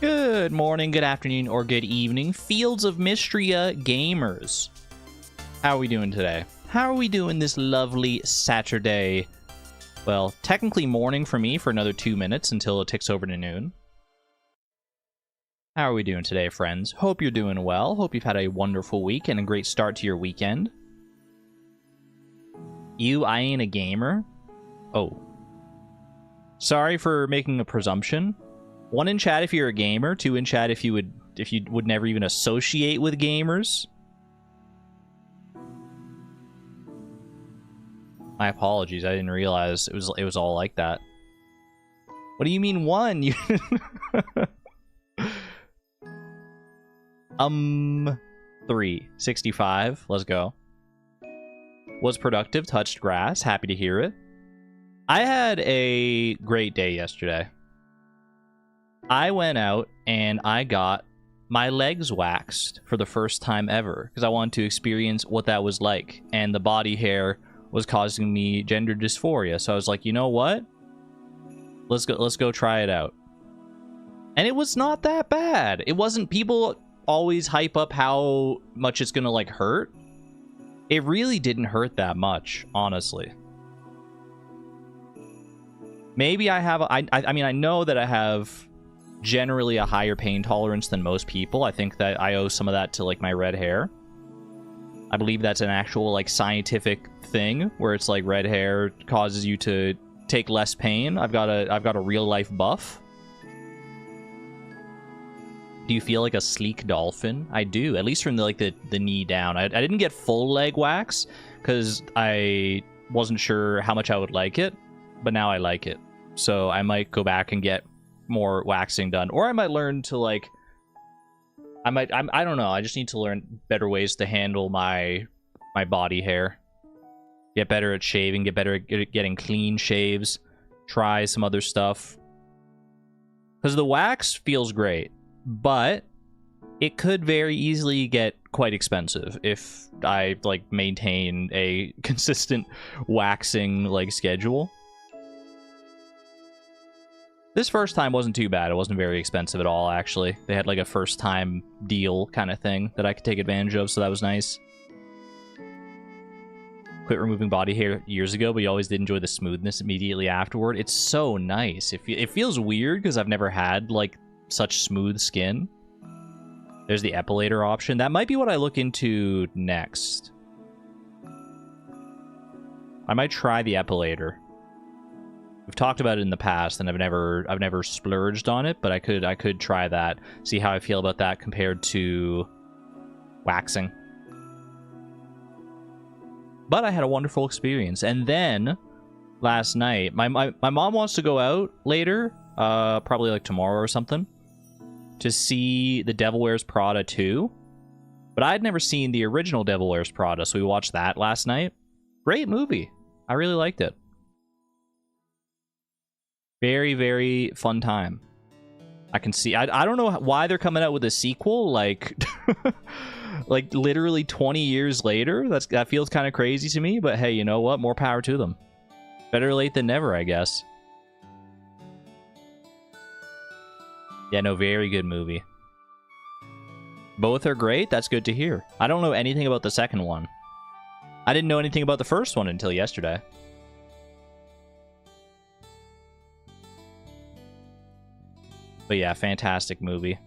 Good morning, good afternoon, or good evening, Fields of Mistria gamers. How are we doing today? How are we doing this lovely Saturday? Well, technically morning for me for another 2 minutes until it ticks over to noon. How are we doing today, friends? Hope you're doing well. Hope you've had a wonderful week and a great start to your weekend. I ain't a gamer? Oh. Sorry for making a presumption. 1 in chat if you're a gamer, 2 in chat if you would never even associate with gamers. My apologies, I didn't realize it was all like that. What do you mean 1? You 3. 65. Let's go. Was productive, touched grass, happy to hear it. I had a great day yesterday. I went out and I got my legs waxed for the first time ever because I wanted to experience what that was like, and the body hair was causing me gender dysphoria. So I was like, you know what? Let's go try it out. And it was not that bad. It wasn't. People always hype up how much it's gonna like hurt. It really didn't hurt that much, honestly. Maybe I have I mean, I know that I have generally a higher pain tolerance than most people. I think that I owe some of that to like my red hair. I believe that's an actual like scientific thing where it's like red hair causes you to take less pain. I've got a real life buff. Do you feel like a sleek dolphin? I do, at least from the knee down. I didn't get full leg wax because I wasn't sure how much I would like it, but now I like it. So I might go back and get more waxing done, or I might learn to like I don't know, I just need to learn better ways to handle my body hair, get better at shaving, get better at getting clean shaves, try some other stuff, because the wax feels great, but it could very easily get quite expensive if I like maintain a consistent waxing like schedule. This first time wasn't too bad. It wasn't very expensive at all, actually. They had like a first time deal kind of thing that I could take advantage of, so that was nice. Quit removing body hair years ago, but you always did enjoy the smoothness immediately afterward. It's so nice. It feels weird because I've never had like such smooth skin. There's the epilator option. That might be what I look into next. I might try the epilator. We've talked about it in the past, and I've never splurged on it, but I could try that, see how I feel about that compared to waxing. But I had a wonderful experience, and then last night, my mom wants to go out later, probably like tomorrow or something, to see The Devil Wears Prada 2. But I'd never seen the original Devil Wears Prada, so we watched that last night. Great movie. I really liked it. Very, very fun time. I can see. I don't know why they're coming out with a sequel, like, like literally 20 years later. That feels kind of crazy to me. But hey, you know what? More power to them. Better late than never, I guess. Yeah, no, very good movie. Both are great. That's good to hear. I don't know anything about the second one. I didn't know anything about the first one until yesterday. But yeah, fantastic movie.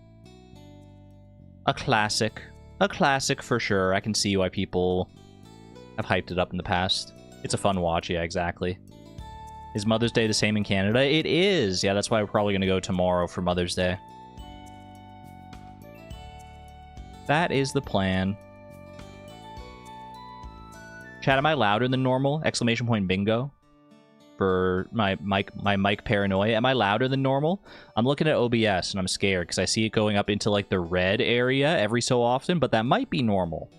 A classic. A classic for sure. I can see why people have hyped it up in the past. It's a fun watch, yeah, exactly. Is Mother's Day the same in Canada? It is! Yeah, that's why we're probably going to go tomorrow for Mother's Day. That is the plan. Chat, am I louder than normal? Exclamation point bingo. For my mic paranoia. Am I louder than normal? I'm looking at OBS and I'm scared because I see it going up into like the red area every so often, but that might be normal.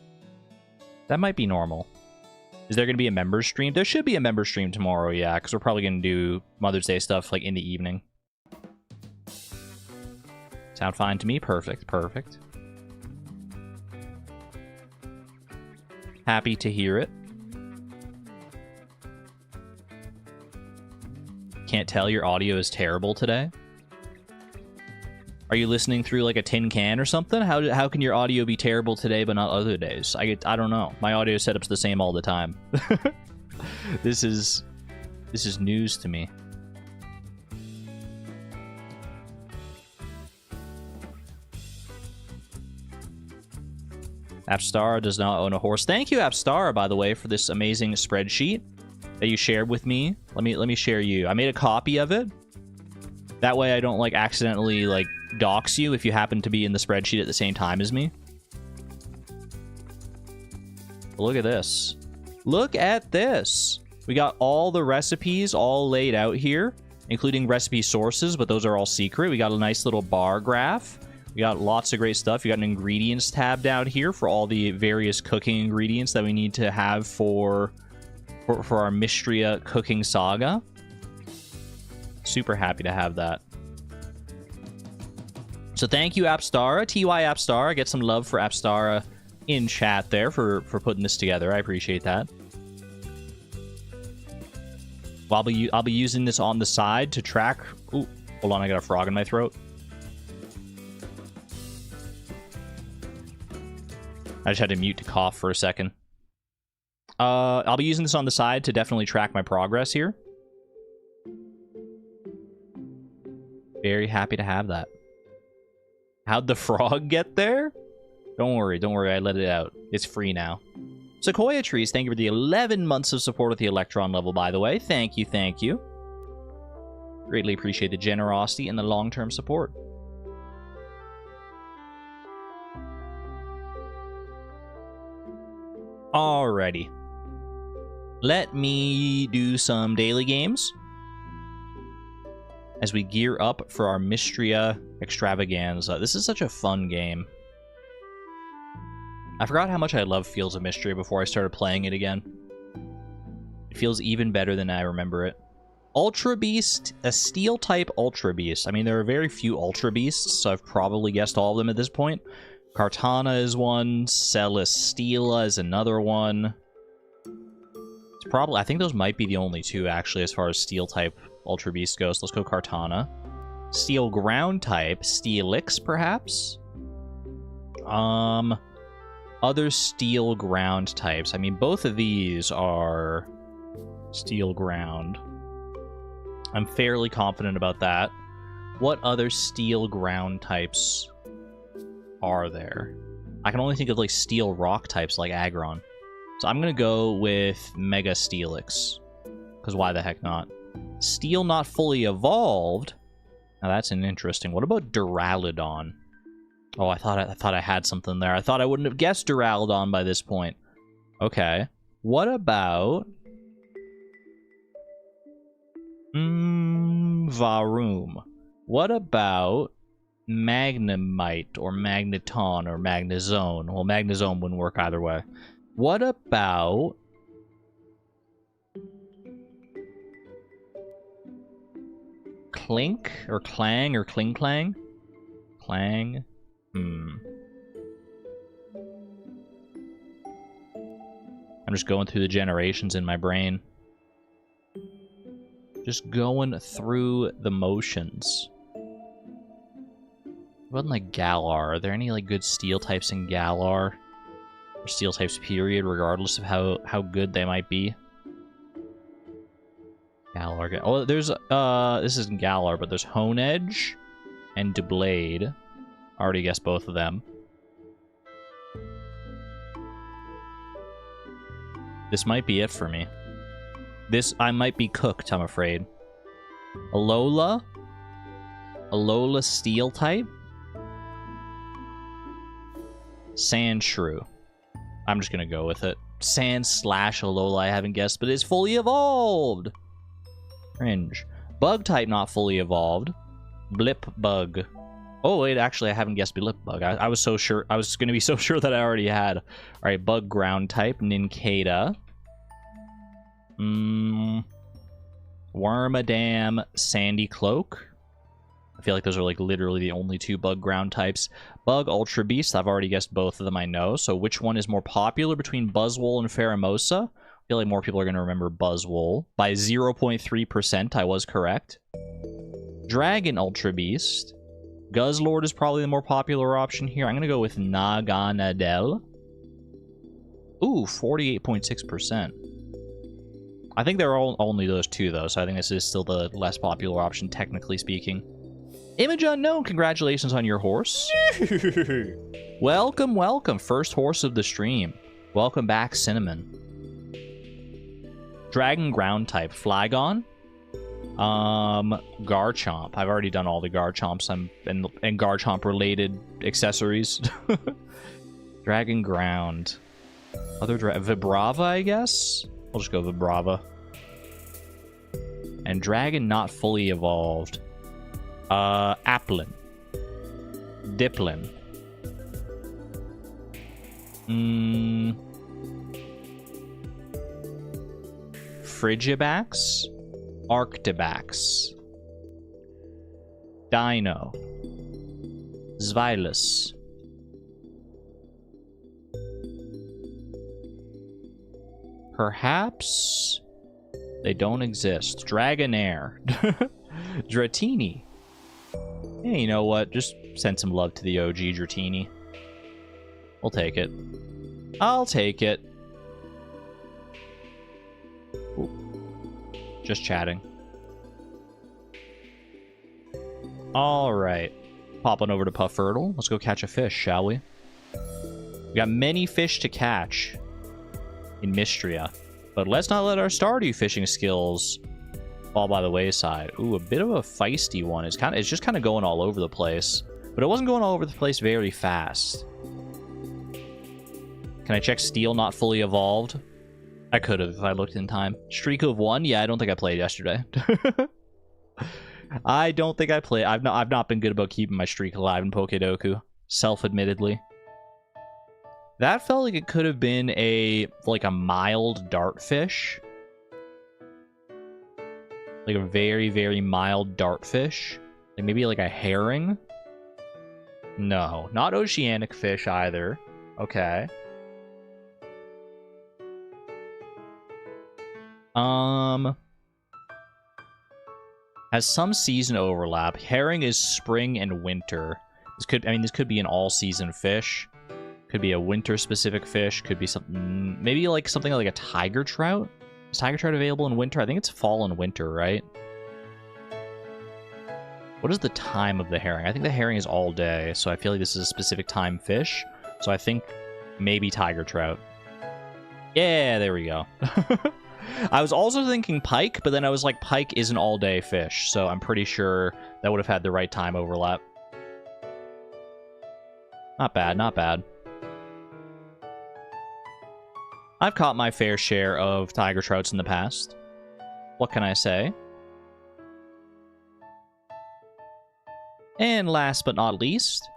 That might be normal. Is there going to be a member stream? There should be a member stream tomorrow, yeah, because we're probably going to do Mother's Day stuff like in the evening. Sound fine to me? Perfect, perfect. Happy to hear it. Can't tell your audio is terrible today. Are you listening through like a tin can or something? How can your audio be terrible today but not other days? I don't know. My audio setup's the same all the time. This is news to me. Appstara does not own a horse. Thank you, Appstara, by the way, for this amazing spreadsheet that you shared with me. Let me share you. I made a copy of it. That way I don't like accidentally like dox you if you happen to be in the spreadsheet at the same time as me. But look at this. Look at this. We got all the recipes all laid out here, including recipe sources, but those are all secret. We got a nice little bar graph. We got lots of great stuff. You got an ingredients tab down here for all the various cooking ingredients that we need to have for our Mistria cooking saga. Super happy to have that. So thank you, Appstara. TY Appstara. Get some love for Appstara in chat there for putting this together. I appreciate that. I'll be using this on the side to track... Ooh, hold on, I got a frog in my throat. I just had to mute to cough for a second. I'll be using this on the side to definitely track my progress here. Very happy to have that. How'd the frog get there? Don't worry, I let it out. It's free now. Sequoia Trees, thank you for the 11 months of support at the Electron level, by the way. Thank you, thank you. Greatly appreciate the generosity and the long-term support. Alrighty. Let me do some daily games as we gear up for our Mistria extravaganza. This is such a fun game. I forgot how much I loved Fields of Mistria before I started playing it again. It feels even better than I remember it. Ultra Beast, a steel type Ultra Beast. I mean, there are very few Ultra Beasts, so I've probably guessed all of them at this point. Cartana is one, Celesteela is another one. It's probably, I think those might be the only two, actually, as far as steel type Ultra Beast goes. Let's go Cartana. Steel ground type, Steelix, perhaps? Other steel ground types. I mean, both of these are steel ground. I'm fairly confident about that. What other steel ground types are there? I can only think of like steel rock types like Aggron. So I'm gonna go with Mega Steelix, because why the heck not? Steel not fully evolved. Now that's an interesting. What about Duraludon? Oh, I thought I had something there. I thought I wouldn't have guessed Duraludon by this point. Okay. What about Varoom? What about Magnemite or Magneton or Magnezone? Well, Magnezone wouldn't work either way. What about Clink or Clang or Klinklang? Clang. I'm just going through the generations in my brain. Just going through the motions. What about like Galar? Are there any like good steel types in Galar? Or steel types period, regardless of how good they might be? Galar. Oh, there's this isn't Galar, but there's Honedge and Doublade. Already guessed both of them. This might be it for me. I might be cooked, I'm afraid. Alola? Alola steel type? Sandshrew. I'm just gonna go with it. Sand slash Alola I haven't guessed, but it's fully evolved! Cringe. Bug type not fully evolved. Blip bug. Oh, wait, actually, I haven't guessed Blip bug. I was so sure. I was gonna be so sure that I already had. Alright, bug ground type. Nincada. Wormadam, Sandy Cloak. I feel like those are like literally the only two bug ground types. Bug Ultra Beast, I've already guessed both of them, I know. So which one is more popular between Buzzwole and Pheromosa? I feel like more people are going to remember Buzzwole. By 0.3%, I was correct. Dragon Ultra Beast. Guzzlord is probably the more popular option here. I'm going to go with Naganadel. Ooh, 48.6%. I think there are only those two, though, so I think this is still the less popular option, technically speaking. Image unknown, congratulations on your horse. Welcome, welcome. First horse of the stream. Welcome back, Cinnamon. Dragon ground type. Flygon. Garchomp. I've already done all the Garchomps and Garchomp related accessories. Dragon ground. Other Vibrava, I guess? We'll just go Vibrava. And Dragon not fully evolved. Applin. Diplin. Frigibax. Arctibax. Dino. Zvylus. Perhaps they don't exist. Dragonair. Dratini. Hey, you know what? Just send some love to the OG Dratini. We'll take it. I'll take it. Ooh. Just chatting. Alright. Pop on over to Puffurtle. Let's go catch a fish, shall we? We got many fish to catch in Mistria. But let's not let our Stardew fishing skills fall by the wayside. Ooh, a bit of a feisty one. It's just kind of going all over the place. But it wasn't going all over the place very fast. Can I check Steel not fully evolved? I could have if I looked in time. Streak of 1? Yeah, I don't think I played yesterday. I don't think I played. I've not been good about keeping my streak alive in Pokedoku. Self-admittedly. That felt like it could have been like a mild dartfish. Like a very, very mild dartfish. Like maybe like a herring? No, not oceanic fish either. Okay. Has some season overlap. Herring is spring and winter. This could be an all-season fish. Could be a winter-specific fish. Could be something, maybe like something like a tiger trout. Is tiger trout available in winter? I think it's fall and winter, right? What is the time of the herring? I think the herring is all day, so I feel like this is a specific time fish. So I think maybe tiger trout. Yeah, there we go. I was also thinking pike, but then I was like, pike is an all-day fish, so I'm pretty sure that would have had the right time overlap. Not bad, not bad. I've caught my fair share of tiger trouts in the past. What can I say? And last but not least,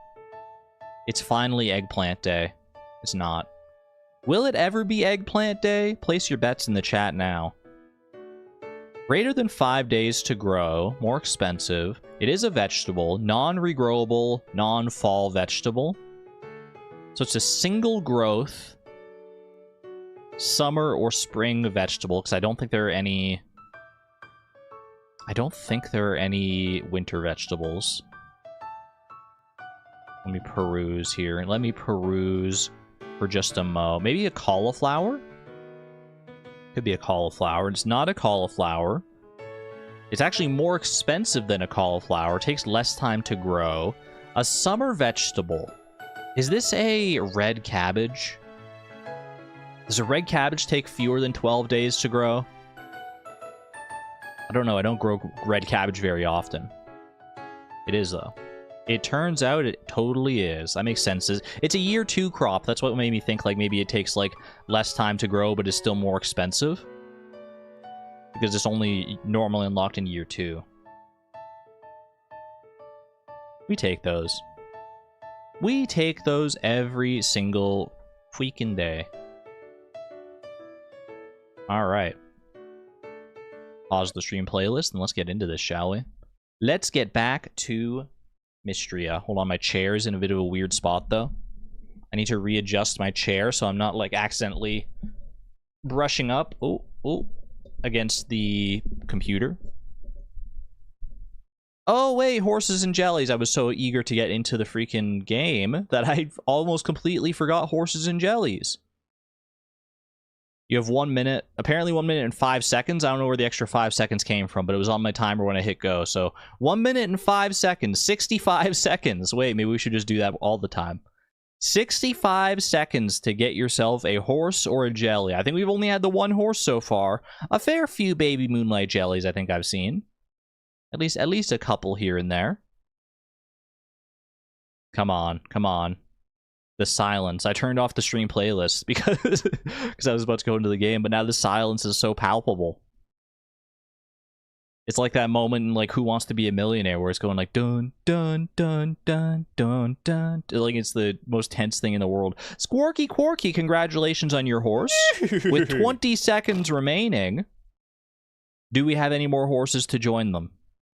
it's finally Eggplant Day. It's not. Will it ever be Eggplant Day? Place your bets in the chat now. Greater than 5 days to grow, more expensive. It is a vegetable, non-regrowable, non-fall vegetable. So it's a single growth summer or spring vegetable, because I don't think there are any... I don't think there are any winter vegetables. Let me peruse here. Let me peruse for just a mo. Maybe a cauliflower? Could be a cauliflower. It's not a cauliflower. It's actually more expensive than a cauliflower. It takes less time to grow. A summer vegetable. Is this a red cabbage? Does a red cabbage take fewer than 12 days to grow? I don't know. I don't grow red cabbage very often. It is, though. It turns out it totally is. That makes sense. It's a year 2 crop. That's what made me think like maybe it takes like less time to grow, but is still more expensive. Because it's only normally unlocked in year 2. We take those. We take those every single freaking day. Alright. Pause the stream playlist and let's get into this, shall we? Let's get back to Mistria. Hold on, my chair is in a bit of a weird spot, though. I need to readjust my chair so I'm not, like, accidentally brushing up against the computer. Oh, wait, horses and jellies. I was so eager to get into the freaking game that I almost completely forgot horses and jellies. You have 1 minute, apparently 1 minute and 5 seconds. I don't know where the extra 5 seconds came from, but it was on my timer when I hit go. So 1 minute and 5 seconds, 65 seconds. Wait, maybe we should just do that all the time. 65 seconds to get yourself a horse or a jelly. I think we've only had the one horse so far. A fair few baby moonlight jellies I think I've seen. At least a couple here and there. Come on, come on. The silence. I turned off the stream playlist because I was about to go into the game, but now the silence is so palpable. It's like that moment in like Who Wants to Be a Millionaire where it's going like dun dun dun dun dun dun. Like it's the most tense thing in the world. Squarky Quarky, congratulations on your horse. With 20 seconds remaining, do we have any more horses to join them?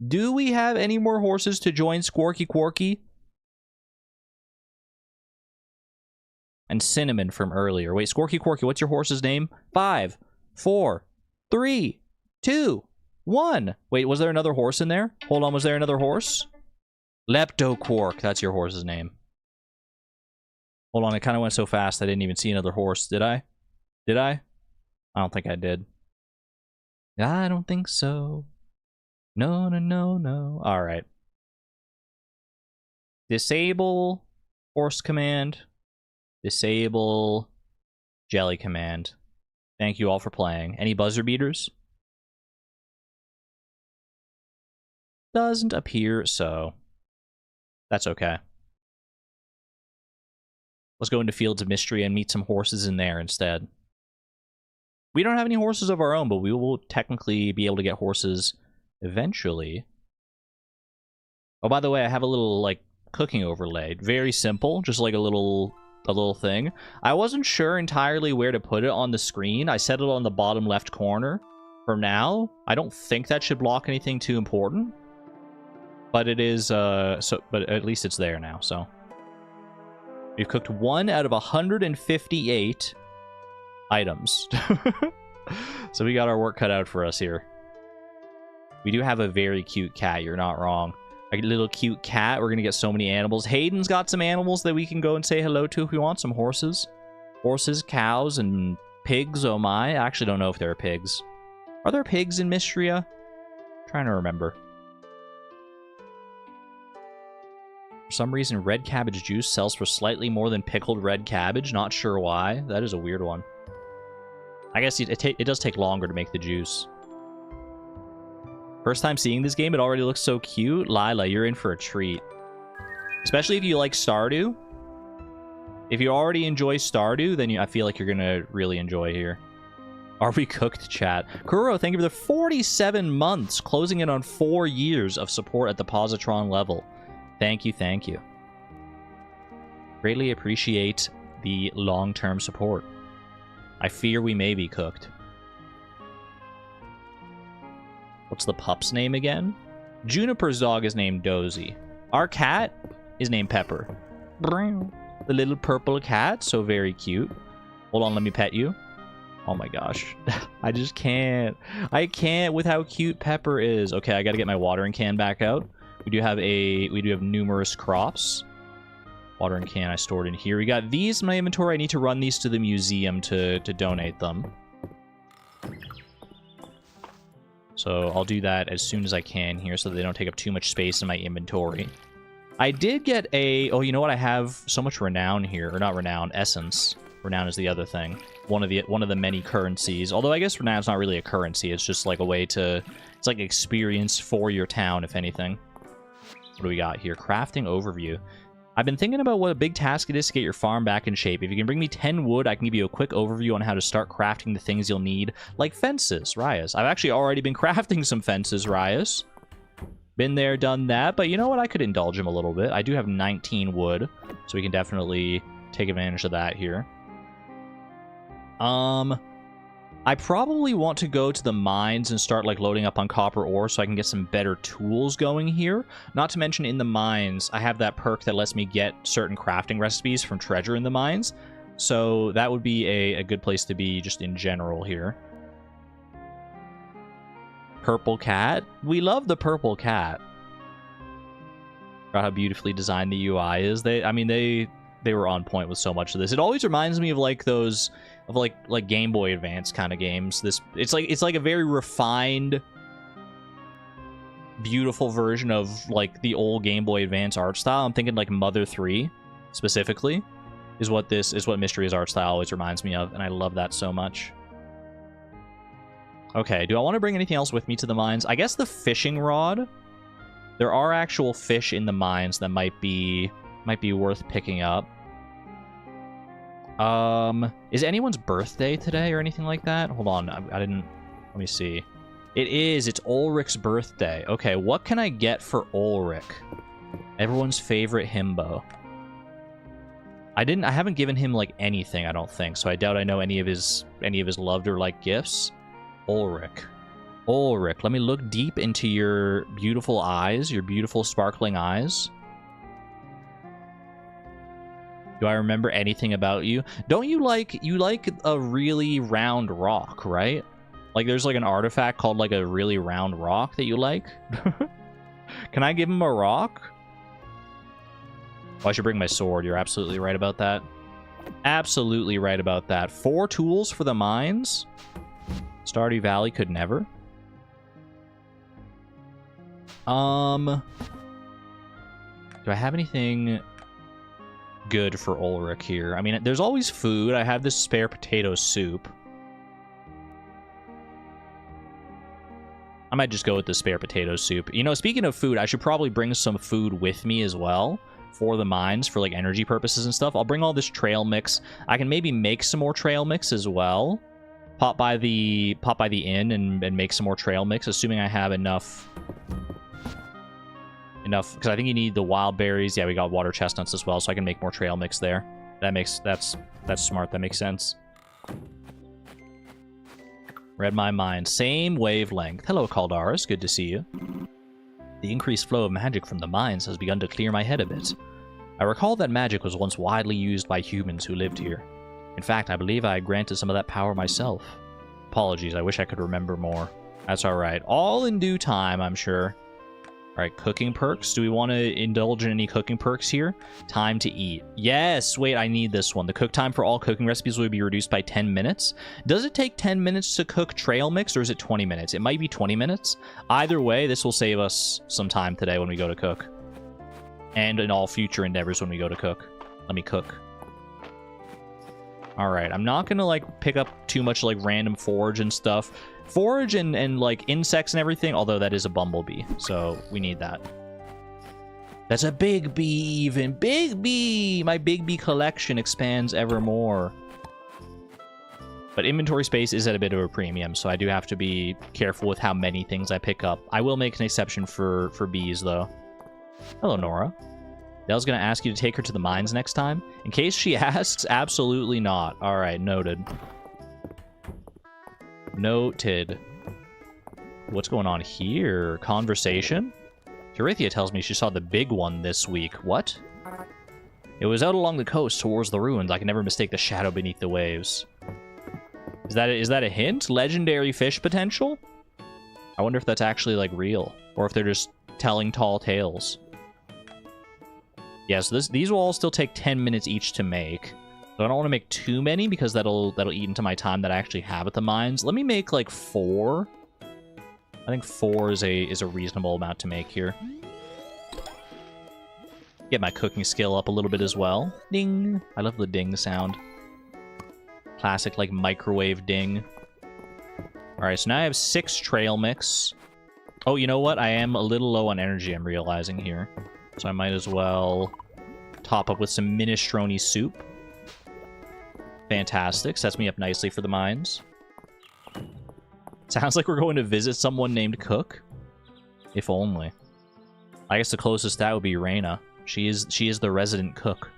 Do we have any more horses to join Squarky Quarky? And Cinnamon from earlier. Wait, Squarky Quarky, what's your horse's name? 5, 4, 3, 2, 1. Wait, was there another horse in there? Hold on, was there another horse? Leptoquark, that's your horse's name. Hold on, it kind of went so fast I didn't even see another horse. Did I? Did I? I don't think I did. I don't think so. No, no, no, no. Alright. Disable horse command. Disable jelly command. Thank you all for playing. Any buzzer beaters? Doesn't appear so. That's okay. Let's go into Fields of Mistria and meet some horses in there instead. We don't have any horses of our own, but we will technically be able to get horses eventually. Oh, by the way, I have a little, like, cooking overlay. Very simple, just like a little thing. I wasn't sure entirely where to put it on the screen. I set it on the bottom left corner for now. I don't think that should block anything too important. But it is, but at least it's there now, so. We've cooked 1 out of 158 items. So we got our work cut out for us here. We do have a very cute cat, you're not wrong. A little cute cat. We're gonna get so many animals. Hayden's got some animals that we can go and say hello to if we want. Some horses. Horses, cows, and pigs, oh my. I actually don't know if there are pigs. Are there pigs in Mistria? I'm trying to remember. For some reason, red cabbage juice sells for slightly more than pickled red cabbage. Not sure why. That is a weird one. I guess it does take longer to make the juice. First time seeing this game, it already looks so cute. Lila, you're in for a treat. Especially if you like Stardew. If you already enjoy Stardew, then I feel like you're gonna really enjoy here. Are we cooked, chat? Kuro, thank you for the 47 months, closing in on 4 years of support at the Positron level. Thank you, thank you. Greatly appreciate the long-term support. I fear we may be cooked. What's the pup's name again? Juniper's dog is named Dozy. Our cat is named Pepper. The little purple cat, so very cute. Hold on, let me pet you. Oh my gosh. I just can't. I can't with how cute Pepper is. Okay, I gotta get my watering can back out. We do have numerous crops. Watering can I stored in here. We got these in my inventory. I need to run these to the museum to donate them. So I'll do that as soon as I can here so that they don't take up too much space in my inventory. I did get a... Oh, you know what? I have so much renown here. Or not renown, essence. Renown is the other thing. One of the many currencies. Although I guess renown's not really a currency. It's just like a way to... It's like experience for your town, if anything. What do we got here? Crafting overview. I've been thinking about what a big task it is to get your farm back in shape. If you can bring me 10 wood, I can give you a quick overview on how to start crafting the things you'll need, like fences, Ryas. I've actually already been crafting some fences, Ryas. Been there, done that, but you know what? I could indulge him a little bit. I do have 19 wood, so we can definitely take advantage of that here. I probably want to go to the mines and start like loading up on copper ore so I can get some better tools going here. Not to mention in the mines, I have that perk that lets me get certain crafting recipes from treasure in the mines. So that would be a good place to be just in general here. Purple cat. We love the purple cat. About how beautifully designed the UI is. I mean, they were on point with so much of this. It always reminds me of like those of like Game Boy Advance kind of games. It's like a very refined, beautiful version of like the old Game Boy Advance art style. I'm thinking like Mother 3 specifically is what Mystria's art style always reminds me of, and I love that so much. Okay, do I want to bring anything else with me to the mines? I guess the fishing rod. There are actual fish in the mines that might be worth picking up. Is anyone's birthday today or anything like that? Hold on, I didn't. Let me see. It is. It's Ulrich's birthday. Okay, what can I get for Ulrich? Everyone's favorite himbo. I haven't given him like anything, I don't think, so I doubt I know any of his loved or liked gifts. Ulrich, let me look deep into your beautiful eyes, your beautiful sparkling eyes. Do I remember anything about you? Don't you like a really round rock, right? Like there's like an artifact called like a really round rock that you like? Can I give him a rock? Oh, I should bring my sword. You're absolutely right about that. Absolutely right about that. 4 tools for the mines? Stardew Valley could never. Do I have anything good for Ulrich here? I mean, there's always food. I have this spare potato soup. I might just go with the spare potato soup. You know, speaking of food, I should probably bring some food with me as well for the mines for like energy purposes and stuff. I'll bring all this trail mix. I can maybe make some more trail mix as well. Pop by the inn and make some more trail mix, assuming I have enough, because I think you need the wild berries. Yeah, we got water chestnuts as well, so I can make more trail mix there. That's smart. That makes sense. Read my mind. Same wavelength. Hello, Caldaris. Good to see you. The increased flow of magic from the mines has begun to clear my head a bit. I recall that magic was once widely used by humans who lived here. In fact, I believe I granted some of that power myself. Apologies, I wish I could remember more. That's alright. All in due time, I'm sure. Alright, cooking perks. Do we want to indulge in any cooking perks here? Time to eat. Yes! Wait, I need this one. The cook time for all cooking recipes will be reduced by 10 minutes. Does it take 10 minutes to cook trail mix, or is it 20 minutes? It might be 20 minutes. Either way, this will save us some time today when we go to cook. And in all future endeavors when we go to cook. Let me cook. Alright, I'm not gonna, like, pick up too much, like, random forage and stuff. Forage and like, insects and everything, although that is a bumblebee, so we need that. That's a big bee, even. Big bee! My big bee collection expands ever more. But inventory space is at a bit of a premium, so I do have to be careful with how many things I pick up. I will make an exception for bees, though. Hello, Nora. Dell's gonna ask you to take her to the mines next time. In case she asks, absolutely not. Alright, noted. Noted. What's going on here? Conversation? Eurythia tells me she saw the big one this week. What? It was out along the coast towards the ruins. I can never mistake the shadow beneath the waves. Is that a hint? Legendary fish potential? I wonder if that's actually, like, real. Or if they're just telling tall tales. Yeah, so these will all still take 10 minutes each to make. So I don't want to make too many because that'll eat into my time that I actually have at the mines. Let me make like 4. I think 4 is a reasonable amount to make here. Get my cooking skill up a little bit as well. Ding! I love the ding sound. Classic like microwave ding. Alright, so now I have 6 trail mix. Oh, you know what? I am a little low on energy, I'm realizing here. So I might as well top up with some minestrone soup. Fantastic. Sets me up nicely for the mines. Sounds like we're going to visit someone named Cook. If only. I guess the closest that would be Reyna. She is the resident cook.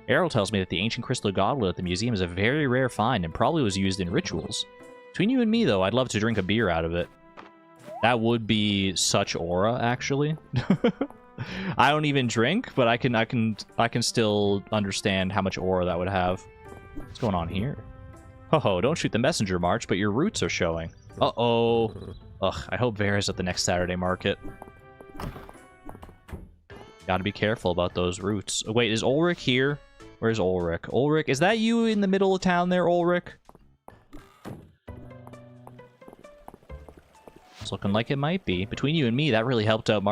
Errol tells me that the ancient crystal goblet at the museum is a very rare find and probably was used in rituals. Between you and me, though, I'd love to drink a beer out of it. That would be such aura, actually. I don't even drink, but I can still understand how much aura that would have. What's going on here? Oh, don't shoot the messenger, March, but your roots are showing. Uh-oh. Ugh, I hope Vera's at the next Saturday market. Gotta be careful about those roots. Oh, wait, is Ulrich here? Where's Ulrich? Ulrich, is that you in the middle of town there, Ulrich? It's looking like it might be. Between you and me, that really helped out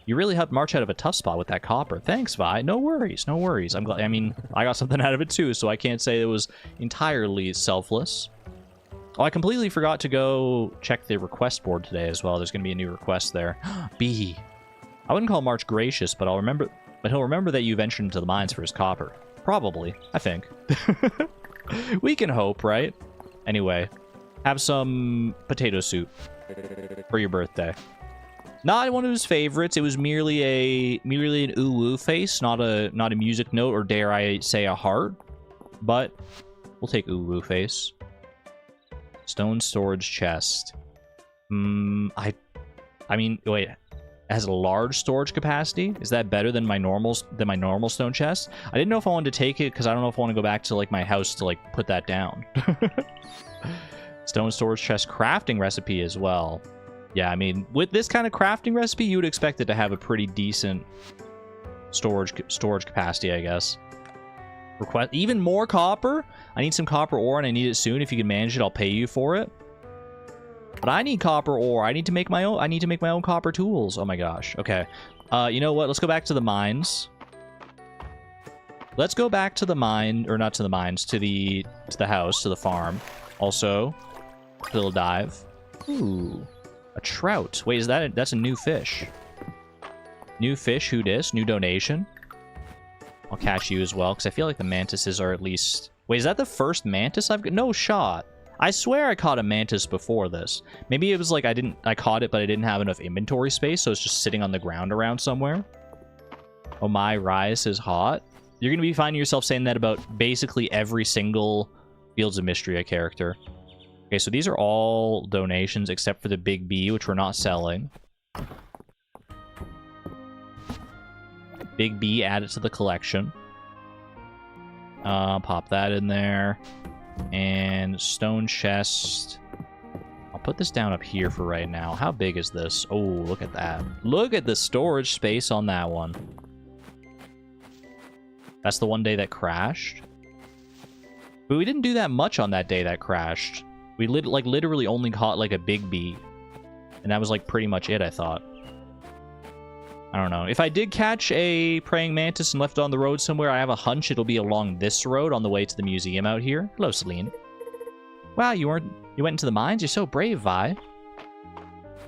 You really helped March out of a tough spot with that copper. Thanks, Vi. No worries, no worries. I'm glad. I mean, I got something out of it too, so I can't say it was entirely selfless. Oh, I completely forgot to go check the request board today as well. There's going to be a new request there. B. I wouldn't call March gracious, but he'll remember that you ventured into the mines for his copper. Probably, I think. We can hope, right? Anyway, have some potato soup for your birthday. Not one of his favorites. It was merely an ooh-woo face, not a music note, or dare I say a heart. But we'll take ooh-woo face. Stone storage chest. I mean, wait. It has a large storage capacity. Is that better than my normal stone chest? I didn't know if I wanted to take it because I don't know if I want to go back to like my house to like put that down. Stone storage chest crafting recipe as well. Yeah, I mean, with this kind of crafting recipe, you would expect it to have a pretty decent storage capacity, I guess. Request even more copper. I need some copper ore, and I need it soon. If you can manage it, I'll pay you for it. But I need copper ore. I need to make my own. I need to make my own copper tools. Oh my gosh. Okay. You know what? Let's go back to the mines. Let's go back to the mine, or not to the mines, to the house, to the farm. Also, a little dive. Ooh. A trout. Wait, that's a new fish. New fish, who dis? New donation. I'll catch you as well, because I feel like the mantises are at least... Wait, is that the first mantis I've got? No shot. I swear I caught a mantis before this. Maybe it was like I caught it, but I didn't have enough inventory space, so it's just sitting on the ground around somewhere. Oh my, Rice is hot. You're going to be finding yourself saying that about basically every single Fields of Mistria character. Okay, so these are all donations except for the Big B, which we're not selling. Big B added to the collection. Pop that in there. And stone chest. I'll put this down up here for right now. How big is this? Oh, look at that. Look at the storage space on that one. That's the one day that crashed. But we didn't do that much on that day that crashed. We literally only caught like a Big B. And that was like pretty much it, I thought. I don't know. If I did catch a praying mantis and left it on the road somewhere, I have a hunch it'll be along this road on the way to the museum out here. Hello, Celine. Wow, you went into the mines? You're so brave, Vi.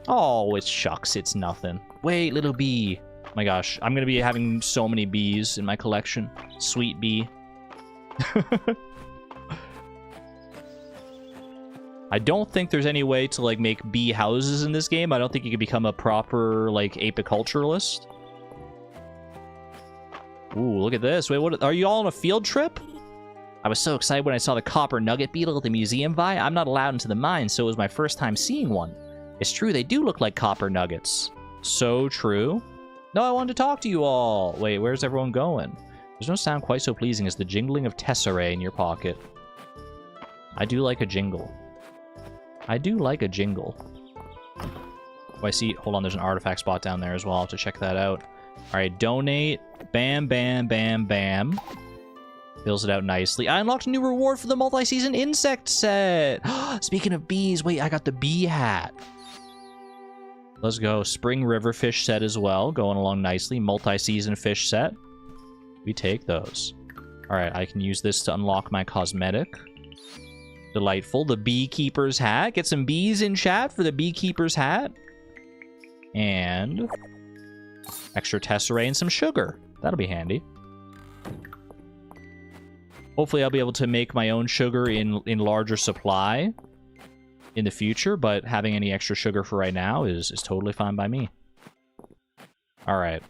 Oh, it's shucks. It's nothing. Wait, little bee. Oh my gosh, I'm gonna be having so many bees in my collection. Sweet bee. I don't think there's any way to, like, make bee houses in this game. I don't think you can become a proper, like, apiculturalist. Ooh, look at this. Wait, what? Are you all on a field trip? I was so excited when I saw the copper nugget beetle at the museum, Vi. I'm not allowed into the mine, so it was my first time seeing one. It's true, they do look like copper nuggets. So true. No, I wanted to talk to you all. Wait, where's everyone going? There's no sound quite so pleasing as the jingling of tesserae in your pocket. I do like a jingle. I do like a jingle. Oh, I see. Hold on, there's an artifact spot down there as well. I'll have to check that out. All right, donate. Bam, bam, bam, bam. Fills it out nicely. I unlocked a new reward for the multi-season insect set. Speaking of bees, wait, I got the bee hat. Let's go. Spring river fish set as well. Going along nicely. Multi-season fish set. We take those. All right, I can use this to unlock my cosmetic. Delightful. The beekeeper's hat. Get some bees in chat for the beekeeper's hat. And extra tesserae and some sugar. That'll be handy. Hopefully I'll be able to make my own sugar in larger supply in the future, but having any extra sugar for right now is totally fine by me. All right.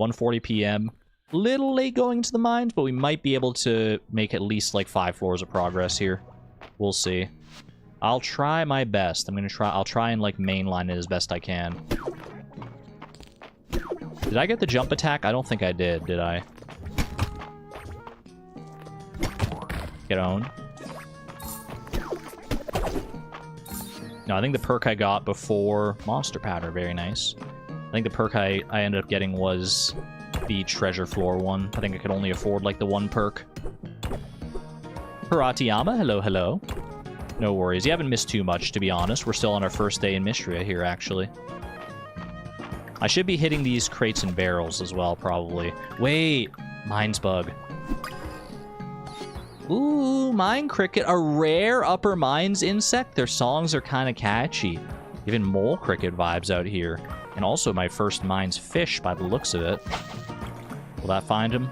1:40 p.m. Little late going into the mines, but we might be able to make at least like 5 floors of progress here. We'll see. I'll try my best. I'll try and like mainline it as best I can. Did I get the jump attack? I don't think I did I? Get owned. No, I think the perk I got before monster powder, very nice. I think the perk I ended up getting was the treasure floor one. I think I could only afford, like, the one perk. Haratiyama, hello, hello. No worries. You haven't missed too much, to be honest. We're still on our first day in Mistria here, actually. I should be hitting these crates and barrels as well, probably. Wait! Mines bug. Ooh, mine cricket. A rare upper mines insect. Their songs are kind of catchy. Even mole cricket vibes out here. And also my first mines fish by the looks of it. Will that find him?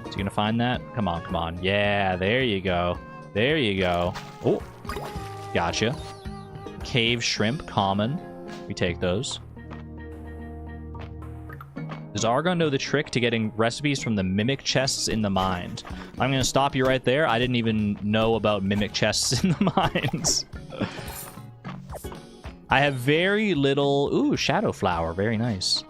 Is he gonna find that? Come on, come on. Yeah, there you go. There you go. Oh, gotcha. Cave shrimp, common. We take those. Does Argon know the trick to getting recipes from the mimic chests in the mines? I'm going to stop you right there. I didn't even know about mimic chests in the mines. I have very little... Ooh, shadow flower. Very nice.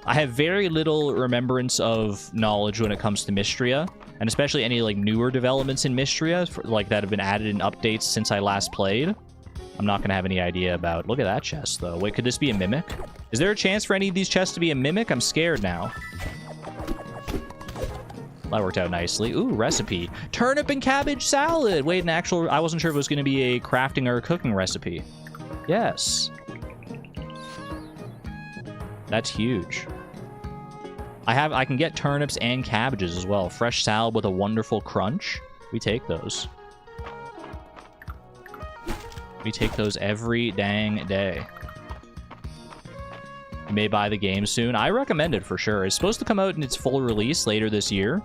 I have very little remembrance of knowledge when it comes to Mistria, and especially any like newer developments in Mistria, like that have been added in updates since I last played. I'm not going to have any idea about... Look at that chest, though. Wait, could this be a mimic? Is there a chance for any of these chests to be a mimic? I'm scared now. That worked out nicely. Ooh, recipe. Turnip and cabbage salad! Wait, an actual... I wasn't sure if it was going to be a crafting or a cooking recipe. Yes. That's huge. I can get turnips and cabbages as well. Fresh salad with a wonderful crunch. We take those. We take those every dang day. You may buy the game soon. I recommend it for sure. It's supposed to come out in its full release later this year.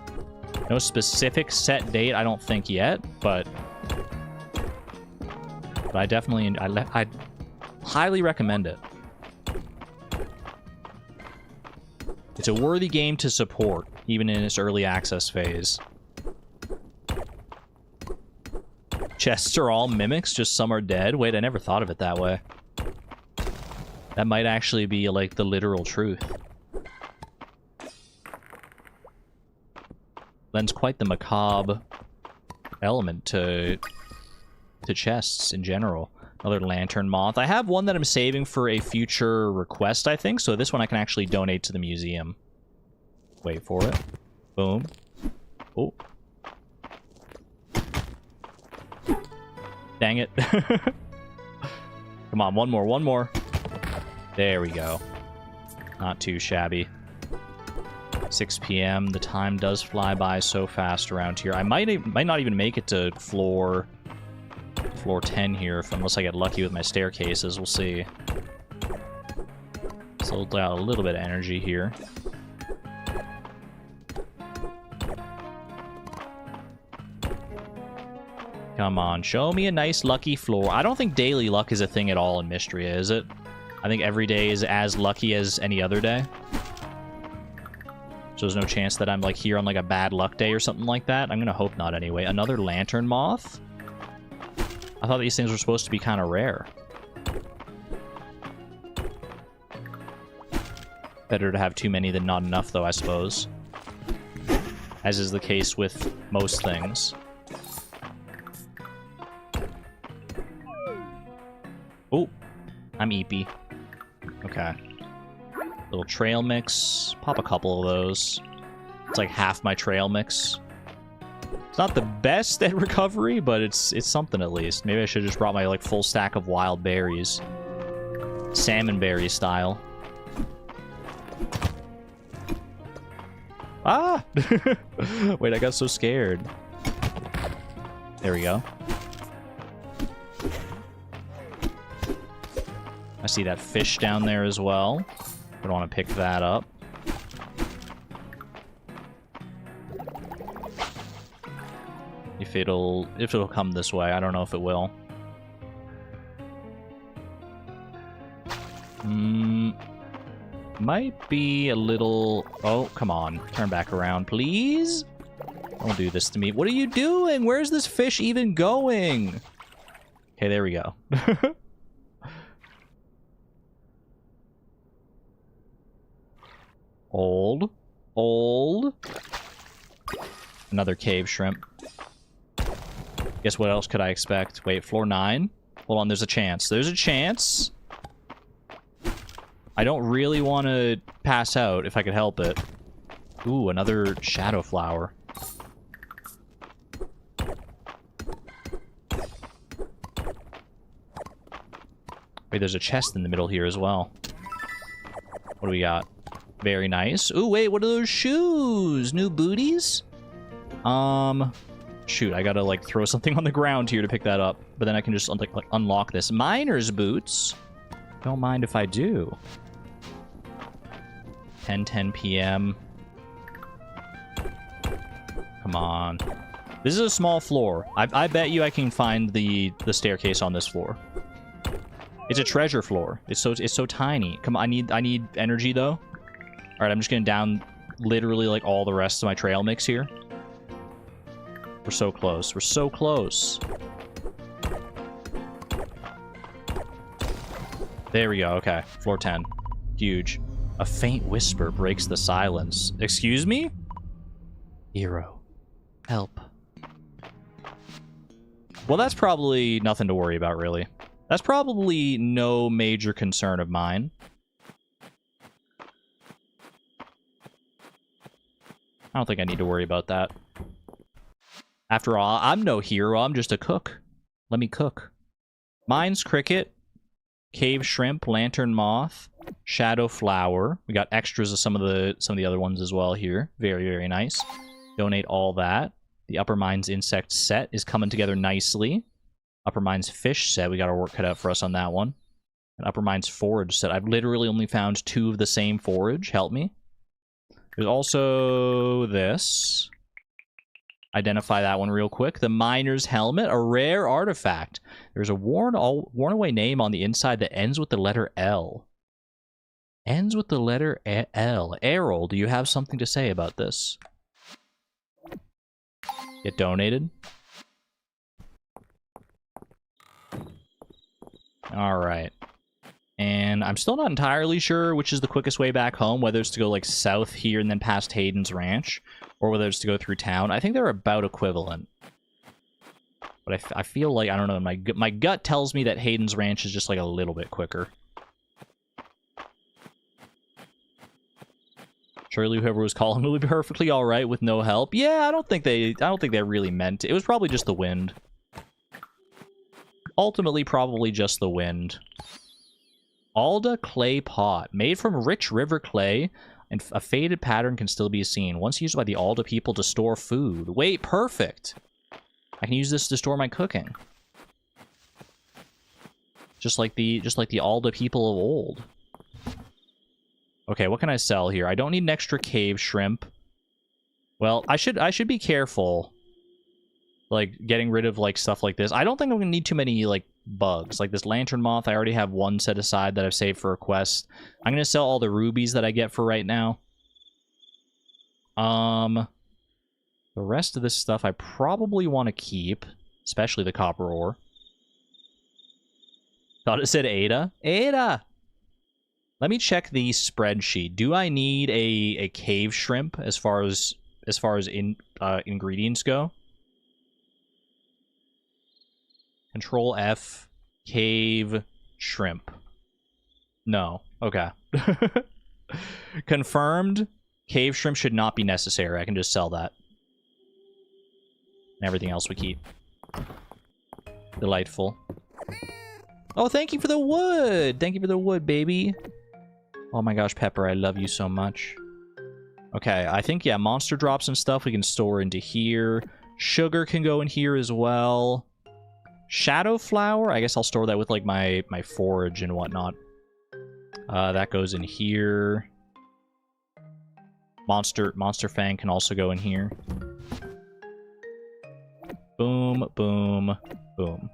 No specific set date, I don't think yet, but I definitely... I highly recommend it. It's a worthy game to support, even in its early access phase. Chests are all mimics, just some are dead. Wait, I never thought of it that way. That might actually be, like, the literal truth. Lends quite the macabre element to chests in general. Another lantern moth. I have one that I'm saving for a future request, I think. So this one I can actually donate to the museum. Wait for it. Boom. Oh. Dang it. Come on, one more, one more. There we go. Not too shabby. 6 p.m. The time does fly by so fast around here. I might not even make it to floor 10 here, unless I get lucky with my staircases. We'll see. So got a little bit of energy here. Come on, show me a nice lucky floor. I don't think daily luck is a thing at all in Mistria, is it? I think every day is as lucky as any other day. So there's no chance that I'm like here on like a bad luck day or something like that. I'm gonna hope not anyway. Another lantern moth? I thought these things were supposed to be kind of rare. Better to have too many than not enough, though, I suppose. As is the case with most things. Oh, I'm eepy. Okay. Little trail mix. Pop a couple of those. It's like half my trail mix. It's not the best at recovery, but it's something at least. Maybe I should have just brought my like full stack of wild berries. Salmon berry style. Ah! Wait, I got so scared. There we go. I see that fish down there as well. I don't want to pick that up. If it'll come this way. I don't know if it will. Might be a little... Oh, come on. Turn back around, please. Don't do this to me. What are you doing? Where's this fish even going? Okay, there we go. Old. Another cave shrimp. Guess what else could I expect? Wait, floor 9? Hold on, there's a chance. There's a chance. I don't really want to pass out if I could help it. Ooh, another shadow flower. Wait, there's a chest in the middle here as well. What do we got? Very nice. Ooh, wait, what are those shoes? New booties? Shoot, I gotta, like, throw something on the ground here to pick that up. But then I can just, like, unlock this. Miner's boots? Don't mind if I do. 10 p.m. Come on. This is a small floor. I bet you I can find the staircase on this floor. It's a treasure floor. It's so tiny. Come on, I need energy though. All right, I'm just gonna down literally like all the rest of my trail mix here. We're so close. We're so close. There we go. Okay, floor 10. Huge. A faint whisper breaks the silence. Excuse me? Hero. Help. Well, that's probably nothing to worry about, really. That's probably no major concern of mine. I don't think I need to worry about that. After all, I'm no hero. I'm just a cook. Let me cook. Mine's cricket, cave shrimp, lantern moth, shadow flower. We got extras of some of the other ones as well here. Very, very nice. Donate all that. The Upper Mines insect set is coming together nicely. Upper Mines fish set, we got our work cut out for us on that one. And Upper Mines forage set. I've literally only found 2 of the same forage. Help me. There's also this. Identify that one real quick. The Miner's Helmet, a rare artifact. There's a worn away name on the inside that ends with the letter L. Ends with the letter L. Errol, do you have something to say about this? Get donated. Alright. And I'm still not entirely sure which is the quickest way back home, whether it's to go like south here and then past Hayden's Ranch, or whether it's to go through town. I think they're about equivalent. But I feel like, I don't know, my gut tells me that Hayden's Ranch is just like a little bit quicker. Surely whoever was calling will be perfectly alright with no help. Yeah, I don't think they really meant it. It was probably just the wind. Ultimately, probably just the wind. Alda clay pot. Made from rich river clay, and a faded pattern can still be seen. Once used by the Alda people to store food. Wait, perfect! I can use this to store my cooking. Just like the Alda people of old. Okay, what can I sell here? I don't need an extra cave shrimp. Well, I should be careful. Like, getting rid of, like, stuff like this. I don't think I'm gonna need too many, like, bugs. Like, this lantern moth, I already have one set aside that I've saved for a quest. I'm gonna sell all the rubies that I get for right now. The rest of this stuff I probably want to keep. Especially the copper ore. Thought it said Ada. Ada! Let me check the spreadsheet. Do I need a cave shrimp as far as ingredients go? Control F, cave shrimp. No. Okay. Confirmed. Cave shrimp should not be necessary. I can just sell that. And everything else we keep. Delightful. Oh, thank you for the wood! Thank you for the wood, baby. Oh my gosh, Pepper, I love you so much. Okay, I think, yeah, monster drops and stuff we can store into here. Sugar can go in here as well. Shadow flower, I guess I'll store that with, like, my forage and whatnot. That goes in here. Monster Fang can also go in here. Boom, boom, boom.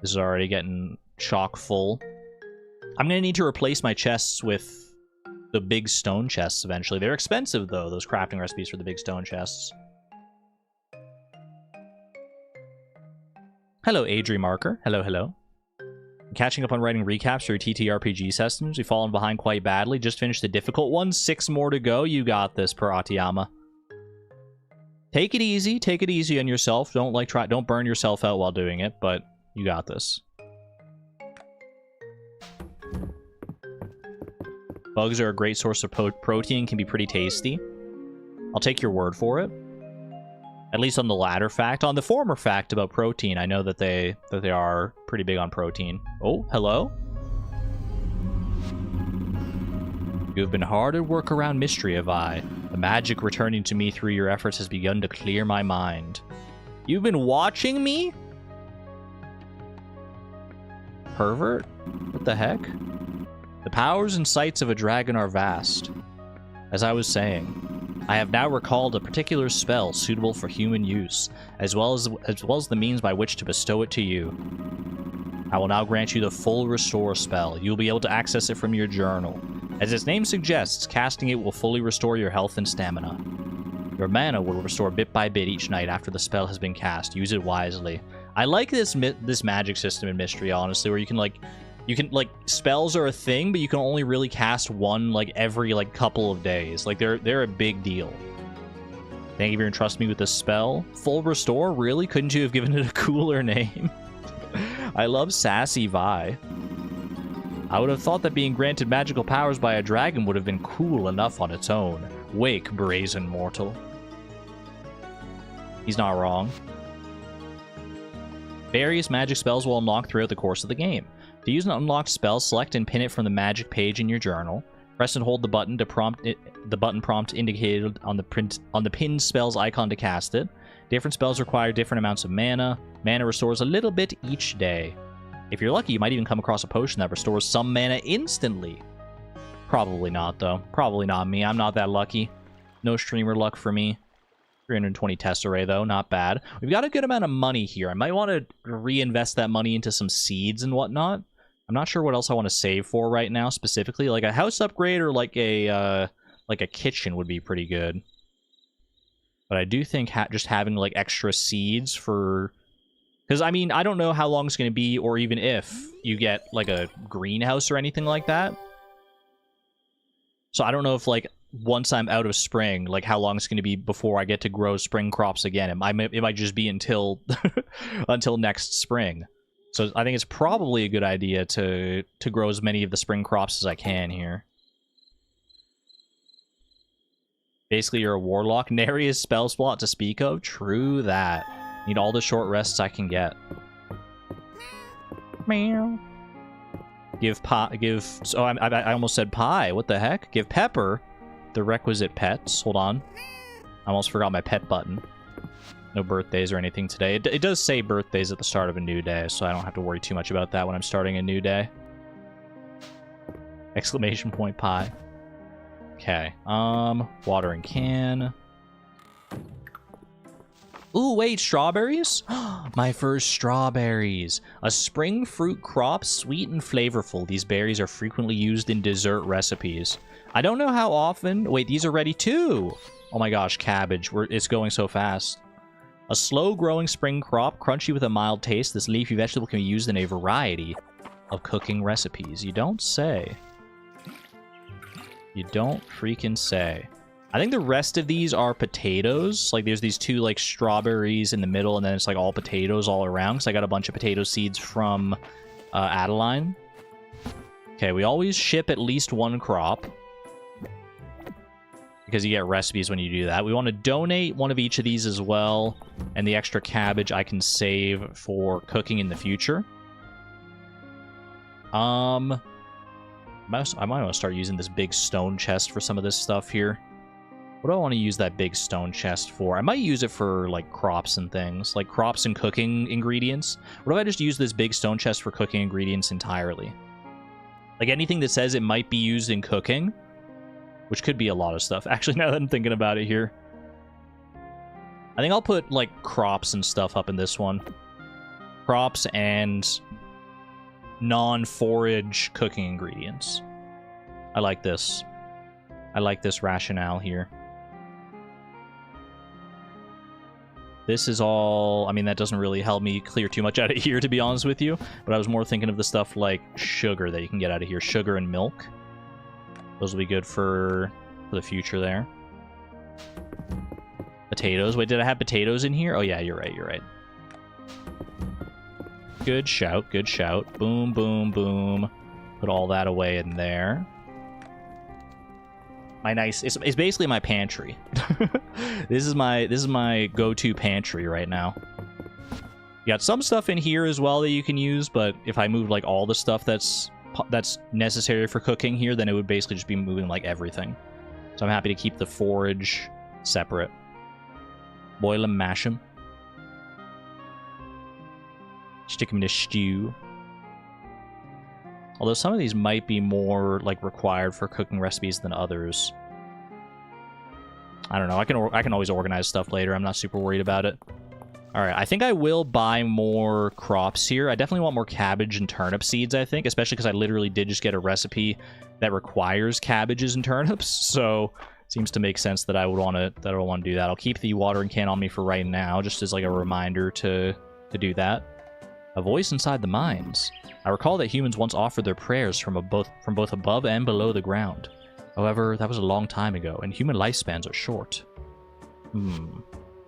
This is already getting chock full. I'm gonna need to replace my chests with the big stone chests eventually. They're expensive, though, those crafting recipes for the big stone chests. Hello, Adri Marker. Hello, hello. I'm catching up on writing recaps for your TTRPG sessions. We've fallen behind quite badly. Just finished the difficult one. 6 more to go. You got this, Paratiyama. Take it easy. Take it easy on yourself. Don't burn yourself out while doing it, but you got this. Bugs are a great source of protein, can be pretty tasty. I'll take your word for it. At least on the latter fact. On the former fact about protein, I know that they are pretty big on protein. Oh, hello? You have been hard at work around Mistria, Vi. The magic returning to me through your efforts has begun to clear my mind. You've been watching me? Pervert? What the heck? The powers and sights of a dragon are vast. As I was saying, I have now recalled a particular spell suitable for human use, as well as the means by which to bestow it to you. I will now grant you the full restore spell. You will be able to access it from your journal. As its name suggests, casting it will fully restore your health and stamina. Your mana will restore bit by bit each night after the spell has been cast. Use it wisely. I like this magic system in Mistria, honestly, where you can spells are a thing, but you can only really cast one every couple of days. They're a big deal. Thank you for entrusting me with this spell. Full restore? Really? Couldn't you have given it a cooler name? I love sassy Vi. I would have thought that being granted magical powers by a dragon would have been cool enough on its own. Wake, brazen mortal. He's not wrong. Various magic spells will unlock throughout the course of the game. To use an unlocked spell, select and pin it from the magic page in your journal. Press and hold the button to prompt the button prompt indicated on the pinned spell's icon to cast it. Different spells require different amounts of mana. Mana restores a little bit each day. If you're lucky, you might even come across a potion that restores some mana instantly. Probably not, though. Probably not me. I'm not that lucky. No streamer luck for me. 320 tesserae, though. Not bad. We've got a good amount of money here. I might want to reinvest that money into some seeds and whatnot. I'm not sure what else I want to save for right now, specifically. Like a house upgrade or like a kitchen would be pretty good. But I do think just having extra seeds for... Because, I mean, I don't know how long it's going to be, or even if you get, a greenhouse or anything like that. So I don't know if, once I'm out of spring, how long it's going to be before I get to grow spring crops again. It might just be until until next spring. So I think it's probably a good idea to grow as many of the spring crops as I can here. Basically, you're a warlock. Nary a spell slot to speak of. True that. Need all the short rests I can get. Meow. So I almost said pie. What the heck? Give Pepper the requisite pets. Hold on. I almost forgot my pet button. No birthdays or anything today. It does say birthdays at the start of a new day, so I don't have to worry too much about that when I'm starting a new day. Exclamation point pie. Okay. Watering can. Ooh, wait, strawberries? My first strawberries. A spring fruit crop, sweet and flavorful. These berries are frequently used in dessert recipes. I don't know how often... Wait, these are ready too! Oh my gosh, cabbage. It's going so fast. A slow-growing spring crop, crunchy with a mild taste. This leafy vegetable can be used in a variety of cooking recipes. You don't say. You don't freaking say. I think the rest of these are potatoes. There's these two, strawberries in the middle, and then it's, all potatoes all around, because I got a bunch of potato seeds from Adeline. Okay, we always ship at least one crop, because you get recipes when you do that. We want to donate one of each of these as well, and the extra cabbage I can save for cooking in the future. I might want to start using this big stone chest for some of this stuff here. What do I want to use that big stone chest for? I might use it for, crops and things. Crops and cooking ingredients. What if I just use this big stone chest for cooking ingredients entirely? Anything that says it might be used in cooking, which could be a lot of stuff. Actually, now that I'm thinking about it here. I think I'll put, crops and stuff up in this one. Crops and non-forage cooking ingredients. I like this. I like this rationale here. This is all... I mean, that doesn't really help me clear too much out of here, to be honest with you. But I was more thinking of the stuff like sugar that you can get out of here. Sugar and milk. Those will be good for the future there. Potatoes. Wait, did I have potatoes in here? Oh, yeah, you're right, you're right. Good shout, good shout. Boom, boom, boom. Put all that away in there. My nice... It's basically my pantry. This is my go-to pantry right now. You got some stuff in here as well that you can use, but if I move like all the stuff that's necessary for cooking here, then it would basically just be moving like everything. So I'm happy to keep the forage separate. Boil them, mash them. Stick them in a stew. Although some of these might be more like required for cooking recipes than others. I don't know. I can always organize stuff later. I'm not super worried about it. All right, I think I will buy more crops here. I definitely want more cabbage and turnip seeds, I think, especially because I literally did just get a recipe that requires cabbages and turnips. So it seems to make sense that I would want to do that. I'll keep the watering can on me for right now, just as like a reminder to do that. A voice inside the mines. I recall that humans once offered their prayers from both above and below the ground. However, that was a long time ago, and human lifespans are short.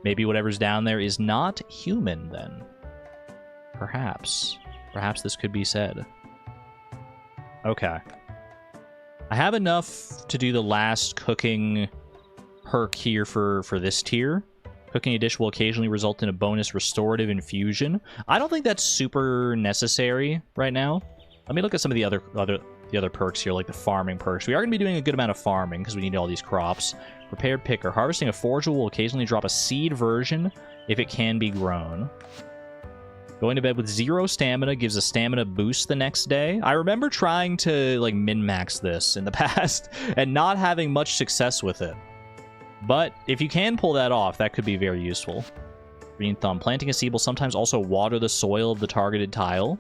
Maybe whatever's down there is not human, then. Perhaps. Perhaps this could be said. Okay. I have enough to do the last cooking perk here for this tier. Cooking a dish will occasionally result in a bonus restorative infusion. I don't think that's super necessary right now. Let me look at some of the other perks here, like the farming perks. We are going to be doing a good amount of farming because we need all these crops. Prepared picker. Harvesting a forager will occasionally drop a seed version if it can be grown. Going to bed with 0 stamina gives a stamina boost the next day. I remember trying to like min-max this in the past and not having much success with it. But if you can pull that off, that could be very useful. Green thumb. Planting a seed will sometimes also water the soil of the targeted tile.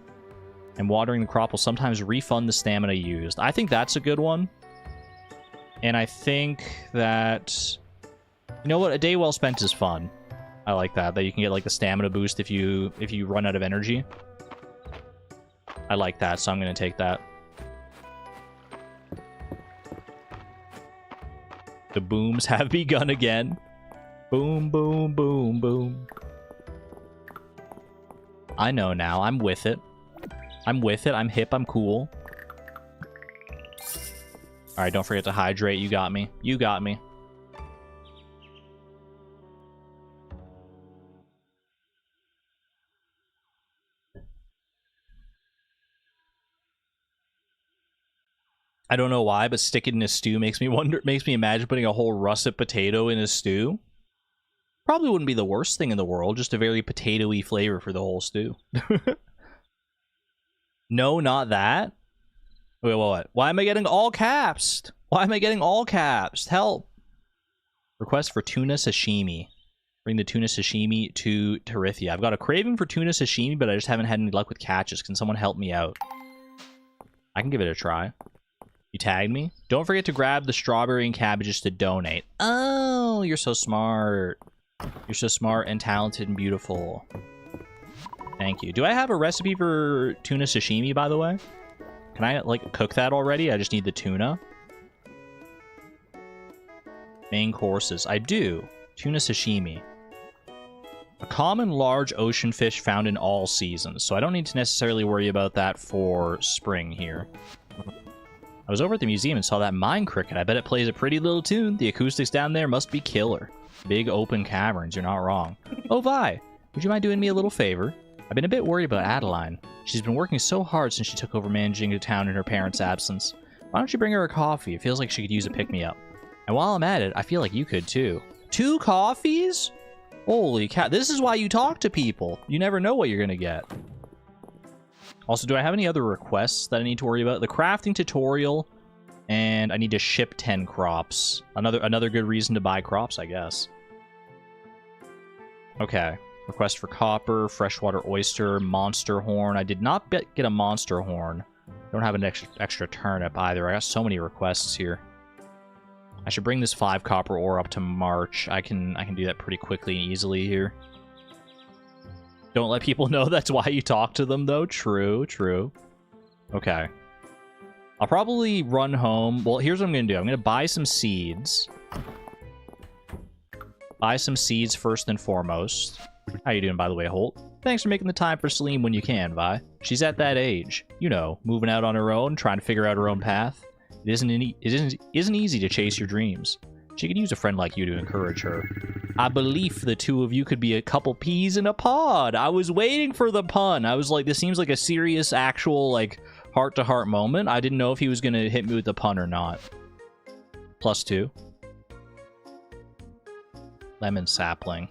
And watering the crop will sometimes refund the stamina used. I think that's a good one. And I think that... You know what? A day well spent is fun. I like that. That you can get like the stamina boost if you run out of energy. I like that, so I'm going to take that. The booms have begun again. Boom, boom, boom, boom. I know now. I'm with it. I'm with it. I'm hip. I'm cool. Alright, don't forget to hydrate. You got me. You got me. I don't know why, but stick it in a stew makes me imagine putting a whole russet potato in a stew. Probably wouldn't be the worst thing in the world, just a very potato-y flavor for the whole stew. No, not that. Wait, what? Why am I getting all caps? Why am I getting all caps? Help! Request for tuna sashimi. Bring the tuna sashimi to Tarithia. I've got a craving for tuna sashimi, but I just haven't had any luck with catches. Can someone help me out? I can give it a try. You tagged me? Don't forget to grab the strawberry and cabbages to donate. Oh, you're so smart. You're so smart and talented and beautiful. Thank you. Do I have a recipe for tuna sashimi, by the way? Can I, like, cook that already? I just need the tuna. Main courses. I do. Tuna sashimi. A common large ocean fish found in all seasons, so I don't need to necessarily worry about that for spring here. I was over at the museum and saw that mine cricket. I bet it plays a pretty little tune. The acoustics down there must be killer. Big open caverns, you're not wrong. Oh, Vi, would you mind doing me a little favor? I've been a bit worried about Adeline. She's been working so hard since she took over managing the town in her parents' absence. Why don't you bring her a coffee? It feels like she could use a pick-me-up. And while I'm at it, I feel like you could too. 2 coffees? Holy cow, this is why you talk to people. You never know what you're gonna get. Also, do I have any other requests that I need to worry about? The crafting tutorial, and I need to ship 10 crops. Another good reason to buy crops, I guess. Okay. Request for copper, freshwater oyster, monster horn. I did not get a monster horn. Don't have an extra turnip either. I got so many requests here. I should bring this 5 copper ore up to March. I can do that pretty quickly and easily here. Don't let people know that's why you talk to them, though. True, true. Okay. I'll probably run home. Well, here's what I'm going to do. I'm going to buy some seeds. Buy some seeds first and foremost. How you doing, by the way, Holt? Thanks for making the time for Celine when you can, Vi. She's at that age. You know, moving out on her own, trying to figure out her own path. It isn't easy to chase your dreams. She could use a friend like you to encourage her. I believe the two of you could be a couple peas in a pod. I was waiting for the pun. I was like, this seems like a serious, actual, like, heart-to-heart moment. I didn't know if he was going to hit me with the pun or not. +2. Lemon sapling.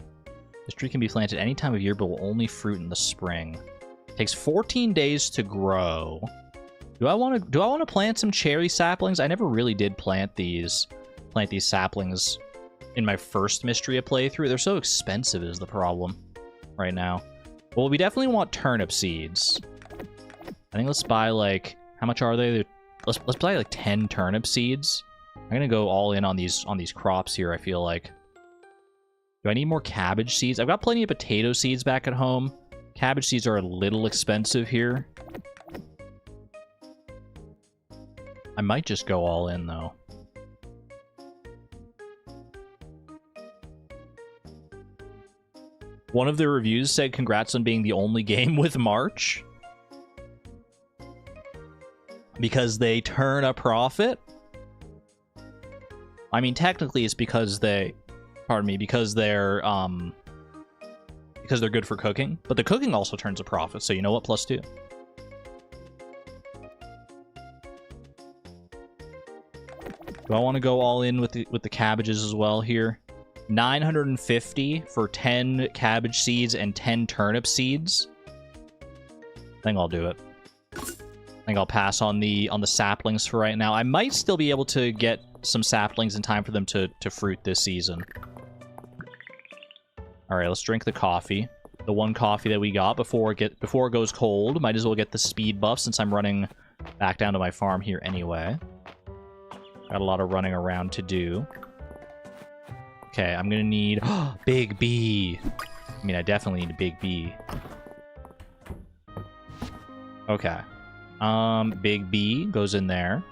This tree can be planted any time of year, but will only fruit in the spring. It takes 14 days to grow. Do I want to plant some cherry saplings? I never really did plant these saplings in my first Mistria playthrough. They're so expensive is the problem right now. Well, we definitely want turnip seeds. I think let's buy, like, how much are they? Let's buy like 10 turnip seeds. I'm gonna go all in on these crops here, I feel like. Do I need more cabbage seeds? I've got plenty of potato seeds back at home. Cabbage seeds are a little expensive here. I might just go all in, though. One of the reviews said, congrats on being the only game with March. Because they turn a profit? I mean, technically it's because they... Pardon me, because they're good for cooking. But the cooking also turns a profit, so you know what? +2. Do I want to go all in with the cabbages as well here? 950 for 10 cabbage seeds and 10 turnip seeds. I think I'll do it. I think I'll pass on the saplings for right now. I might still be able to get some saplings in time for them to fruit this season. All right, let's drink the coffee. The one coffee that we got before it goes cold. Might as well get the speed buff since I'm running back down to my farm here anyway. Got a lot of running around to do. Okay, I'm gonna need Big B. I mean, I definitely need a Big B. Okay. Big B goes in there.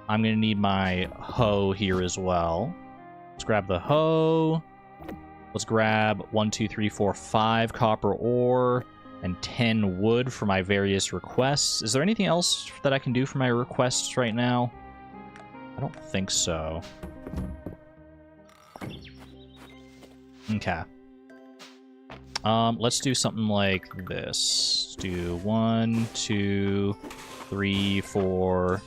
I'm gonna need my hoe here as well. Let's grab the hoe. Let's grab 1, 2, 3, 4, 5 copper ore and 10 wood for my various requests. Is there anything else that I can do for my requests right now? I don't think so. Okay. Let's do something like this. Let's do 1, 2, 3, 4,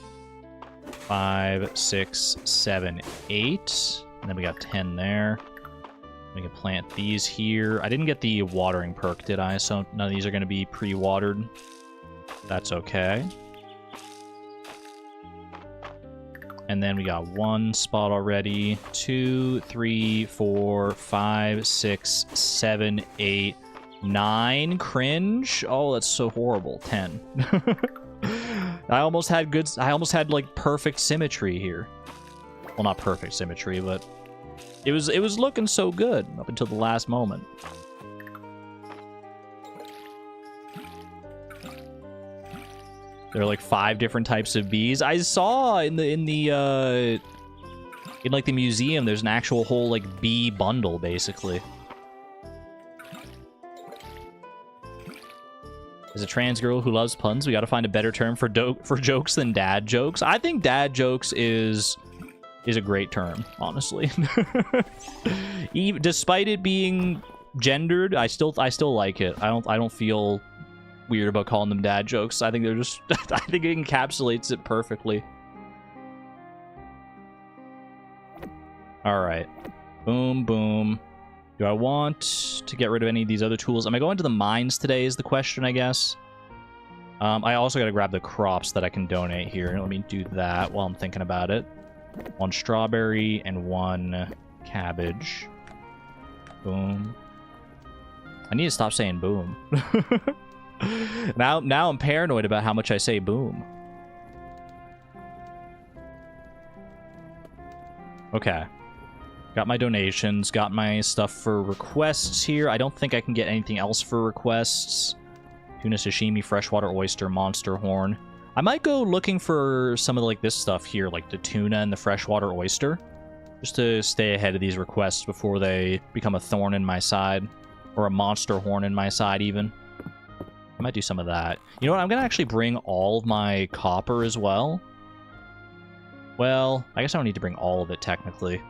5, 6, 7, 8. And then we got 10 there. We can plant these here. I didn't get the watering perk, did I? So none of these are going to be pre-watered. That's okay. And then we got 1 spot already. 2, 3, 4, 5, 6, 7, 8, 9. Cringe. Oh, that's so horrible. 10. I almost had like perfect symmetry here. Well, not perfect symmetry, but it was looking so good up until the last moment. There are like 5 different types of bees. I saw in like the museum, there's an actual whole like bee bundle basically. As a trans girl who loves puns, we got to find a better term for jokes than dad jokes. I think dad jokes is a great term, honestly. Even despite it being gendered, I still like it. I don't feel weird about calling them dad jokes. I think they're just I think it encapsulates it perfectly. All right. Boom, boom. Do I want to get rid of any of these other tools? Am I going to the mines today is the question, I guess. I also got to grab the crops that I can donate here. Let me do that while I'm thinking about it. 1 strawberry and 1 cabbage. Boom. I need to stop saying boom. Now I'm paranoid about how much I say boom. Okay. Got my donations, got my stuff for requests here. I don't think I can get anything else for requests. Tuna sashimi, freshwater oyster, monster horn. I might go looking for some of like this stuff here, like the tuna and the freshwater oyster, just to stay ahead of these requests before they become a thorn in my side, or a monster horn in my side even. I might do some of that. You know what? I'm gonna actually bring all of my copper as well. Well, I guess I don't need to bring all of it, technically.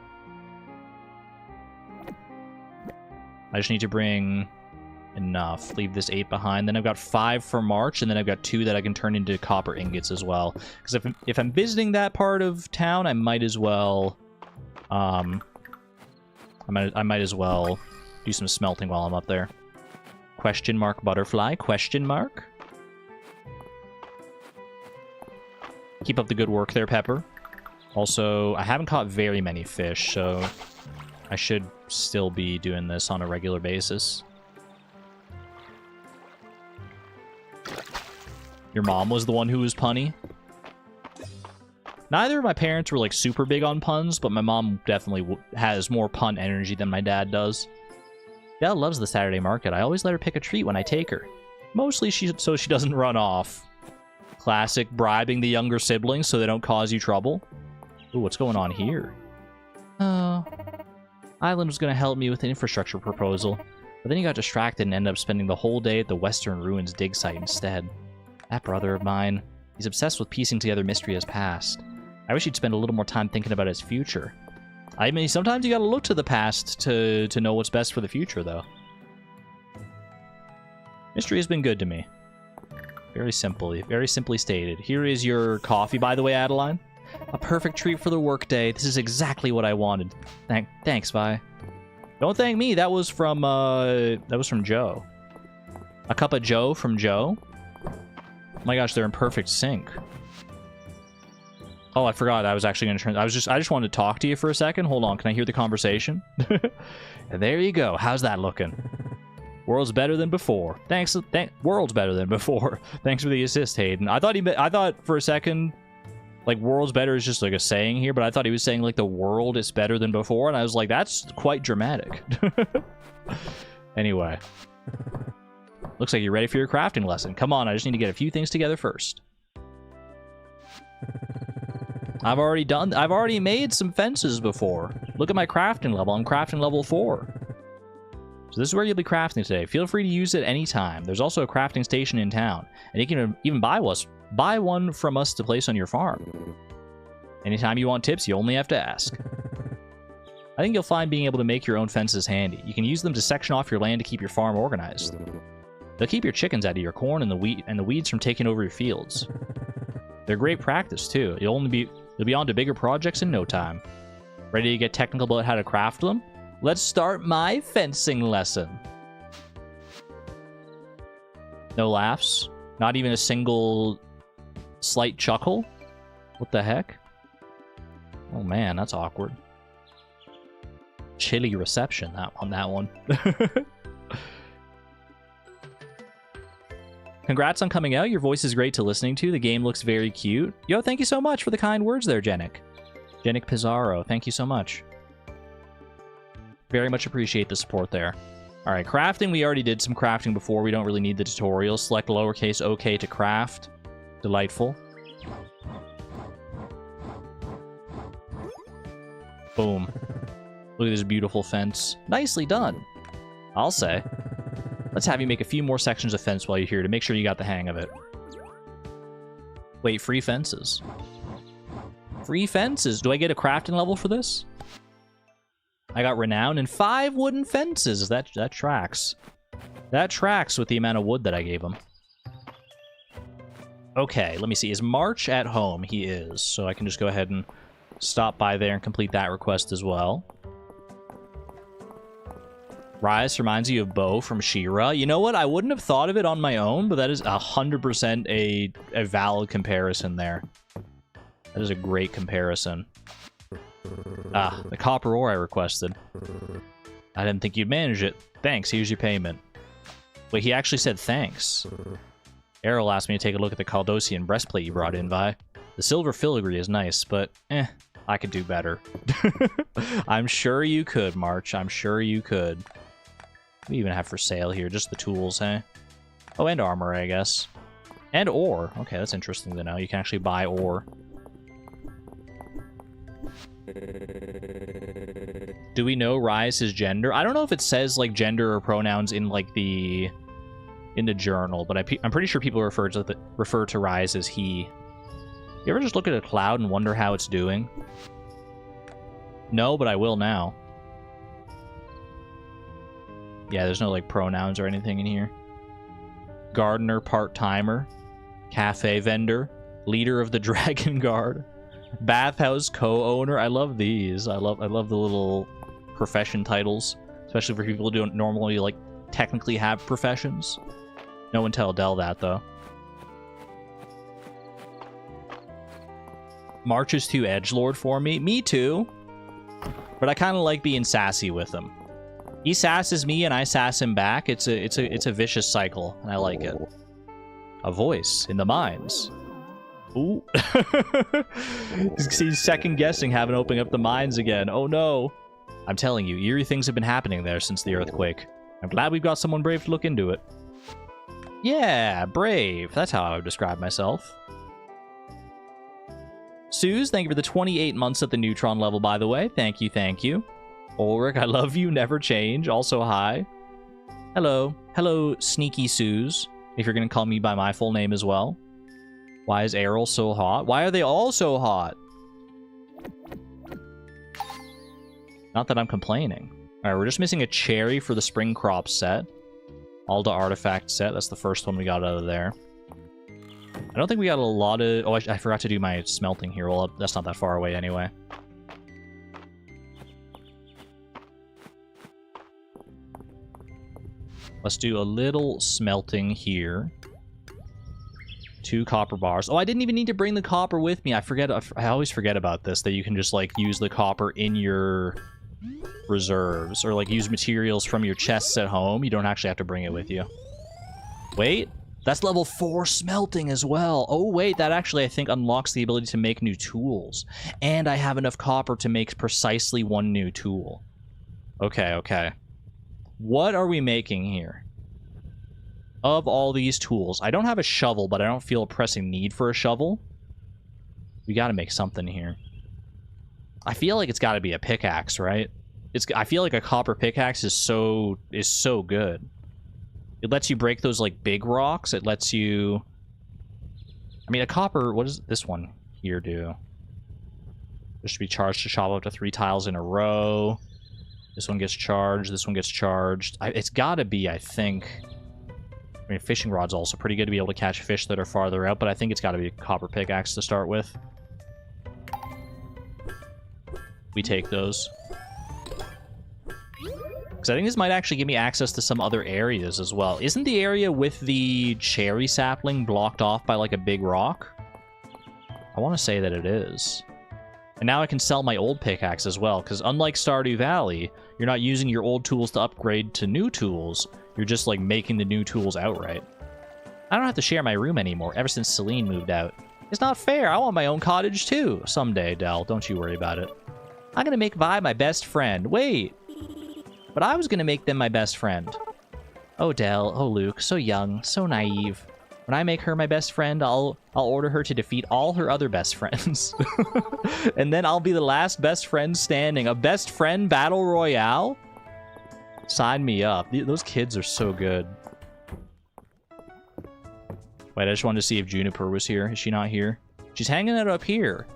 I just need to bring enough. Leave this 8 behind. Then I've got 5 for March, and then I've got 2 that I can turn into copper ingots as well. Because if I'm visiting that part of town, I might as well... I might as well do some smelting while I'm up there. Question mark butterfly? Question mark? Keep up the good work there, Pepper. Also, I haven't caught very many fish, so I should still be doing this on a regular basis. Your mom was the one who was punny? Neither of my parents were, like, super big on puns, but my mom definitely has more pun energy than my dad does. Dad loves the Saturday market. I always let her pick a treat when I take her. Mostly so she doesn't run off. Classic bribing the younger siblings so they don't cause you trouble. Ooh, what's going on here? Oh, Island was going to help me with an infrastructure proposal, but then he got distracted and ended up spending the whole day at the Western Ruins dig site instead. That brother of mine, he's obsessed with piecing together Mistria's past. I wish he'd spend a little more time thinking about his future. I mean, sometimes you gotta look to the past to know what's best for the future, though. Mistria has been good to me. Very simply stated. Here is your coffee, by the way, Adeline. A perfect treat for the workday. This is exactly what I wanted. Thanks, Vi. Don't thank me. That was from Joe. A cup of Joe from Joe. Oh my gosh, they're in perfect sync. Oh, I forgot. I was actually going to turn... I just wanted to talk to you for a second. Hold on. Can I hear the conversation? There you go. How's that looking? World's better than before. Thanks. World's better than before. Thanks for the assist, Hayden. I thought for a second, like, world's better is just like a saying here, but I thought he was saying, like, the world is better than before, and I was like, that's quite dramatic. Anyway. Looks like you're ready for your crafting lesson. Come on, I just need to get a few things together first. I've already made some fences before. Look at my crafting level. I'm crafting level 4. So this is where you'll be crafting today. Feel free to use it anytime. There's also a crafting station in town, and you can even buy one from us to place on your farm. Anytime you want tips, you only have to ask. I think you'll find being able to make your own fences handy. You can use them to section off your land to keep your farm organized. They'll keep your chickens out of your corn and the weeds from taking over your fields. They're great practice too. You'll be on to bigger projects in no time. Ready to get technical about how to craft them? Let's start my fencing lesson. No laughs? Not even a single slight chuckle? What the heck? Oh man, that's awkward. Chilly reception on that one. Congrats on coming out. Your voice is great to listening to. The game looks very cute. Yo, thank you so much for the kind words there, Jenik. Jenik Pizarro, thank you so much. Very much appreciate the support there. Alright, crafting. We already did some crafting before. We don't really need the tutorial. Select lowercase OK to craft. Delightful. Boom. Look at this beautiful fence. Nicely done, I'll say. Let's have you make a few more sections of fence while you're here to make sure you got the hang of it. Wait, free fences. Free fences. Do I get a crafting level for this? I got renown and 5 wooden fences. That tracks. That tracks with the amount of wood that I gave him. Okay, let me see. Is March at home? He is. So I can just go ahead and stop by there and complete that request as well. Rise reminds you of Bo from She-Ra. You know what? I wouldn't have thought of it on my own, but that is 100% a valid comparison there. That is a great comparison. Ah, the copper ore I requested. I didn't think you'd manage it. Thanks, here's your payment. Wait, he actually said thanks. Errol asked me to take a look at the Caldosian breastplate you brought in, Vi. The silver filigree is nice, but I could do better. I'm sure you could, March. I'm sure you could. What do we even have for sale here? Just the tools, eh? Oh, and armor, I guess. And ore. Okay, that's interesting to know. You can actually buy ore. Do we know Rise's gender? I don't know if it says, like, gender or pronouns in, like, in the journal, but I'm pretty sure people refer to Rise as he. You ever just look at a cloud and wonder how it's doing? No, but I will now. Yeah, there's no, like, pronouns or anything in here. Gardener, part-timer. Cafe vendor. Leader of the Dragon Guard. Bathhouse co-owner. I love these. I love the little profession titles. Especially for people who don't normally, like, technically have professions. No one tell Dell that, though. Marches to edgelord for me. Me too. But I kind of like being sassy with him. He sasses me and I sass him back. It's a vicious cycle, and I like it. A voice in the mines. Ooh. He's second guessing having opened up the mines again. Oh no. I'm telling you, eerie things have been happening there since the earthquake. I'm glad we've got someone brave to look into it. Yeah, brave. That's how I would describe myself. Suze, thank you for the 28 months at the Neutron level, by the way. Thank you, thank you. Ulrich, I love you, never change. Also, hi. Hello. Hello, Sneaky Suze, if you're going to call me by my full name as well. Why is Errol so hot? Why are they all so hot? Not that I'm complaining. Alright, we're just missing a cherry for the spring crop set. Alda artifact set. That's the first one we got out of there. I don't think we got a lot of... Oh, I forgot to do my smelting here. Well, that's not that far away anyway. Let's do a little smelting here. 2 copper bars. Oh, I didn't even need to bring the copper with me. I always forget about this, that you can just, like, use the copper in your reserves. Or, like, use materials from your chests at home. You don't actually have to bring it with you. Wait. That's level 4 smelting as well. Oh, wait, that actually, I think, unlocks the ability to make new tools. And I have enough copper to make precisely 1 new tool. Okay, okay. What are we making here? Of all these tools. I don't have a shovel, but I don't feel a pressing need for a shovel. We gotta make something here. I feel like it's gotta be a pickaxe, right? I feel like a copper pickaxe is so good. It lets you break those, like, big rocks. It lets you... I mean, a copper... What does this one here do? This should be charged to chop up to 3 tiles in a row. This one gets charged. This one gets charged. It's gotta be, I think... I mean, fishing rod's also pretty good to be able to catch fish that are farther out, but I think it's gotta be a copper pickaxe to start with. We take those. Because I think this might actually give me access to some other areas as well. Isn't the area with the cherry sapling blocked off by, like, a big rock? I want to say that it is. And now I can sell my old pickaxe as well, because unlike Stardew Valley, you're not using your old tools to upgrade to new tools. You're just, like, making the new tools outright. I don't have to share my room anymore, ever since Celine moved out. It's not fair. I want my own cottage, too. Someday, Del. Don't you worry about it. I'm gonna make Vi my best friend. Wait. But I was gonna make them my best friend. Oh, Del. Oh, Luke. So young. So naive. When I make her my best friend, I'll order her to defeat all her other best friends. And then I'll be the last best friend standing. A best friend battle royale? Sign me up. Those kids are so good. Wait, I just wanted to see if Juniper was here. Is she not here? She's hanging out up here.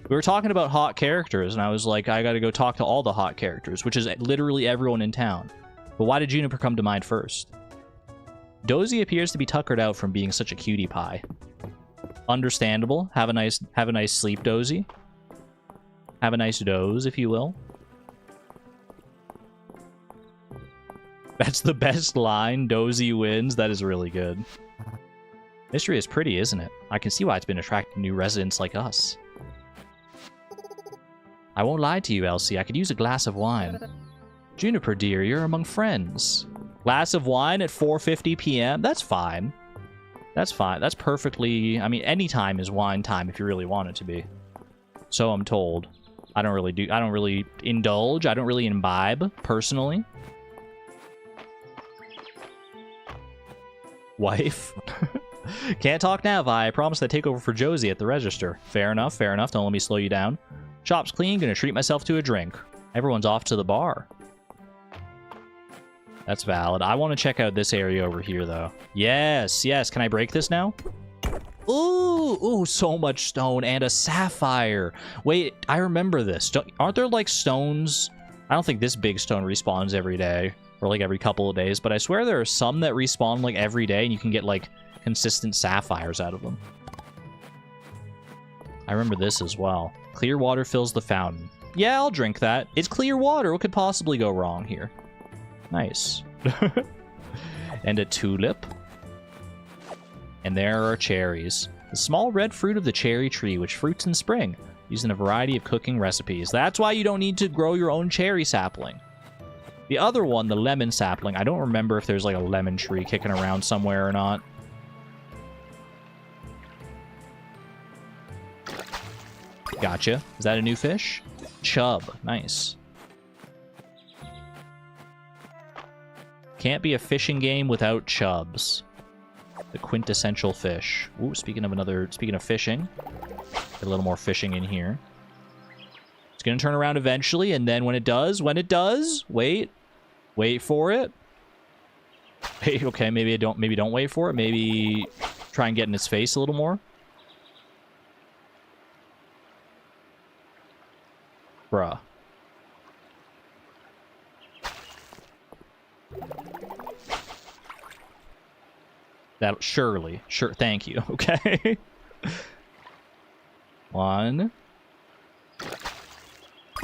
We were talking about hot characters, and I was like, I gotta go talk to all the hot characters, which is literally everyone in town. But why did Juniper come to mind first? Dozy appears to be tuckered out from being such a cutie pie. Understandable. Have a nice sleep, Dozy. Have a nice doze, if you will. That's the best line. Dozy wins. That is really good. Mistria is pretty, isn't it? I can see why it's been attracting new residents like us. I won't lie to you, Elsie. I could use a glass of wine. Juniper, dear, you're among friends. Glass of wine at 4:50 p.m.? That's fine. That's fine. That's perfectly... I mean, any time is wine time if you really want it to be. So I'm told. I don't really indulge. I don't really imbibe, personally. Wife. Can't talk now, Vi. I promised I'd take over for Josie at the register. Fair enough, fair enough. Don't let me slow you down. Shop's clean, gonna treat myself to a drink. Everyone's off to the bar. That's valid. I want to check out this area over here, though. Yes, yes. Can I break this now? Ooh, so much stone and a sapphire. Wait, I remember this. Aren't there like stones? I don't think this big stone respawns every day or like every couple of days, but I swear there are some that respawn like every day and you can get like consistent sapphires out of them. I remember this as well. Clear water fills the fountain. Yeah, I'll drink that. It's clear water. What could possibly go wrong here? Nice. And a tulip. And there are cherries. The small red fruit of the cherry tree, which fruits in spring, used in a variety of cooking recipes. That's why you don't need to grow your own cherry sapling. The other one, the lemon sapling, I don't remember if there's like a lemon tree kicking around somewhere or not. Gotcha. Is that a new fish? Chub. Nice. Can't be a fishing game without chubs. The quintessential fish. Ooh, speaking of fishing. Get a little more fishing in here. It's gonna turn around eventually, and then when it does, wait for it. Hey, okay, maybe don't wait for it. Maybe try and get in its face a little more. Bruh. That surely. Sure, thank you. Okay. One.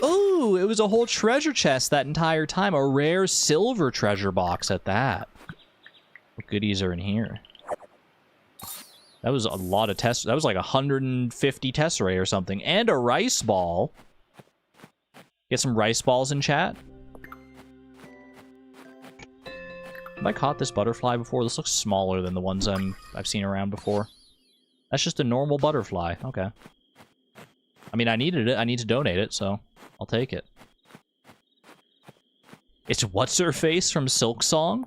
Ooh, it was a whole treasure chest that entire time. A rare silver treasure box at that. What goodies are in here? That was a lot of test. That was like 150 tesserae or something. And a rice ball. Get some rice balls in chat. Have I caught this butterfly before? This looks smaller than the ones I've seen around before. That's just a normal butterfly. Okay. I mean, I needed it. I need to donate it, so I'll take it. It's What's-Her-Face from Silk Song.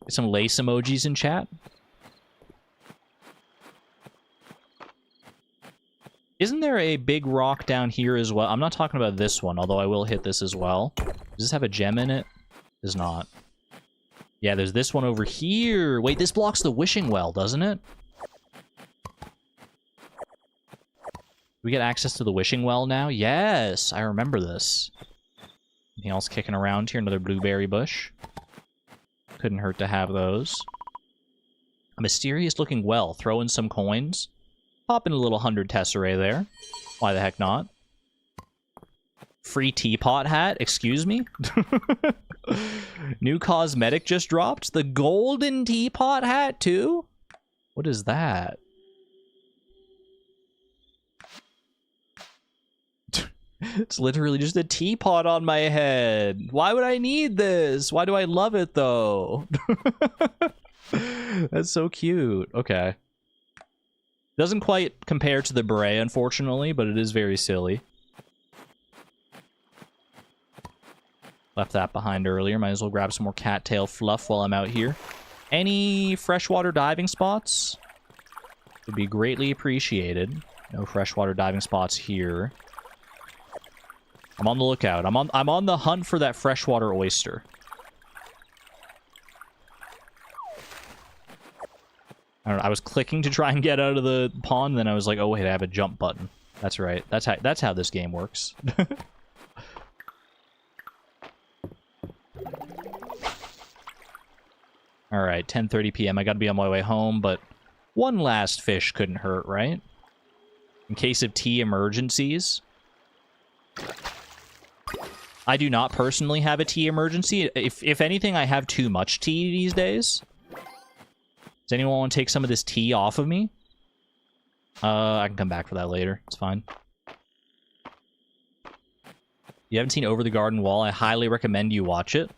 Get some lace emojis in chat. Isn't there a big rock down here as well? I'm not talking about this one, although I will hit this as well. Does this have a gem in it? It does not. Yeah, there's this one over here. Wait, this blocks the wishing well, doesn't it? We get access to the wishing well now? Yes, I remember this. Anything else kicking around here? Another blueberry bush. Couldn't hurt to have those. A mysterious-looking well. Throw in some coins. Pop in a little 100 tesserae there. Why the heck not? Free teapot hat? Excuse me? New cosmetic just dropped? The golden teapot hat, too? What is that? It's literally just a teapot on my head. Why would I need this? Why do I love it, though? That's so cute. Okay. Doesn't quite compare to the beret, unfortunately, but it is very silly. Left that behind earlier. Might as well grab some more cattail fluff while I'm out here. Any freshwater diving spots? Would be greatly appreciated. No freshwater diving spots here. I'm on the lookout. I'm on the hunt for that freshwater oyster. I don't know, I was clicking to try and get out of the pond, then I was like, oh wait, I have a jump button. That's right. That's how this game works. Alright, 10:30 p.m. I gotta be on my way home, but one last fish couldn't hurt, right? In case of tea emergencies. I do not personally have a tea emergency. If anything, I have too much tea these days. Does anyone want to take some of this tea off of me? I can come back for that later. It's fine. You haven't seen Over the Garden Wall? I highly recommend you watch it.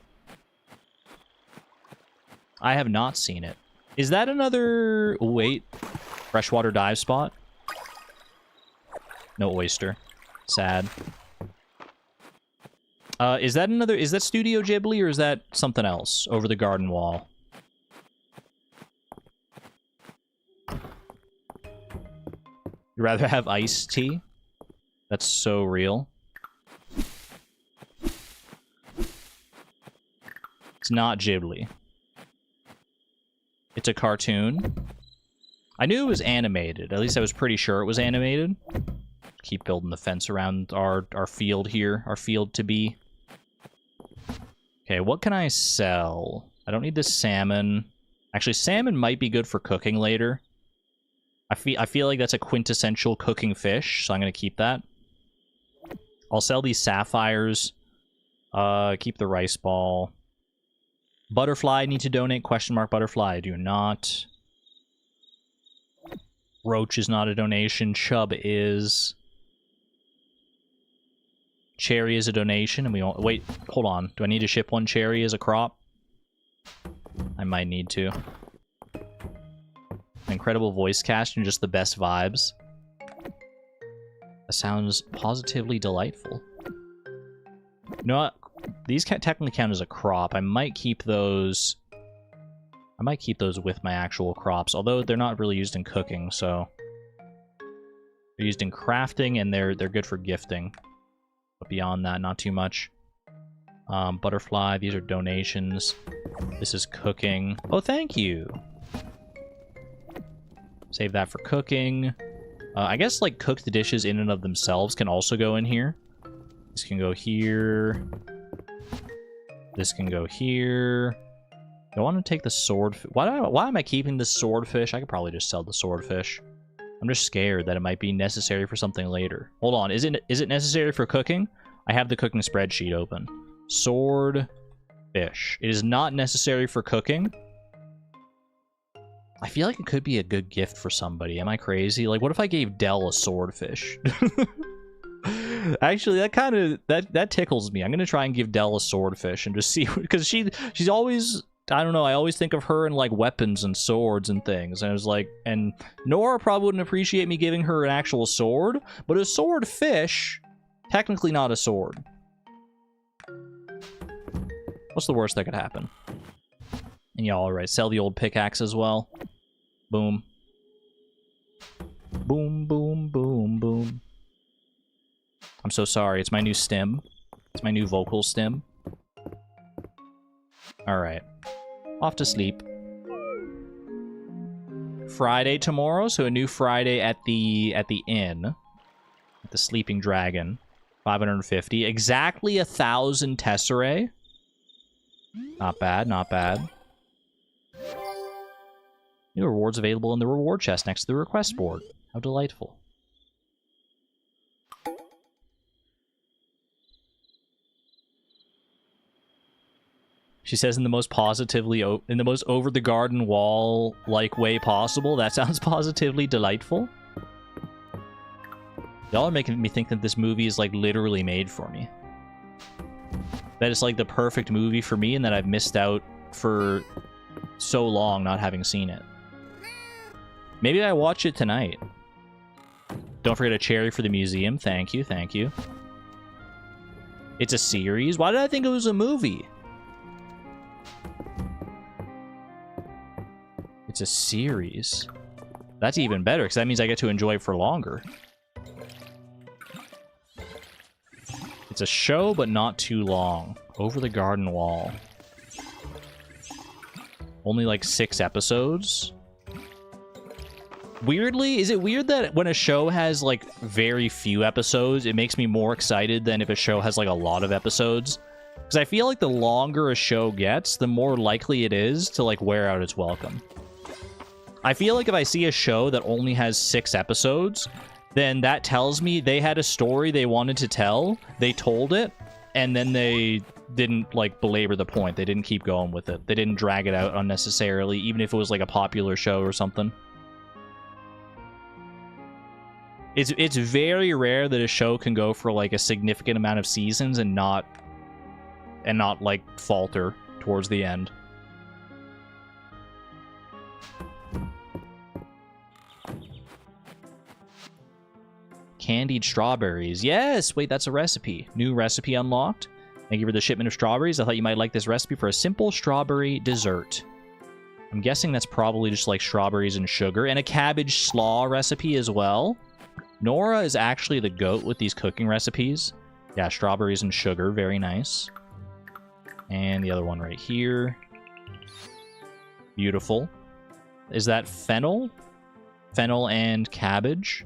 I have not seen it. Is that another... Oh, wait. Freshwater dive spot? No oyster. Sad. Is that another... Is that Studio Ghibli or is that something else? Over the Garden Wall. You'd rather have iced tea? That's so real. It's not Ghibli. It's a cartoon. I knew it was animated. At least I was pretty sure it was animated. Keep building the fence around our field here. Our field to be. Okay, what can I sell? I don't need this salmon. Actually, salmon might be good for cooking later. I feel like that's a quintessential cooking fish, so I'm going to keep that. I'll sell these sapphires. Keep the rice ball. Butterfly, need to donate? Question mark butterfly. I do not. Roach is not a donation. Chub is. Cherry is a donation, and we won't... Wait, hold on. Do I need to ship one cherry as a crop? I might need to. An incredible voice cast and just the best vibes. That sounds positively delightful. You know what? These technically count as a crop. I might keep those... I might keep those with my actual crops, although they're not really used in cooking, so... They're used in crafting, and they're good for gifting. But beyond that, not too much. Butterfly, these are donations. This is cooking. Oh, thank you! Save that for cooking. I guess, like, cooked dishes in and of themselves can also go in here. This can go here. This can go here. I want to take the swordfish. Why am I keeping the swordfish? I could probably just sell the swordfish. I'm just scared that it might be necessary for something later. Hold on, is it necessary for cooking? I have the cooking spreadsheet open. Swordfish. It is not necessary for cooking. I feel like it could be a good gift for somebody. Am I crazy? Like, what if I gave Dell a swordfish? Actually, that kind of that tickles me. I'm gonna try and give Dell a swordfish and just see, because she's always, I don't know, I always think of her in like weapons and swords and things. And I was like, and Nora probably wouldn't appreciate me giving her an actual sword, but a swordfish, technically not a sword. What's the worst that could happen? And yeah, alright, sell the old pickaxe as well. Boom. Boom, boom, boom, boom. I'm so sorry, it's my new stem. It's my new vocal stem. Alright. Off to sleep. Friday tomorrow, so a new Friday at the inn. At the Sleeping Dragon. 550. Exactly 1,000 tesserae. Not bad, not bad. New rewards available in the reward chest next to the request board. How delightful. She says in the most positively, in the most over-the-garden wall-like way possible. That sounds positively delightful. Y'all are making me think that this movie is, like, literally made for me. That it's, like, the perfect movie for me, and that I've missed out for so long not having seen it. Maybe I watch it tonight. Don't forget a cherry for the museum. Thank you, thank you. It's a series? Why did I think it was a movie? It's a series. That's even better, because that means I get to enjoy it for longer. It's a show, but not too long. Over the Garden Wall. Only like 6 episodes. Weirdly, is it weird that when a show has like very few episodes, it makes me more excited than if a show has like a lot of episodes? Because I feel like the longer a show gets, the more likely it is to like wear out its welcome. I feel like if I see a show that only has 6 episodes, then that tells me they had a story they wanted to tell, they told it, and then they didn't, like, belabor the point. They didn't keep going with it. They didn't drag it out unnecessarily, even if it was, like, a popular show or something. It's very rare that a show can go for, like, a significant amount of seasons and not, like, falter towards the end. Candied strawberries. Yes! Wait, that's a recipe. New recipe unlocked. Thank you for the shipment of strawberries. I thought you might like this recipe for a simple strawberry dessert. I'm guessing that's probably just like strawberries and sugar. And a cabbage slaw recipe as well. Nora is actually the goat with these cooking recipes. Yeah, strawberries and sugar. Very nice. And the other one right here. Beautiful. Is that fennel? Fennel and cabbage.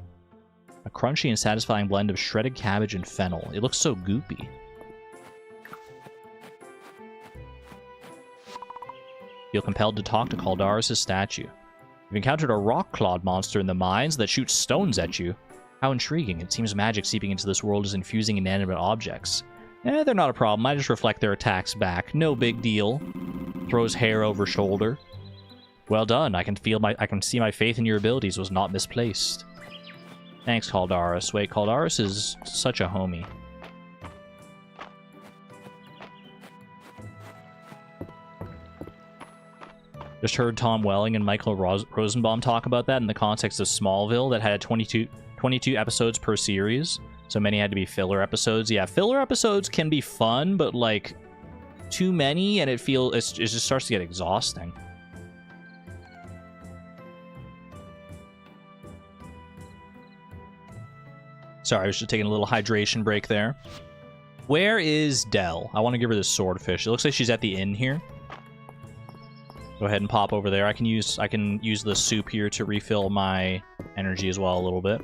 A crunchy and satisfying blend of shredded cabbage and fennel. It looks so goopy. Feel compelled to talk to Caldaris' statue. You've encountered a rock-clawed monster in the mines that shoots stones at you. How intriguing. It seems magic seeping into this world is infusing inanimate objects. They're not a problem. I just reflect their attacks back. No big deal. Throws hair over shoulder. Well done. I can see my faith in your abilities was not misplaced. Thanks, Caldaris. Wait, Caldaris is such a homie. Just heard Tom Welling and Michael Rosenbaum talk about that in the context of Smallville that had 22 episodes per series. So many had to be filler episodes. Yeah, filler episodes can be fun, but like too many and it just starts to get exhausting. Sorry, I was just taking a little hydration break there. Where is Dell? I want to give her this swordfish. It looks like she's at the inn here. Go ahead and pop over there. I can use the soup here to refill my energy as well a little bit.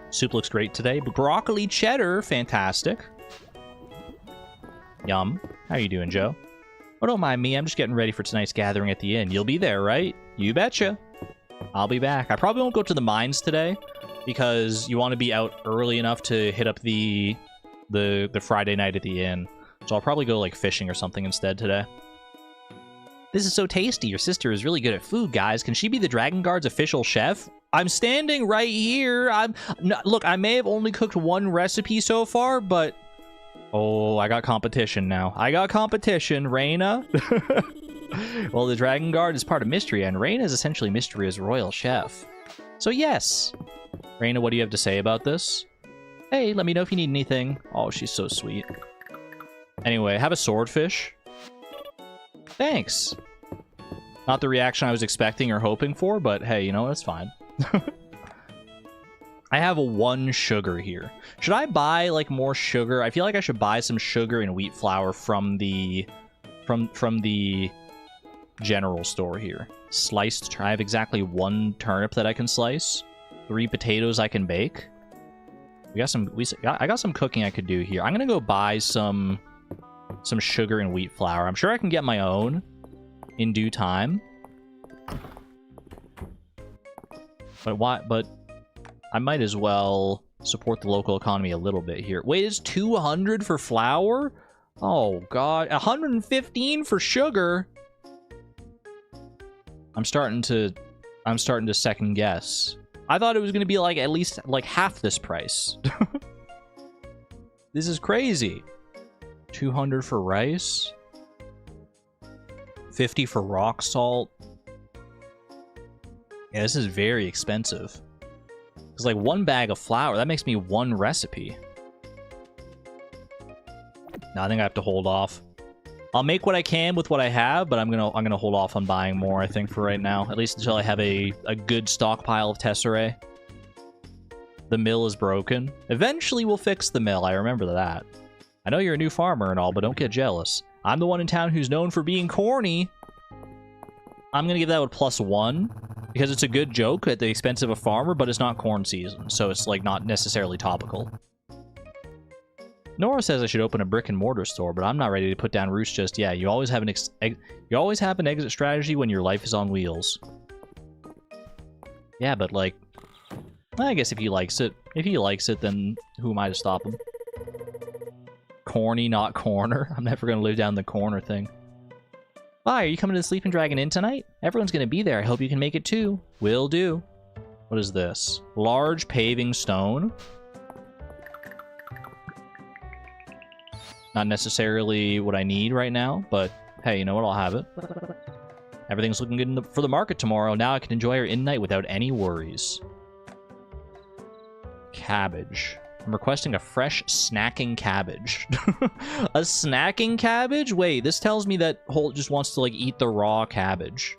Soup looks great today. Broccoli cheddar, fantastic. Yum. How you doing, Joe? Oh, don't mind me. I'm just getting ready for tonight's gathering at the inn. You'll be there, right? You betcha. I'll be back. I probably won't go to the mines today because you want to be out early enough to hit up the Friday night at the inn. So I'll probably go like fishing or something instead today. This is so tasty. Your sister is really good at food, guys. Can she be the Dragon Guard's official chef? I'm standing right here. Look, I may have only cooked one recipe so far, but... Oh, I got competition now. I got competition. Reina. Well, the Dragon Guard is part of Mistria, and Reina is essentially Mistria's royal chef. So yes. Reina, what do you have to say about this? Hey, let me know if you need anything. Oh, she's so sweet. Anyway, have a swordfish. Thanks. Not the reaction I was expecting or hoping for, but hey, you know, it's fine. I have 1 sugar here. Should I buy like more sugar? I feel like I should buy some sugar and wheat flour from the general store here. Sliced. I have exactly 1 turnip that I can slice. 3 potatoes I can bake. I got some cooking I could do here. I'm gonna go buy some sugar and wheat flour. I'm sure I can get my own in due time. But I might as well support the local economy a little bit here. Wait, it's 200 for flour? Oh god, 115 for sugar. I'm starting to second guess. I thought it was going to be like at least like half this price. This is crazy. 200 for rice. 50 for rock salt. Yeah, this is very expensive. It's like 1 bag of flour. That makes me 1 recipe. No, I think I have to hold off. I'll make what I can with what I have, but I'm gonna hold off on buying more, I think, for right now. At least until I have a good stockpile of tesserae. The mill is broken. Eventually we'll fix the mill, I remember that. I know you're a new farmer and all, but don't get jealous. I'm the one in town who's known for being corny. I'm gonna give that a +1. Because it's a good joke at the expense of a farmer, but it's not corn season, so it's like not necessarily topical. Nora says I should open a brick and mortar store, but I'm not ready to put down roots just yet. You always have an exit strategy when your life is on wheels. Yeah, but like, I guess if he likes it, then who am I to stop him? Corny, not corner. I'm never gonna live down the corner thing. Hi, are you coming to the Sleeping Dragon Inn tonight? Everyone's gonna be there. I hope you can make it too. Will do. What is this? Large paving stone. Not necessarily what I need right now, but hey, you know what? I'll have it. Everything's looking good for the market tomorrow. Now I can enjoy our inn night without any worries. Cabbage. I'm requesting a fresh snacking cabbage. A snacking cabbage? Wait, this tells me that Holt just wants to like eat the raw cabbage.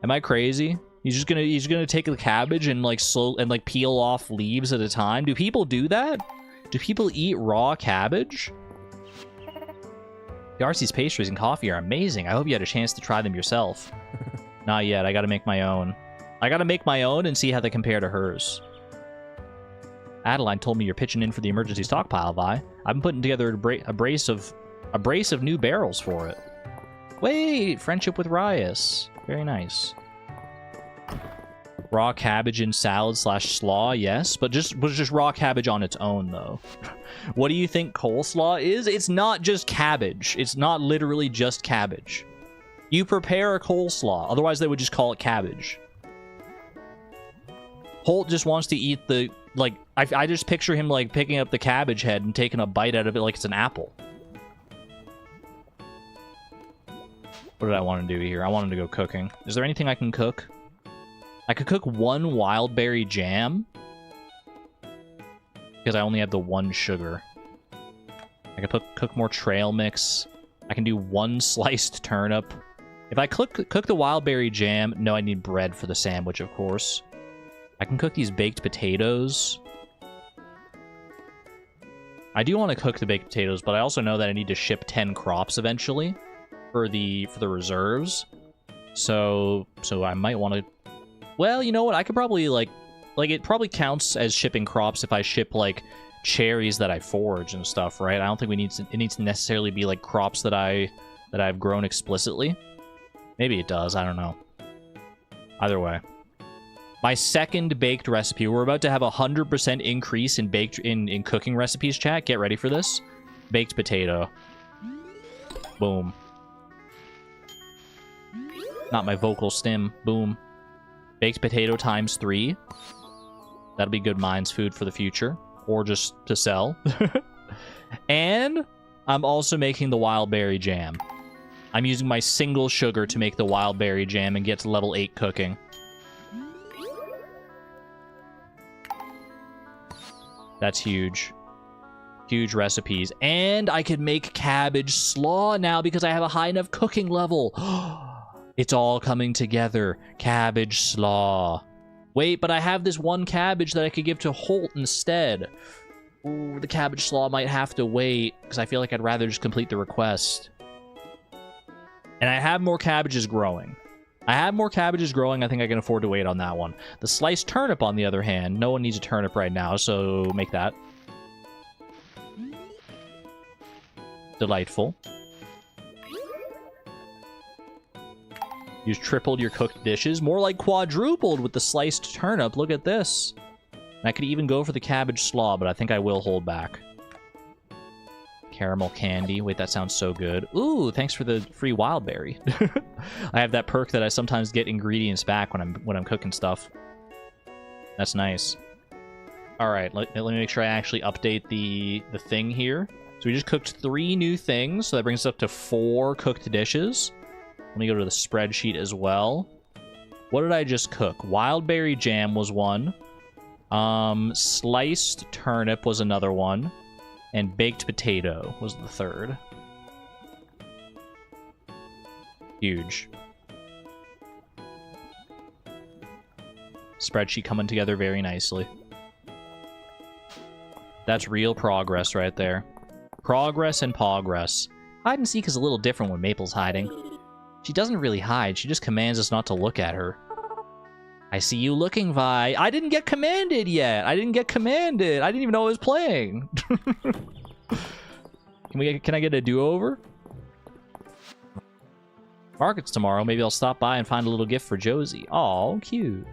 Am I crazy? He's gonna take the cabbage and like peel off leaves at a time. Do people do that? Do people eat raw cabbage? Darcy's pastries and coffee are amazing. I hope you had a chance to try them yourself. Not yet. I gotta make my own. I gotta make my own and see how they compare to hers. Adeline told me you're pitching in for the emergency stockpile, Vi. I've been putting together a brace of new barrels for it. Wait, friendship with Rias. Very nice. Raw cabbage and salad / slaw, yes, but just raw cabbage on its own, though. What do you think coleslaw is? It's not just cabbage. It's not literally just cabbage. You prepare a coleslaw, otherwise they would just call it cabbage. Holt just wants to eat the, like, I just picture him, like, picking up the cabbage head and taking a bite out of it like it's an apple. What did I want to do here? I wanted to go cooking. Is there anything I can cook? I could cook one wild berry jam. Because I only have the one sugar. I could cook more trail mix. I can do one sliced turnip. If I cook the wild berry jam... No, I need bread for the sandwich, of course. I can cook these baked potatoes. I do want to cook the baked potatoes, but I also know that I need to ship 10 crops eventually for the reserves. So I might want to... Well, you know what? I could probably, like it probably counts as shipping crops if I ship, like, cherries that I forage and stuff, right? I don't think it needs to necessarily be, like, crops that I've grown explicitly. Maybe it does. I don't know. Either way. My second baked recipe. We're about to have a 100% increase in cooking recipes, chat. Get ready for this. Baked potato. Boom. Not my vocal stim. Boom. Baked potato times 3. That'll be good minds food for the future. Or just to sell. And I'm also making the wild berry jam. I'm using my single sugar to make the wild berry jam and get to level 8 cooking. That's huge. Huge recipes. And I could make cabbage slaw now because I have a high enough cooking level. It's all coming together. Cabbage slaw. Wait, but I have this one cabbage that I could give to Holt instead. Ooh, the cabbage slaw might have to wait because I feel like I'd rather just complete the request. And I have more cabbages growing. I think I can afford to wait on that one. The sliced turnip, on the other hand, no one needs a turnip right now, so make that. Delightful. You've tripled your cooked dishes. More like quadrupled with the sliced turnip. Look at this. And I could even go for the cabbage slaw, but I think I will hold back. Caramel candy. Wait, that sounds so good. Ooh, thanks for the free wild berry. I have that perk that I sometimes get ingredients back when I'm cooking stuff. That's nice. All right, let me make sure I actually update the thing here. So we just cooked 3 new things, so that brings us up to 4 cooked dishes. Let me go to the spreadsheet as well. What did I just cook? Wild berry jam was one. Sliced turnip was another one. And baked potato was the third. Huge. Spreadsheet coming together very nicely. That's real progress right there. Progress and progress. Hide and seek is a little different when Maple's hiding. She doesn't really hide, she just commands us not to look at her. I see you looking, Vi. I didn't get commanded yet. I didn't even know I was playing. Can I get a do-over? Market's tomorrow. Maybe I'll stop by and find a little gift for Josie. Aw, cute.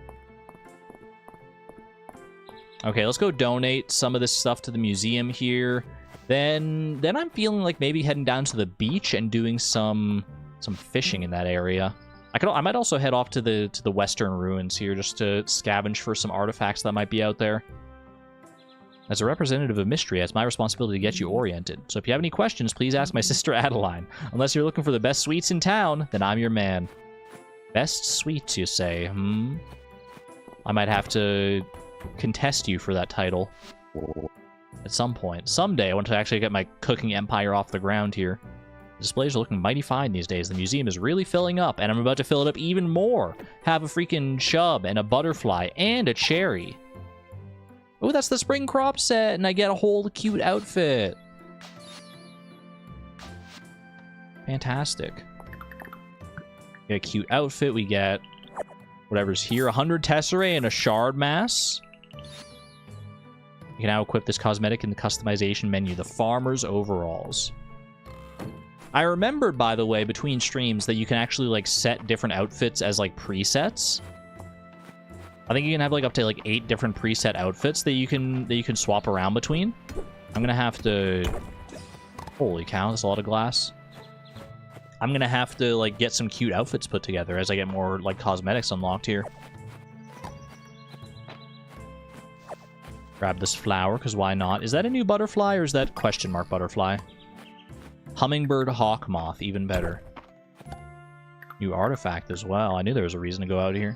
Okay, let's go donate some of this stuff to the museum here. Then I'm feeling like maybe heading down to the beach and doing some fishing in that area. I might also head off to the western ruins here just to scavenge for some artifacts that might be out there. As a representative of Mistria, it's my responsibility to get you oriented. So if you have any questions, please ask my sister Adeline. Unless you're looking for the best sweets in town, then I'm your man. Best sweets, you say? I might have to contest you for that title. At some point. Someday, I want to actually get my cooking empire off the ground here. The displays are looking mighty fine these days. The museum is really filling up, and I'm about to fill it up even more. Have a freaking chub, and a butterfly, and a cherry. Oh, that's the spring crop set, and I get a whole cute outfit. Fantastic. get a cute outfit. We get whatever's here. 100 tesserae and a shard mass. You can now equip this cosmetic in the customization menu. The farmer's overalls. I remembered, by the way, between streams that you can actually, like, set different outfits as, like, presets. I think you can have, like, up to, like, 8 different preset outfits that you can swap around between. I'm gonna have to... Holy cow, that's a lot of glass. I'm gonna have to, like, get some cute outfits put together as I get more, like, cosmetics unlocked here. Grab this flower, because why not? Is that a new butterfly, or is that question mark butterfly? Hummingbird hawk moth, even better. New artifact as well. I knew there was a reason to go out here.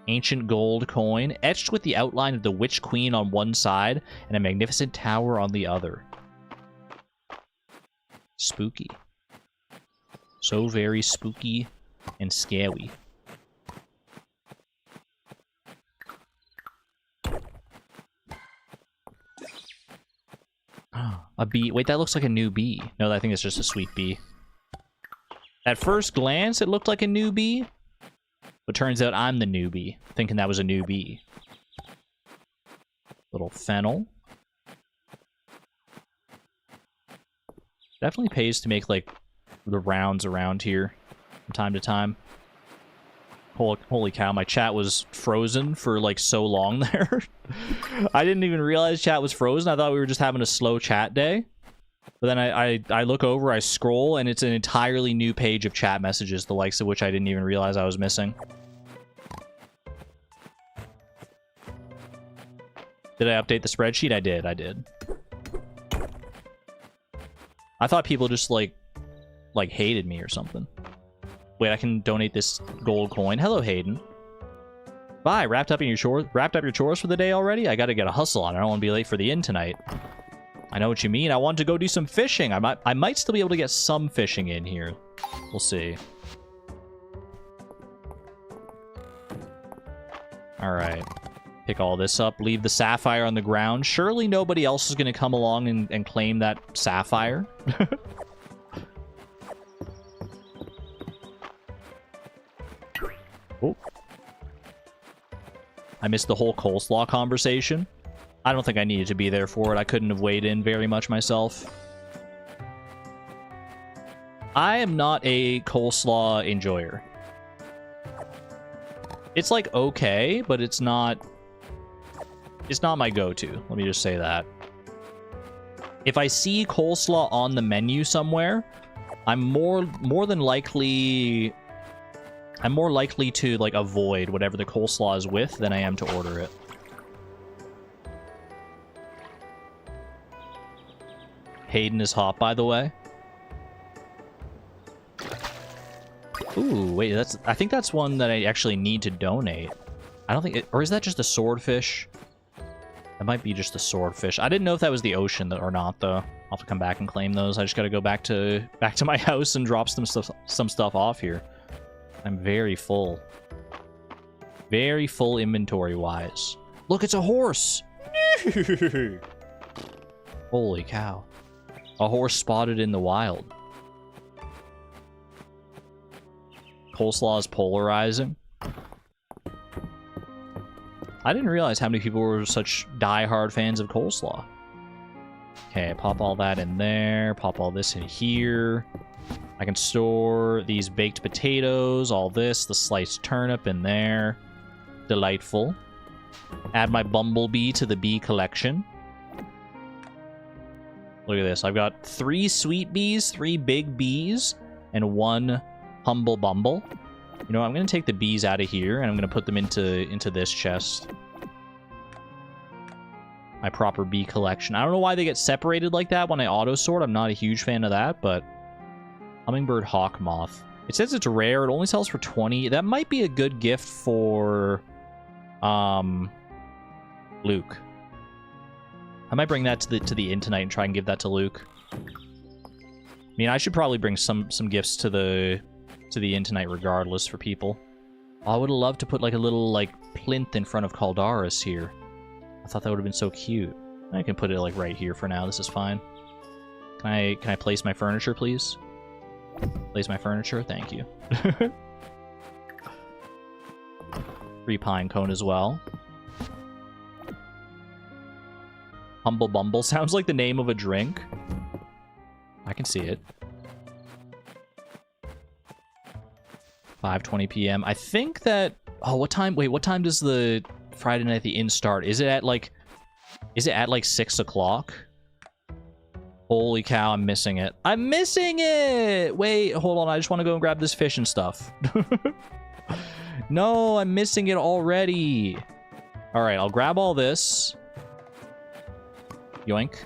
Ancient gold coin, etched with the outline of the Witch Queen on one side and a magnificent tower on the other. Spooky. So very spooky and scary. A bee. Wait, that looks like a new bee. No, I think it's just a sweet bee. At first glance, it looked like a new bee. But turns out I'm the newbie, thinking that was a new bee. Little fennel. Definitely pays to make, like, the rounds around here from time to time. Holy cow, my chat was frozen for, like, so long there. I didn't even realize chat was frozen. I thought we were just having a slow chat day. But then I look over, I scroll, and it's an entirely new page of chat messages, the likes of which I didn't even realize I was missing. Did I update the spreadsheet? I did. I thought people just, like hated me or something. Wait, I can donate this gold coin. Hello, Hayden. Bye. Wrapped up your chores for the day already? I gotta get a hustle on. I don't want to be late for the inn tonight. I know what you mean. I want to go do some fishing. I might still be able to get some fishing in here. We'll see. Alright. Pick all this up. Leave the sapphire on the ground. Surely nobody else is going to come along and claim that sapphire. Oh. I missed the whole coleslaw conversation. I don't think I needed to be there for it. I couldn't have weighed in very much myself. I am not a coleslaw enjoyer. It's, like, okay, but it's not my go-to. Let me just say that. If I see coleslaw on the menu somewhere, I'm more likely to, like, avoid whatever the coleslaw is with than I am to order it. Hayden is hot, by the way. Ooh, wait, I think that's one that I actually need to donate. I don't think it, or is that just a swordfish? That might be just a swordfish. I didn't know if that was the ocean or not, though. I'll have to come back and claim those. I just gotta go back to my house and drop some stuff off here. I'm very full. Very full inventory-wise. Look, it's a horse! Holy cow. A horse spotted in the wild. Coleslaw is polarizing. I didn't realize how many people were such die-hard fans of coleslaw. Okay, pop all that in there. Pop all this in here. I can store these baked potatoes, all this, the sliced turnip in there. Delightful. Add my bumblebee to the bee collection. Look at this. I've got 3 sweet bees, 3 big bees, and 1 humble bumble. You know, I'm going to take the bees out of here, and I'm going to put them into this chest. My proper bee collection. I don't know why they get separated like that when I auto-sort. I'm not a huge fan of that, but... Hummingbird hawk moth. It says it's rare. It only sells for 20. That might be a good gift for... Luke. I might bring that to the inn tonight and try and give that to Luke. I mean, I should probably bring some gifts to the inn tonight regardless for people. Oh, I would have loved to put, like, a little, like, plinth in front of Caldaris here. I thought that would have been so cute. I can put it, like, right here for now. This is fine. Can I place my furniture, please? Place my furniture. Thank you. Free pine cone as well. Humble Bumble sounds like the name of a drink. I can see it. 5:20 p.m. I think that... Oh, what time? Wait, what time does the Friday Night at the Inn start? Is it at like 6 o'clock? Holy cow, I'm missing it. I'm missing it! Wait, hold on. I just want to go and grab this fish and stuff. No, I'm missing it already. All right, I'll grab all this. Yoink.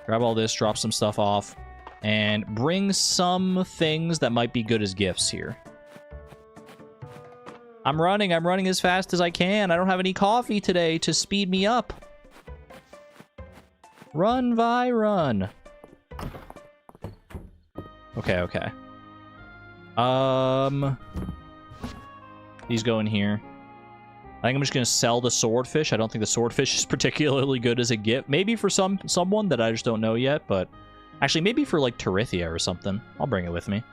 Grab all this, drop some stuff off, and bring some things that might be good as gifts here. I'm running as fast as I can. I don't have any coffee today to speed me up. Run, Vi, run. Okay, okay. These go in here. I think I'm just gonna sell the swordfish. I don't think the swordfish is particularly good as a gift. Maybe for someone that I just don't know yet, but actually maybe for like Tarithia or something. I'll bring it with me.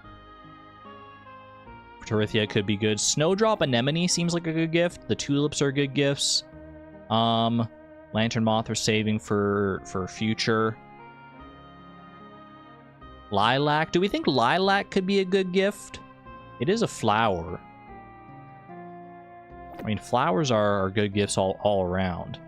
For Tarithia could be good. Snowdrop Anemone seems like a good gift. The tulips are good gifts. Lantern Moth are saving for future. Lilac. Do we think lilac could be a good gift? It is a flower. I mean, flowers are good gifts all around.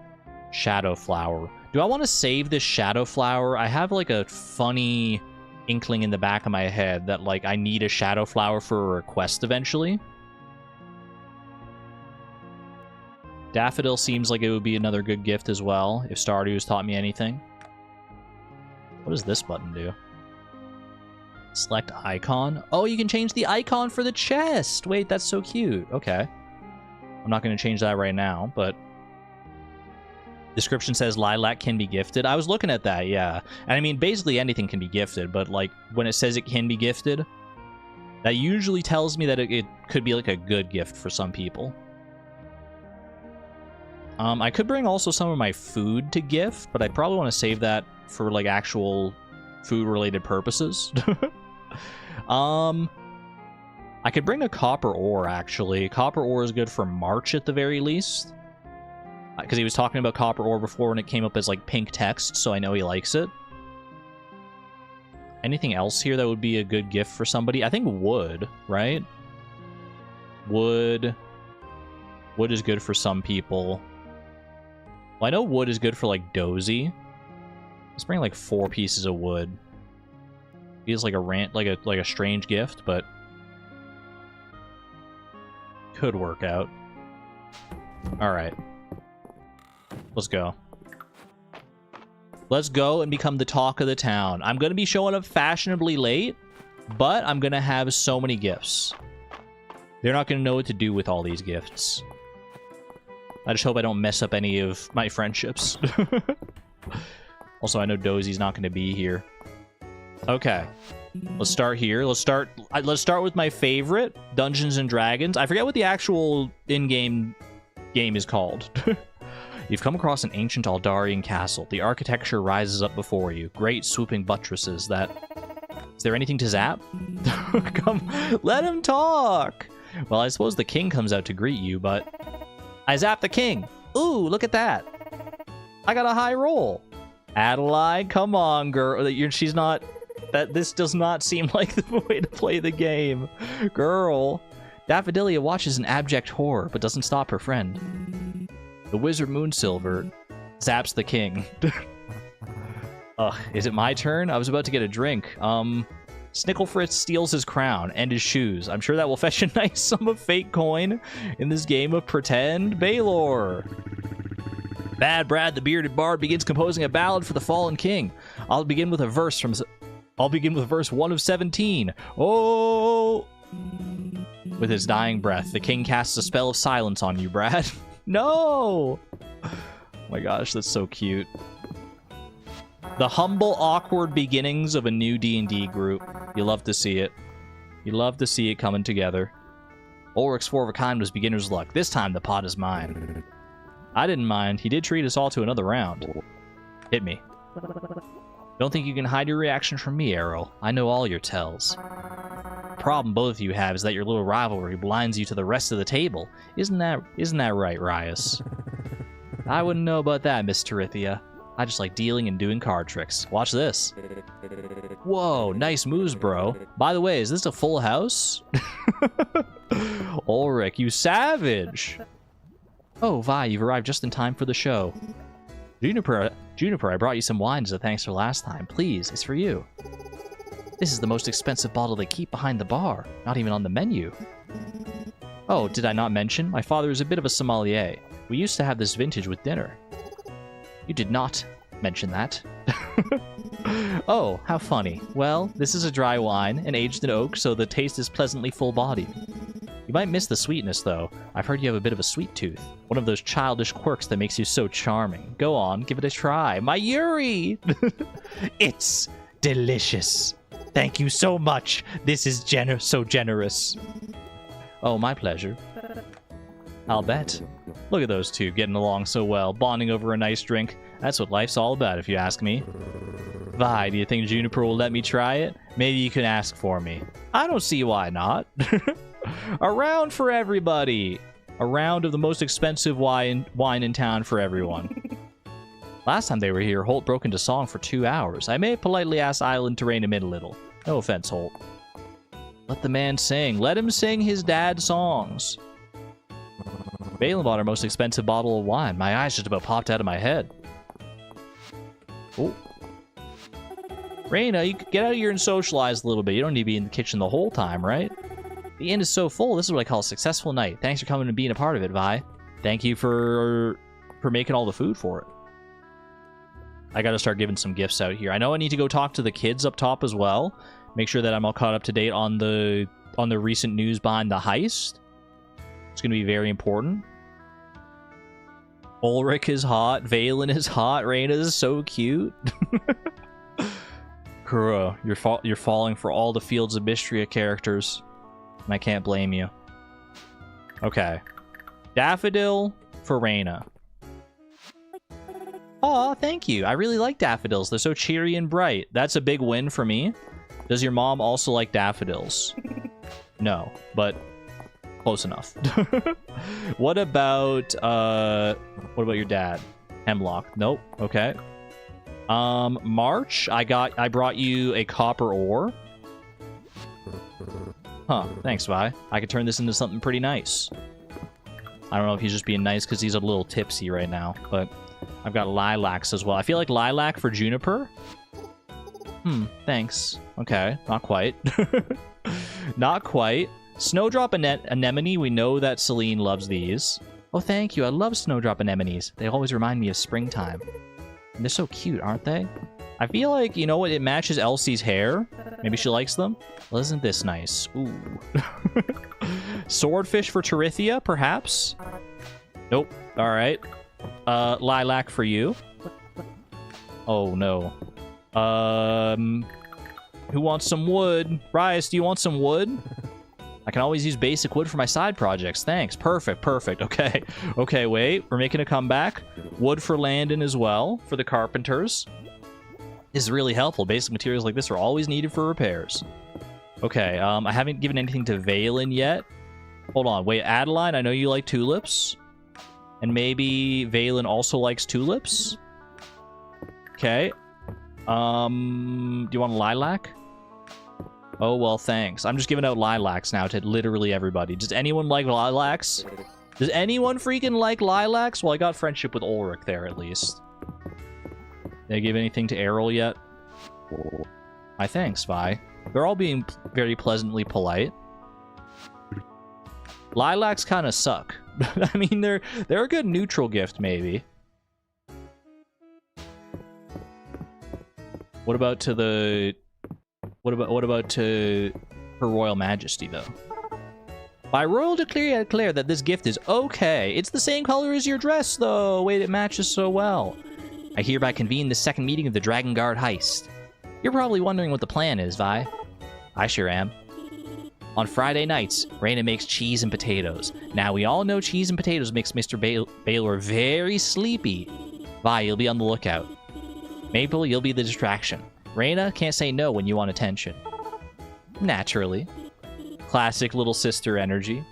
Shadow flower. Do I want to save this shadow flower? I have like a funny inkling in the back of my head that like I need a shadow flower for a request eventually. Daffodil seems like it would be another good gift as well, if Stardew's taught me anything. What does this button do? Select icon. Oh, you can change the icon for the chest. Wait, that's so cute. Okay. I'm not going to change that right now, but... Description says lilac can be gifted. I was looking at that, yeah. And I mean, basically anything can be gifted, but like, when it says it can be gifted, that usually tells me that it could be like a good gift for some people. I could bring also some of my food to gift, but I probably want to save that for like actual food-related purposes. I could bring a copper ore, actually. Copper ore is good for March at the very least. Because he was talking about copper ore before when it came up as like pink text, so I know he likes it. Anything else here that would be a good gift for somebody? I think wood, right? Wood. Wood is good for some people. Well, I know wood is good for like Dozy. Let's bring like 4 pieces of wood. Feels like a strange gift, but could work out. All right. Let's go. Let's go and become the talk of the town. I'm going to be showing up fashionably late, but I'm going to have so many gifts. They're not going to know what to do with all these gifts. I just hope I don't mess up any of my friendships. Also, I know Dozy's not going to be here. Okay. Let's start here. Let's start with my favorite, Dungeons and Dragons. I forget what the actual in-game game is called. You've come across an ancient Aldarian castle. The architecture rises up before you. Great swooping buttresses that... Is there anything to zap? Come, let him talk! Well, I suppose the king comes out to greet you, but... I zapped the king! Ooh, look at that! I got a high roll! Adeline, come on, girl. She's not... This does not seem like the way to play the game. Girl. Daffodilia watches in abject horror, but doesn't stop her friend. The wizard Moonsilver zaps the king. Ugh, is it my turn? I was about to get a drink. Snicklefritz steals his crown and his shoes. I'm sure that will fetch a nice sum of fake coin in this game of pretend. Baylor. Bad Brad the Bearded Bard begins composing a ballad for the fallen king. I'll begin with verse 1 of 17. Oh! With his dying breath, the king casts a spell of silence on you, Brad. No! Oh my gosh, that's so cute. The humble, awkward beginnings of a new D&D group. You love to see it. You love to see it coming together. Ulrich's 4 of a kind was beginner's luck. This time the pot is mine. I didn't mind. He did treat us all to another round. Hit me. Don't think you can hide your reaction from me, Errol. I know all your tells. The problem both of you have is that your little rivalry blinds you to the rest of the table. Isn't that right, Rias? I wouldn't know about that, Miss Terithia. I just like dealing and doing card tricks. Watch this. Whoa, nice moves, bro. By the way, is this a full house? Ulrich, you savage! Oh, Vi, you've arrived just in time for the show. Juniper, I brought you some wine as a thanks for last time. Please, it's for you. This is the most expensive bottle they keep behind the bar. Not even on the menu. Oh, did I not mention? My father is a bit of a sommelier. We used to have this vintage with dinner. You did not mention that. Oh, how funny. Well, this is a dry wine and aged in oak, so the taste is pleasantly full-bodied. You might miss the sweetness, though. I've heard you have a bit of a sweet tooth. One of those childish quirks that makes you so charming. Go on, give it a try. My Yuri! It's delicious. Thank you so much. This is so generous. Oh, my pleasure. I'll bet. Look at those two getting along so well, bonding over a nice drink. That's what life's all about, if you ask me. Vi, do you think Juniper will let me try it? Maybe you can ask for me. I don't see why not. A round for everybody. A round of the most expensive wine in town for everyone. Last time they were here, Holt broke into song for 2 hours. I may have politely asked Island to rein him in a little. No offense, Holt. Let the man sing. Let him sing his dad's songs. Valen bought our most expensive bottle of wine. My eyes just about popped out of my head. Oh. Raina, you get out of here and socialize a little bit. You don't need to be in the kitchen the whole time, right? The inn is so full. This is what I call a successful night. Thanks for coming and being a part of it, Vi. Thank you for making all the food for it. I gotta start giving some gifts out here. I know I need to go talk to the kids up top as well. Make sure that I'm all caught up to date on the recent news behind the heist. It's gonna be very important. Ulrich is hot. Valen is hot. Raina is so cute. Kura, you're falling for all the Fields of Mistria characters. And I can't blame you. Okay. Daffodil for Raina. Aw, thank you. I really like daffodils. They're so cheery and bright. That's a big win for me. Does your mom also like daffodils? No, but close enough. What about your dad? Hemlock. Nope. Okay. March, I brought you a copper ore. Huh, thanks, Vi. I could turn this into something pretty nice. I don't know if he's just being nice because he's a little tipsy right now, but I've got lilacs as well. I feel like lilac for Juniper. Thanks. Okay, not quite. Not quite. Snowdrop anemone, we know that Celine loves these. Oh, thank you. I love snowdrop anemones. They always remind me of springtime. And they're so cute, aren't they? I feel like, you know what, it matches Elsie's hair. Maybe she likes them. Well, isn't this nice? Ooh. Swordfish for Terithia, perhaps? Nope. All right. Lilac for you. Oh, no. Who wants some wood? Rias, do you want some wood? I can always use basic wood for my side projects. Thanks. Perfect, perfect. Okay. Okay, wait. We're making a comeback. Wood for Landon as well, for the carpenters. This is really helpful. Basic materials like this are always needed for repairs. Okay, I haven't given anything to Valen yet. Hold on. Wait, Adeline, I know you like tulips. And maybe Valen also likes tulips? Okay. Do you want a lilac? Oh, well, thanks. I'm just giving out lilacs now to literally everybody. Does anyone like lilacs? Does anyone freaking like lilacs? Well, I got friendship with Ulrich there, at least. Did I give anything to Errol yet? My thanks, Vi. They're all being very pleasantly polite. Lilacs kind of suck. I mean, they're a good neutral gift, maybe. What about to the... What about to Her Royal Majesty, though? By royal decree, I declare that this gift is okay. It's the same color as your dress, though. Wait, it matches so well. I hereby convene the second meeting of the Dragon Guard heist. You're probably wondering what the plan is, Vi. I sure am. On Friday nights, Raina makes cheese and potatoes. Now, we all know cheese and potatoes makes Mr. Baylor very sleepy. Vi, you'll be on the lookout. Maple, you'll be the distraction. Reina can't say no when you want attention. Naturally. Classic little sister energy.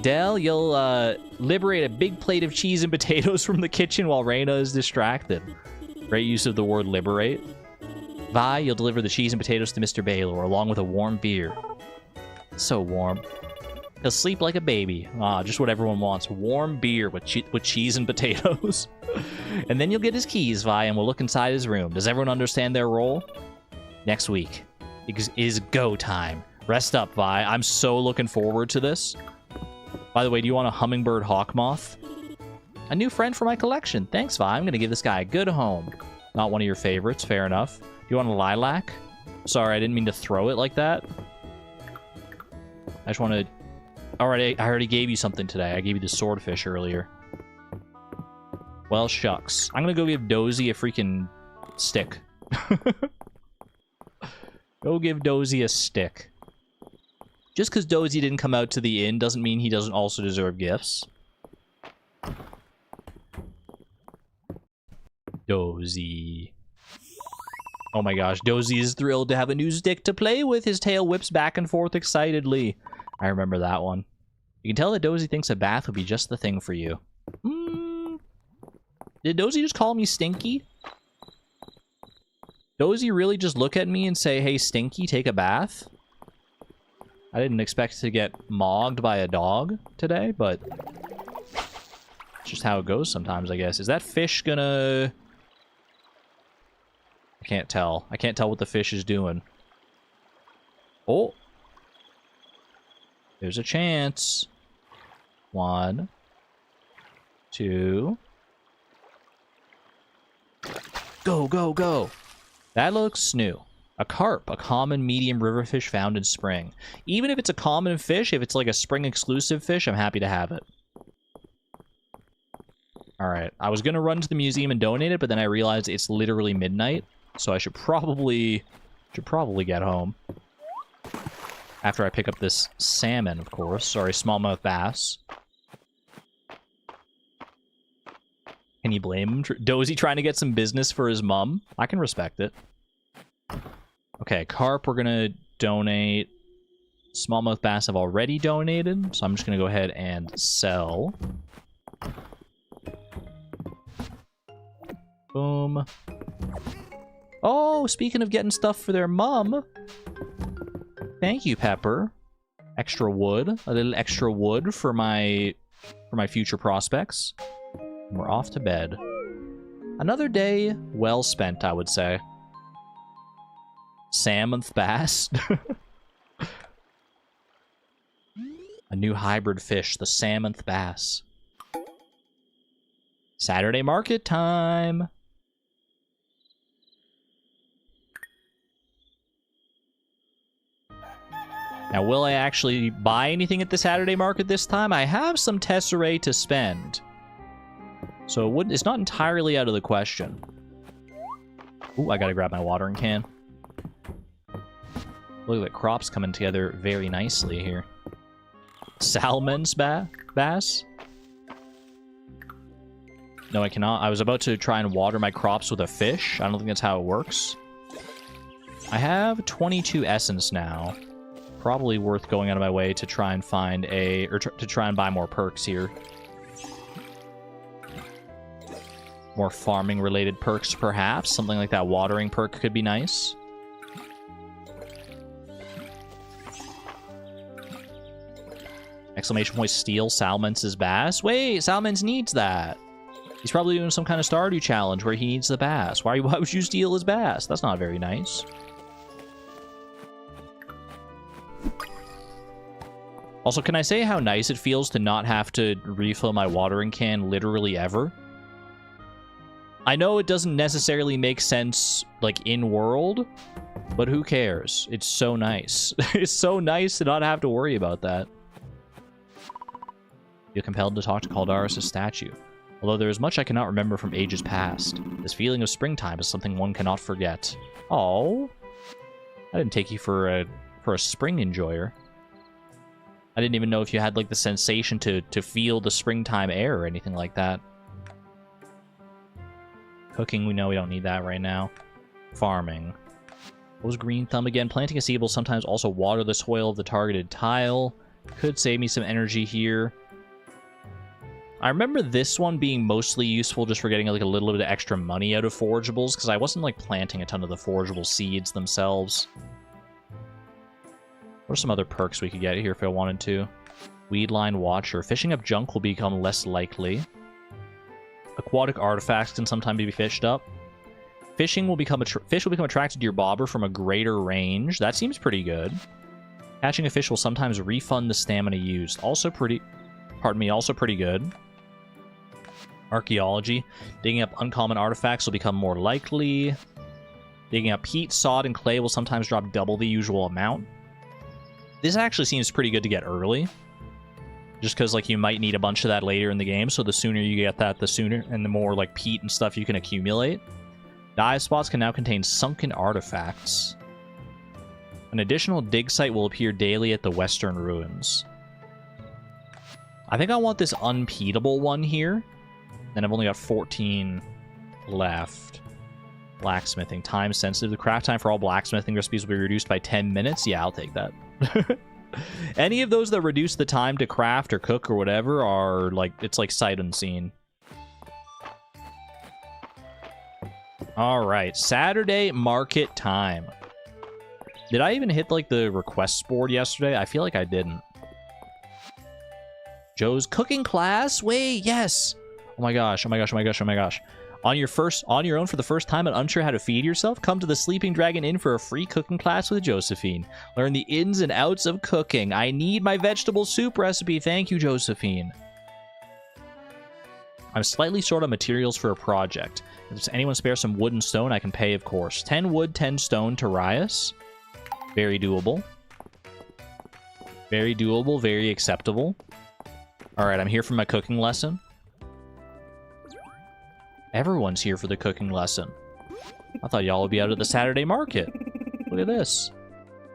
Del, you'll liberate a big plate of cheese and potatoes from the kitchen while Reina is distracted. Great use of the word liberate. Vi, you'll deliver the cheese and potatoes to Mr. Baylor along with a warm beer. So warm. He'll sleep like a baby. Ah, just what everyone wants. Warm beer with cheese and potatoes. And then you'll get his keys, Vi, and we'll look inside his room. Does everyone understand their role? Next week is go time. Rest up, Vi. I'm so looking forward to this. By the way, do you want a hummingbird hawk moth? A new friend for my collection. Thanks, Vi. I'm going to give this guy a good home. Not one of your favorites. Fair enough. Do you want a lilac? Sorry, I didn't mean to throw it like that. I just want to... Alright, I already gave you something today. I gave you the swordfish earlier. Well, shucks. I'm going to go give Dozy a freaking stick. Go give Dozy a stick. Just because Dozy didn't come out to the inn doesn't mean he doesn't also deserve gifts. Dozy. Oh my gosh, Dozy is thrilled to have a new stick to play with. His tail whips back and forth excitedly. I remember that one. You can tell that Dozy thinks a bath would be just the thing for you. Did Dozy just call me Stinky? Dozy really just look at me and say, hey, Stinky, take a bath? I didn't expect to get mogged by a dog today, but it's just how it goes sometimes, I guess. Is that fish gonna... I can't tell. I can't tell what the fish is doing. Oh! There's a chance. 1, 2... Go, go, go! That looks new. A carp, a common medium river fish found in spring. Even if it's a common fish, if it's like a spring exclusive fish, I'm happy to have it. Alright, I was gonna run to the museum and donate it, but then I realized it's literally midnight, so I should probably get home. After I pick up this salmon, of course. Sorry, smallmouth bass. Can you blame him? Dozy trying to get some business for his mum? I can respect it. Okay, carp we're gonna donate. Smallmouth bass I've already donated, so I'm just gonna go ahead and sell. Boom. Oh, speaking of getting stuff for their mum. Thank you, Pepper. Extra wood. A little extra wood for my future prospects. We're off to bed. Another day well spent, I would say. Salmonth bass. A new hybrid fish, the salmonth bass. Saturday market time. Now, will I actually buy anything at the Saturday market this time? I have some tesserae to spend. So it's not entirely out of the question. Ooh, I gotta grab my watering can. Look at the crops coming together very nicely here. Salmon's bass? No, I cannot. I was about to try and water my crops with a fish. I don't think that's how it works. I have 22 essence now. Probably worth going out of my way to try and find to try and buy more perks here. More farming related perks, perhaps. Something like that watering perk could be nice. Exclamation point steal Salmon's bass. Wait, Salmon's needs that. He's probably doing some kind of Stardew challenge where he needs the bass. Why would you steal his bass? That's not very nice. Also, can I say how nice it feels to not have to refill my watering can literally ever? I know it doesn't necessarily make sense, like, in-world, but who cares? It's so nice. It's so nice to not have to worry about that. Feel compelled to talk to Caldaris' statue. Although there is much I cannot remember from ages past, this feeling of springtime is something one cannot forget. Oh, I didn't take you for a spring enjoyer. I didn't even know if you had, like, the sensation to feel the springtime air or anything like that. Cooking, we know we don't need that right now. Farming. What was green thumb again? Planting a seed will sometimes also water the soil of the targeted tile. Could save me some energy here. I remember this one being mostly useful just for getting like a little bit of extra money out of forageables, because I wasn't like planting a ton of the forageable seeds themselves. What are some other perks we could get here if I wanted to? Weedline Watcher. Fishing up junk will become less likely. Aquatic artifacts can sometimes be fished up. Fish will become attracted to your bobber from a greater range. That seems pretty good. Catching a fish will sometimes refund the stamina used. Also pretty good. Archaeology. Digging up uncommon artifacts will become more likely. Digging up peat, sod, and clay will sometimes drop double the usual amount. This actually seems pretty good to get early. Just because, like, you might need a bunch of that later in the game, so the sooner you get that, the sooner, and the more, like, peat and stuff you can accumulate. Dive spots can now contain sunken artifacts. An additional dig site will appear daily at the western ruins. I think I want this unpeatable one here. And I've only got 14 left. Blacksmithing. Time sensitive. The craft time for all blacksmithing recipes will be reduced by 10 minutes. Yeah, I'll take that. Any of those that reduce the time to craft or cook or whatever are like, it's like sight unseen. Alright, Saturday market time. Did I even hit like the requests board yesterday? I feel like I didn't. Joe's cooking class? Wait, yes! Oh my gosh, oh my gosh, oh my gosh, oh my gosh. On your own for the first time and unsure how to feed yourself? Come to the Sleeping Dragon Inn for a free cooking class with Josephine. Learn the ins and outs of cooking. I need my vegetable soup recipe. Thank you, Josephine. I'm slightly short on materials for a project. If anyone spare some wood and stone, I can pay, of course. 10 wood, 10 stone to Rias. Very doable. Very doable, very acceptable. Alright, I'm here for my cooking lesson. Everyone's here for the cooking lesson. I thought y'all would be out at the Saturday market. Look at this.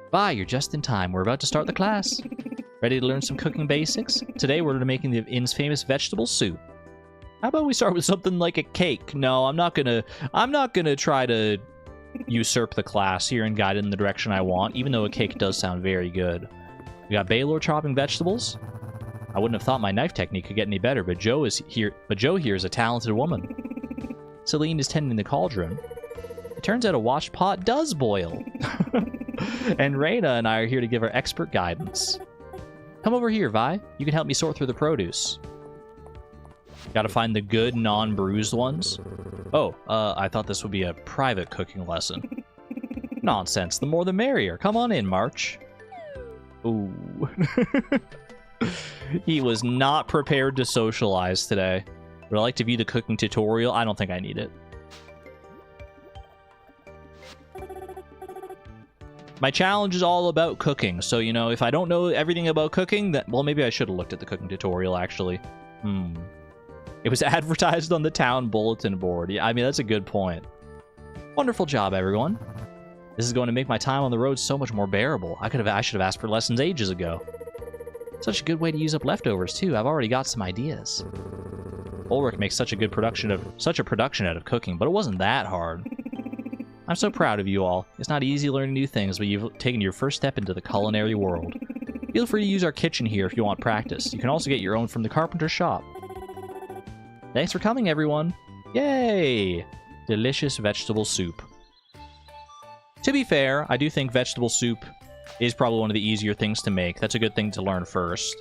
Bye, you're just in time. We're about to start the class. Ready to learn some cooking basics? Today we're making the inn's famous vegetable soup. How about we start with something like a cake? No, I'm not gonna try to usurp the class here and guide it in the direction I want, even though a cake does sound very good. We got Baylor chopping vegetables. I wouldn't have thought my knife technique could get any better, but Joe here is a talented woman. Celine is tending the cauldron. It turns out a washed pot does boil. And Reyna and I are here to give our expert guidance. Come over here, Vi. You can help me sort through the produce. Gotta find the good, non-bruised ones. Oh, I thought this would be a private cooking lesson. Nonsense. The more the merrier. Come on in, March. Ooh. He was not prepared to socialize today. Would I like to view the cooking tutorial? I don't think I need it. My challenge is all about cooking, so, you know, if I don't know everything about cooking, then, well, maybe I should have looked at the cooking tutorial, actually. It was advertised on the town bulletin board. Yeah, I mean, that's a good point. Wonderful job, everyone. This is going to make my time on the road so much more bearable. I should have asked for lessons ages ago. Such a good way to use up leftovers, too. I've already got some ideas. Ulrich makes such a production out of cooking, but it wasn't that hard. I'm so proud of you all. It's not easy learning new things, but you've taken your first step into the culinary world. Feel free to use our kitchen here if you want practice. You can also get your own from the carpenter's shop. Thanks for coming, everyone. Yay! Delicious vegetable soup. To be fair, I do think vegetable soup is probably one of the easier things to make. That's a good thing to learn first.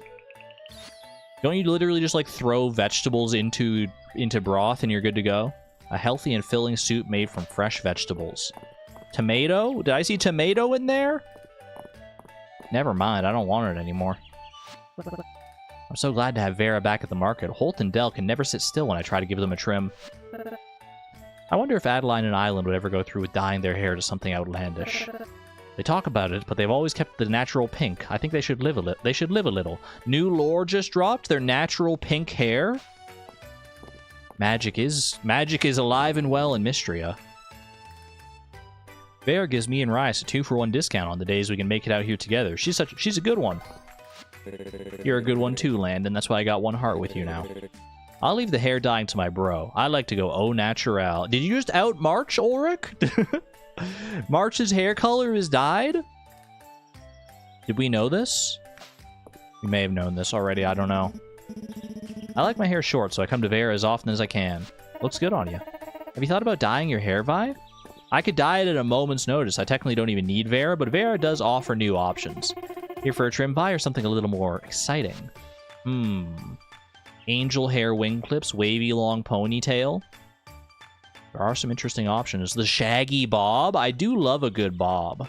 Don't you literally just, like, throw vegetables into broth and you're good to go? A healthy and filling soup made from fresh vegetables. Tomato? Did I see tomato in there? Never mind, I don't want it anymore. I'm so glad to have Vera back at the market. Holt and Dell can never sit still when I try to give them a trim. I wonder if Adeline and Island would ever go through with dyeing their hair to something outlandish. They talk about it, but they've always kept the natural pink. I think they should live a little. New lore just dropped. Their natural pink hair. Magic is alive and well in Mistria. Vera gives me and Rice a 2-for-1 discount on the days we can make it out here together. She's a good one. You're a good one too, Landon. That's why I got one heart with you now. I'll leave the hair dyeing to my bro. I like to go au naturel. Did you just out March, Ulrich? March's hair color is dyed? Did we know this? We may have known this already, I don't know. I like my hair short, so I come to Vera as often as I can. Looks good on you. Have you thought about dyeing your hair, Vi? I could dye it at a moment's notice. I technically don't even need Vera, but Vera does offer new options. Here for a trim, Vi, or something a little more exciting? Angel hair wing clips, wavy long ponytail. There are some interesting options. The shaggy bob. I do love a good bob.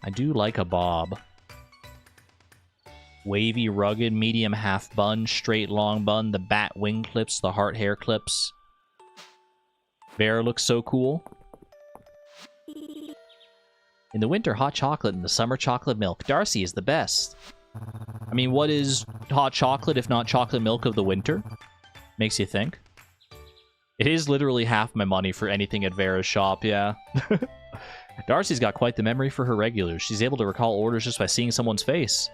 I do like a bob. Wavy, rugged, medium half bun, straight long bun, the bat wing clips, the heart hair clips. Vera looks so cool. In the winter, hot chocolate. In the summer, chocolate milk. Darcy is the best. I mean, what is hot chocolate if not chocolate milk of the winter? Makes you think. It is literally half my money for anything at Vera's shop, yeah. Darcy's got quite the memory for her regulars. She's able to recall orders just by seeing someone's face.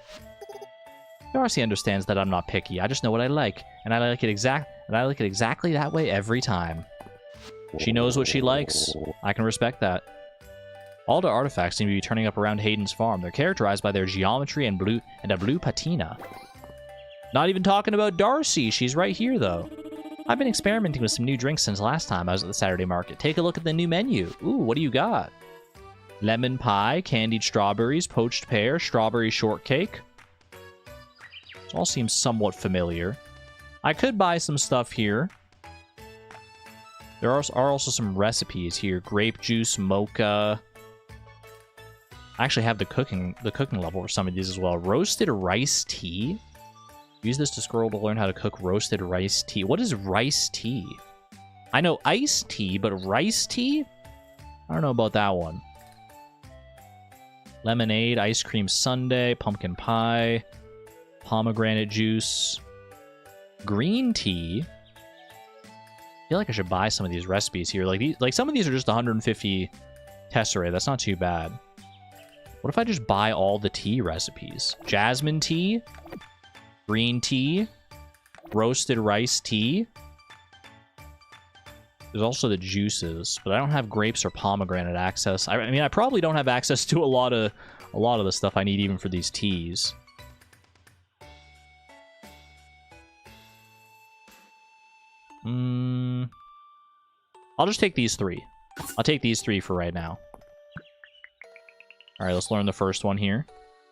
Darcy understands that I'm not picky. I just know what I like, and I like it exactly that way every time. She knows what she likes. I can respect that. All the artifacts seem to be turning up around Hayden's farm. They're characterized by their geometry and a blue patina. Not even talking about Darcy. She's right here, though. I've been experimenting with some new drinks since last time I was at the Saturday market. Take a look at the new menu. Ooh, what do you got? Lemon pie, candied strawberries, poached pear, strawberry shortcake. This all seems somewhat familiar. I could buy some stuff here. There are also some recipes here. Grape juice, mocha. I actually have the cooking level for some of these as well. Roasted rice tea. Use this to scroll to learn how to cook roasted rice tea. What is rice tea? I know iced tea, but rice tea? I don't know about that one. Lemonade, ice cream sundae, pumpkin pie, pomegranate juice, green tea. I feel like I should buy some of these recipes here. Like some of these are just 150 tesserae. That's not too bad. What if I just buy all the tea recipes? Jasmine tea, green tea, roasted rice tea. There's also the juices, but I don't have grapes or pomegranate access. I mean, I probably don't have access to a lot of the stuff I need even for these teas. I'll just take these three. I'll take these three for right now. Alright, let's learn the first one here.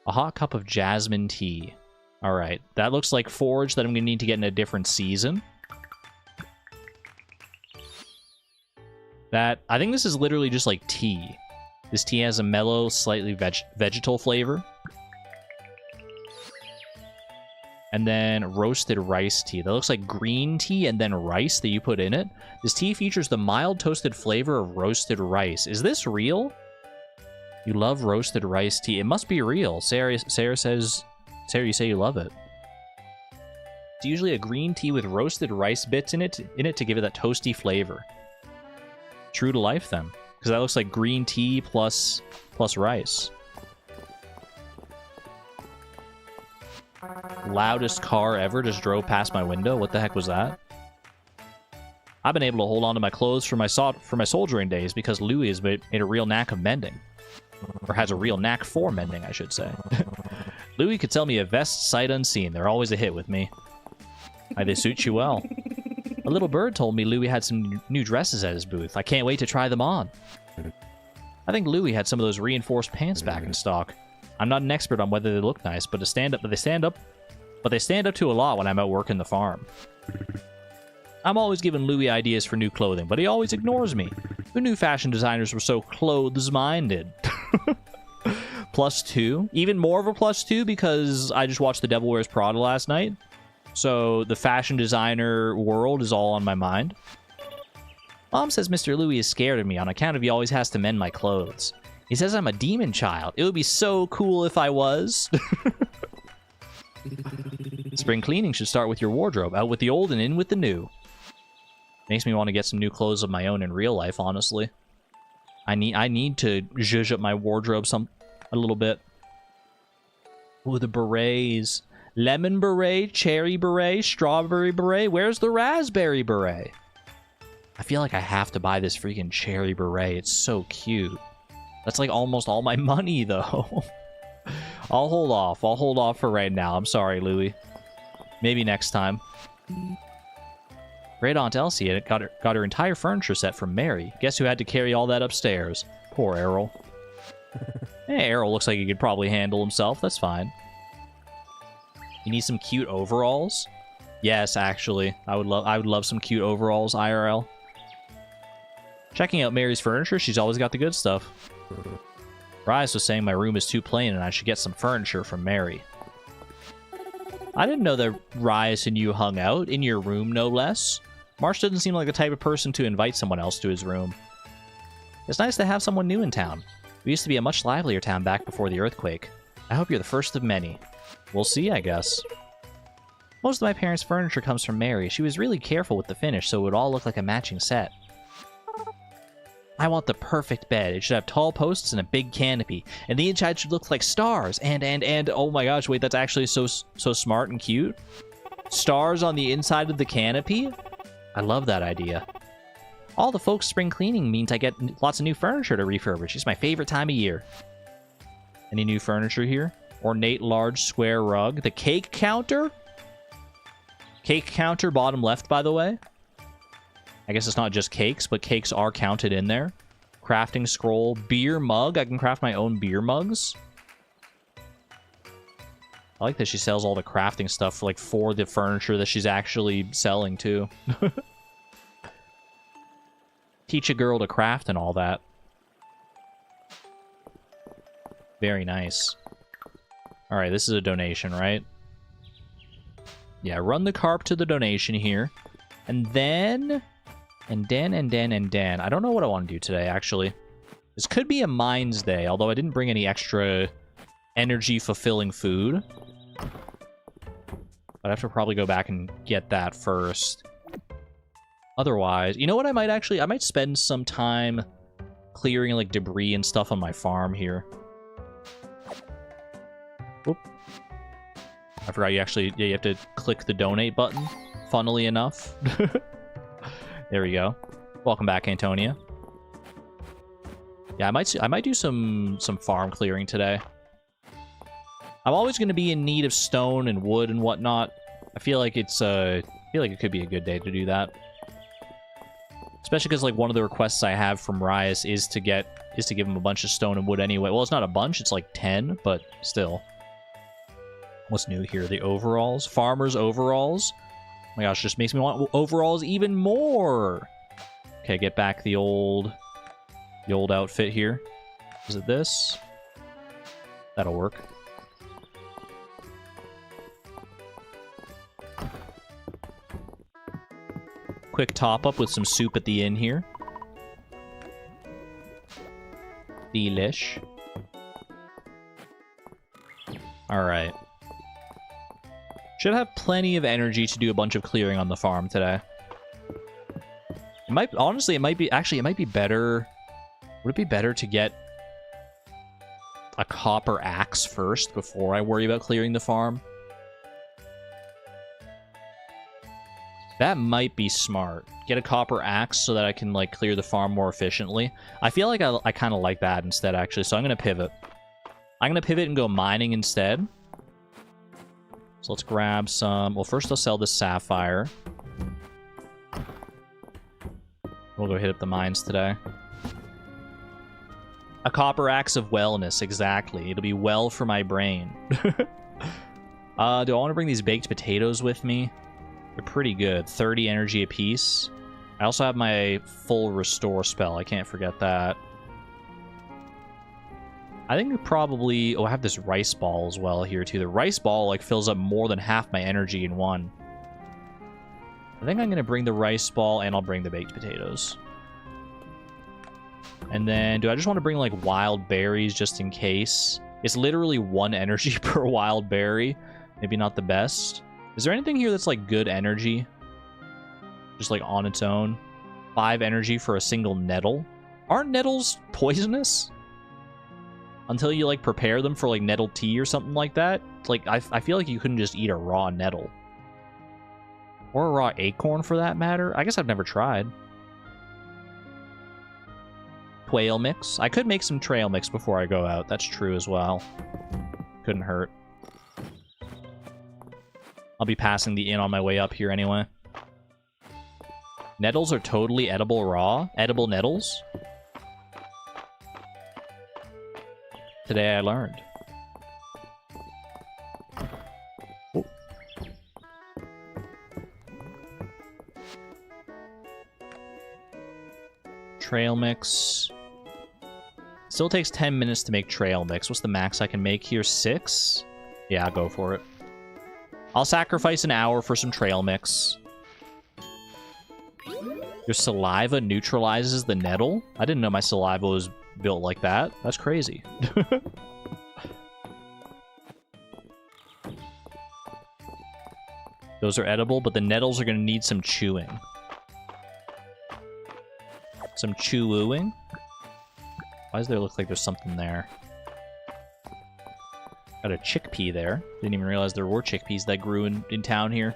A hot cup of jasmine tea. Alright, that looks like forage that I'm going to need to get in a different season. I think this is literally just like tea. This tea has a mellow, slightly vegetal flavor. And then roasted rice tea. That looks like green tea and then rice that you put in it. This tea features the mild toasted flavor of roasted rice. Is this real? You love roasted rice tea. It must be real. Sarah says... Sarah, you say you love it. It's usually a green tea with roasted rice bits in it to give it that toasty flavor. True to life, then. Because that looks like green tea plus rice. Loudest car ever just drove past my window. What the heck was that? I've been able to hold on to my clothes for my soldiering days because Louis has made a real knack of mending. Or has a real knack for mending, I should say. Louis could sell me a vest sight unseen. They're always a hit with me. They suit you well. A little bird told me Louis had some new dresses at his booth. I can't wait to try them on. I think Louis had some of those reinforced pants back in stock. I'm not an expert on whether they look nice, but they stand up to a lot when I'm out working the farm. I'm always giving Louis ideas for new clothing, but he always ignores me. Who knew fashion designers were so clothes-minded? +2. Even more of a +2 because I just watched The Devil Wears Prada last night. So the fashion designer world is all on my mind. Mom says Mr. Louis is scared of me on account of he always has to mend my clothes. He says I'm a demon child. It would be so cool if I was. Spring cleaning should start with your wardrobe. Out with the old and in with the new. Makes me want to get some new clothes of my own in real life, honestly. I need to zhuzh up my wardrobe a little bit. Ooh, the berets. Lemon beret, cherry beret, strawberry beret. Where's the raspberry beret? I feel like I have to buy this freaking cherry beret. It's so cute. That's like almost all my money, though. I'll hold off. I'll hold off for right now. I'm sorry, Louie. Maybe next time. Great Aunt Elsie got her entire furniture set from Mary. Guess who had to carry all that upstairs? Poor Errol. Hey, Errol looks like he could probably handle himself. That's fine. You need some cute overalls? Yes, actually. I would love some cute overalls, IRL. Checking out Mary's furniture, she's always got the good stuff. Rise was saying my room is too plain and I should get some furniture from Mary. I didn't know that Rise and you hung out, in your room no less. Marsh doesn't seem like the type of person to invite someone else to his room. It's nice to have someone new in town. We used to be a much livelier town back before the earthquake. I hope you're the first of many. We'll see, I guess. Most of my parents' furniture comes from Mary. She was really careful with the finish, so it would all look like a matching set. I want the perfect bed. It should have tall posts and a big canopy. And the inside should look like stars. And oh my gosh, wait, that's actually so smart and cute. Stars on the inside of the canopy? I love that idea. All the folks' spring cleaning means I get lots of new furniture to refurbish. It's my favorite time of year. Any new furniture here? Ornate large square rug. The cake counter? Cake counter bottom left, by the way. I guess it's not just cakes, but cakes are counted in there. Crafting scroll. Beer mug. I can craft my own beer mugs. I like that she sells all the crafting stuff for the furniture that she's actually selling, too. Teach a girl to craft and all that. Very nice. Alright, this is a donation, right? Yeah, run the carp to the donation here. And then... And then. I don't know what I want to do today, actually. This could be a mines day, although I didn't bring any extra energy-fulfilling food. But I have to probably go back and get that first. Otherwise, you know what I might spend some time clearing, like, debris and stuff on my farm here. Oop. I forgot you have to click the donate button, funnily enough. There we go. Welcome back, Antonia. Yeah, I might do some farm clearing today. I'm always going to be in need of stone and wood and whatnot. I feel like it could be a good day to do that. Especially because, like, one of the requests I have from Rias is to give him a bunch of stone and wood anyway. Well, it's not a bunch, it's like 10, but still. What's new here? The overalls? Farmer's overalls? Oh my gosh, just makes me want overalls even more! Okay, get back the old outfit here. Is it this? That'll work. Quick top up with some soup at the inn here. Delish. Alright. Should have plenty of energy to do a bunch of clearing on the farm today. It might be better. Would it be better to get a copper axe first before I worry about clearing the farm? That might be smart. Get a copper axe so that I can, like, clear the farm more efficiently. I feel like I kind of like that instead, actually, so I'm going to pivot. I'm going to pivot and go mining instead. So let's grab some... Well, first I'll sell this sapphire. We'll go hit up the mines today. A copper axe of wellness, exactly. It'll be well for my brain. Do I want to bring these baked potatoes with me? They're pretty good. 30 energy apiece. I also have my full restore spell. I can't forget that. I think probably... Oh, I have this rice ball as well here, too. The rice ball, like, fills up more than half my energy in one. I think I'm going to bring the rice ball, and I'll bring the baked potatoes. And then, do I just want to bring, like, wild berries just in case? It's literally 1 energy per wild berry. Maybe not the best. Is there anything here that's, like, good energy? Just, like, on its own? 5 energy for a single nettle? Aren't nettles poisonous? until you, like, prepare them for, like, nettle tea or something like that. Like, I feel like you couldn't just eat a raw nettle. Or a raw acorn, for that matter. I guess I've never tried. Quail mix. I could make some trail mix before I go out. That's true as well. Couldn't hurt. I'll be passing the inn on my way up here anyway. Nettles are totally edible raw. Edible nettles. Today I learned. Oh. Trail mix. Still takes 10 minutes to make trail mix. What's the max I can make here? 6? Yeah, I'll go for it. I'll sacrifice an hour for some trail mix. Your saliva neutralizes the nettle? I didn't know my saliva was built like that. That's crazy. Those are edible, but the nettles are going to need some chewing. Some chewing? Why does there look like there's something there? Got a chickpea there. Didn't even realize there were chickpeas that grew in town here.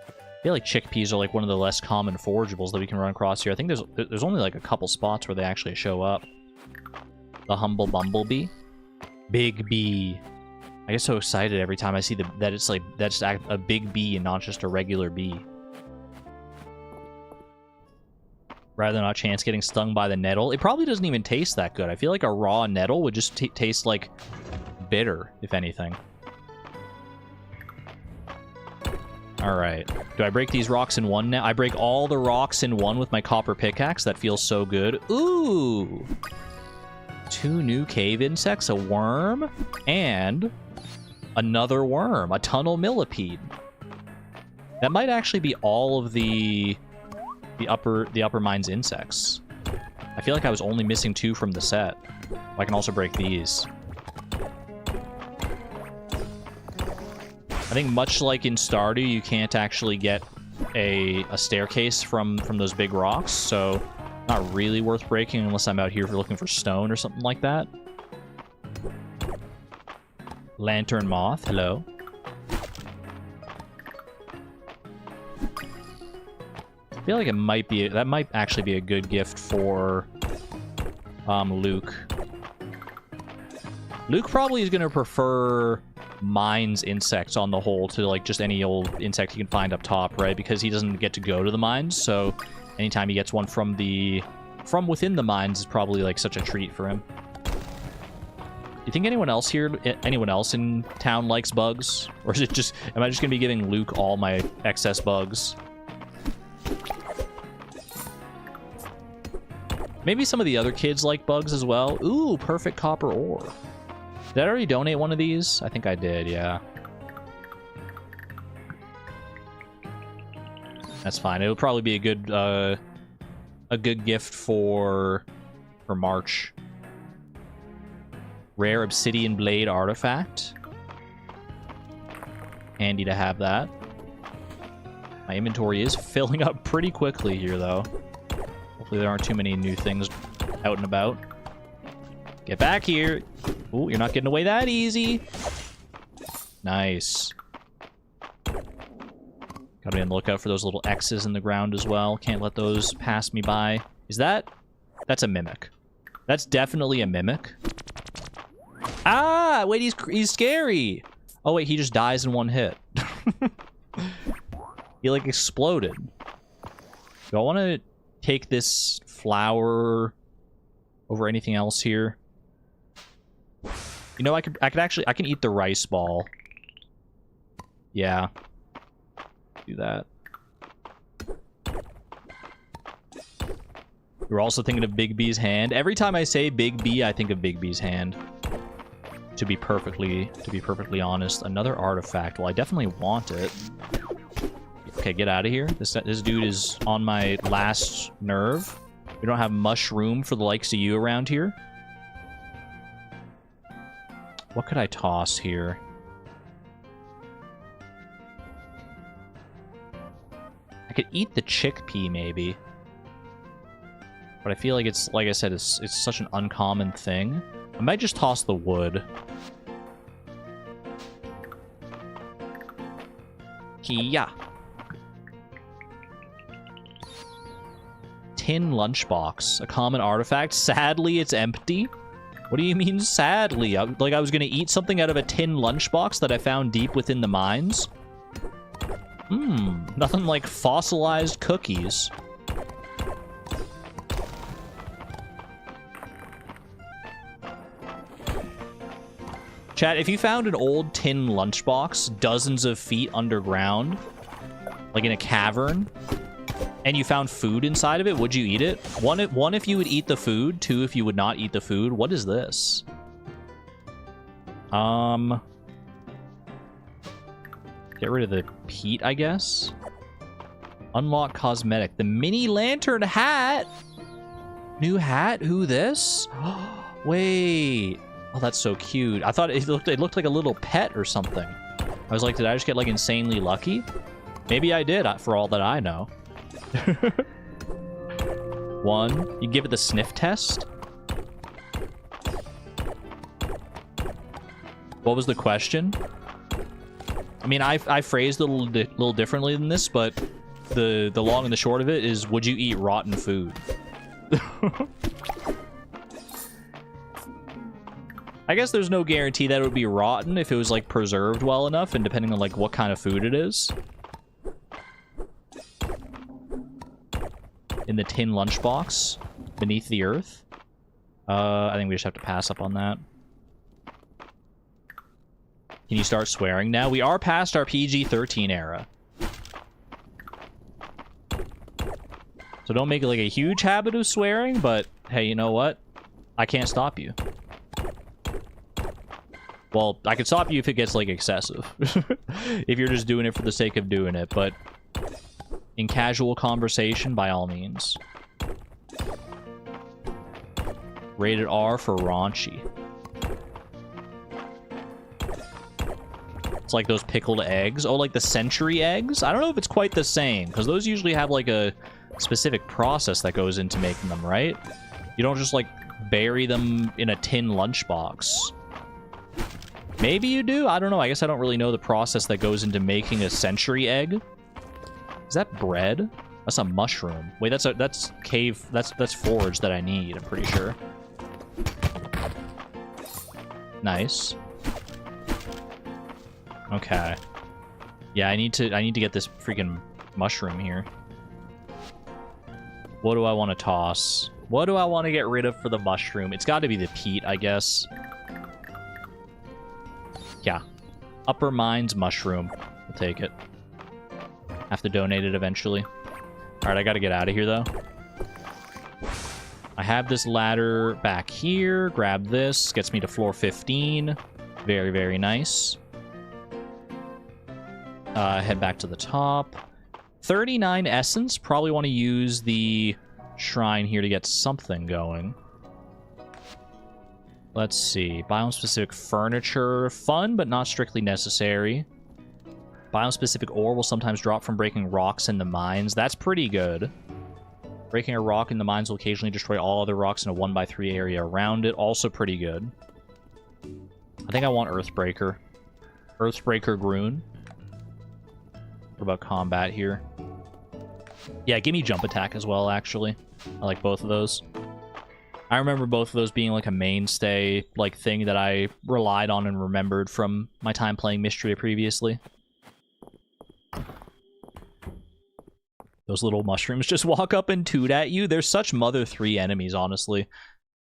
I feel like chickpeas are like one of the less common forageables that we can run across here. I think there's only like a couple spots where they actually show up. The humble bumblebee. Big bee. I get so excited every time I see that it's like that's a big bee and not just a regular bee. Rather than a chance getting stung by the nettle. It probably doesn't even taste that good. I feel like a raw nettle would just taste like bitter, if anything. Alright. Do I break these rocks in one now? I break all the rocks in one with my copper pickaxe. That feels so good. Ooh! 2 new cave insects, a worm, and another worm, a tunnel millipede. That might actually be all of the upper mines insects. I feel like I was only missing 2 from the set. I can also break these. I think much like in Stardew, you can't actually get a staircase from those big rocks, so not really worth breaking unless I'm out here looking for stone or something like that. Lantern moth, hello. I feel like it might be, that might actually be a good gift for Luke. Luke probably is going to prefer mines insects on the whole to like just any old insect he can find up top, right? Because he doesn't get to go to the mines, so anytime he gets one from within the mines is probably like such a treat for him. You think anyone else in town likes bugs? Or is it just, am I just going to be giving Luke all my excess bugs? Maybe some of the other kids like bugs as well. Ooh, perfect copper ore. Did I already donate one of these? I think I did, yeah. That's fine. It'll probably be a good gift for March. Rare obsidian blade artifact. Handy to have that. My inventory is filling up pretty quickly here, though. Hopefully there aren't too many new things out and about. Get back here! Ooh, you're not getting away that easy! Nice. Gotta be on the lookout for those little X's in the ground as well. Can't let those pass me by. Is that... That's a mimic. That's definitely a mimic. Ah! Wait, he's scary! Oh wait, he just dies in one hit. He like exploded. Do I want to take this flower over anything else here? You know, I can eat the rice ball. Yeah. Do that. We're also thinking of Big B's hand. Every time I say Big B, I think of Big B's hand. To be perfectly honest. Another artifact. Well, I definitely want it. Okay, get out of here. This dude is on my last nerve. We don't have mushroom for the likes of you around here. What could I toss here? I could eat the chickpea, maybe. But I feel like it's, like I said, it's such an uncommon thing. I might just toss the wood. Kia. Tin lunchbox, a common artifact. Sadly, it's empty. What do you mean, sadly? Like I was gonna eat something out of a tin lunchbox that I found deep within the mines? Nothing like fossilized cookies. Chat, if you found an old tin lunchbox dozens of feet underground, like in a cavern, and you found food inside of it, would you eat it? One, if you would eat the food. Two, if you would not eat the food. What is this? Get rid of the peat, I guess. Unlock cosmetic. The mini lantern hat. New hat? Who this? Wait. Oh, that's so cute. I thought it looked like a little pet or something. I was like, did I just get like insanely lucky? Maybe I did, for all that I know. One. You give it the sniff test. What was the question? I mean, I phrased it a little differently than this, but the long and the short of it is, would you eat rotten food? I guess there's no guarantee that it would be rotten if it was like preserved well enough, and depending on like what kind of food it is. In the tin lunchbox beneath the earth. I think we just have to pass up on that. Can you start swearing now? We are past our PG-13 era. So don't make it like a huge habit of swearing, but hey, you know what? I can't stop you. Well, I could stop you if it gets like excessive. If you're just doing it for the sake of doing it, but in casual conversation, by all means. Rated R for raunchy. It's like those pickled eggs. Oh, like the century eggs? I don't know if it's quite the same, because those usually have like a specific process that goes into making them, right? You don't just like bury them in a tin lunchbox. Maybe you do? I don't know. I guess I don't really know the process that goes into making a century egg. Is that bread? That's a mushroom. Wait, that's cave. That's forage that I need, I'm pretty sure. Nice. Okay. Yeah, I need to get this freaking mushroom here. What do I want to toss? What do I want to get rid of for the mushroom? It's got to be the peat, I guess. Yeah. Upper Mines mushroom. We'll take it. Have to donate it eventually. Alright, I gotta get out of here, though. I have this ladder back here. Grab this. Gets me to floor 15. Very, very nice. Head back to the top. 39 essence. Probably want to use the shrine here to get something going. Let's see. Biome-specific furniture. Fun, but not strictly necessary. Biome-specific ore will sometimes drop from breaking rocks in the mines. That's pretty good. Breaking a rock in the mines will occasionally destroy all other rocks in a 1x3 area around it. Also pretty good. I think I want Earthbreaker. Earthbreaker Groon. What about combat here? Yeah, give me jump attack as well, actually. I like both of those. I remember both of those being like a mainstay like thing that I relied on and remembered from my time playing Mistria previously. Those little mushrooms just walk up and toot at you. They're such Mother 3 enemies, honestly.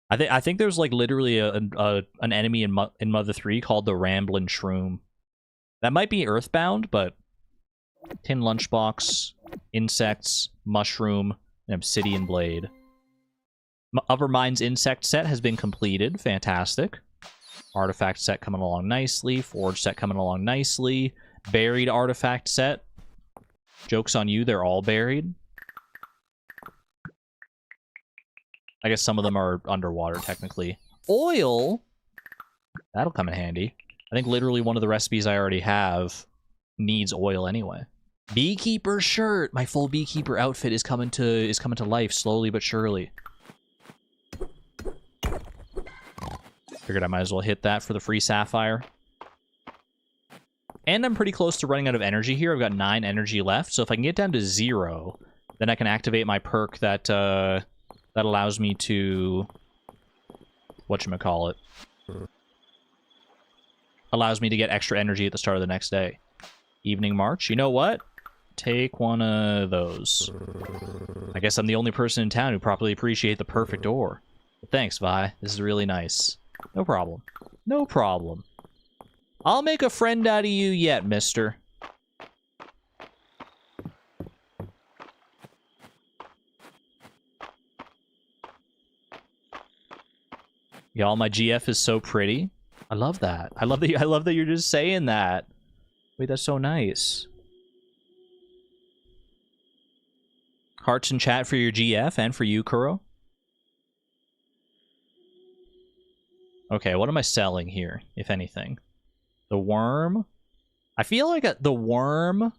I think there's like literally an enemy in Mother 3 called the Ramblin' Shroom. That might be Earthbound, but tin lunchbox, insects, mushroom, and obsidian blade. Upper Mines insect set has been completed. Fantastic. Artifact set coming along nicely. Forge set coming along nicely. Buried artifact set. Joke's on you, they're all buried. I guess some of them are underwater, technically. Oil? That'll come in handy. I think literally one of the recipes I already have needs oil anyway. Beekeeper shirt! My full beekeeper outfit is coming to life, slowly but surely. Figured I might as well hit that for the free sapphire. And I'm pretty close to running out of energy here. I've got 9 energy left, so if I can get down to 0, then I can activate my perk that that allows me to... whatchamacallit? Allows me to get extra energy at the start of the next day. Evening march. You know what? Take one of those. I guess I'm the only person in town who properly appreciate the perfect ore. But thanks, Vi. This is really nice. No problem. No problem. I'll make a friend out of you yet, mister. Y'all, my GF is so pretty. I love that. I love that you're just saying that. Wait, that's so nice. Hearts in chat for your GF and for you, Kuro. Okay, what am I selling here, if anything? The worm? I feel like the worm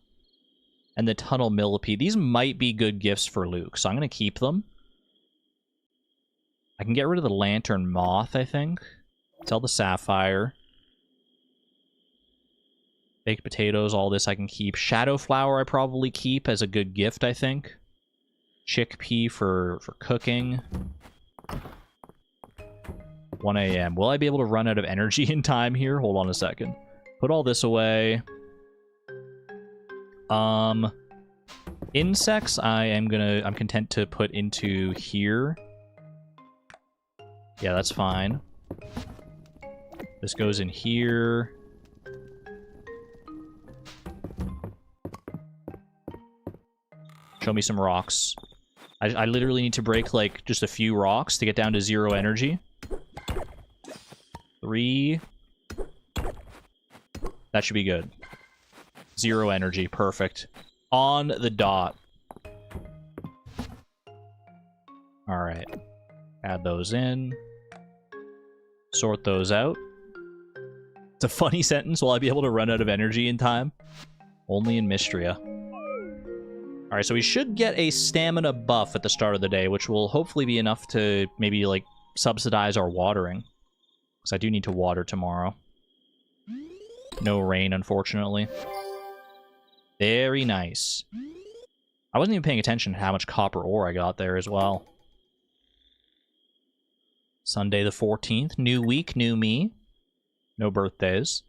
and the tunnel millipede, these might be good gifts for Luke, so I'm going to keep them. I can get rid of the lantern moth, I think. Sell the sapphire. Baked potatoes, all this I can keep. Shadow flower I probably keep as a good gift, I think. Chickpea for cooking. 1 a.m. Will I be able to run out of energy in time here? Hold on a second. Put all this away. Insects I'm content to put into here. Yeah, that's fine. This goes in here. Show me some rocks. I literally need to break, like, just a few rocks to get down to 0 energy. 3. That should be good. 0 energy. Perfect. On the dot. Alright. Add those in. Sort those out. It's a funny sentence. Will I be able to run out of energy in time? Only in Mistria. Alright, so we should get a stamina buff at the start of the day, which will hopefully be enough to maybe, like, subsidize our watering. Because I do need to water tomorrow. No rain, unfortunately. Very nice. I wasn't even paying attention to how much copper ore I got there as well. Sunday the 14th. New week, new me. No birthdays.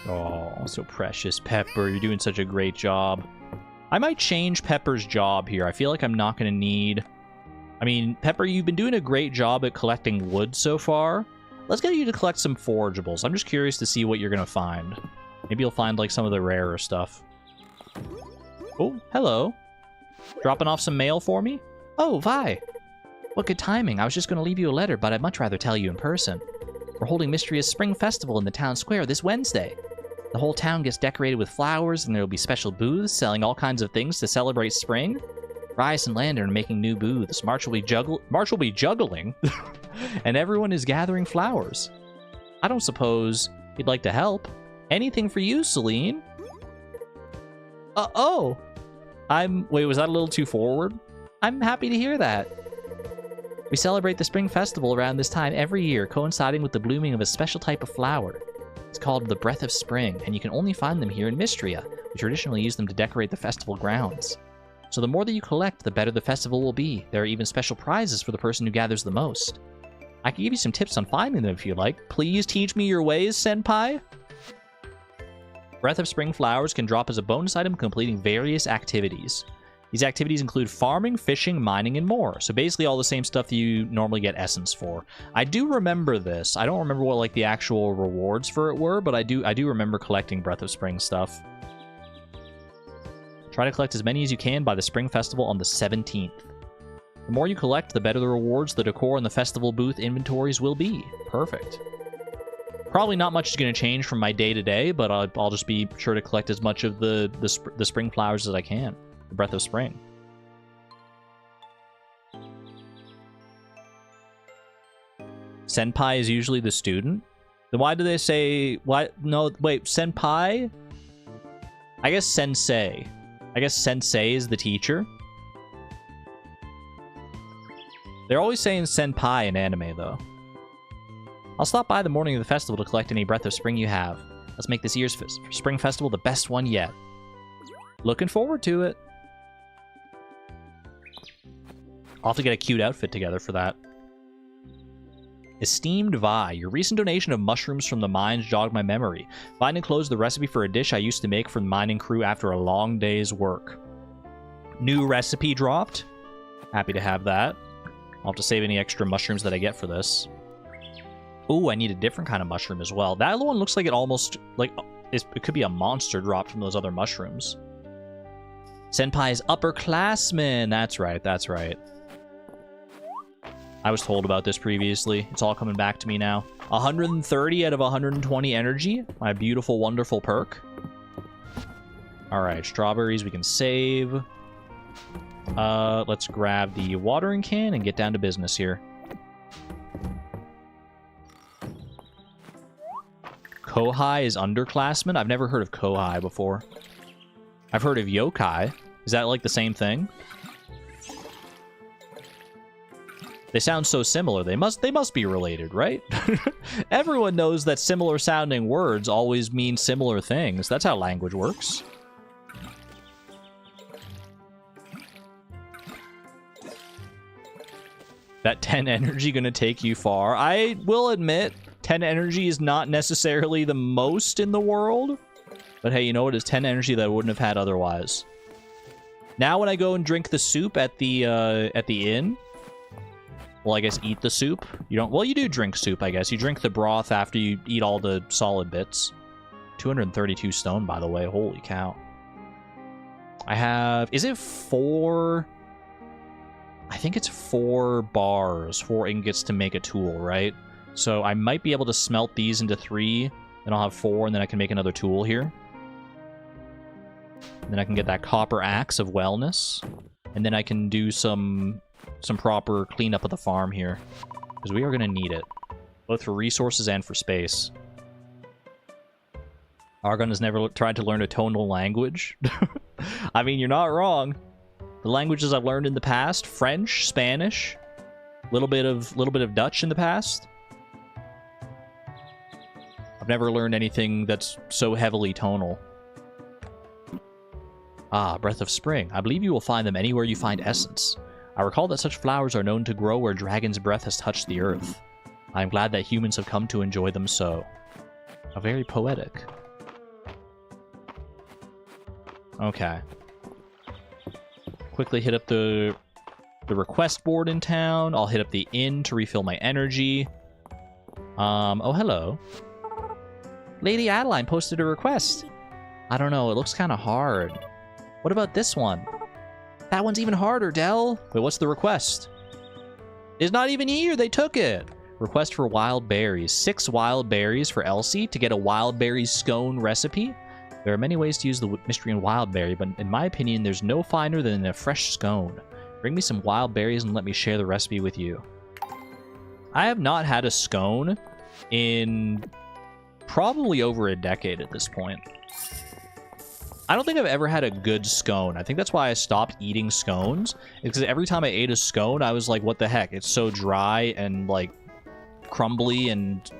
Oh, so precious. Pepper, you're doing such a great job. I might change Pepper's job here. I feel like I'm not going to need... I mean, Pepper, you've been doing a great job at collecting wood so far. Let's get you to collect some forageables. I'm just curious to see what you're going to find. Maybe you'll find, like, some of the rarer stuff. Oh, hello. Dropping off some mail for me? Oh, Vi. What good timing. I was just going to leave you a letter, but I'd much rather tell you in person. We're holding Mistria's Spring Festival in the town square this Wednesday. The whole town gets decorated with flowers, and there will be special booths selling all kinds of things to celebrate spring. Rice and Lantern are making new booths. March will be juggling, and everyone is gathering flowers. I don't suppose you'd like to help. Anything for you, Celine? Oh. Wait, was that a little too forward? I'm happy to hear that. We celebrate the Spring Festival around this time every year, coinciding with the blooming of a special type of flower. It's called the Breath of Spring, and you can only find them here in Mistria. We traditionally use them to decorate the festival grounds. So the more that you collect, the better the festival will be. There are even special prizes for the person who gathers the most. I can give you some tips on finding them if you like. Please teach me your ways, Senpai. Breath of Spring flowers can drop as a bonus item completing various activities. These activities include farming, fishing, mining, and more. So basically all the same stuff that you normally get essence for. I do remember this. I don't remember what, like, the actual rewards for it were, but I do remember collecting Breath of Spring stuff. Try to collect as many as you can by the Spring Festival on the 17th. The more you collect, the better the rewards, the decor, and the festival booth inventories will be. Perfect. Probably not much is going to change from my day-to-day, but I'll just be sure to collect as much of the spring flowers as I can. The Breath of Spring. Senpai is usually the student? Then why do they say... Why? No, wait, Senpai? I guess Sensei. I guess Sensei is the teacher. They're always saying Senpai in anime, though. I'll stop by the morning of the festival to collect any breath of spring you have. Let's make this year's spring festival the best one yet. Looking forward to it. I'll have to get a cute outfit together for that. Esteemed Vi, your recent donation of mushrooms from the mines jogged my memory. Find enclosed the recipe for a dish I used to make for the mining crew after a long day's work. New recipe dropped. Happy to have that. I'll have to save any extra mushrooms that I get for this. Ooh, I need a different kind of mushroom as well. That other one looks like it almost, like, it could be a monster dropped from those other mushrooms. Senpai's upperclassman. That's right, that's right. I was told about this previously. It's all coming back to me now. 130 out of 120 energy. My beautiful, wonderful perk. Alright, strawberries we can save. Let's grab the watering can and get down to business here. Kohai is underclassman? I've never heard of Kohai before. I've heard of yokai. Is that like the same thing? They sound so similar. They must be related, right? Everyone knows that similar sounding words always mean similar things. That's how language works. That 10 energy gonna take you far? I will admit, 10 energy is not necessarily the most in the world. But hey, you know what? It's 10 energy that I wouldn't have had otherwise. Now when I go and drink the soup at the inn, well, I guess eat the soup. You don't. Well, you do drink soup, I guess. You drink the broth after you eat all the solid bits. 232 stone, by the way. Holy cow. I have... Is it 4... I think it's 4 bars, 4 ingots to make a tool, right? So I might be able to smelt these into 3, then I'll have 4, and then I can make another tool here. And then I can get that copper axe of wellness. And then I can do some proper cleanup of the farm here. Because we are going to need it. Both for resources and for space. Argon has never tried to learn a tonal language. I mean, you're not wrong. The languages I've learned in the past, French, Spanish, little bit of Dutch in the past. I've never learned anything that's so heavily tonal. Ah, breath of spring. I believe you will find them anywhere you find essence. I recall that such flowers are known to grow where dragon's breath has touched the earth. I am glad that humans have come to enjoy them so. How very poetic. Okay. Quickly hit up the request board in town. I'll hit up the inn to refill my energy. Oh, hello. Lady Adeline posted a request. I don't know, it looks kind of hard. What about this one? That one's even harder, Del. Wait, what's the request? It's not even here, they took it. Request for wild berries. 6 wild berries for Elsie to get a wild berry scone recipe. There are many ways to use the Mistrian wild berry, but in my opinion, there's no finer than a fresh scone. Bring me some wild berries and let me share the recipe with you. I have not had a scone in probably over a decade at this point. I don't think I've ever had a good scone. I think that's why I stopped eating scones. Because every time I ate a scone, I was like, what the heck? It's so dry and, like, crumbly and...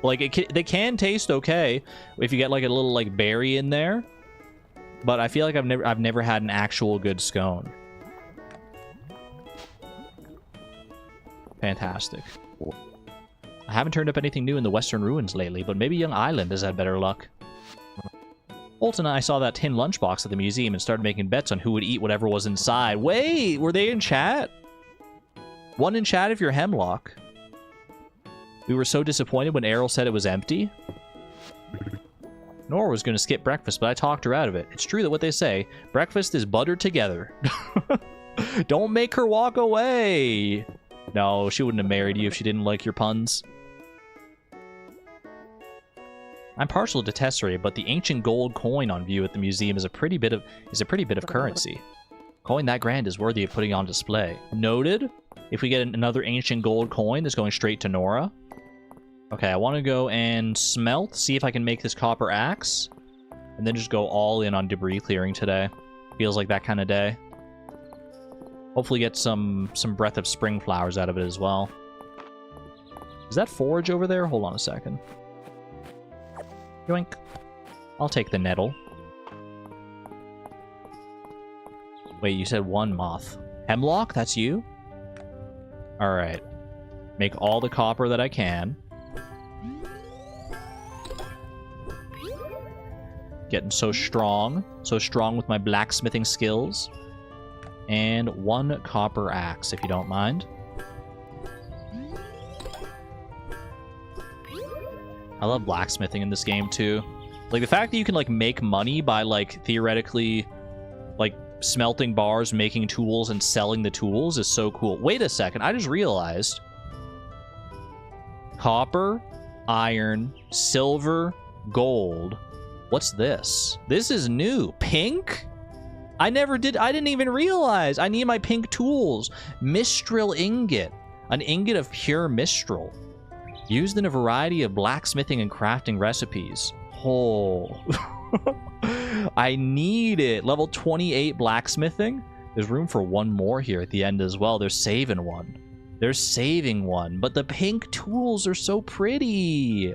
Like, they can taste okay if you get, like, a little, like, berry in there. But I feel like I've never had an actual good scone. Fantastic. I haven't turned up anything new in the Western Ruins lately, but maybe Young Island has had better luck. Bolton and I saw that tin lunchbox at the museum and started making bets on who would eat whatever was inside. Wait, were they in chat? One in chat if you're Hemlock. We were so disappointed when Errol said it was empty. Nora was going to skip breakfast, but I talked her out of it. It's true that what they say, breakfast is buttered together. Don't make her walk away. No, she wouldn't have married you if she didn't like your puns. I'm partial to Tesserae, but the ancient gold coin on view at the museum is a pretty bit of currency. Coin that grand is worthy of putting on display. Noted. If we get another ancient gold coin, that's going straight to Nora. Okay, I want to go and smelt, see if I can make this copper axe, and then just go all in on debris clearing today. Feels like that kind of day. Hopefully get some breath of spring flowers out of it as well. Is that forage over there? Hold on a second. Yoink. I'll take the nettle. Wait, you said one moth. Hemlock? That's you? Alright. Make all the copper that I can. Getting so strong. So strong with my blacksmithing skills. And one copper axe, if you don't mind. I love blacksmithing in this game, too. Like, the fact that you can, like, make money by, like, theoretically, like, smelting bars, making tools, and selling the tools is so cool. Wait a second, I just realized. Copper, iron, silver, gold. What's this? This is new. Pink? I didn't even realize. I need my pink tools. Mistral ingot. An ingot of pure mistral. Used in a variety of blacksmithing and crafting recipes. Oh. I need it. Level 28 blacksmithing. There's room for one more here at the end as well. They're saving one. They're saving one. But the pink tools are so pretty.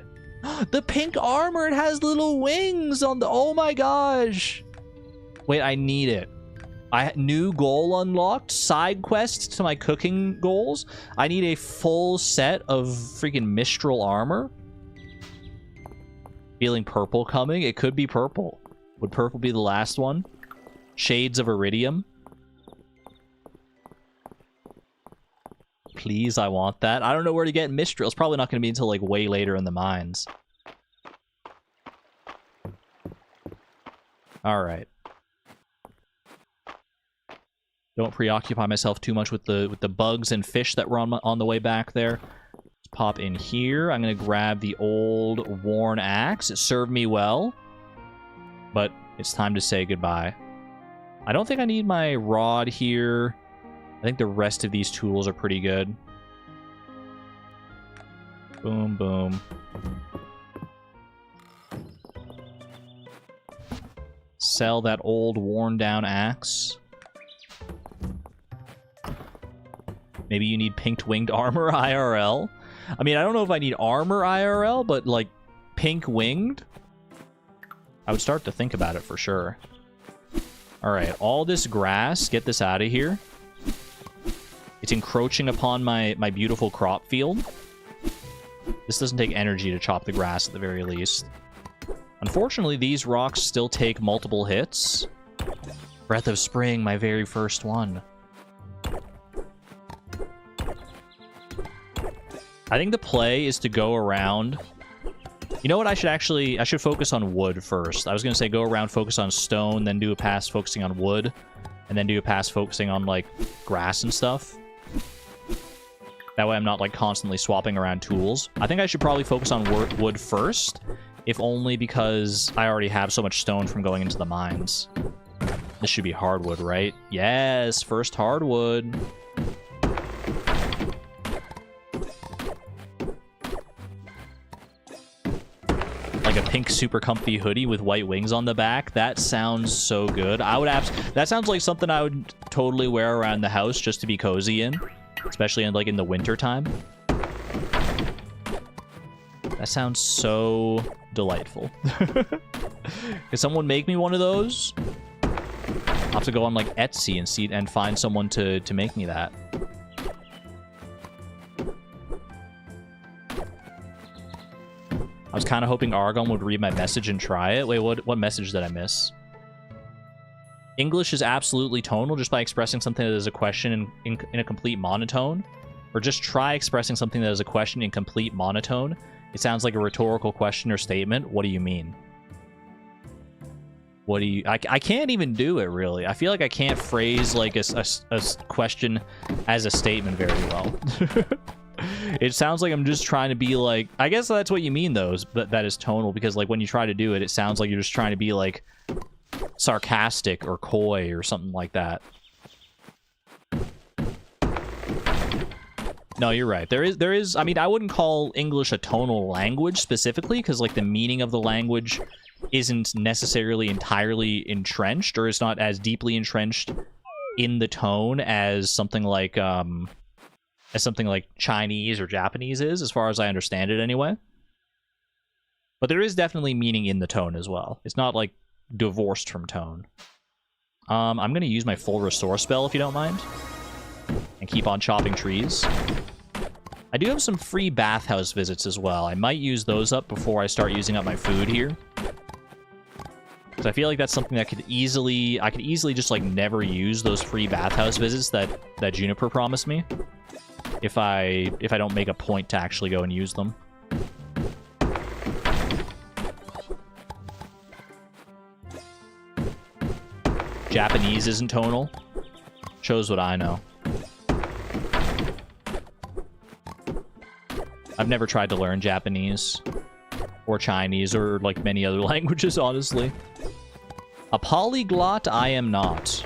The pink armor, it has little wings on the... Oh my gosh. Wait, I need it. New goal unlocked. Side quests to my cooking goals. I need a full set of freaking Mistral armor. Feeling purple coming. It could be purple. Would purple be the last one? Shades of Iridium. Please, I want that. I don't know where to get Mistral. It's probably not going to be until, like, way later in the mines. Alright. Don't preoccupy myself too much with the bugs and fish that were on the way back there. Let's pop in here. I'm going to grab the old worn axe. It served me well. But it's time to say goodbye. I don't think I need my rod here. I think the rest of these tools are pretty good. Boom, boom. Sell that old worn down axe. Maybe you need pink winged armor IRL. I mean, I don't know if I need armor IRL, but like pink winged, I would start to think about it for sure. All right, all this grass, get this out of here. It's encroaching upon my beautiful crop field. This doesn't take energy to chop the grass at the very least. Unfortunately, these rocks still take multiple hits. Breath of Spring, my very first one. I think the play is to go around... You know what? I should focus on wood first. I was going to say go around, focus on stone, then do a pass focusing on wood, and then do a pass focusing on, like, grass and stuff. That way I'm not, like, constantly swapping around tools. I think I should probably focus on wood first, if only because I already have so much stone from going into the mines. This should be hardwood, right? Yes, first hardwood. Like a pink super comfy hoodie with white wings on the back. That sounds so good. That sounds like something I would totally wear around the house just to be cozy in. Especially in, like, in the winter time. That sounds so delightful. Can someone make me one of those? I'll have to go on, like, Etsy and find someone to make me that. I was kind of hoping Argon would read my message and try it. Wait, what message did I miss? English is absolutely tonal just by expressing something that is a question in a complete monotone. Or just try expressing something that is a question in complete monotone. It sounds like a rhetorical question or statement. What do you mean? What do you... I can't even do it, really. I feel like I can't phrase, like, a question as a statement very well. It sounds like I'm just trying to be, like... I guess that's what you mean, though, but that is tonal, because, like, when you try to do it, it sounds like you're just trying to be, like... sarcastic or coy or something like that. No, you're right. There is I mean, I wouldn't call English a tonal language specifically because, like, the meaning of the language isn't necessarily entirely entrenched, or it's not as deeply entrenched in the tone as something like as something like Chinese or Japanese is, as far as I understand it anyway. But there is definitely meaning in the tone as well. It's not like divorced from tone. I'm going to use my full restore spell if you don't mind. And keep on chopping trees. I do have some free bathhouse visits as well. I might use those up before I start using up my food here. Because I feel like that's something that I could easily just like never use those free bathhouse visits that Juniper promised me. If I don't make a point to actually go and use them. Japanese isn't tonal. Shows what I know. I've never tried to learn Japanese or Chinese or like many other languages, honestly. A polyglot I am not.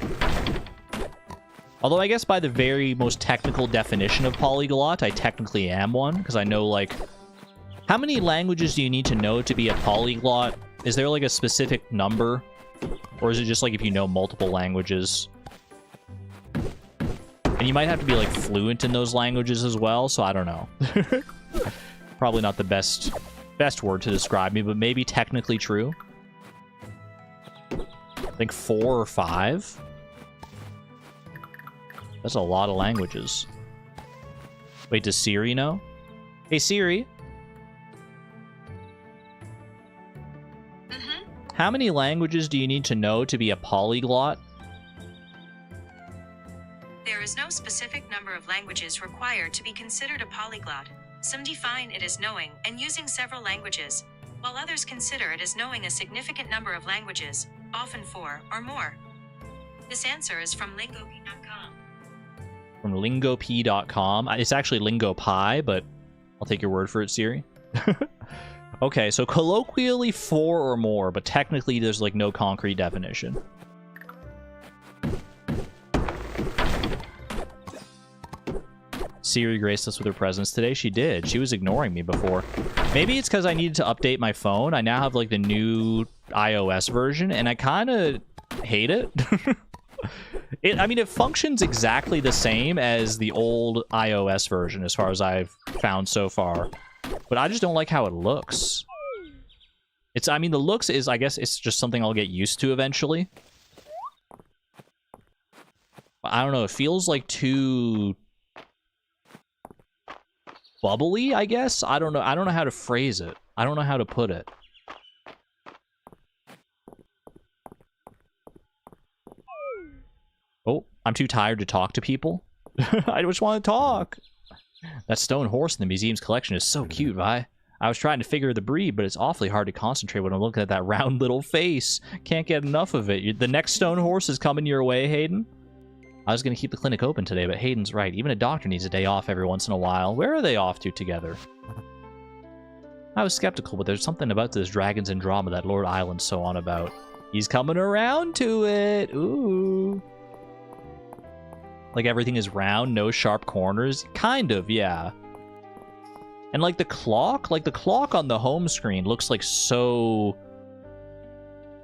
Although I guess by the very most technical definition of polyglot, I technically am one, because I know, like, how many languages do you need to know to be a polyglot? Is there like a specific number? Or is it just like if you know multiple languages? And you might have to be like fluent in those languages as well, so I don't know. Probably not the best word to describe me, but maybe technically true. I think 4 or 5. That's a lot of languages. Wait, does Siri know? Hey, Siri. Mm-hmm. How many languages do you need to know to be a polyglot? There is no specific number of languages required to be considered a polyglot. Some define it as knowing and using several languages, while others consider it as knowing a significant number of languages, often 4 or more. This answer is from lingop.com. From lingop.com. It's actually lingopie, but I'll take your word for it, Siri. Okay, so colloquially 4 or more, but technically there's like no concrete definition. Siri graced us with her presence today. She did. She was ignoring me before. Maybe it's because I needed to update my phone. I now have like the new iOS version, and I kind of hate it. I mean, it functions exactly the same as the old iOS version, as far as I've found so far. But I just don't like how it looks. I mean, the looks is, I guess, it's just something I'll get used to eventually. I don't know. It feels like too bubbly, I guess. I don't know. I don't know how to phrase it. I don't know how to put it. Oh, I'm too tired to talk to people. I just want to talk. That stone horse in the museum's collection is so cute, Vi. I was trying to figure the breed, but it's awfully hard to concentrate when I'm looking at that round little face. Can't get enough of it. The next stone horse is coming your way, Hayden. I was going to keep the clinic open today, but Hayden's right. Even a doctor needs a day off every once in a while. Where are they off to together? I was skeptical, but there's something about this Dragons and Drama that Lord Island's so on about. He's coming around to it. Ooh. Like everything is round, no sharp corners. Kind of, yeah. And like the clock on the home screen looks like so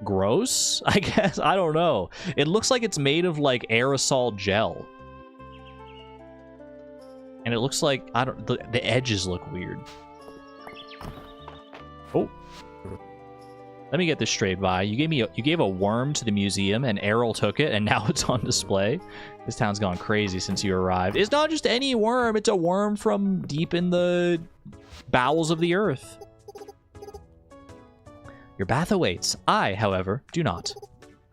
gross, I guess. I don't know. It looks like it's made of like aerosol gel. And it looks like, the edges look weird. Oh. Let me get this straight, Vi. You gave a worm to the museum, and Errol took it, and now it's on display. This town's gone crazy since you arrived. It's not just any worm, it's a worm from deep in the bowels of the earth. Your bath awaits. I, however, do not.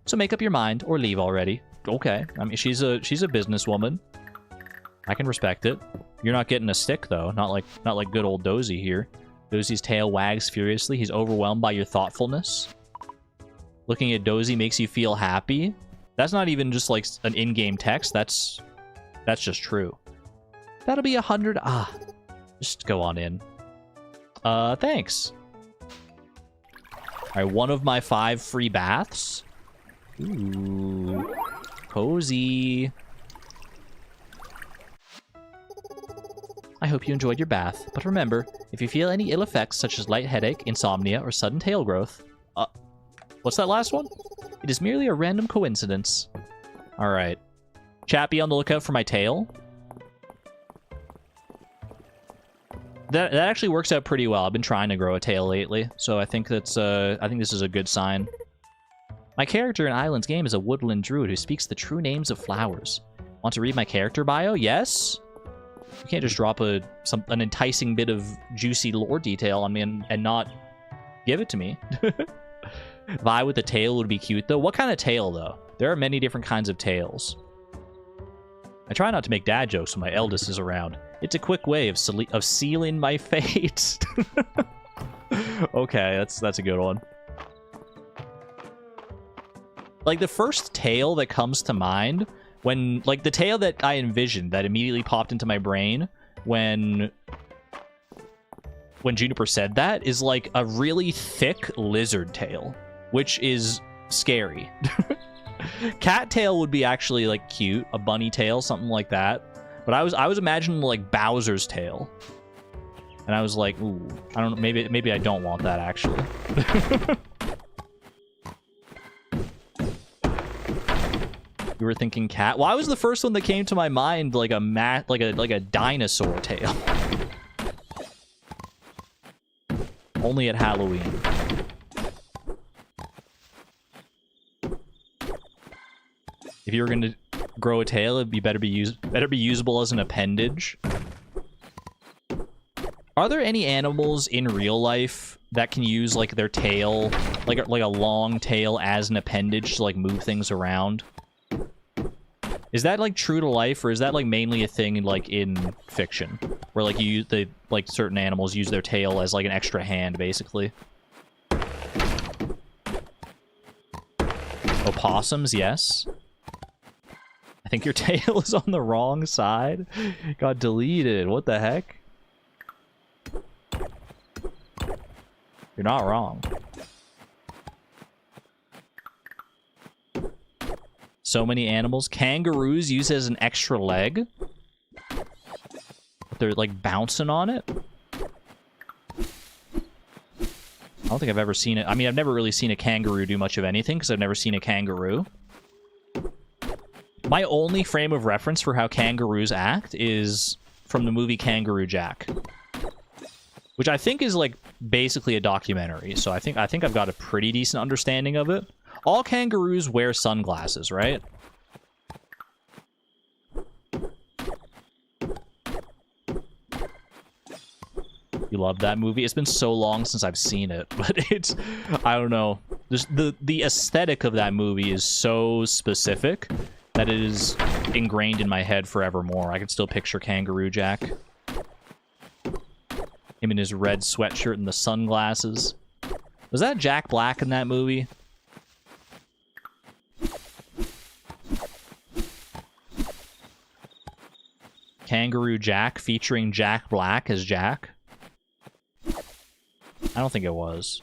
So make up your mind or leave already. Okay. I mean, she's a businesswoman. I can respect it. You're not getting a stick though. Not like good old Dozy here. Dozy's tail wags furiously. He's overwhelmed by your thoughtfulness. Looking at Dozy makes you feel happy. That's not even just like an in-game text. That's just true. That'll be 100. Ah, just go on in. Thanks. All right, one of my 5 free baths. Ooh, cozy. I hope you enjoyed your bath, but remember, if you feel any ill effects such as light headache, insomnia, or sudden tail growth... what's that last one? It is merely a random coincidence. Alright. Chat, be on the lookout for my tail. That actually works out pretty well. I've been trying to grow a tail lately, so I think that's I think this is a good sign. My character in Islands game is a woodland druid who speaks the true names of flowers. Want to read my character bio? Yes. You can't just drop an enticing bit of juicy lore detail on me and not give it to me. Vi with a tail would be cute though. What kind of tail though? There are many different kinds of tails. I try not to make dad jokes when my eldest is around. It's a quick way of sealing my fate. Okay, that's a good one. Like, the first tale that comes to mind, when, like, the tale that I envisioned that immediately popped into my brain when Juniper said that is, like, a really thick lizard tail, which is scary. Cat tail would be actually, like, cute. A bunny tail, something like that. But I was imagining like Bowser's tail, and I was like, ooh, I don't know, maybe I don't want that actually. You were thinking cat? Well, I was the first one that came to my mind, like a dinosaur tail. Only at Halloween. If you were gonna grow a tail, it'd be better be usable as an appendage. Are there any animals in real life that can use like their tail, like a long tail as an appendage to like move things around? Is that like true to life, or is that like mainly a thing like in fiction, where like like certain animals use their tail as like an extra hand, basically? Opossums, yes. I think your tail is on the wrong side. Got deleted. What the heck? You're not wrong. So many animals. Kangaroos use it as an extra leg. They're like bouncing on it. I don't think I've ever seen it. I mean, I've never really seen a kangaroo do much of anything because I've never seen a kangaroo. My only frame of reference for how kangaroos act is from the movie Kangaroo Jack, which I think is like basically a documentary. So I think I've got a pretty decent understanding of it. All kangaroos wear sunglasses, right? You love that movie? It's been so long since I've seen it, but it's, I don't know. The aesthetic of that movie is so specific that it is ingrained in my head forevermore. I can still picture Kangaroo Jack. Him in his red sweatshirt and the sunglasses. Was that Jack Black in that movie? Kangaroo Jack featuring Jack Black as Jack? I don't think it was.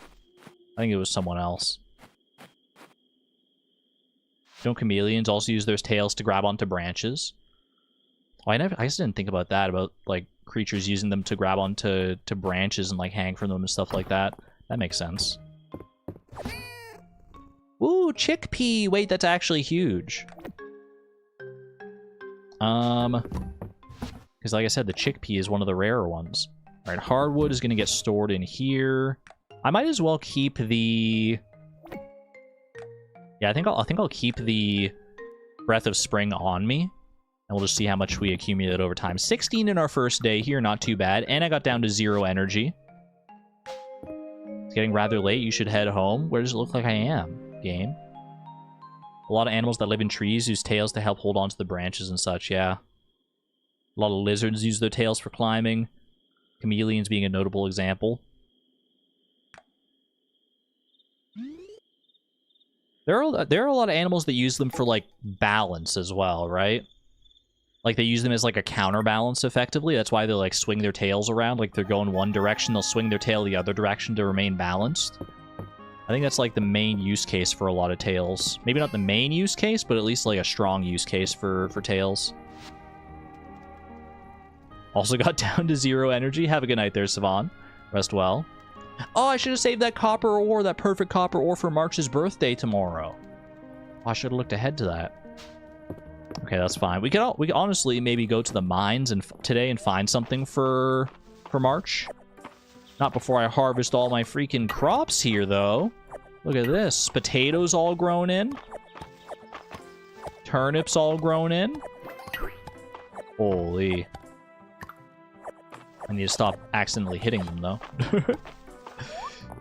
I think it was someone else. Don't chameleons also use their tails to grab onto branches? Oh, I just didn't think about that, about like creatures using them to grab onto branches and like hang from them and stuff like that. That makes sense. Ooh, chickpea! Wait, that's actually huge. Because like I said, the chickpea is one of the rarer ones. Alright, hardwood is going to get stored in here. I might as well keep the... Yeah, I think I'll keep the Breath of Spring on me. And we'll just see how much we accumulate over time. 16 in our first day here, not too bad. And I got down to 0 energy. It's getting rather late. You should head home. Where does it look like I am, game? A lot of animals that live in trees use tails to help hold onto the branches and such, yeah. A lot of lizards use their tails for climbing. Chameleons being a notable example. There are a lot of animals that use them for, like, balance as well, right? Like, they use them as, like, a counterbalance, effectively. That's why they, like, swing their tails around. Like, they're going one direction, they'll swing their tail the other direction to remain balanced. I think that's, like, the main use case for a lot of tails. Maybe not the main use case, but at least, like, a strong use case for tails. Also got down to 0 energy. Have a good night there, Savon. Rest well. Oh, I should have saved that copper ore, that perfect copper ore for March's birthday tomorrow. Oh, I should have looked ahead to that. Okay, that's fine. We could honestly maybe go to the mines and today and find something for for March. Not before I harvest all my freaking crops here, though. Look at this. Potatoes all grown in. Turnips all grown in. Holy. I need to stop accidentally hitting them, though.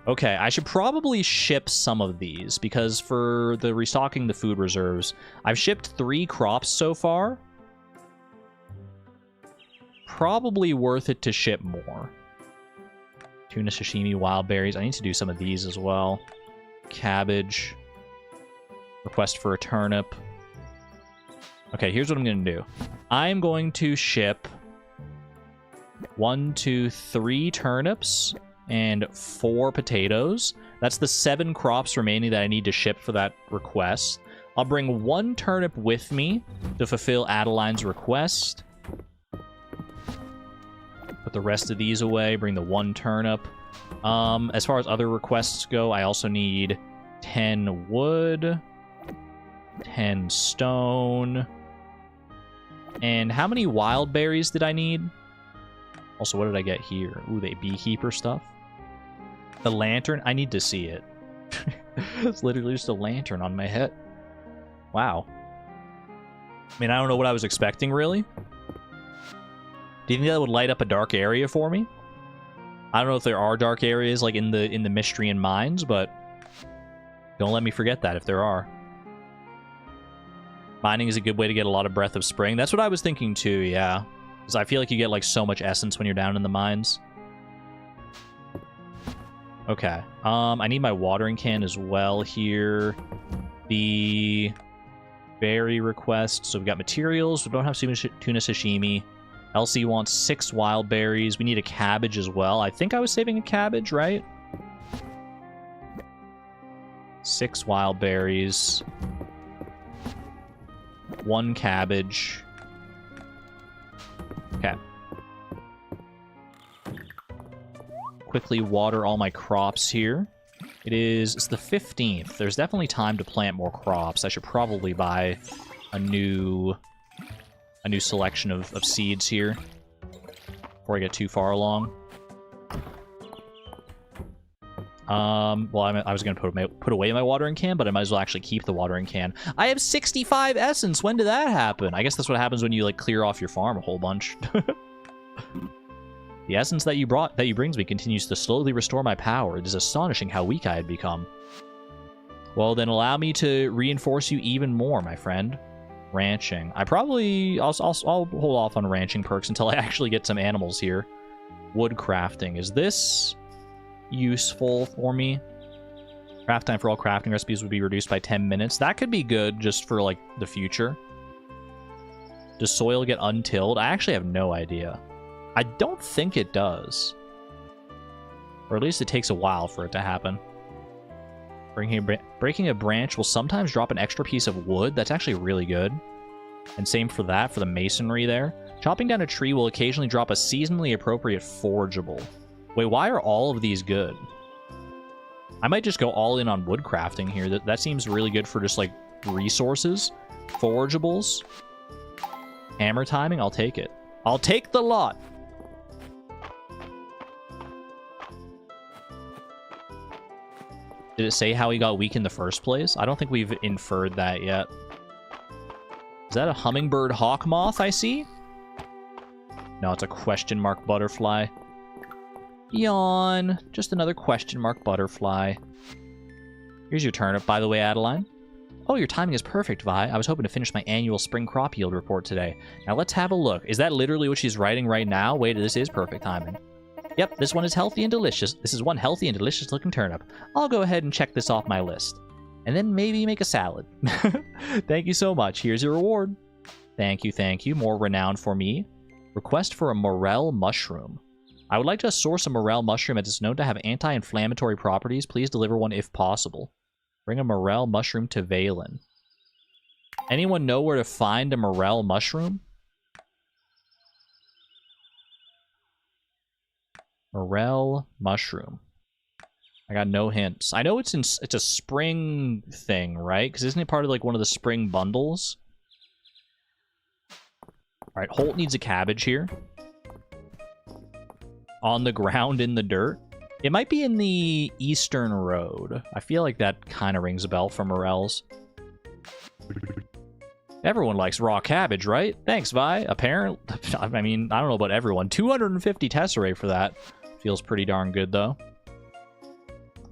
Okay, I should probably ship some of these, because for the restocking the food reserves, I've shipped 3 crops so far. Probably worth it to ship more. Tuna, sashimi, wild berries. I need to do some of these as well. Cabbage. Request for a turnip. Okay, here's what I'm going to do. I'm going to ship 1, 2, 3 turnips and 4 potatoes. That's the 7 crops remaining that I need to ship for that request. I'll bring 1 turnip with me to fulfill Adeline's request. Put the rest of these away, bring the 1 turnip. As far as other requests go, I also need 10 wood, 10 stone. And how many wild berries did I need? Also, what did I get here? Ooh, the beekeeper stuff. The lantern, I need to see it. It's literally just a lantern on my head. Wow. I mean, I don't know what I was expecting, really. Do you think that would light up a dark area for me? I don't know if there are dark areas like in the Mistrian mines, but don't let me forget that if there are. Mining is a good way to get a lot of Breath of Spring. That's what I was thinking too, yeah. Because I feel like you get like so much essence when you're down in the mines. Okay. I need my watering can as well here. The berry request. So we've got materials. We don't have tuna sashimi. Elsie wants 6 wild berries. We need a cabbage as well. I think I was saving a cabbage, right? 6 wild berries. 1 cabbage. Okay. Quickly water all my crops here. It's the 15th. There's definitely time to plant more crops. I should probably buy a new selection of seeds here before I get too far along. Well, I was going to put away my watering can, but I might as well actually keep the watering can. I have 65 essence! When did that happen? I guess that's what happens when you, like, clear off your farm a whole bunch. The essence that you brings me continues to slowly restore my power. It is astonishing how weak I had become. Well, then allow me to reinforce you even more, my friend. Ranching. I'll hold off on ranching perks until I actually get some animals here. Wood crafting. Is this useful for me? Craft time for all crafting recipes would be reduced by 10 minutes. That could be good just for, like, the future. Does soil get untilled? I actually have no idea. I don't think it does. Or at least it takes a while for it to happen. Breaking a branch will sometimes drop an extra piece of wood. That's actually really good. And same for that, for the masonry there. Chopping down a tree will occasionally drop a seasonally appropriate forageable. Wait, why are all of these good? I might just go all in on wood crafting here. That seems really good for just, like, resources. Forageables. Hammer timing, I'll take it. I'll take the lot! Did it say how he got weak in the first place? I don't think we've inferred that yet. Is that a hummingbird hawk moth I see? No, it's a question mark butterfly. Yawn. Just another question mark butterfly. Here's your turnip, by the way, Adeline. Oh, your timing is perfect, Vi. I was hoping to finish my annual spring crop yield report today. Now let's have a look. Is that literally what she's writing right now? Wait, this is perfect timing. Yep, this one is healthy and delicious. This is one healthy and delicious looking turnip. I'll go ahead and check this off my list. And then maybe make a salad. Thank you so much. Here's your reward. Thank you, thank you. More renown for me. Request for a morel mushroom. I would like to source a morel mushroom as it's known to have anti-inflammatory properties. Please deliver one if possible. Bring a morel mushroom to Valen. Anyone know where to find a morel mushroom? Morel mushroom. I got no hints. I know it's a spring thing, right? Because isn't it part of like one of the spring bundles? All right, Holt needs a cabbage here. On the ground in the dirt. It might be in the Eastern Road. I feel like that kind of rings a bell for Morels. Everyone likes raw cabbage, right? Thanks, Vi. Apparently, I mean, I don't know about everyone. 250 tesserae for that. Feels pretty darn good, though.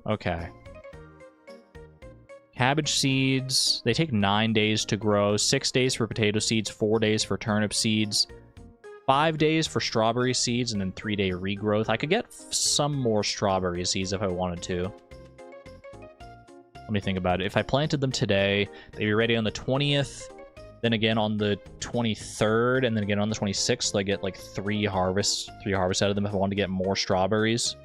Okay. Cabbage seeds. They take 9 days to grow. 6 days for potato seeds. 4 days for turnip seeds. 5 days for strawberry seeds, and then 3-day regrowth. I could get some more strawberry seeds if I wanted to. Let me think about it. If I planted them today, they'd be ready on the 20th, then again on the 23rd, and then again on the 26th. So I get like 3 harvests out of them if I wanted to get more strawberries.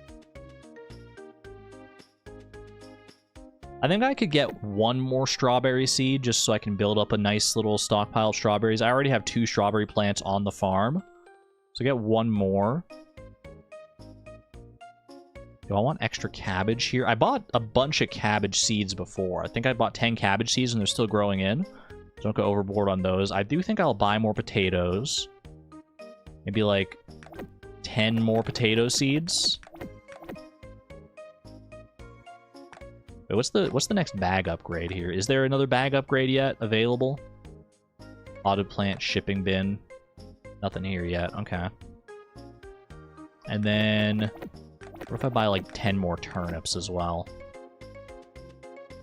I think I could get 1 more strawberry seed just so I can build up a nice little stockpile of strawberries. I already have 2 strawberry plants on the farm. So get 1 more. Do I want extra cabbage here? I bought a bunch of cabbage seeds before. I think I bought 10 cabbage seeds and they're still growing in. So don't go overboard on those. I do think I'll buy more potatoes. Maybe like 10 more potato seeds. Wait, what's the next bag upgrade here? Is there another bag upgrade yet available? Potted plant shipping bin. Nothing here yet. Okay. And then what if I buy like 10 more turnips as well?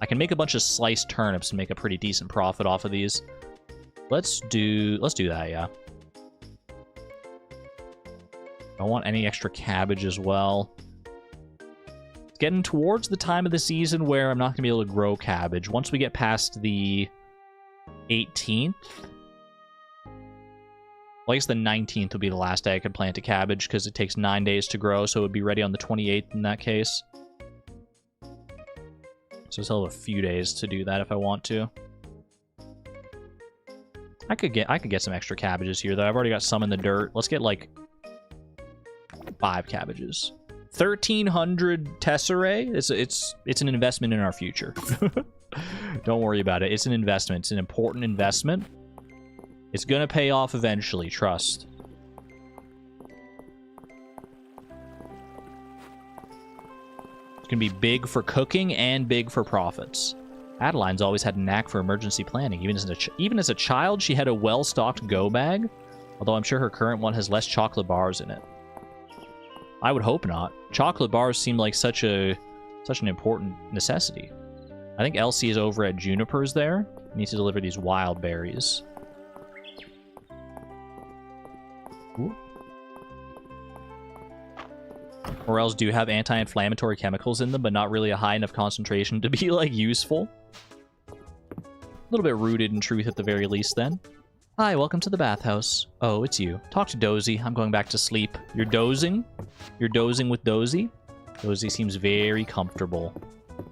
I can make a bunch of sliced turnips and make a pretty decent profit off of these. Let's do that, yeah. Don't want any extra cabbage as well. It's getting towards the time of the season where I'm not going to be able to grow cabbage. Once we get past the 18th, well, I guess the 19th will be the last day I could plant a cabbage because it takes 9 days to grow, so it would be ready on the 28th in that case. So I still have a few days to do that if I want to. I could get some extra cabbages here, though. I've already got some in the dirt. Let's get, like, 5 cabbages. 1,300 tesserae. It's an investment in our future. Don't worry about it. It's an investment. It's an important investment. It's gonna pay off eventually. Trust. It's gonna be big for cooking and big for profits. Adeline's always had a knack for emergency planning. Even as a child, she had a well-stocked go bag. Although I'm sure her current one has less chocolate bars in it. I would hope not. Chocolate bars seem like such an important necessity. I think Elsie is over at Juniper's there. Needs to deliver these wild berries. Ooh. Morels do have anti-inflammatory chemicals in them, but not really a high enough concentration to be, like, useful. A little bit rooted in truth at the very least, then. Hi, welcome to the bathhouse. Oh, it's you. Talk to Dozy. I'm going back to sleep. You're dozing? You're dozing with Dozy? Dozy seems very comfortable.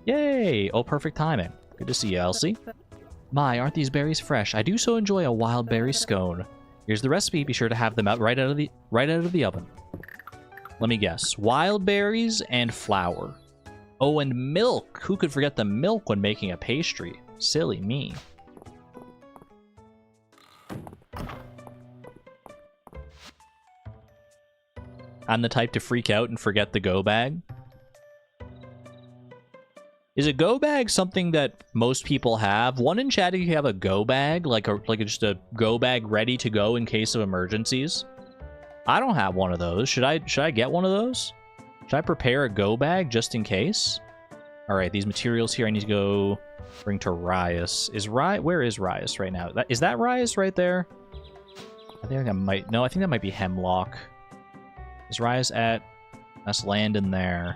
Yay! Oh, perfect timing. Good to see you, Elsie. My, aren't these berries fresh? I do so enjoy a wild berry scone. Here's the recipe. Be sure to have them out right out of the oven. Let me guess. Wild berries and flour. Oh, and milk. Who could forget the milk when making a pastry? Silly me. I'm the type to freak out and forget the go bag. Is a go bag something that most people have? One in chat, if you have a go bag, like just a go bag ready to go in case of emergencies. I don't have one of those. Should I get one of those? Should I prepare a go bag just in case? All right, these materials here I need to go bring to Rias. Where is Rias right now? Is that Rias right there? I think I might. No, I think that might be Hemlock. Is Rias at? Let's land in there.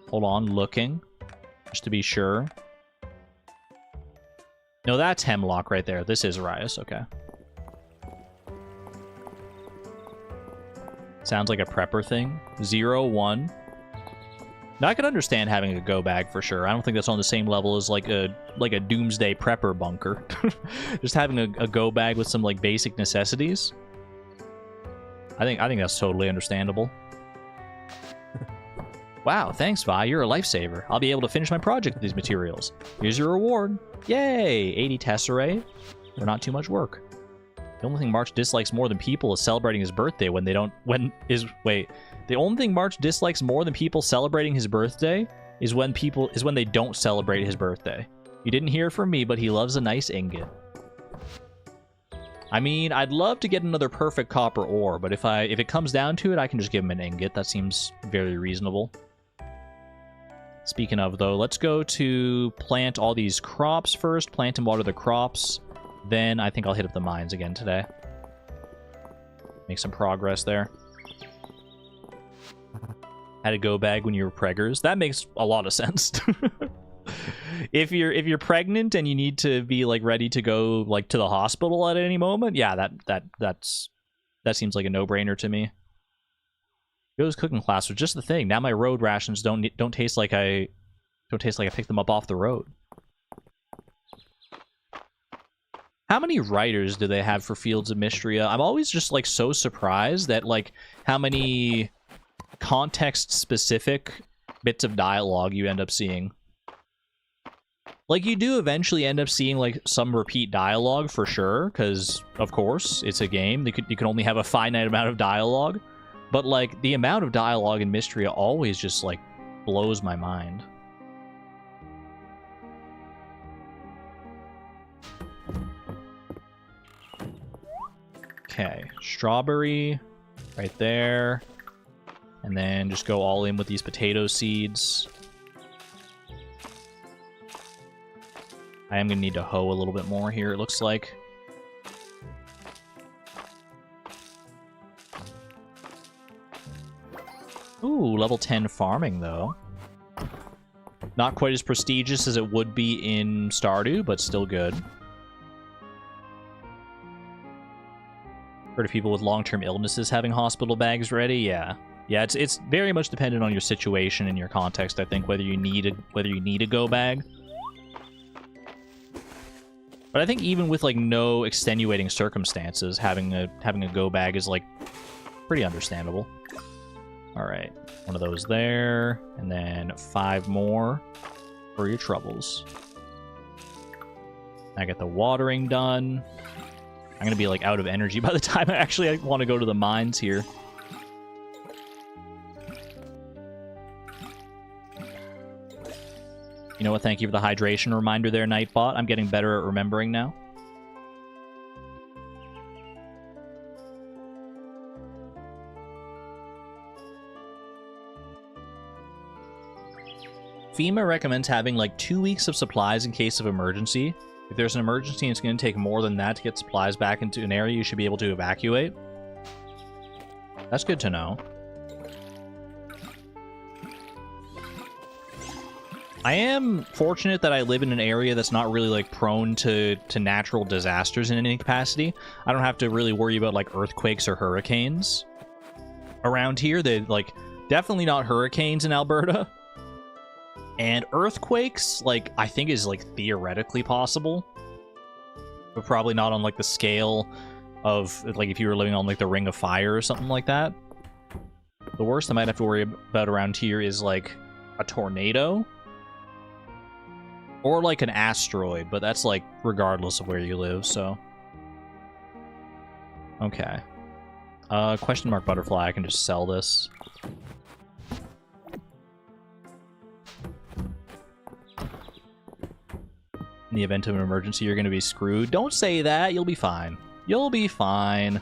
Hold on, looking. Just to be sure. No, that's Hemlock right there. This is Rias, okay. Sounds like a prepper thing. 0-1. Now, I could understand having a go bag for sure. I don't think that's on the same level as like a doomsday prepper bunker. Just having a go bag with some like basic necessities. I think that's totally understandable. Wow, thanks, Vi. You're a lifesaver. I'll be able to finish my project with these materials. Here's your reward. Yay! 80 tesserae for not too much work. The only thing March dislikes more than people is celebrating his birthday when they don't... Wait. The only thing March dislikes more than people celebrating his birthday is when they don't celebrate his birthday. You didn't hear it from me, but he loves a nice ingot. I mean, I'd love to get another perfect copper ore, but if it comes down to it, I can just give him an ingot. That seems very reasonable. Speaking of, though, let's go to plant all these crops first. Plant and water the crops. Then I think I'll hit up the mines again today. Make some progress there. Had a go bag when you were preggers. That makes a lot of sense. If you're pregnant and you need to be like ready to go like to the hospital at any moment, yeah, that seems like a no-brainer to me. Joe's cooking class was just the thing. Now my road rations don't taste like I picked them up off the road. How many writers do they have for Fields of Mistria? I'm always just like so surprised that like how many context-specific bits of dialogue you end up seeing. Like, you do eventually end up seeing, like, some repeat dialogue, for sure, because, of course, it's a game. You can only have a finite amount of dialogue. But, like, the amount of dialogue in Mistria always just, like, blows my mind. Okay, strawberry right there. And then just go all in with these potato seeds. I am going to need to hoe a little bit more here, it looks like. Ooh, level 10 farming, though. Not quite as prestigious as it would be in Stardew, but still good. Heard of people with long-term illnesses having hospital bags ready? Yeah. Yeah, it's very much dependent on your situation and your context, I think, whether you need a go bag. But I think even with like no extenuating circumstances, having a go bag is like pretty understandable. All right, one of those there, and then 5 more for your troubles. I get the watering done. I'm gonna be like out of energy by the time I want to go to the mines here. You know what? Thank you for the hydration reminder there, Nightbot. I'm getting better at remembering now. FEMA recommends having like 2 weeks of supplies in case of emergency. If there's an emergency and it's going to take more than that to get supplies back into an area, you should be able to evacuate. That's good to know. I am fortunate that I live in an area that's not really like prone to natural disasters in any capacity. I don't have to really worry about like earthquakes or hurricanes around here. They like definitely not hurricanes in Alberta. And earthquakes, like, I think is like theoretically possible, but probably not on like the scale of like if you were living on like the Ring of Fire or something like that. The worst I might have to worry about around here is like a tornado. Or like an asteroid, but that's like regardless of where you live, so. Okay. Question mark butterfly, I can just sell this. In the event of an emergency, you're gonna be screwed. Don't say that, you'll be fine. You'll be fine.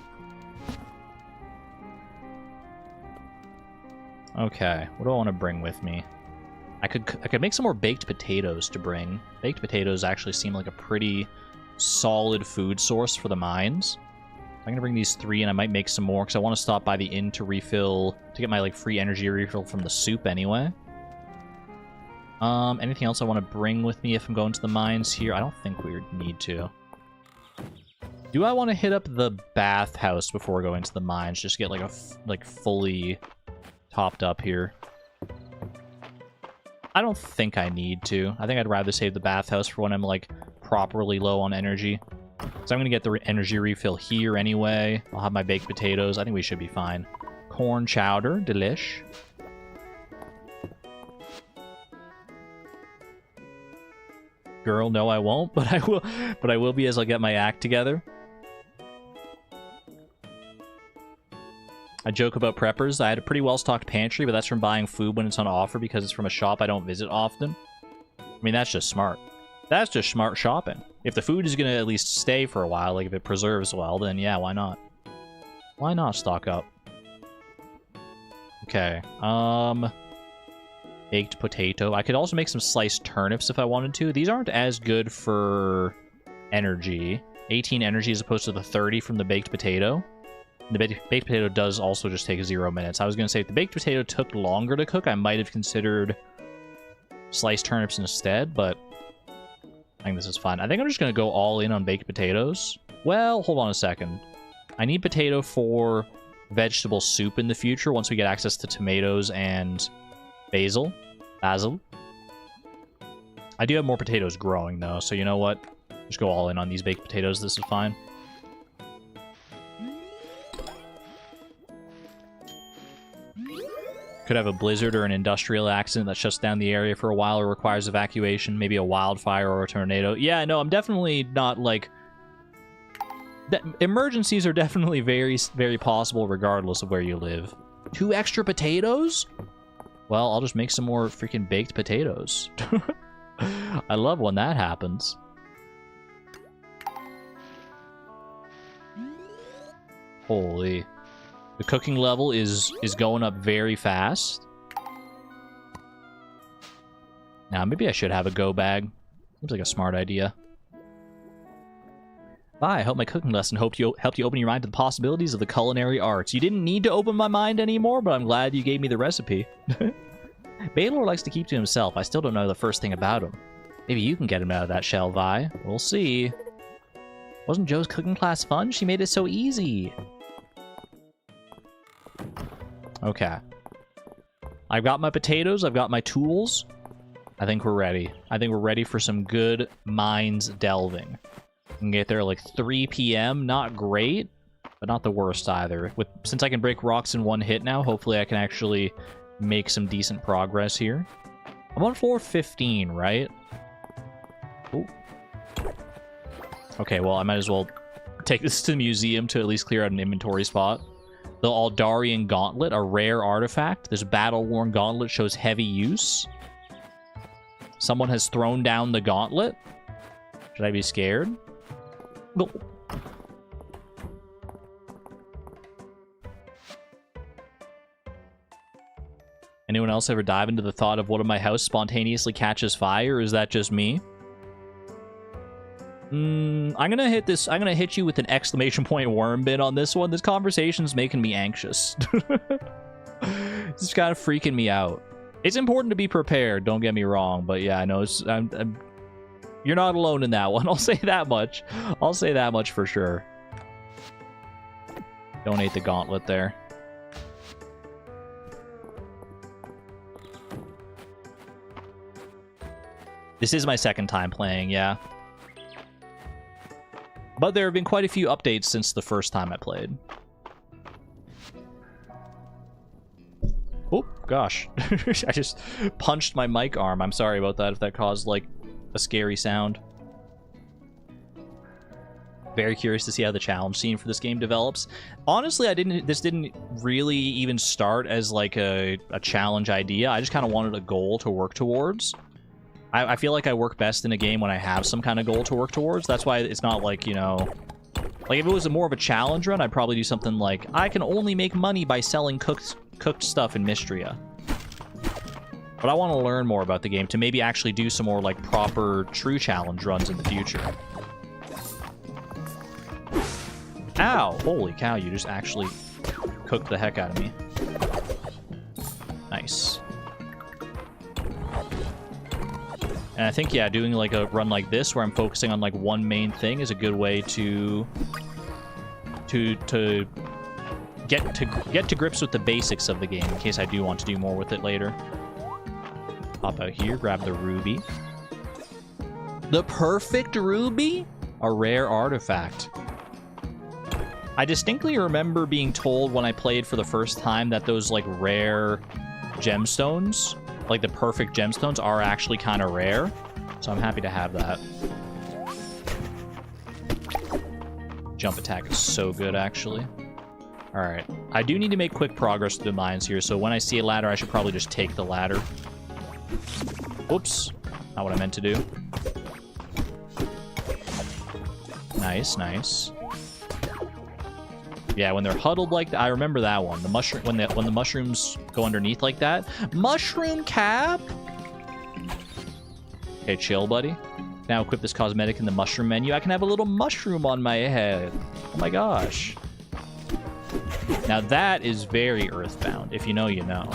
Okay, what do I want to bring with me? I could make some more baked potatoes to bring. Baked potatoes actually seem like a pretty solid food source for the mines. I'm gonna bring these 3, and I might make some more because I want to stop by the inn to refill, to get my like free energy refill from the soup anyway. Anything else I want to bring with me if I'm going to the mines here? I don't think we need to. Do I want to hit up the bathhouse before going to the mines? Just get like a fully topped up here. I don't think I need to. I think I'd rather save the bathhouse for when I'm, like, properly low on energy. So I'm going to get the energy refill here anyway. I'll have my baked potatoes. I think we should be fine. Corn chowder. Delish. Girl, no I won't, but I will be as I get my act together. I joke about preppers. I had a pretty well-stocked pantry, but that's from buying food when it's on offer because it's from a shop I don't visit often. I mean, that's just smart. That's just smart shopping. If the food is going to at least stay for a while, like if it preserves well, then yeah, why not? Why not stock up? Okay, baked potato. I could also make some sliced turnips if I wanted to. These aren't as good for energy. 18 energy as opposed to the 30 from the baked potato. The baked potato does also just take 0 minutes. I was going to say if the baked potato took longer to cook, I might have considered sliced turnips instead, but I think this is fine. I think I'm just going to go all in on baked potatoes. Well, hold on a second. I need potato for vegetable soup in the future once we get access to tomatoes and basil. I do have more potatoes growing, though, so you know what? Just go all in on these baked potatoes. This is fine. Could have a blizzard or an industrial accident that shuts down the area for a while or requires evacuation. Maybe a wildfire or a tornado. Yeah, no, I'm definitely not, like... Emergencies are definitely very, very possible regardless of where you live. 2 extra potatoes? Well, I'll just make some more freaking baked potatoes. I love when that happens. Holy. The cooking level is going up very fast. Now, maybe I should have a go bag. Seems like a smart idea. Bye, I hope my cooking lesson helped you open your mind to the possibilities of the culinary arts. You didn't need to open my mind anymore, but I'm glad you gave me the recipe. Baylor likes to keep to himself. I still don't know the first thing about him. Maybe you can get him out of that shell, Vi. We'll see. Wasn't Joe's cooking class fun? She made it so easy. Okay. I've got my potatoes. I've got my tools. I think we're ready. I think we're ready for some good mines delving. We can get there at like 3 p.m. Not great, but not the worst either. Since I can break rocks in one hit now, hopefully I can actually make some decent progress here. I'm on floor 15, right? Ooh. Okay, well, I might as well take this to the museum to at least clear out an inventory spot. The Aldarian Gauntlet, a rare artifact. This battle-worn gauntlet shows heavy use. Someone has thrown down the gauntlet. Should I be scared? Go. Anyone else ever dive into the thought of what in my house spontaneously catches fire, or is that just me? I'm gonna hit you with an exclamation point worm bin on this one. This conversation's making me anxious. It's kind of freaking me out. It's important to be prepared, don't get me wrong, but yeah, I know you're not alone in that one. I'll say that much. I'll say that much for sure. Donate the gauntlet there. This is my second time playing, yeah. But there have been quite a few updates since the first time I played. Oh, gosh. I just punched my mic arm. I'm sorry about that if that caused, like, a scary sound. Very curious to see how the challenge scene for this game develops. Honestly, this didn't really even start as, like, a challenge idea. I just kind of wanted a goal to work towards. I feel like I work best in a game when I have some kind of goal to work towards. That's why it's not like, you know... Like, if it was more of a challenge run, I'd probably do something like, I can only make money by selling cooked stuff in Mistria. But I want to learn more about the game to maybe actually do some more, like, proper, true challenge runs in the future. Ow! Holy cow, you just actually cooked the heck out of me. Nice. And I think, yeah, doing like a run like this where I'm focusing on like one main thing is a good way to get to grips with the basics of the game in case I do want to do more with it later. Pop out here, grab the ruby. The perfect ruby? A rare artifact. I distinctly remember being told when I played for the first time that those like rare gemstones, like the perfect gemstones, are actually kind of rare. So I'm happy to have that. Jump attack is so good, actually. Alright. I do need to make quick progress through the mines here, so when I see a ladder, I should probably just take the ladder. Whoops. Not what I meant to do. Nice, nice. Yeah, when they're huddled like that, I remember that one. The mushroom, when the mushrooms go underneath like that. Mushroom cap? Okay, chill, buddy. Now equip this cosmetic in the mushroom menu. I can have a little mushroom on my head. Oh my gosh. Now that is very earthbound. If you know, you know.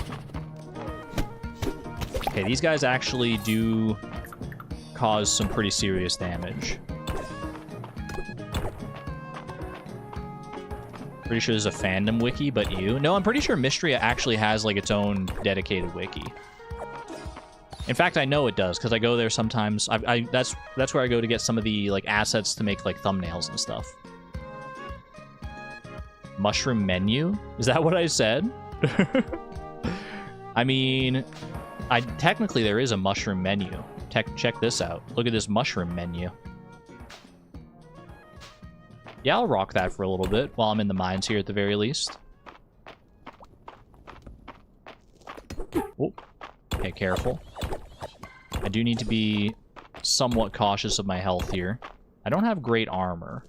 Okay, these guys actually do cause some pretty serious damage. Pretty sure there's a fandom wiki, but you? No, I'm pretty sure Mistria actually has, like, its own dedicated wiki. In fact, I know it does, because I go there sometimes. That's where I go to get some of the, like, assets to make, like, thumbnails and stuff. Mushroom menu? Is that what I said? I mean, technically there is a mushroom menu. Check this out. Look at this mushroom menu. Yeah, I'll rock that for a little bit while I'm in the mines here at the very least. Oh, okay, careful. I do need to be somewhat cautious of my health here. I don't have great armor.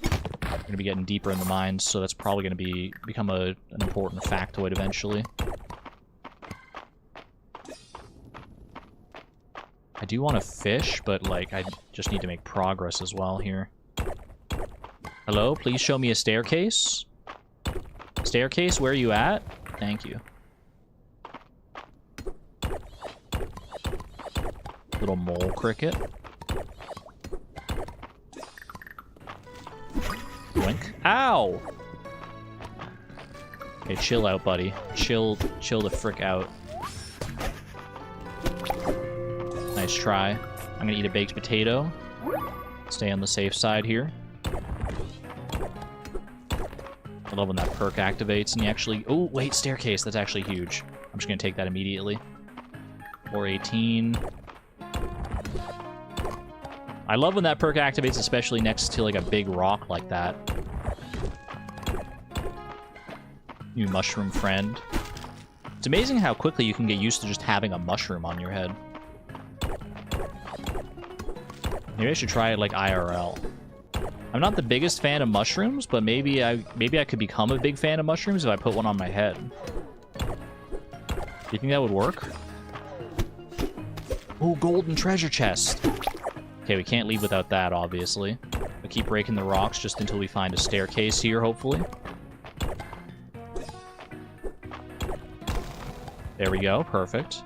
I'm going to be getting deeper in the mines, so that's probably going to become an important factoid eventually. I do want to fish, but, like, I just need to make progress as well here. Hello? Please show me a staircase? Staircase, where are you at? Thank you. Little mole cricket. Blink. Ow! Okay, chill out, buddy. Chill the frick out. Nice try. I'm gonna eat a baked potato. Stay on the safe side here. I love when that perk activates and you actually... Oh, wait, staircase. That's actually huge. I'm just gonna take that immediately. Floor 18. I love when that perk activates, especially next to, like, a big rock like that. New mushroom friend. It's amazing how quickly you can get used to just having a mushroom on your head. Maybe I should try it, like, IRL. I'm not the biggest fan of mushrooms, but maybe I could become a big fan of mushrooms if I put one on my head. Do you think that would work? Oh, golden treasure chest. Okay, we can't leave without that, obviously. We'll keep breaking the rocks just until we find a staircase here, hopefully. There we go, perfect.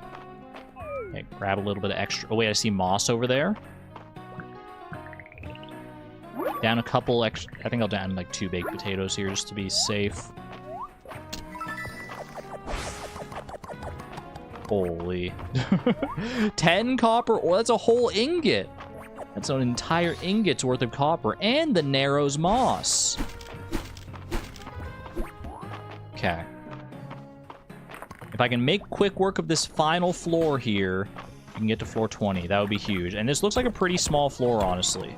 Okay, grab a little bit of extra... Oh, wait, I see moss over there. Down a couple extra... I think I'll down, like, 2 baked potatoes here just to be safe. Holy. 10 copper ore. That's a whole ingot. That's an entire ingot's worth of copper. And the Narrows moss. Okay. If I can make quick work of this final floor here, you can get to floor 20. That would be huge. And this looks like a pretty small floor, honestly.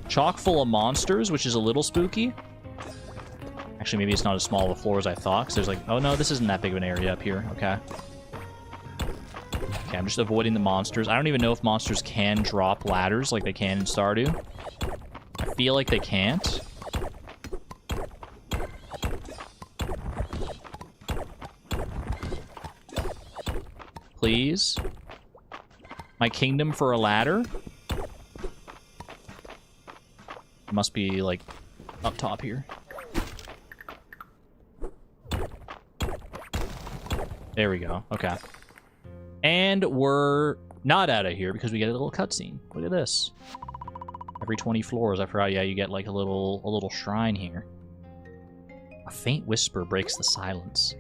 Chock full of monsters, which is a little spooky. Actually, maybe it's not as small of a floor as I thought, because there's like... Oh, no, this isn't that big of an area up here. Okay. Okay, I'm just avoiding the monsters. I don't even know if monsters can drop ladders like they can in Stardew. I feel like they can't. Please. My kingdom for a ladder? It must be, like, up top here. There we go. Okay. And we're not out of here because we get a little cutscene. Look at this. Every 20 floors, I forgot, yeah, you get, like, a little shrine here. A faint whisper breaks the silence.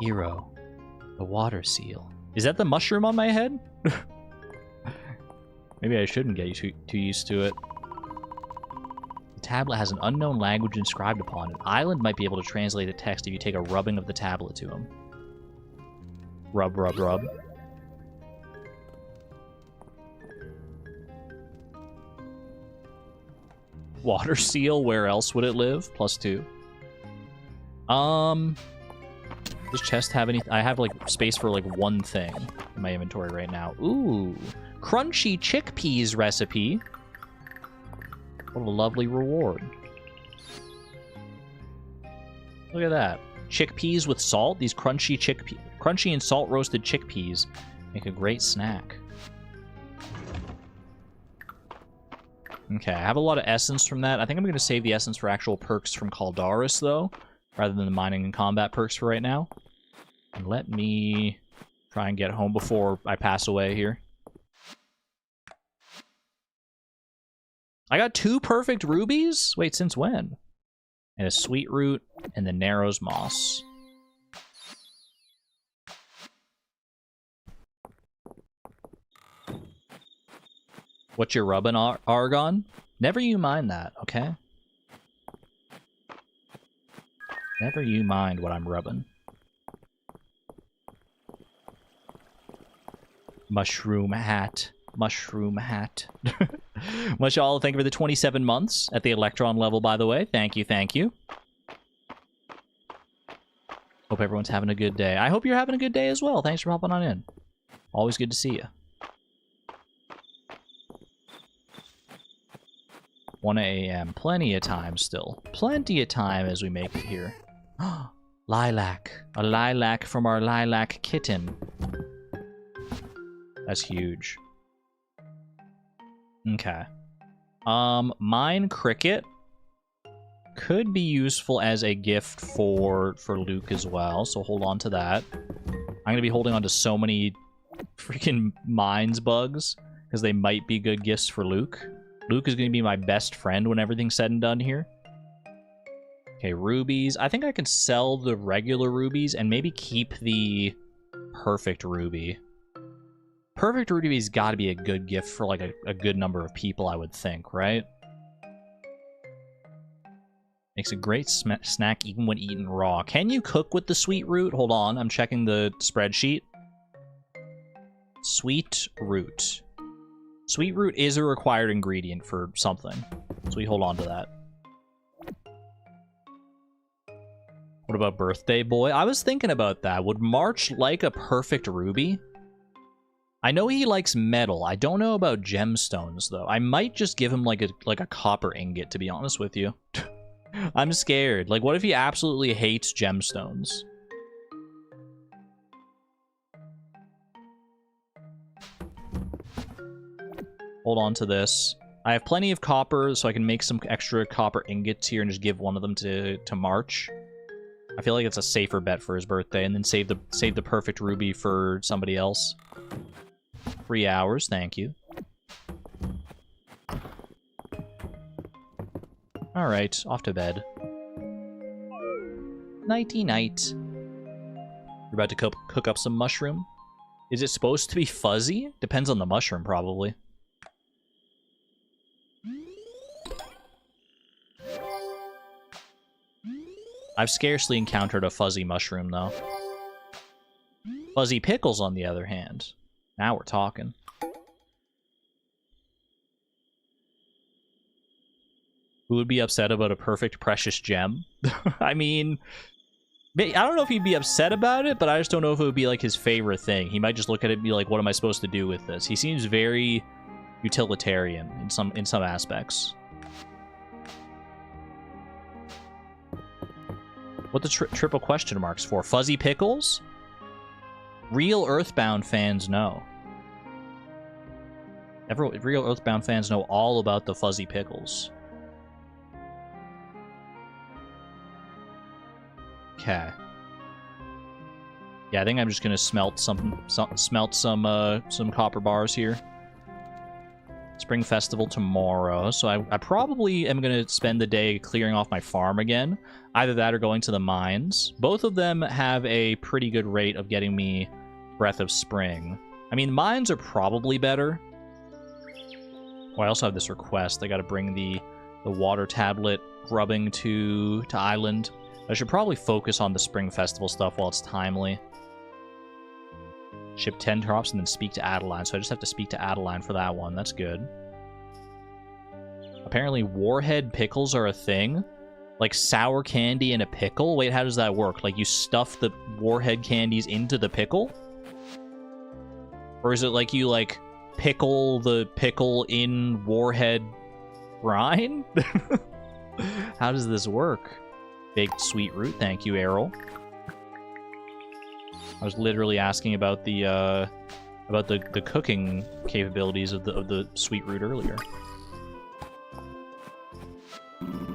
Hero. The water seal. Is that the mushroom on my head? Maybe I shouldn't get too used to it. The tablet has an unknown language inscribed upon it. Island might be able to translate the text if you take a rubbing of the tablet to him. Rub, rub, rub. Water seal, where else would it live? +2. Does chest have any? I have like space for like one thing in my inventory right now. Ooh, crunchy chickpeas recipe. What a lovely reward. Look at that. Chickpeas with salt. These crunchy and salt roasted chickpeas make a great snack. Okay, I have a lot of essence from that. I think I'm going to save the essence for actual perks from Caldaris, though, rather than the mining and combat perks for right now. And let me try and get home before I pass away here. I got 2 perfect rubies? Wait, since when? And a sweet root and the Narrows moss. What you rubbing, Argon? Never you mind that, okay? Never you mind what I'm rubbing. Mushroom hat. Mushroom hat. Mashallah, thank you for the 27 months at the Electron level, by the way. Thank you, thank you. Hope everyone's having a good day. I hope you're having a good day as well. Thanks for hopping on in. Always good to see you. 1 a.m. Plenty of time still. Plenty of time as we make it here. Lilac. A lilac from our lilac kitten. That's huge. Okay. Mine cricket could be useful as a gift for Luke as well, so hold on to that. I'm gonna be holding on to so many freaking mines bugs, because they might be good gifts for Luke. Luke is gonna be my best friend when everything's said and done here. Okay, rubies. I think I can sell the regular rubies and maybe keep the perfect ruby. Perfect ruby's got to be a good gift for like a good number of people, I would think, right? Makes a great snack even when eaten raw. Can you cook with the sweet root? Hold on, I'm checking the spreadsheet. Sweet root. Sweet root is a required ingredient for something, so we hold on to that. What about birthday boy? I was thinking about that. Would March like a perfect ruby? I know he likes metal. I don't know about gemstones, though. I might just give him, like a copper ingot, to be honest with you. I'm scared. Like, what if he absolutely hates gemstones? Hold on to this. I have plenty of copper, so I can make some extra copper ingots here and just give one of them to March. I feel like it's a safer bet for his birthday, and then save the perfect ruby for somebody else. 3 hours, thank you. Alright, off to bed. Nighty-night. You're about to cook up some mushroom? Is it supposed to be fuzzy? Depends on the mushroom, probably. I've scarcely encountered a fuzzy mushroom, though. Fuzzy pickles, on the other hand. Now we're talking. Who would be upset about a perfect precious gem? I mean, I don't know if he'd be upset about it, but I just don't know if it would be like his favorite thing. He might just look at it and be like, what am I supposed to do with this? He seems very utilitarian in some aspects. What the triple question marks for? Fuzzy pickles? Real Earthbound fans know. Real Earthbound fans know all about the fuzzy pickles. Okay. Yeah, I think I'm just gonna smelt some copper bars here. Spring Festival tomorrow, so I probably am gonna spend the day clearing off my farm again. Either that or going to the mines. Both of them have a pretty good rate of getting me Breath of Spring. I mean, mines are probably better. Oh, I also have this request. I gotta bring the water tablet grubbing to Island. I should probably focus on the Spring Festival stuff while it's timely. Ship 10 drops and then speak to Adeline, so I just have to speak to Adeline for that one. That's good. Apparently Warhead pickles are a thing. Like sour candy in a pickle? Wait, how does that work? Like you stuff the warhead candies into the pickle? Or is it like you like pickle the pickle in warhead brine? How does this work? Baked sweet root, thank you, Errol. I was literally asking about the cooking capabilities of the sweet root earlier.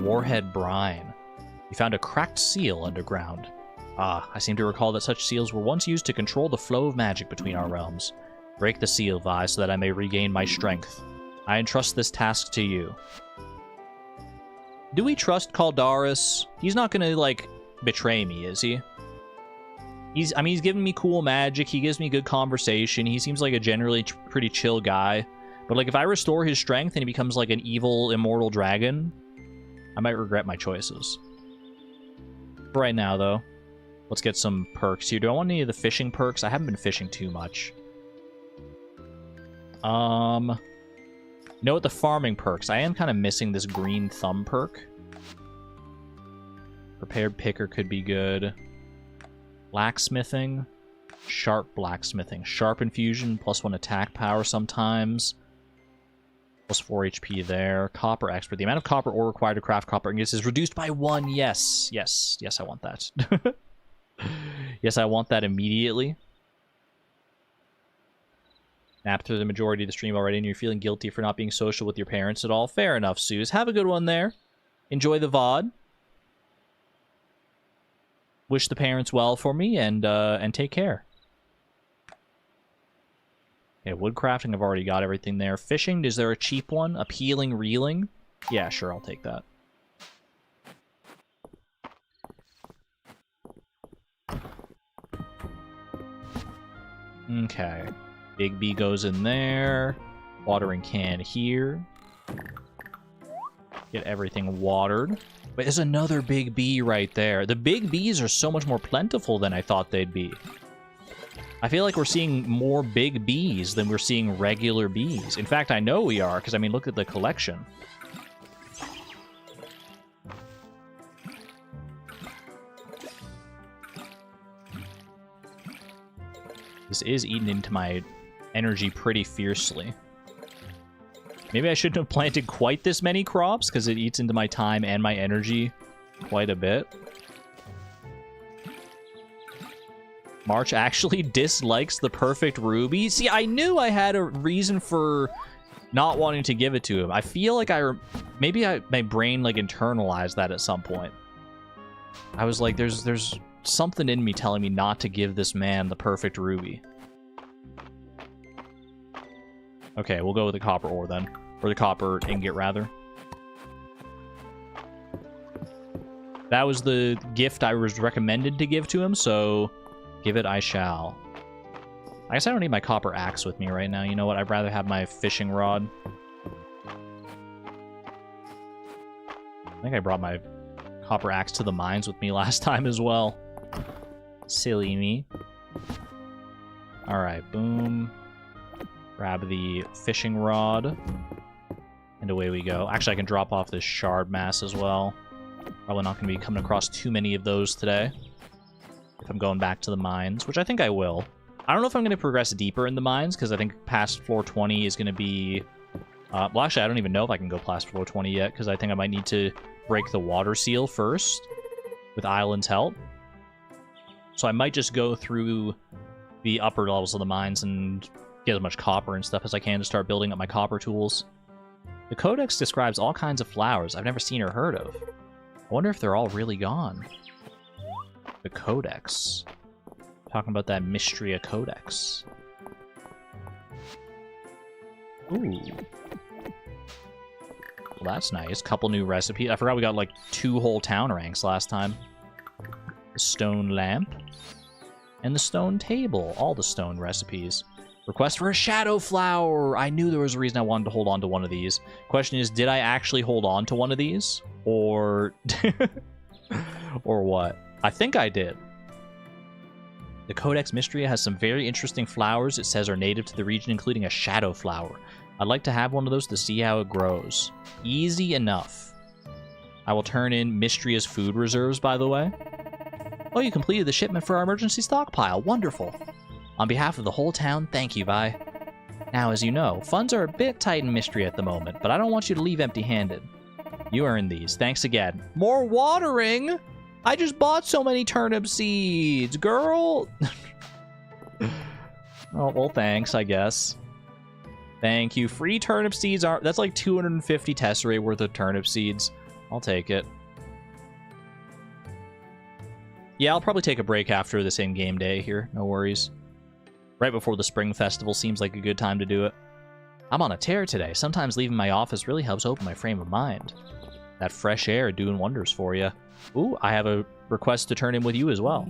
Warhead brine. You found a cracked seal underground. Ah, I seem to recall that such seals were once used to control the flow of magic between our realms. Break the seal, Vi, so that I may regain my strength. I entrust this task to you. Do we trust Caldaris? He's not gonna, like, betray me, is he? I mean, he's giving me cool magic, he gives me good conversation, he seems like a generally pretty chill guy. But, like, if I restore his strength and he becomes, like, an evil, immortal dragon, I might regret my choices. For right now, though, let's get some perks here. Do I want any of the fishing perks? I haven't been fishing too much. You know what, the farming perks? I am kind of missing this green thumb perk. Prepared picker could be good. Blacksmithing. Sharp blacksmithing. Sharp infusion, +1 attack power sometimes. +4 HP there. Copper expert. The amount of copper ore required to craft copper ingots is reduced by 1. Yes. Yes. Yes, I want that. Yes, I want that immediately. Napped through the majority of the stream already and you're feeling guilty for not being social with your parents at all. Fair enough, Suze. Have a good one there. Enjoy the VOD. Wish the parents well for me and take care. Okay, woodcrafting, I've already got everything there. Fishing, is there a cheap one? Appealing reeling? Yeah, sure, I'll take that. Okay. Big B goes in there. Watering can here. Get everything watered. But there's another big bee right there. The big bees are so much more plentiful than I thought they'd be. I feel like we're seeing more big bees than we're seeing regular bees. In fact, I know we are, because, I mean, look at the collection. This is eating into my energy pretty fiercely. Maybe I shouldn't have planted quite this many crops, because it eats into my time and my energy quite a bit. March actually dislikes the perfect ruby. See, I knew I had a reason for not wanting to give it to him. I feel like my brain like internalized that at some point. I was like, there's something in me telling me not to give this man the perfect ruby. Okay, we'll go with the copper ore then. Or the copper ingot, rather. That was the gift I was recommended to give to him, so give it I shall. I guess I don't need my copper axe with me right now. You know what? I'd rather have my fishing rod. I think I brought my copper axe to the mines with me last time as well. Silly me. Alright, boom. Grab the fishing rod. And away we go. Actually, I can drop off this shard mass as well. Probably not going to be coming across too many of those today. If I'm going back to the mines, which I think I will. I don't know if I'm going to progress deeper in the mines, because I think past floor 20 is going to be... well, actually, I don't even know if I can go past floor 20 yet, because I think I might need to break the water seal first, with Island's help. So I might just go through the upper levels of the mines and get as much copper and stuff as I can to start building up my copper tools. The codex describes all kinds of flowers I've never seen or heard of. I wonder if they're all really gone. The codex. Talking about that Mistria codex. Ooh. Well, that's nice. Couple new recipes. I forgot we got like 2 whole town ranks last time. The stone lamp. And the stone table. All the stone recipes. Request for a shadow flower! I knew there was a reason I wanted to hold on to one of these. Question is, did I actually hold on to one of these? Or... or what? I think I did. The Codex Mistria has some very interesting flowers it says are native to the region, including a shadow flower. I'd like to have one of those to see how it grows. Easy enough. I will turn in Mistria's food reserves, by the way. Oh, you completed the shipment for our emergency stockpile. Wonderful. On behalf of the whole town, thank you, Vi. Now, as you know, funds are a bit tight in Mistria at the moment, but I don't want you to leave empty-handed. You earned these. Thanks again. More watering? I just bought so many turnip seeds, girl. Oh, well, thanks, I guess. Thank you. Free turnip seeds are... That's like 250 tesserae worth of turnip seeds. I'll take it. Yeah, I'll probably take a break after this in-game day here. No worries. Right before the Spring Festival seems like a good time to do it. I'm on a tear today. Sometimes leaving my office really helps open my frame of mind. That fresh air doing wonders for you. Ooh, I have a request to turn in with you as well.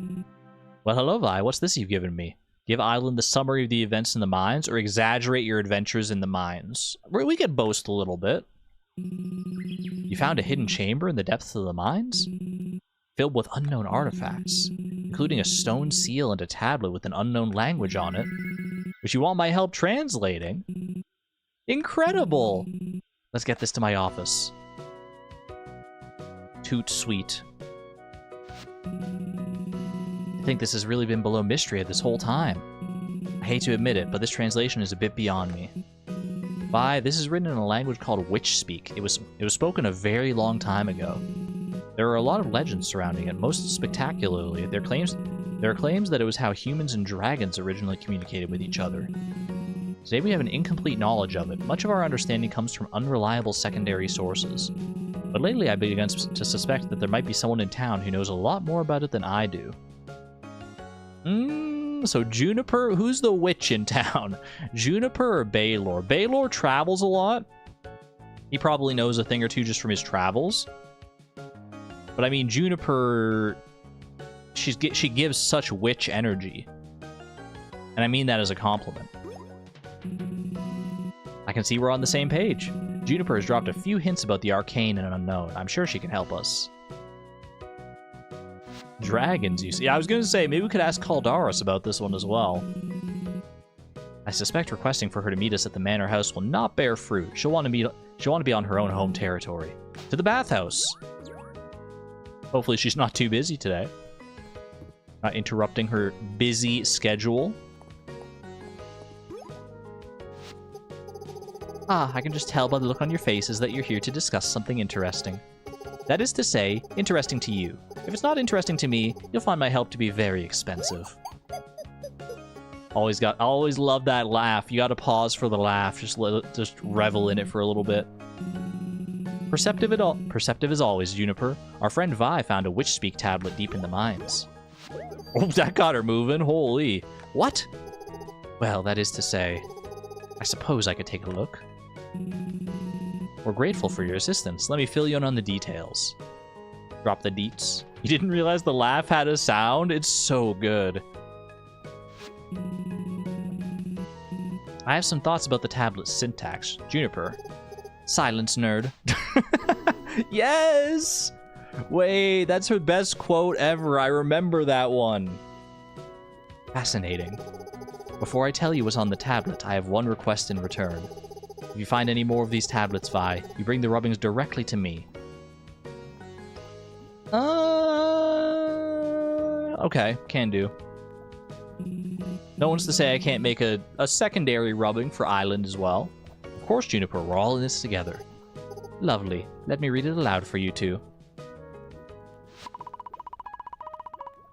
Well, hello, Vi. What's this you've given me? Give Island the summary of the events in the mines, or exaggerate your adventures in the mines. We could boast a little bit. You found a hidden chamber in the depths of the mines? Filled with unknown artifacts, including a stone seal and a tablet with an unknown language on it, which you want my help translating? Incredible! Let's get this to my office. Toot sweet. I think this has really been below Mistria this whole time. I hate to admit it, but this translation is a bit beyond me. Vi, this is written in a language called Witch Speak. It was spoken a very long time ago. There are a lot of legends surrounding it, most spectacularly. There are claims that it was how humans and dragons originally communicated with each other. Today we have an incomplete knowledge of it. Much of our understanding comes from unreliable secondary sources. But lately I've begun to suspect that there might be someone in town who knows a lot more about it than I do. So Juniper, who's the witch in town? Juniper or Baylor? Baylor travels a lot. He probably knows a thing or two just from his travels. But I mean, Juniper, she gives such witch energy. And I mean that as a compliment. I can see we're on the same page. Juniper has dropped a few hints about the arcane and unknown. I'm sure she can help us. Dragons, you see. I was going to say, maybe we could ask Caldaris about this one as well. I suspect requesting for her to meet us at the manor house will not bear fruit. She'll want to be on her own home territory. To the bathhouse. Hopefully she's not too busy today. Not interrupting her busy schedule. Ah, I can just tell by the look on your faces that you're here to discuss something interesting. That is to say, interesting to you. If it's not interesting to me, you'll find my help to be very expensive. Always love that laugh. You gotta pause for the laugh. Just revel in it for a little bit. Perceptive as always, Juniper. Our friend Vi found a witch speak tablet deep in the mines. Oh, that got her moving. Holy. What? Well, that is to say, I suppose I could take a look. We're grateful for your assistance. Let me fill you in on the details. Drop the deets. You didn't realize the laugh had a sound? It's so good. I have some thoughts about the tablet's syntax. Juniper. Silence, nerd. Yes! Wait, that's her best quote ever. I remember that one. Fascinating. Before I tell you what's on the tablet, I have one request in return. If you find any more of these tablets, Vi, you bring the rubbings directly to me. Okay, can do. No one's to say I can't make a secondary rubbing for Island as well. Of course, Juniper, we're all in this together. Lovely. Let me read it aloud for you two.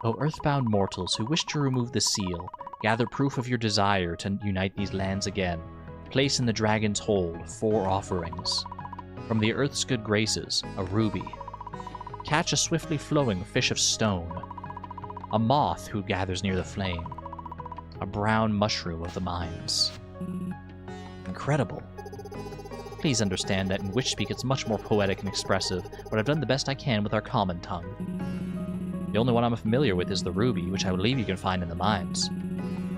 O earthbound mortals who wish to remove the seal, gather proof of your desire to unite these lands again. Place in the dragon's hold 4 offerings. From the earth's good graces, a ruby. Catch a swiftly flowing fish of stone. A moth who gathers near the flame. A brown mushroom of the mines. Incredible. Please understand that in Witch Speak it's much more poetic and expressive, but I've done the best I can with our common tongue. The only one I'm familiar with is the ruby, which I believe you can find in the mines.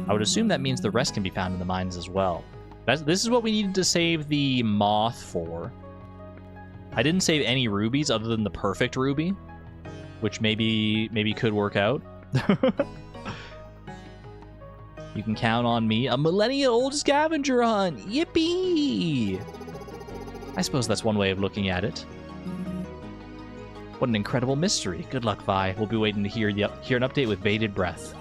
I would assume that means the rest can be found in the mines as well. This is what we needed to save the moth for. I didn't save any rubies other than the perfect ruby, which maybe could work out. You can count on me. A millennia-old scavenger hunt! Yippee! I suppose that's one way of looking at it. What an incredible mystery. Good luck, Vi. We'll be waiting to hear an update with bated breath.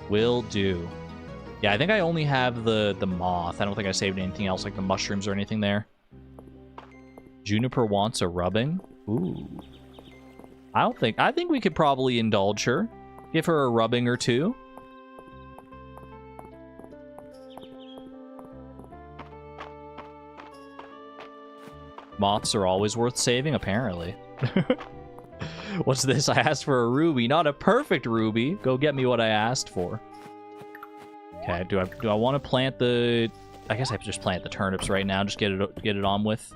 Will do. Yeah, I think I only have the moth. I don't think I saved anything else, like the mushrooms or anything there. Juniper wants a rubbing. Ooh. I think we could probably indulge her. Give her a rubbing or two. Moths are always worth saving, apparently. What's this? I asked for a ruby, not a perfect ruby. Go get me what I asked for. Okay, do I want to plant the... I guess I have to just plant the turnips right now. Just get it on with.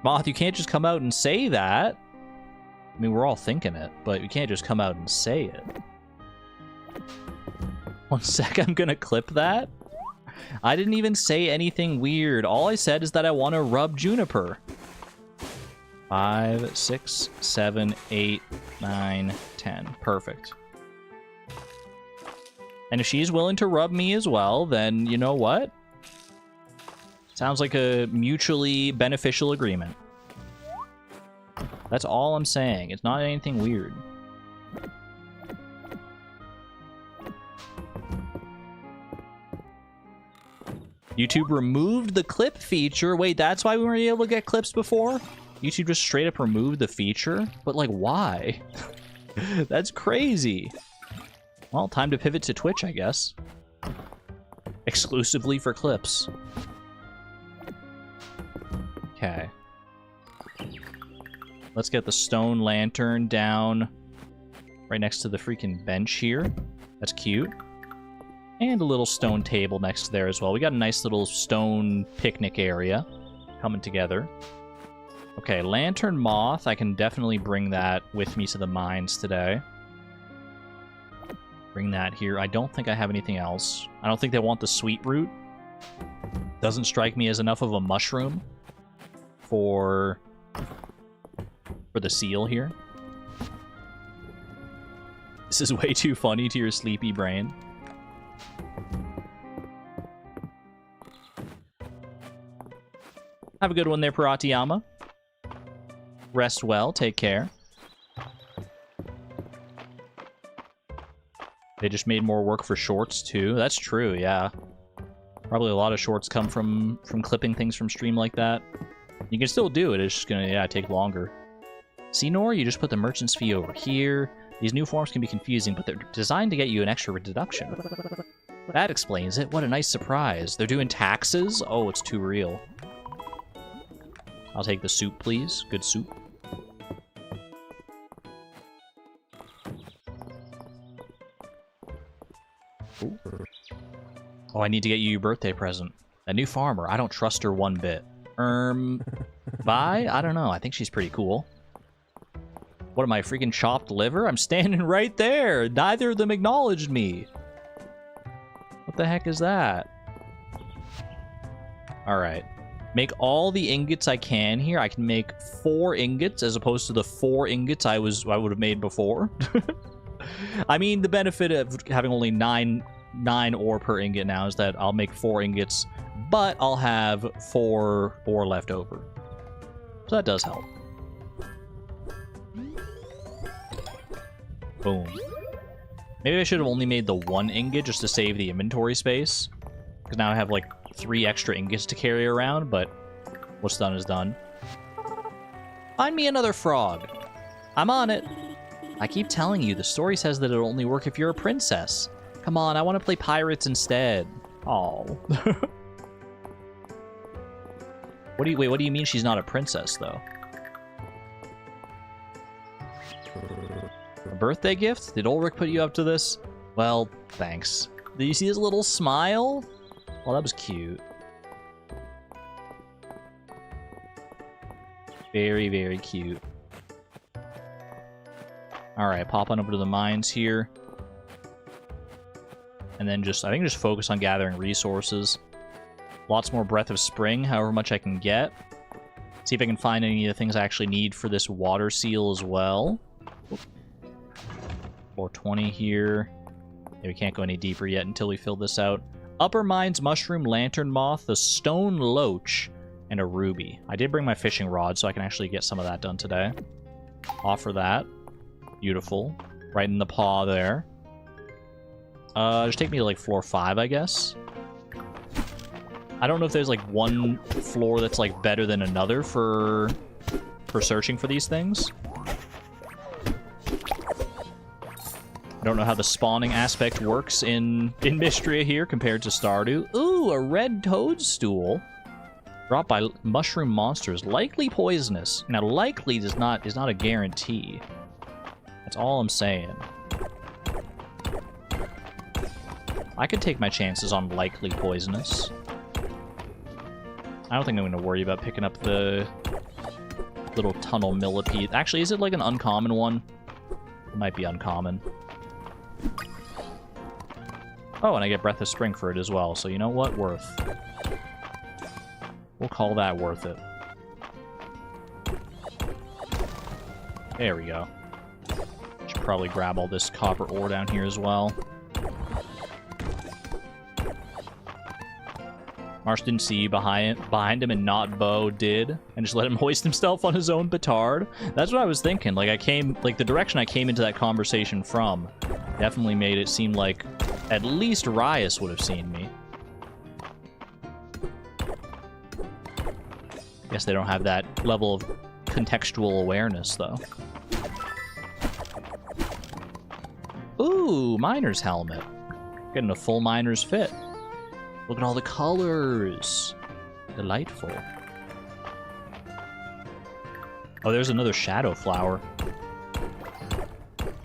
Moth, you can't just come out and say that. I mean, we're all thinking it, but you can't just come out and say it. 1 sec, I'm gonna clip that. I didn't even say anything weird. All I said is that I want to rub Juniper. 5, 6, 7, 8, 9, 10. Perfect. And if she's willing to rub me as well, then you know what? Sounds like a mutually beneficial agreement. That's all I'm saying. It's not anything weird. YouTube removed the clip feature. Wait, that's why we weren't able to get clips before? YouTube just straight up removed the feature? But, like, why? That's crazy. Well, time to pivot to Twitch, I guess. Exclusively for clips. Okay. Let's get the stone lantern down right next to the freaking bench here. That's cute. And a little stone table next to there as well. We got a nice little stone picnic area coming together. Okay, lantern moth. I can definitely bring that with me to the mines today. Bring that here. I don't think I have anything else. I don't think they want the sweet root. Doesn't strike me as enough of a mushroom for the seal here. This is way too funny to your sleepy brain. Have a good one there, Piratiyama. Rest well. Take care. They just made more work for shorts, too. That's true, yeah. Probably a lot of shorts come from clipping things from stream like that. You can still do it. It's just gonna, yeah, take longer. Senor, you just put the merchant's fee over here. These new forms can be confusing, but they're designed to get you an extra deduction. That explains it. What a nice surprise. They're doing taxes? Oh, it's too real. I'll take the soup, please. Good soup. Ooh. Oh, I need to get you your birthday present. A new farmer. I don't trust her one bit. Bye? I don't know. I think she's pretty cool. What am I, freaking chopped liver? I'm standing right there. Neither of them acknowledged me. What the heck is that? Alright. Make all the ingots I can here. I can make 4 ingots as opposed to the 4 ingots I would have made before. I mean, the benefit of having only 9 ore per ingot now is that I'll make 4 ingots, but I'll have 4 ore left over. So that does help. Boom. Maybe I should have only made the 1 ingot just to save the inventory space. Because now I have like 3 extra ingots to carry around, but what's done is done. Find me another frog. I'm on it. I keep telling you, the story says that it'll only work if you're a princess. Come on, I want to play pirates instead. Oh. What do you mean she's not a princess, though? A birthday gift? Did Ulrich put you up to this? Well, thanks. Did you see his little smile? Well, that was cute. Very, very cute. Alright, pop on over to the mines here. And then I think just focus on gathering resources. Lots more Breath of Spring, however much I can get. See if I can find any of the things I actually need for this water seal as well. 420 here. Yeah, we can't go any deeper yet until we fill this out. Upper Mines Mushroom, Lantern Moth, the Stone Loach, and a Ruby. I did bring my fishing rod, so I can actually get some of that done today. Offer that. Beautiful. Right in the paw there. Just take me to, like, floor 5, I guess. I don't know if there's, like, one floor that's, like, better than another for searching for these things. I don't know how the spawning aspect works in Mistria here compared to Stardew. Ooh, a red toadstool. Brought by mushroom monsters. Likely poisonous. Now, likely is not a guarantee. That's all I'm saying. I could take my chances on likely poisonous. I don't think I'm going to worry about picking up the little tunnel millipede. Actually, is it like an uncommon one? It might be uncommon. Oh, and I get Breath of Spring for it as well, so you know what? Worth. We'll call that worth it. There we go. Should probably grab all this copper ore down here as well. Marsh didn't see you behind him, and not Bo did, and just let him hoist himself on his own petard. That's what I was thinking. Like, the direction I came into that conversation from definitely made it seem like at least Rias would have seen me. Guess they don't have that level of contextual awareness, though. Ooh, miner's helmet. Getting a full miner's fit. Look at all the colors. Delightful. Oh, there's another shadow flower.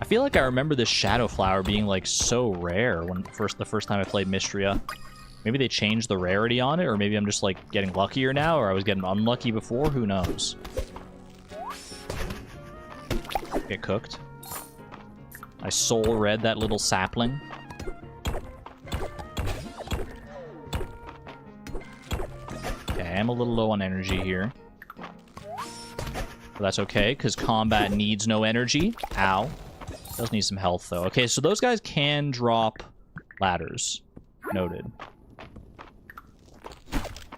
I feel like I remember this shadow flower being, like, so rare when the first time I played Mistria. Maybe they changed the rarity on it, or maybe I'm just, like, getting luckier now, or I was getting unlucky before. Who knows? Get cooked. I soul read that little sapling. Okay, I'm a little low on energy here. But that's okay, because combat needs no energy. Ow. Does need some health, though. Okay, so those guys can drop ladders. Noted.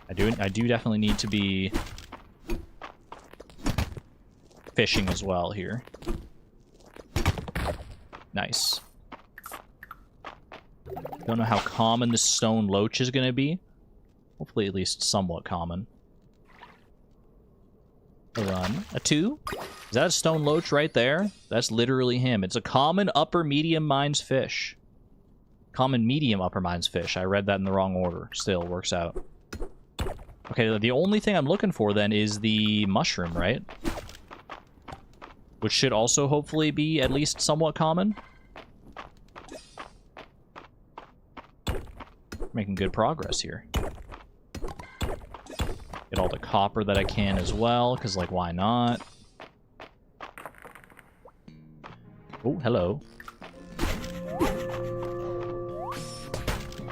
I do definitely need to be fishing as well here. Nice. Don't know how common this stone loach is going to be. Hopefully at least somewhat common. A run. A 2? Is that a stone loach right there? That's literally him. It's a common upper medium mines fish. Common medium upper mines fish. I read that in the wrong order. Still works out. Okay, the only thing I'm looking for then is the mushroom, right? Which should also hopefully be at least somewhat common. Making good progress here. Get all the copper that I can as well, because, like, why not? Oh, hello.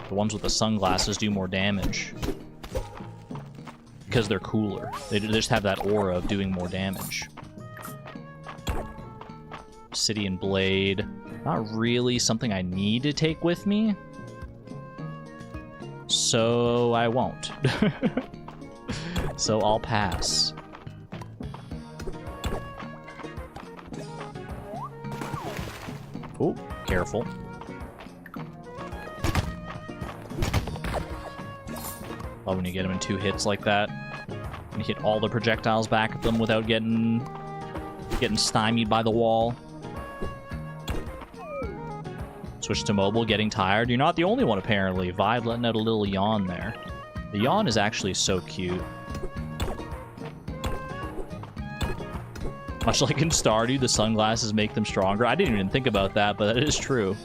The ones with the sunglasses do more damage. Because they're cooler. They just have that aura of doing more damage. Obsidian blade. Not really something I need to take with me. So I won't. So I'll pass. Oh, careful. Love when you get them in 2 hits like that. And you hit all the projectiles back at them without getting stymied by the wall. Switch to mobile, getting tired. You're not the only one, apparently. Vibe letting out a little yawn there. The yawn is actually so cute. Much like in Stardew, the sunglasses make them stronger. I didn't even think about that, but that is true.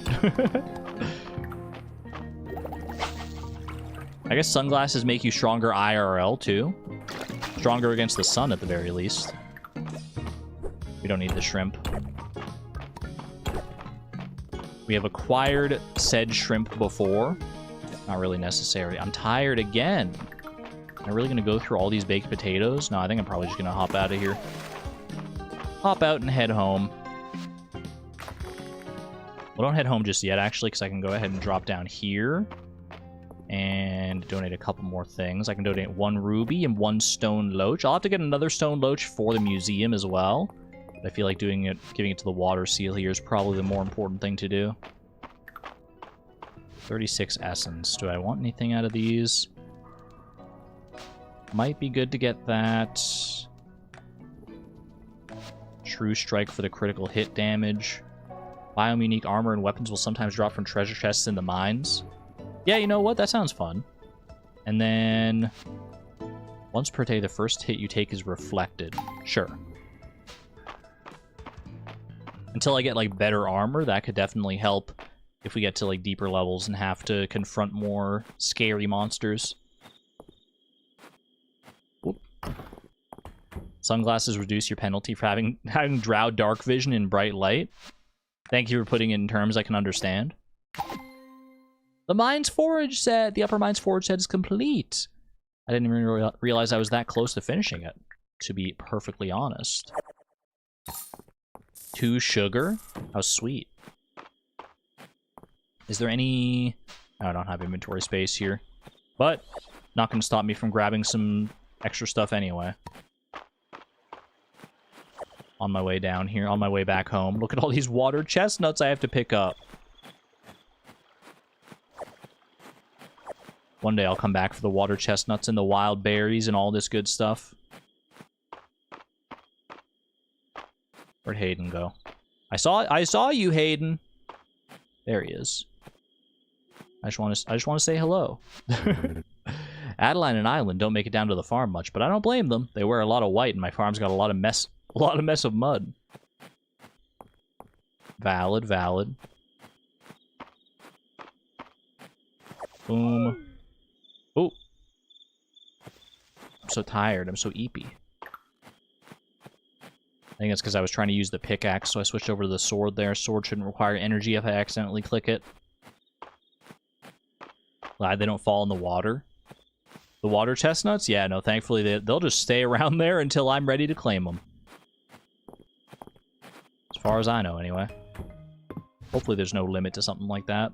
I guess sunglasses make you stronger IRL, too. Stronger against the sun, at the very least. We don't need the shrimp. We have acquired said shrimp before. Not really necessary. I'm tired again. Am I really going to go through all these baked potatoes? No, I think I'm probably just going to hop out of here. Hop out and head home. Well, don't head home just yet, actually, because I can go ahead and drop down here. And donate a couple more things. I can donate 1 ruby and 1 stone loach. I'll have to get another stone loach for the museum as well. But I feel like giving it to the water seal here is probably the more important thing to do. 36 essence. Do I want anything out of these? Might be good to get that. True strike for the critical hit damage. Biome-unique armor and weapons will sometimes drop from treasure chests in the mines. Yeah, you know what? That sounds fun. And then... once per day, the first hit you take is reflected. Sure. Until I get, like, better armor, that could definitely help if we get to, like, deeper levels and have to confront more scary monsters. Oop. Sunglasses reduce your penalty for having drow dark vision in bright light. Thank you for putting it in terms I can understand. The Mines Forage set, the Upper Mines Forage set is complete. I didn't even realize I was that close to finishing it, to be perfectly honest. 2 sugar? How sweet. Is there any... oh, I don't have inventory space here. But, not going to stop me from grabbing some extra stuff anyway. On my way down here, on my way back home. Look at all these water chestnuts I have to pick up. One day I'll come back for the water chestnuts and the wild berries and all this good stuff. Where'd Hayden go? I saw you, Hayden. There he is. I just want to say hello. Adeline and Island don't make it down to the farm much, but I don't blame them. They wear a lot of white, and my farm's got a lot of mess of mud. Valid, valid. Boom. Oh. I'm so tired. I'm so eepy. I think it's because I was trying to use the pickaxe, so I switched over to the sword there. Sword shouldn't require energy if I accidentally click it. Glad they don't fall in the water. The water chestnuts? Yeah, no, thankfully they'll just stay around there until I'm ready to claim them. As far as I know, anyway. Hopefully there's no limit to something like that.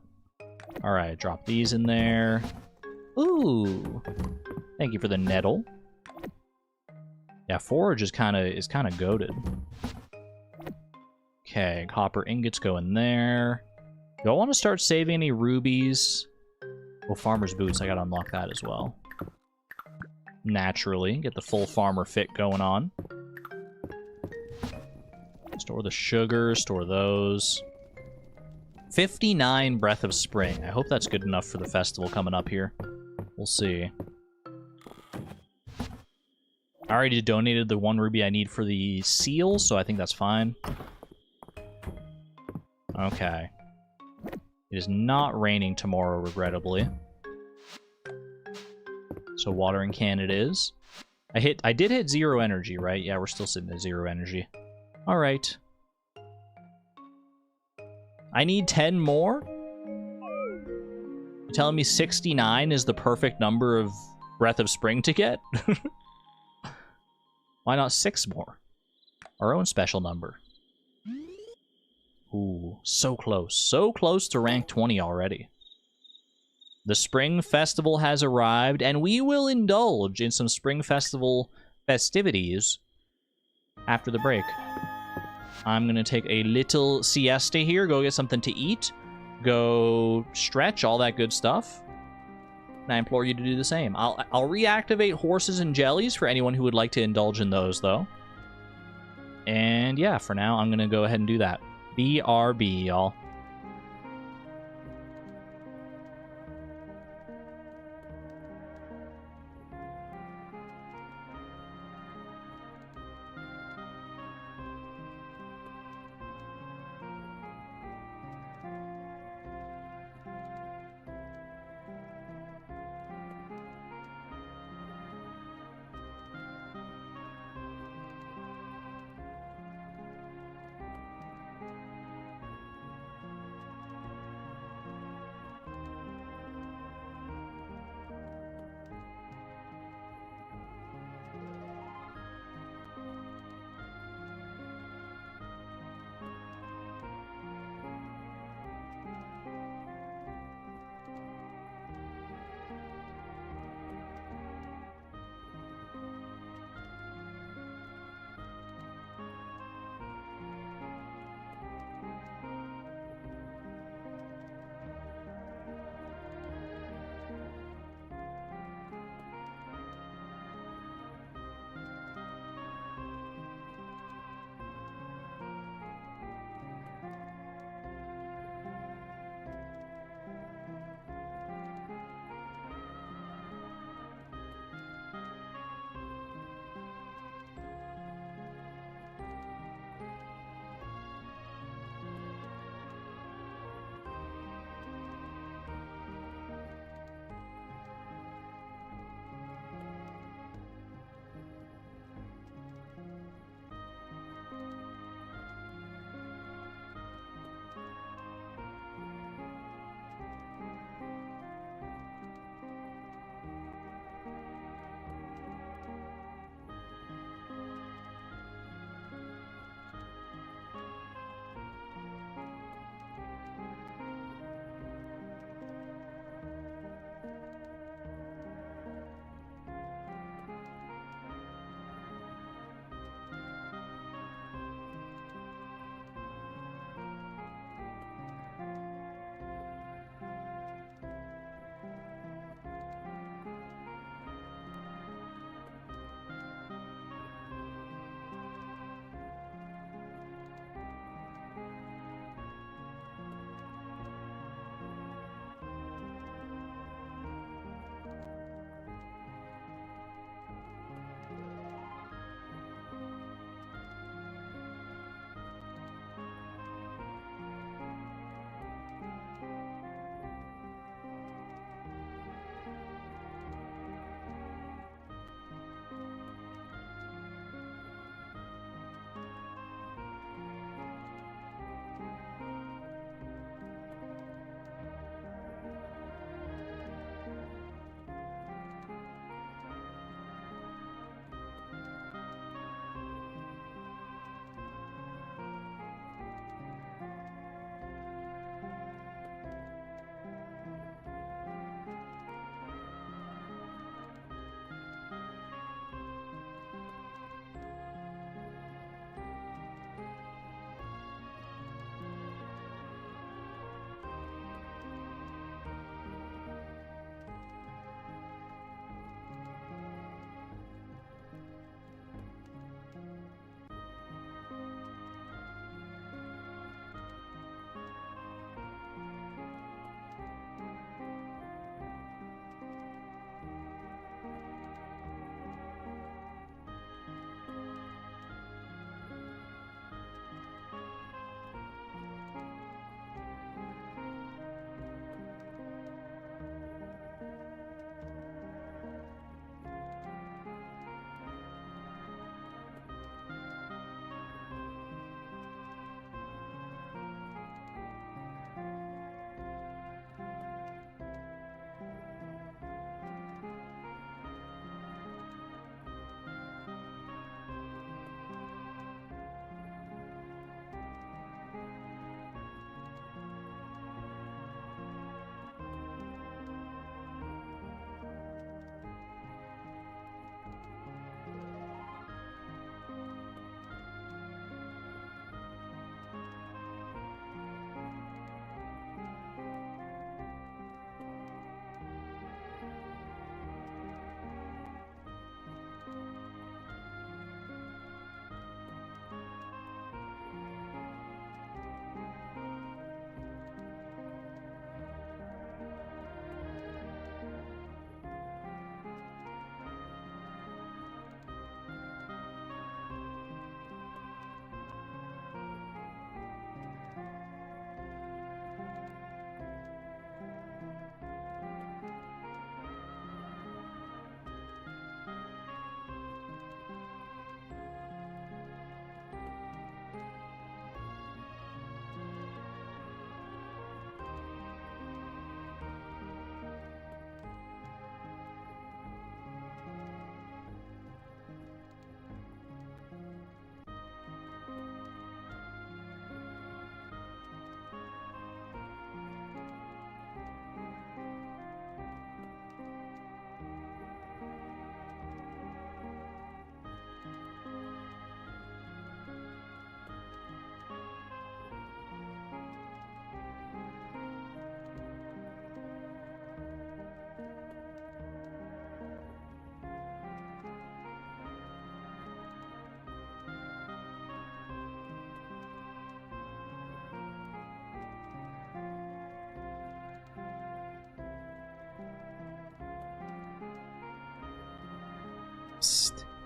Alright, drop these in there. Ooh! Thank you for the nettle. Yeah, forage is kind of goated. Okay, copper ingots go in there. Do I want to start saving any rubies? Oh, farmer's boots. I gotta unlock that as well. Naturally, get the full farmer fit going on. Store the sugar, store those. 59 Breath of Spring. I hope that's good enough for the festival coming up here. We'll see. I already donated the 1 ruby I need for the seal, so I think that's fine. Okay. It is not raining tomorrow, regrettably. So watering can it is. I did hit 0 energy, right? Yeah, we're still sitting at 0 energy. Alright. I need 10 more? You're telling me 69 is the perfect number of Breath of Spring to get? Why not 6 more? Our own special number. Ooh, so close. So close to rank 20 already. The Spring Festival has arrived, and we will indulge in some Spring Festival festivities after the break. I'm going to take a little siesta here, go get something to eat, go stretch, all that good stuff. And I implore you to do the same. I'll reactivate horses and jellies for anyone who would like to indulge in those, though. And yeah, for now, I'm going to go ahead and do that. BRB, y'all.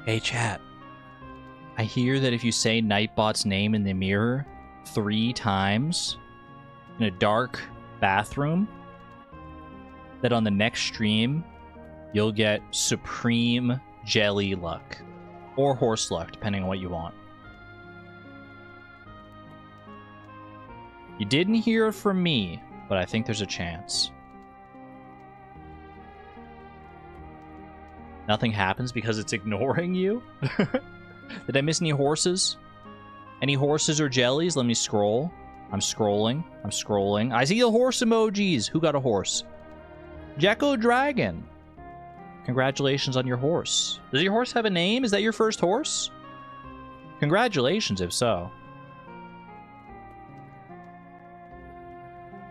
Hey, chat. I hear that if you say Nightbot's name in the mirror 3 times in a dark bathroom, that on the next stream, you'll get supreme jelly luck. Or horse luck, depending on what you want. You didn't hear it from me, but I think there's a chance. Nothing happens because it's ignoring you? Did I miss any horses? Any horses or jellies? Let me scroll. I'm scrolling. I'm scrolling. I see the horse emojis. Who got a horse? Jekko Dragon. Congratulations on your horse. Does your horse have a name? Is that your first horse? Congratulations, if so.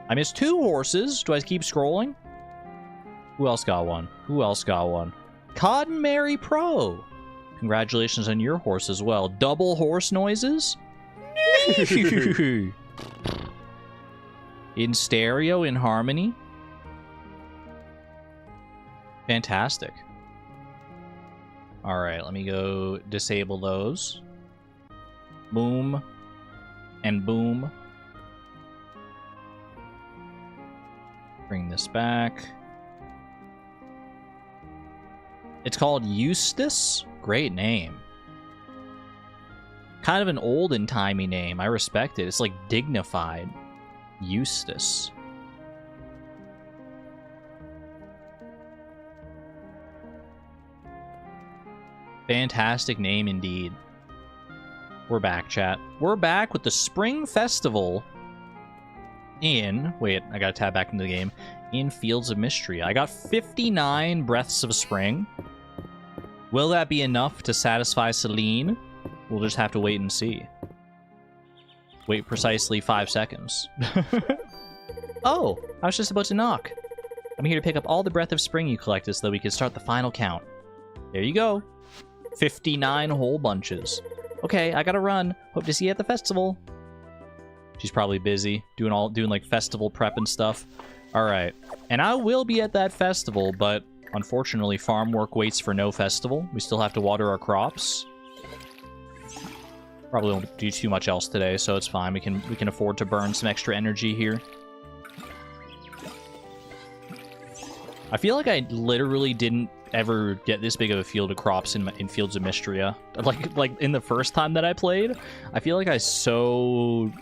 I missed 2 horses. Do I keep scrolling? Who else got one? Who else got one? Cotton Mary Pro. Congratulations on your horse as well. Double horse noises? In stereo, in harmony. Fantastic. Alright, let me go disable those. Boom. And boom. Bring this back. It's called Eustace? Great name. Kind of an olden-timey name. I respect it. It's like dignified. Eustace. Fantastic name indeed. We're back, chat. We're back with the Spring Festival in... Wait, I gotta tab back into the game. In Fields of Mistria. I got 59 Breaths of Spring. Will that be enough to satisfy Celine? We'll just have to wait and see. Wait precisely 5 seconds. Oh, I was just about to knock. I'm here to pick up all the Breath of Spring you collected so that we can start the final count. There you go. 59 whole bunches. Okay, I gotta run. Hope to see you at the festival. She's probably busy doing like festival prep and stuff. All right, and I will be at that festival, but unfortunately, farm work waits for no festival. We still have to water our crops. Probably won't do too much else today, so it's fine. We can afford to burn some extra energy here. I feel like I literally didn't ever get this big of a field of crops in Fields of Mistria. Like in the first time that I played, I feel like I so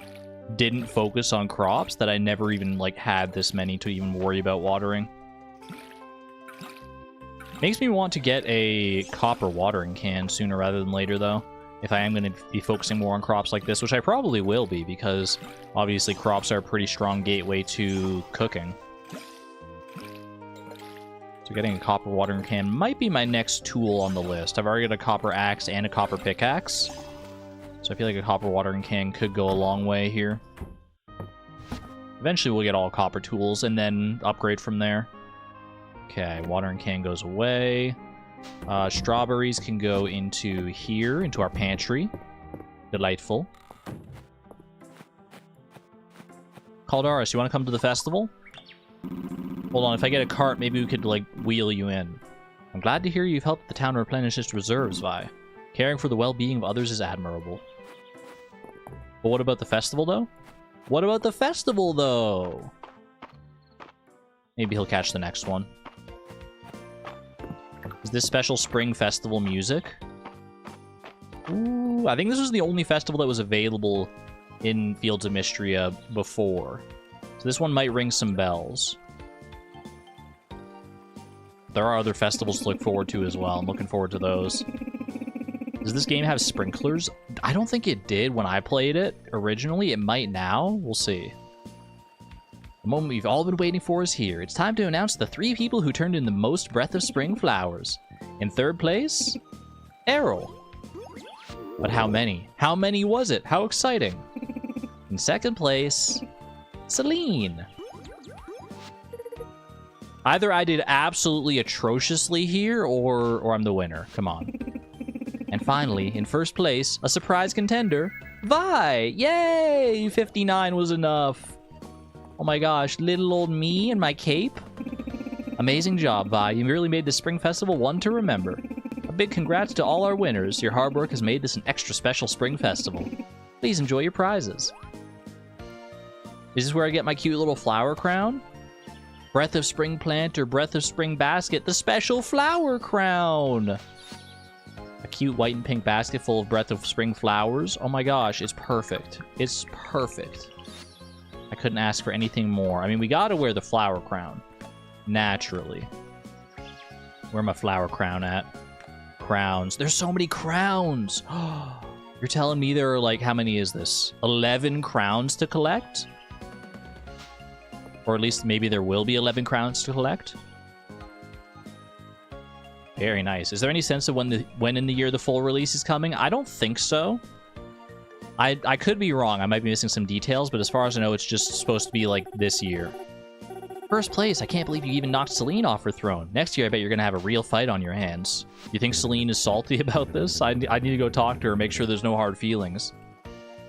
didn't focus on crops that I never even like had this many to even worry about watering. Makes me want to get a copper watering can sooner rather than later, though. If I am going to be focusing more on crops like this, which I probably will be, because obviously crops are a pretty strong gateway to cooking. So getting a copper watering can might be my next tool on the list. I've already got a copper axe and a copper pickaxe. So I feel like a copper watering can could go a long way here. Eventually we'll get all copper tools and then upgrade from there. Okay, watering can goes away. Strawberries can go into here, into our pantry. Delightful. Caldaris, you want to come to the festival? Hold on, if I get a cart, maybe we could, like, wheel you in. I'm glad to hear you've helped the town replenish its reserves, Vi. Caring for the well-being of others is admirable. But what about the festival, though? What about the festival, though? Maybe he'll catch the next one. Is this special spring festival music? Ooh, I think this was the only festival that was available in Fields of Mistria before. So this one might ring some bells. There are other festivals to look forward to as well. I'm looking forward to those. Does this game have sprinklers? I don't think it did when I played it originally. It might now. We'll see. The moment we've all been waiting for is here. It's time to announce the 3 people who turned in the most Breath of Spring flowers. In 3rd place, Errol. But how many? How many was it? How exciting. In 2nd place, Celine. Either I did absolutely atrociously here, or I'm the winner. Come on. And finally, in 1st place, a surprise contender, Vi! Yay! 59 was enough. Oh my gosh, little old me and my cape. Amazing job, Vi. You really made the Spring Festival one to remember. A big congrats to all our winners. Your hard work has made this an extra special spring festival. Please enjoy your prizes. Is this where I get my cute little flower crown? Breath of Spring plant or Breath of Spring basket, the special flower crown. A cute white and pink basket full of Breath of Spring flowers. Oh my gosh, it's perfect. It's perfect. I couldn't ask for anything more. I mean, we gotta wear the flower crown. Naturally. Where my flower crown at? Crowns. There's so many crowns. You're telling me there are, like, how many is this? 11 crowns to collect? Or at least maybe there will be 11 crowns to collect. Very nice. Is there any sense of when in the year the full release is coming? I don't think so. I could be wrong. I might be missing some details, but as far as I know, it's just supposed to be like this year. First place. I can't believe you even knocked Celine off her throne. Next year, I bet you're going to have a real fight on your hands. You think Celine is salty about this? I need to go talk to her, make sure there's no hard feelings.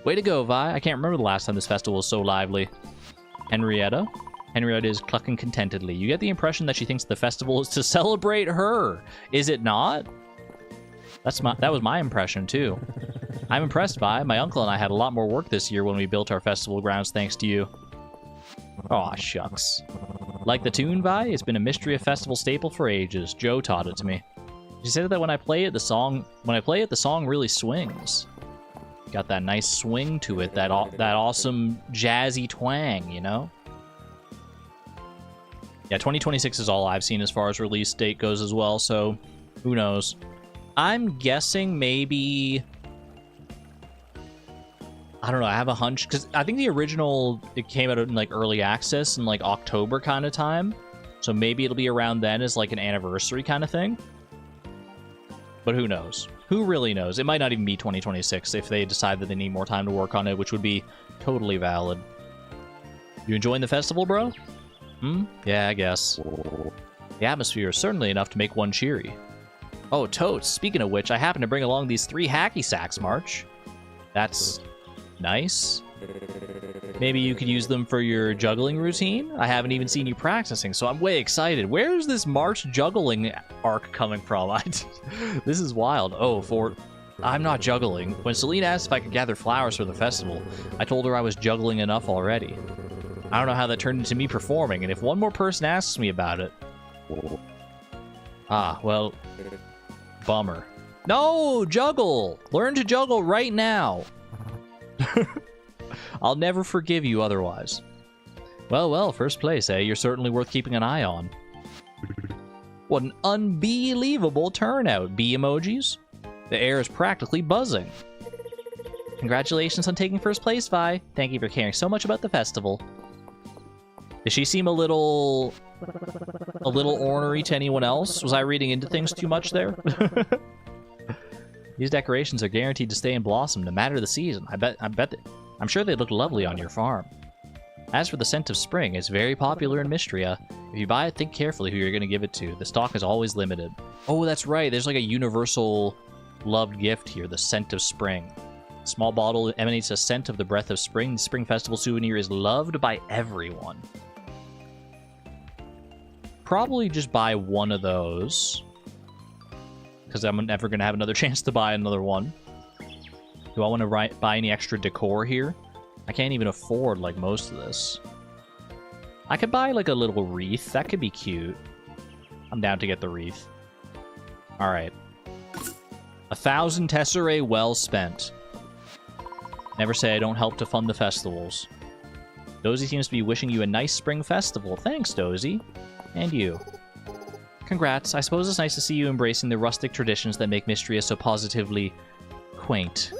Way to go, Vi. I can't remember the last time this festival was so lively. Henrietta is clucking contentedly. You get the impression that she thinks the festival is to celebrate her. Is it not? That was my impression, too. I'm impressed by it. My uncle and I had a lot more work this year when we built our festival grounds thanks to you. Aw, shucks. Like the tune, Vi? It's been a Mistria festival staple for ages. Joe taught it to me. She said that when I play it, the song really swings. Got that nice swing to it, that awesome jazzy twang, you know? Yeah, 2026 is all I've seen as far as release date goes as well, so who knows. I'm guessing maybe... I don't know, I have a hunch, because I think the original, it came out in like early access in like October kind of time, so maybe it'll be around then as like an anniversary kind of thing. But who knows? Who really knows? It might not even be 2026 if they decide that they need more time to work on it, which would be totally valid. You enjoying the festival, bro? Yeah, I guess. The atmosphere is certainly enough to make one cheery. Oh, totes. Speaking of which, I happen to bring along these 3 hacky sacks, March. That's nice. Maybe you could use them for your juggling routine? I haven't even seen you practicing, so I'm way excited. Where's this March juggling arc coming from? This is wild. Oh, I'm not juggling. When Celine asked if I could gather flowers for the festival, I told her I was juggling enough already. I don't know how that turned into me performing, and if one more person asks me about it... Ah, well... Bummer. No! Juggle! Learn to juggle right now! I'll never forgive you otherwise. Well, first place, eh? You're certainly worth keeping an eye on. What an unbelievable turnout, bee emojis. The air is practically buzzing. Congratulations on taking first place, Vi. Thank you for caring so much about the festival. Does she seem a little ornery to anyone else? Was I reading into things too much there? These decorations are guaranteed to stay in blossom no matter the season. I'm sure they look lovely on your farm. As for the scent of spring, it's very popular in Mistria. If you buy it, think carefully who you're going to give it to. The stock is always limited. Oh, that's right. There's like a universal loved gift here, the scent of spring. A small bottle emanates a scent of the breath of spring. The Spring Festival souvenir is loved by everyone. Probably just buy one of those, because I'm never going to have another chance to buy another one. Do I want to buy any extra decor here? I can't even afford, like, most of this. I could buy, like, a little wreath. That could be cute. I'm down to get the wreath. Alright. 1,000 tesserae well spent. Never say I don't help to fund the festivals. Dozy seems to be wishing you a nice spring festival. Thanks, Dozy. And you. Congrats. I suppose it's nice to see you embracing the rustic traditions that make Mistria so positively quaint.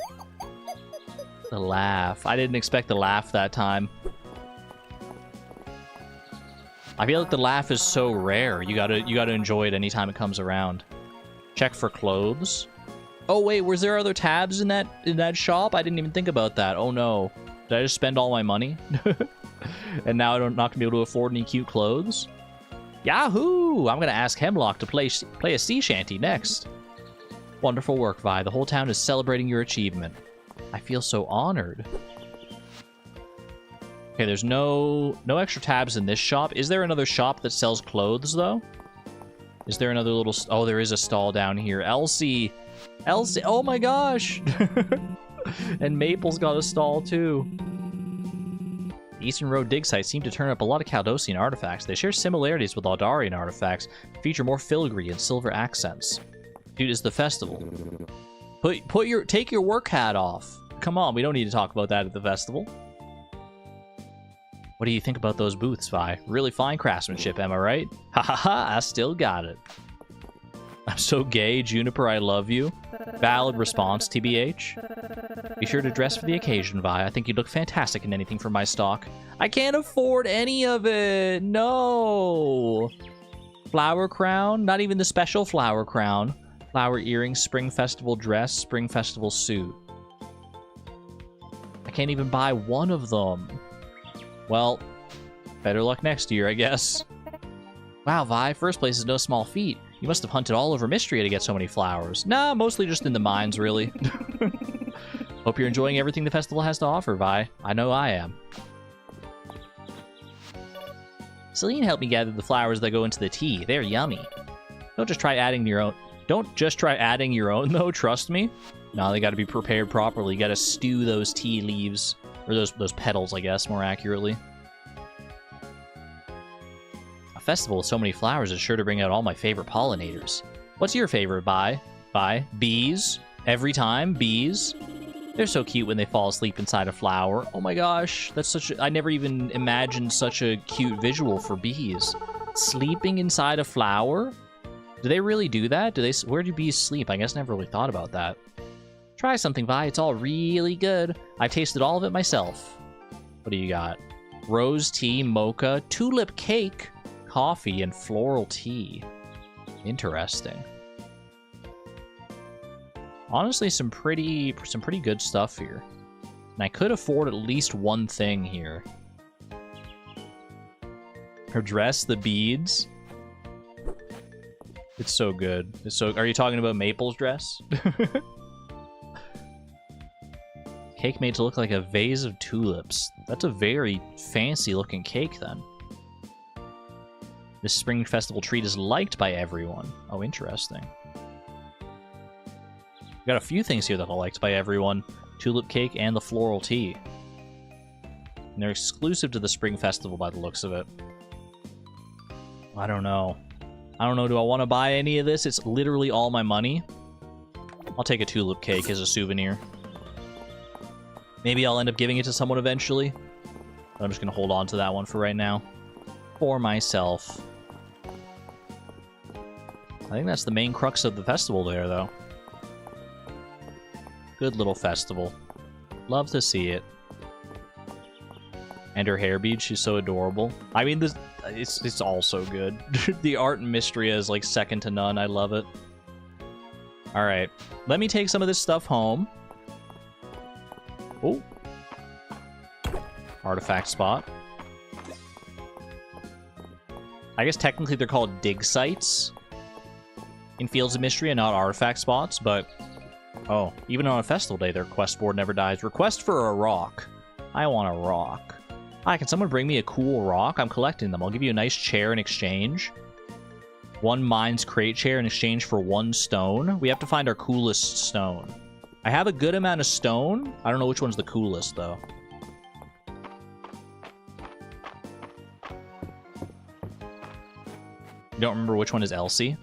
The laugh. I didn't expect the laugh that time. I feel like the laugh is so rare. You gotta enjoy it anytime it comes around. Check for clothes. Oh wait, was there other tabs in that shop? I didn't even think about that. Oh no. Did I just spend all my money? And now I'm not gonna be able to afford any cute clothes? Yahoo! I'm gonna ask Hemlock to play a sea shanty next. Wonderful work, Vi. The whole town is celebrating your achievement. I feel so honored. Okay, there's no extra tabs in this shop. Is there another shop that sells clothes, though? Is there another little... Oh, there is a stall down here. Elsie! Elsie! Oh my gosh! And Maple's got a stall too. The Eastern Road dig sites seem to turn up a lot of Caldosian artifacts. They share similarities with Aldarian artifacts, feature more filigree and silver accents. Dude, it's the festival. Take your work hat off. Come on, we don't need to talk about that at the festival. What do you think about those booths, Vi? Really fine craftsmanship, am I right? Ha ha ha, I still got it. I'm so gay, Juniper, I love you. Valid response, TBH. Be sure to dress for the occasion, Vi. I think you'd look fantastic in anything from my stock. I can't afford any of it! No! Flower crown? Not even the special flower crown. Flower earrings, spring festival dress, spring festival suit. I can't even buy one of them. Well, better luck next year, I guess. Wow, Vi, first place is no small feat. You must have hunted all over Mistria to get so many flowers. Nah, mostly just in the mines, really. Hope you're enjoying everything the festival has to offer, Vi. I know I am. Celine helped me gather the flowers that go into the tea. They're yummy. Don't just try adding your own. Don't just try adding your own, though, trust me. No, they gotta be prepared properly. You gotta stew those tea leaves. Or those petals, I guess, more accurately. A festival with so many flowers is sure to bring out all my favorite pollinators. What's your favorite, Vi? Bees? Every time, bees. They're so cute when they fall asleep inside a flower. Oh my gosh, that's such a... I never even imagined such a cute visual for bees. Sleeping inside a flower? Do they really do that? Where do bees sleep? I guess I never really thought about that. Try something, Vi. It's all really good. I've tasted all of it myself. What do you got? Rose tea, mocha, tulip cake, coffee, and floral tea. Interesting. Honestly, some pretty good stuff here. And I could afford at least one thing here. Her dress, the beads. It's so good. It's so... Are you talking about Maple's dress? Cake made to look like a vase of tulips. That's a very fancy looking cake then. This spring festival treat is liked by everyone. Oh, interesting. We got a few things here that are liked by everyone. Tulip cake and the floral tea. And they're exclusive to the spring festival by the looks of it. I don't know. Do I want to buy any of this? It's literally all my money. I'll take a tulip cake as a souvenir. Maybe I'll end up giving it to someone eventually. But I'm just going to hold on to that one for right now. For myself. I think that's the main crux of the festival there, though. Good little festival. Love to see it. And her hair beads, she's so adorable. I mean, it's all so good. The art in Mistria is like second to none. I love it. Alright. Let me take some of this stuff home. Oh. Artifact spot. I guess technically they're called dig sites in Fields of Mistria, not artifact spots, but... Oh, even on a festival day, their quest board never dies. Request for a rock. I want a rock. Hi, can someone bring me a cool rock? I'm collecting them. I'll give you a nice chair in exchange. 1 mines crate chair in exchange for 1 stone. We have to find our coolest stone. I have a good amount of stone. I don't know which one's the coolest, though. You don't remember which one is Elsie?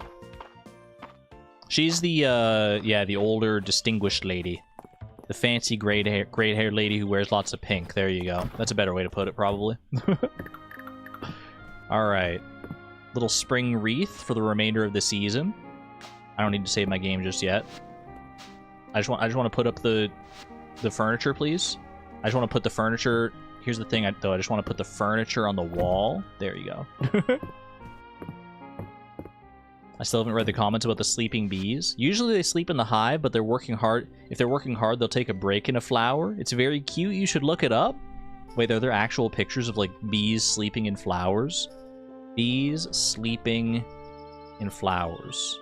She's the, yeah, the older, distinguished lady. The fancy gray-haired lady who wears lots of pink. There you go. That's a better way to put it, probably. Alright. Little spring wreath for the remainder of the season. I don't need to save my game just yet. I just want to put up the furniture, please. I just want to put the furniture... Here's the thing, though. I just want to put the furniture on the wall. There you go. I still haven't read the comments about the sleeping bees. Usually they sleep in the hive, but they're working hard. If they're working hard, they'll take a break in a flower. It's very cute. You should look it up. Wait, are there actual pictures of, like, bees sleeping in flowers? Bees sleeping in flowers.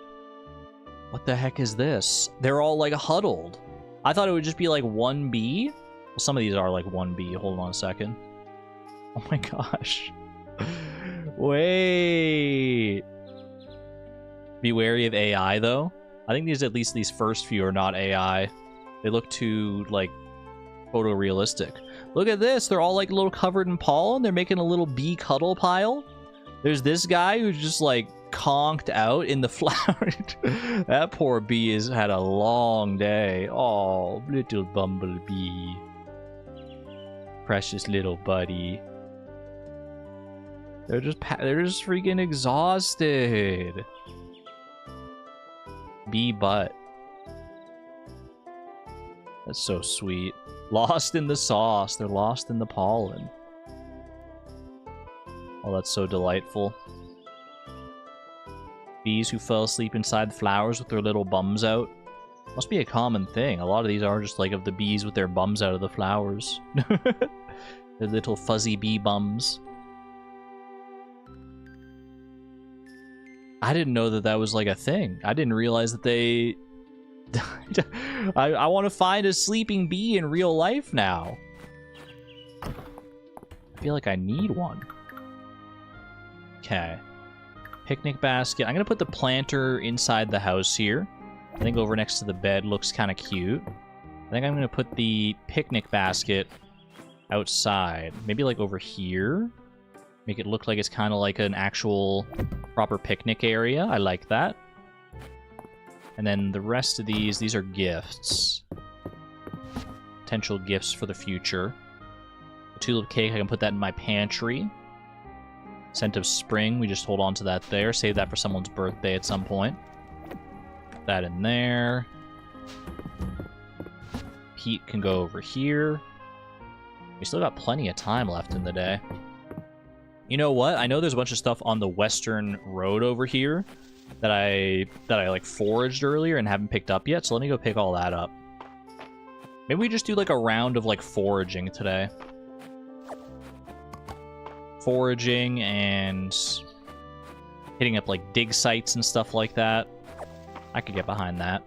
What the heck is this? They're all, like, huddled. I thought it would just be, like, 1 bee. Well, some of these are, like, 1 bee. Hold on a second. Oh my gosh. Wait. Be wary of AI, though. I think at least these first few are not AI. They look too, like, photorealistic. Look at this. They're all, like, a little covered in pollen. They're making a little bee cuddle pile. There's this guy who's just, like, conked out in the flower. That poor bee has had a long day. Oh, little bumblebee. Precious little buddy. They're just freaking exhausted. Bee butt. That's so sweet. Lost in the sauce. They're lost in the pollen. Oh, that's so delightful. Bees who fell asleep inside the flowers with their little bums out. Must be a common thing. A lot of these are just like of the bees with their bums out of the flowers. Their little fuzzy bee bums. I didn't know that that was like a thing. I didn't realize that they... I want to find a sleeping bee in real life now. I feel like I need one. Okay. Picnic basket. I'm going to put the planter inside the house here. I think over next to the bed looks kind of cute. I think I'm going to put the picnic basket outside. Maybe like over here. Make it look like it's kind of like an actual proper picnic area. I like that. And then the rest of these are gifts. Potential gifts for the future. A tulip cake, I can put that in my pantry. Scent of spring, we just hold on to that there. Save that for someone's birthday at some point. Put that in there. Pete can go over here. We still got plenty of time left in the day. You know what? I know there's a bunch of stuff on the western road over here that I like foraged earlier and haven't picked up yet, so let me go pick all that up. Maybe we just do like a round of like foraging today. Foraging and hitting up like dig sites and stuff like that. I could get behind that.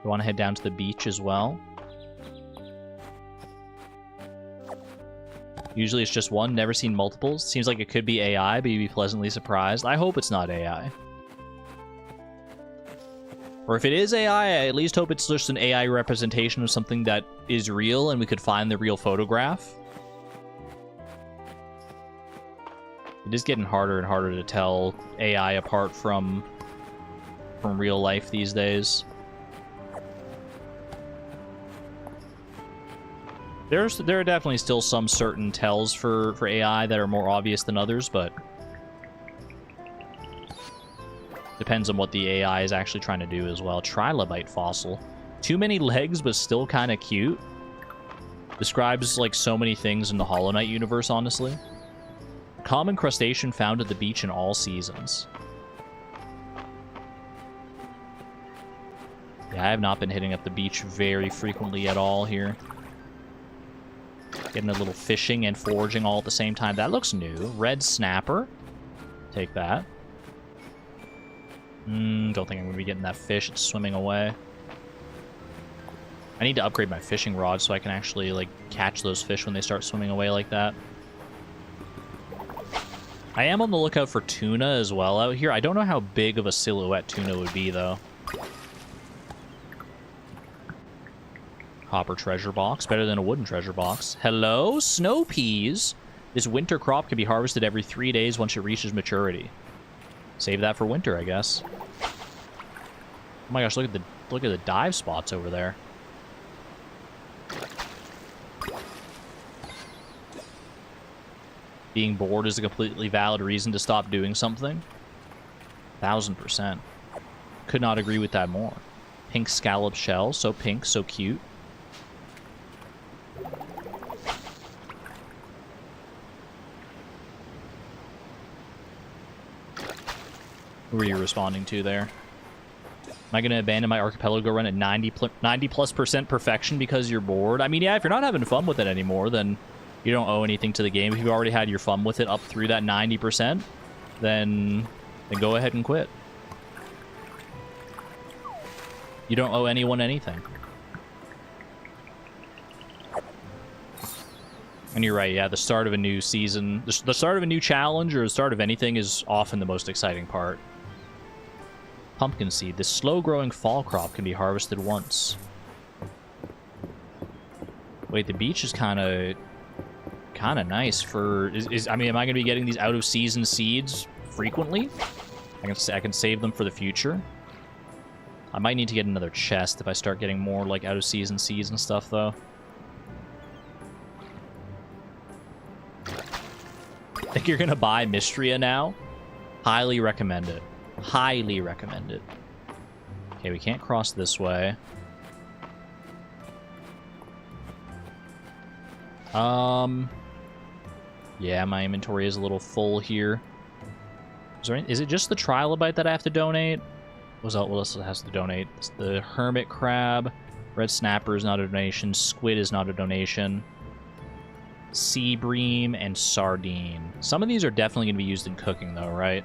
You want to head down to the beach as well? Usually it's just one, never seen multiples. Seems like it could be AI, but you'd be pleasantly surprised. I hope it's not AI. Or if it is AI, I at least hope it's just an AI representation of something that is real and we could find the real photograph. It is getting harder and harder to tell AI apart from real life these days. There are definitely still some certain tells for AI that are more obvious than others, but depends on what the AI is actually trying to do as well. Trilobite fossil. Too many legs, but still kind of cute. Describes like so many things in the Hollow Knight universe, honestly. Common crustacean found at the beach in all seasons. Yeah, I have not been hitting up the beach very frequently at all here. Getting a little fishing and foraging all at the same time. That looks new. Red snapper. Take that. Don't think I'm going to be getting that fish. It's swimming away. I need to upgrade my fishing rod so I can actually like catch those fish when they start swimming away like that. I am on the lookout for tuna as well out here. I don't know how big of a silhouette tuna would be, though. Copper treasure box. Better than a wooden treasure box. Hello? Snow peas. This winter crop can be harvested every 3 days once it reaches maturity. Save that for winter, I guess. Oh my gosh, look at the dive spots over there. Being bored is a completely valid reason to stop doing something. 1000%. Could not agree with that more. Pink scallop shell. So pink, so cute. Who are you responding to there? Am I going to abandon my archipelago run at 90+% perfection because you're bored? I mean, yeah, if you're not having fun with it anymore, then you don't owe anything to the game. If you've already had your fun with it up through that 90%, then go ahead and quit. You don't owe anyone anything. And you're right, yeah, the start of a new season, the start of a new challenge or the start of anything is often the most exciting part. Pumpkin seed. This slow-growing fall crop can be harvested once. Wait, the beach is kind of nice for... I mean, am I going to be getting these out-of-season seeds frequently? I can save them for the future. I might need to get another chest if I start getting more, like, out-of-season seeds and stuff, though. I think you're going to buy Mistria now? Highly recommend it. Highly recommend it. Okay, we can't cross this way. Yeah, my inventory is a little full here. Is it just the trilobite that I have to donate? What else has to donate? It's the hermit crab. Red snapper is not a donation. Squid is not a donation. Sea bream and sardine. Some of these are definitely going to be used in cooking, though, right?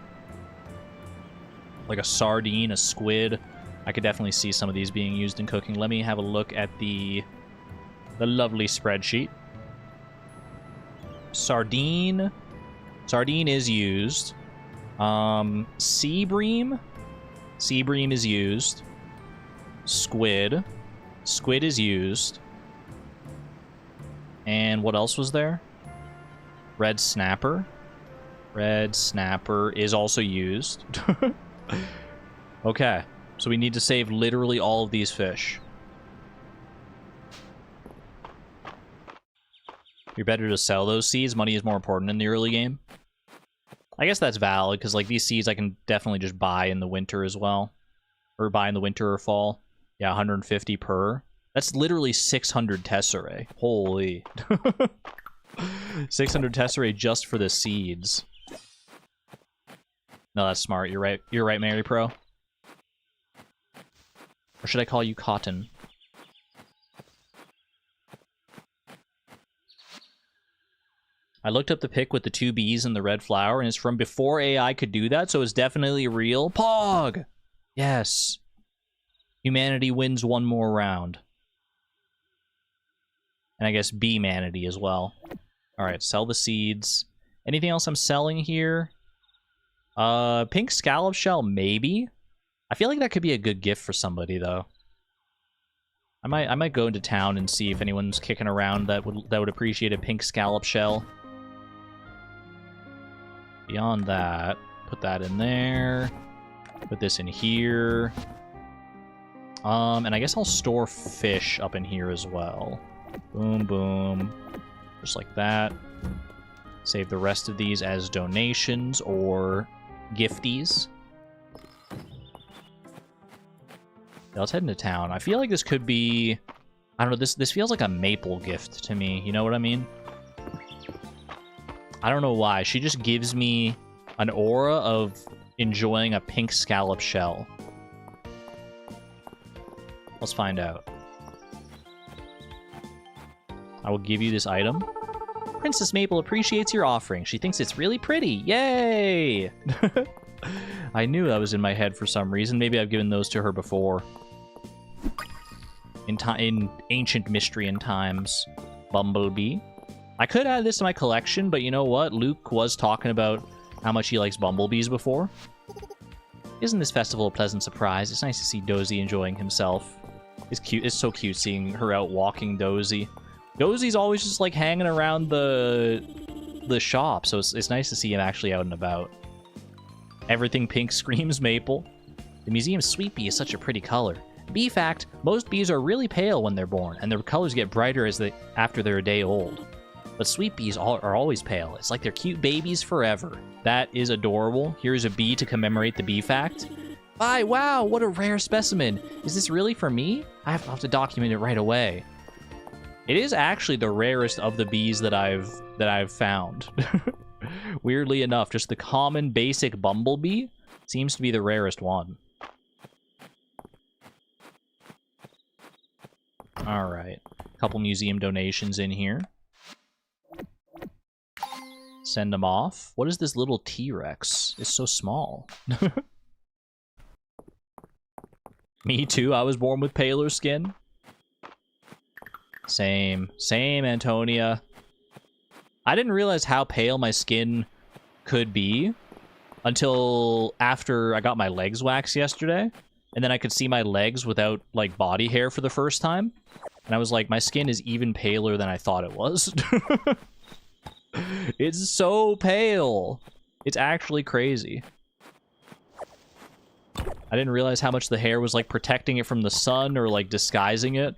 Like a sardine, a squid. I could definitely see some of these being used in cooking. Let me have a look at the lovely spreadsheet. Sardine. Sardine is used. Sea bream. Sea bream is used. Squid. Squid is used. And what else was there? Red snapper. Red snapper is also used. Okay, so we need to save literally all of these fish. You're better to sell those seeds. Money is more important in the early game. I guess that's valid, because like these seeds I can definitely just buy in the winter as well. Or buy in the winter or fall. Yeah, 150 per. That's literally 600 tesserae. Holy. 600 tesserae just for the seeds. No, that's smart. You're right. You're right, Mary Pro. Or should I call you Cotton? I looked up the pic with the 2 bees and the red flower, and it's from before AI could do that, so it's definitely real. Pog! Yes. Humanity wins one more round. And I guess bee-manity as well. Alright, sell the seeds. Anything else I'm selling here? Pink scallop shell, maybe? I feel like that could be a good gift for somebody, though. I might go into town and see if anyone's kicking around that would appreciate a pink scallop shell. Beyond that, put that in there. Put this in here. And I guess I'll store fish up in here as well. Boom, boom. Just like that. Save the rest of these as donations or gifties. Yeah, let's head into town. I feel like this could be... I don't know, this feels like a maple gift to me. You know what I mean? I don't know why. She just gives me an aura of enjoying a pink scallop shell. Let's find out. I will give you this item. Princess Maple appreciates your offering. She thinks it's really pretty. Yay! I knew that was in my head for some reason. Maybe I've given those to her before. In ancient Mistrian times. Bumblebee. I could add this to my collection, but you know what? Luke was talking about how much he likes bumblebees before. Isn't this festival a pleasant surprise? It's nice to see Dozy enjoying himself. It's cute. It's so cute seeing her out walking Dozy. Dozy's always just like hanging around the shop, so it's nice to see him actually out and about. Everything pink screams maple. The museum's sweet bee is such a pretty color. Bee fact, most bees are really pale when they're born, and their colors get brighter after they're a day old. But sweet bees are always pale. It's like they're cute babies forever. That is adorable. Here's a bee to commemorate the bee fact. Wow, what a rare specimen. Is this really for me? I have to document it right away. It is actually the rarest of the bees that I've found. Weirdly enough, just the common basic bumblebee seems to be the rarest one. Alright. Couple museum donations in here. Send them off. What is this little T-Rex? It's so small. Me too, I was born with paler skin. Same, Antonia. I didn't realize how pale my skin could be until after I got my legs waxed yesterday. And then I could see my legs without, like, body hair for the first time. And I was like, my skin is even paler than I thought it was. It's so pale. It's actually crazy. I didn't realize how much the hair was, like, protecting it from the sun or, like, disguising it.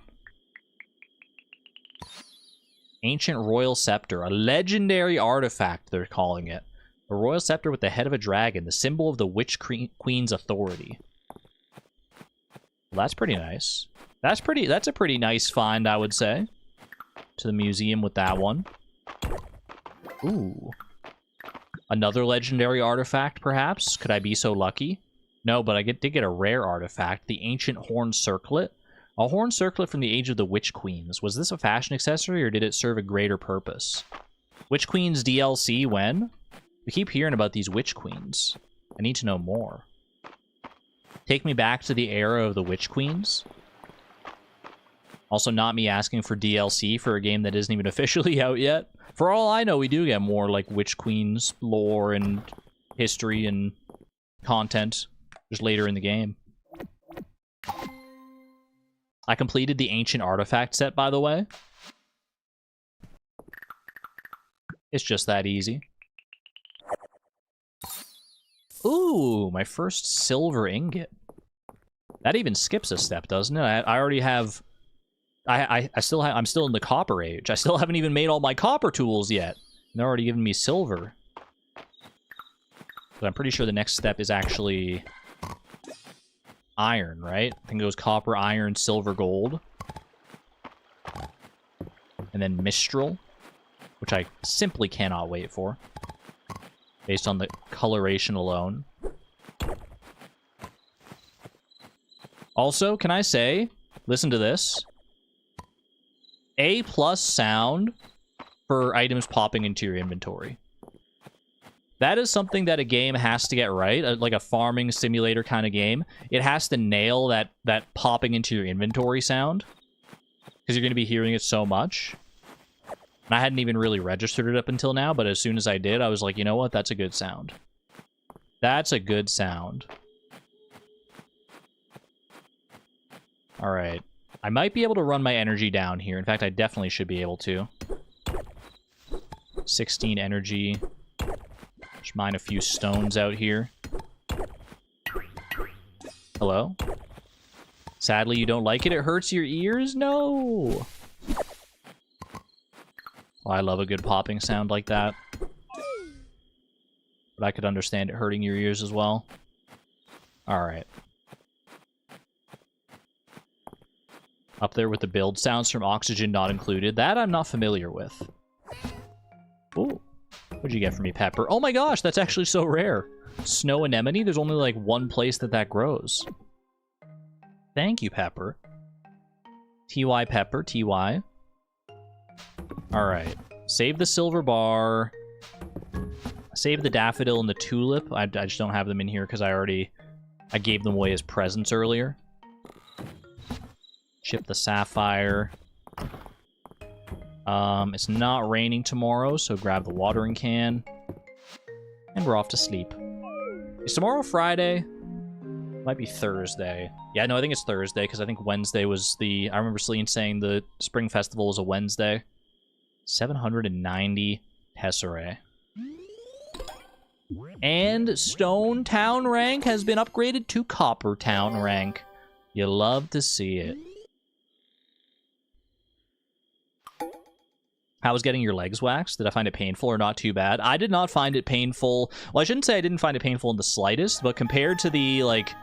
Ancient Royal Scepter. A legendary artifact, they're calling it. A royal scepter with the head of a dragon, the symbol of the Witch Queen's authority. Well, that's pretty nice. That's a pretty nice find, I would say. To the museum with that one. Ooh. Another legendary artifact, perhaps? Could I be so lucky? No, but I did get a rare artifact. The Ancient Horn Circlet. A horn circlet from the age of the Witch Queens. Was this a fashion accessory, or did it serve a greater purpose? Witch Queens DLC when? We keep hearing about these Witch Queens. I need to know more. Take me back to the era of the Witch Queens. Also, not me asking for DLC for a game that isn't even officially out yet. For all I know, we do get more, like, Witch Queens lore and history and content just later in the game. I completed the Ancient Artifact set, by the way. It's just that easy. Ooh, my first silver ingot. That even skips a step, doesn't it? I already have... I'm still in the copper age. I still haven't even made all my copper tools yet. And they're already giving me silver. But I'm pretty sure the next step is actually... iron, right? I think it goes copper, iron, silver, gold. And then Mistral, which I simply cannot wait for. Based on the coloration alone. Also, can I say, listen to this. A+ sound for items popping into your inventory. That is something that a game has to get right, like a farming simulator kind of game. It has to nail that popping into your inventory sound, because you're going to be hearing it so much. And I hadn't even really registered it up until now, but as soon as I did, I was like, you know what? That's a good sound. That's a good sound. All right. I might be able to run my energy down here. In fact, I definitely should be able to. 16 energy. Just mine a few stones out here. Hello? Sadly, you don't like it? It hurts your ears? No! Oh, I love a good popping sound like that. But I could understand it hurting your ears as well. Alright. Up there with the build sounds from Oxygen Not Included. That I'm not familiar with. Ooh. What'd you get for me, Pepper? Oh my gosh, that's actually so rare. Snow anemone? There's only like one place that grows. Thank you, Pepper. TY Pepper, TY. Alright. Save the silver bar. Save the daffodil and the tulip. I just don't have them in here because I gave them away as presents earlier. Chip the sapphire. It's not raining tomorrow, so grab the watering can. And we're off to sleep. Is tomorrow Friday? Might be Thursday. Yeah, no, I think it's Thursday, because I think Wednesday was the... I remember Celine saying the Spring Festival was a Wednesday. 790 Tesserae. And Stone Town rank has been upgraded to Copper Town rank. You love to see it. How was getting your legs waxed? Did I find it painful or not too bad? I did not find it painful. Well, I shouldn't say I didn't find it painful in the slightest, but compared to the, like,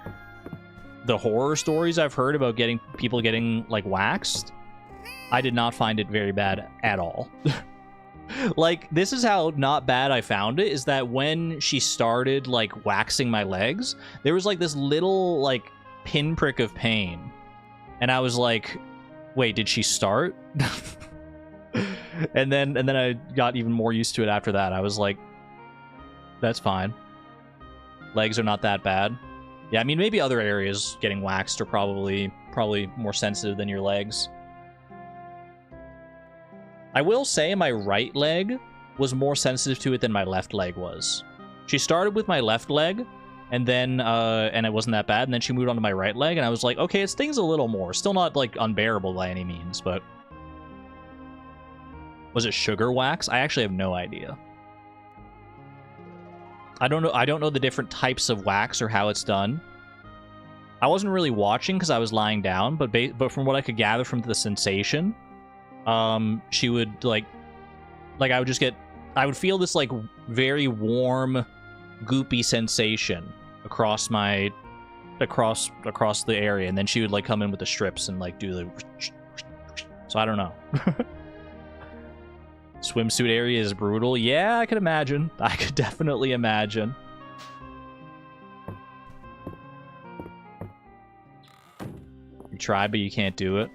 the horror stories I've heard about people getting, like, waxed, I did not find it very bad at all. Like, this is how not bad I found it, is that when she started, like, waxing my legs, there was, like, this little, like, pinprick of pain. And I was like, wait, did she start? And then I got even more used to it after that. I was like, that's fine. Legs are not that bad. Yeah, I mean, maybe other areas getting waxed are probably more sensitive than your legs. I will say my right leg was more sensitive to it than my left leg was. She started with my left leg, and then, and it wasn't that bad, and then she moved on to my right leg, and I was like, okay, it stings a little more. Still not, like, unbearable by any means, but... Was it sugar wax? I actually have no idea. I don't know the different types of wax or how it's done. I wasn't really watching because I was lying down, but from what I could gather from the sensation, she would, like I would just get... I would feel this, like, very warm, goopy sensation across my... across the area, and then she would, like, come in with the strips and, like, do the... So I don't know. Swimsuit area is brutal. Yeah, I could imagine. I could definitely imagine. You try, but you can't do it.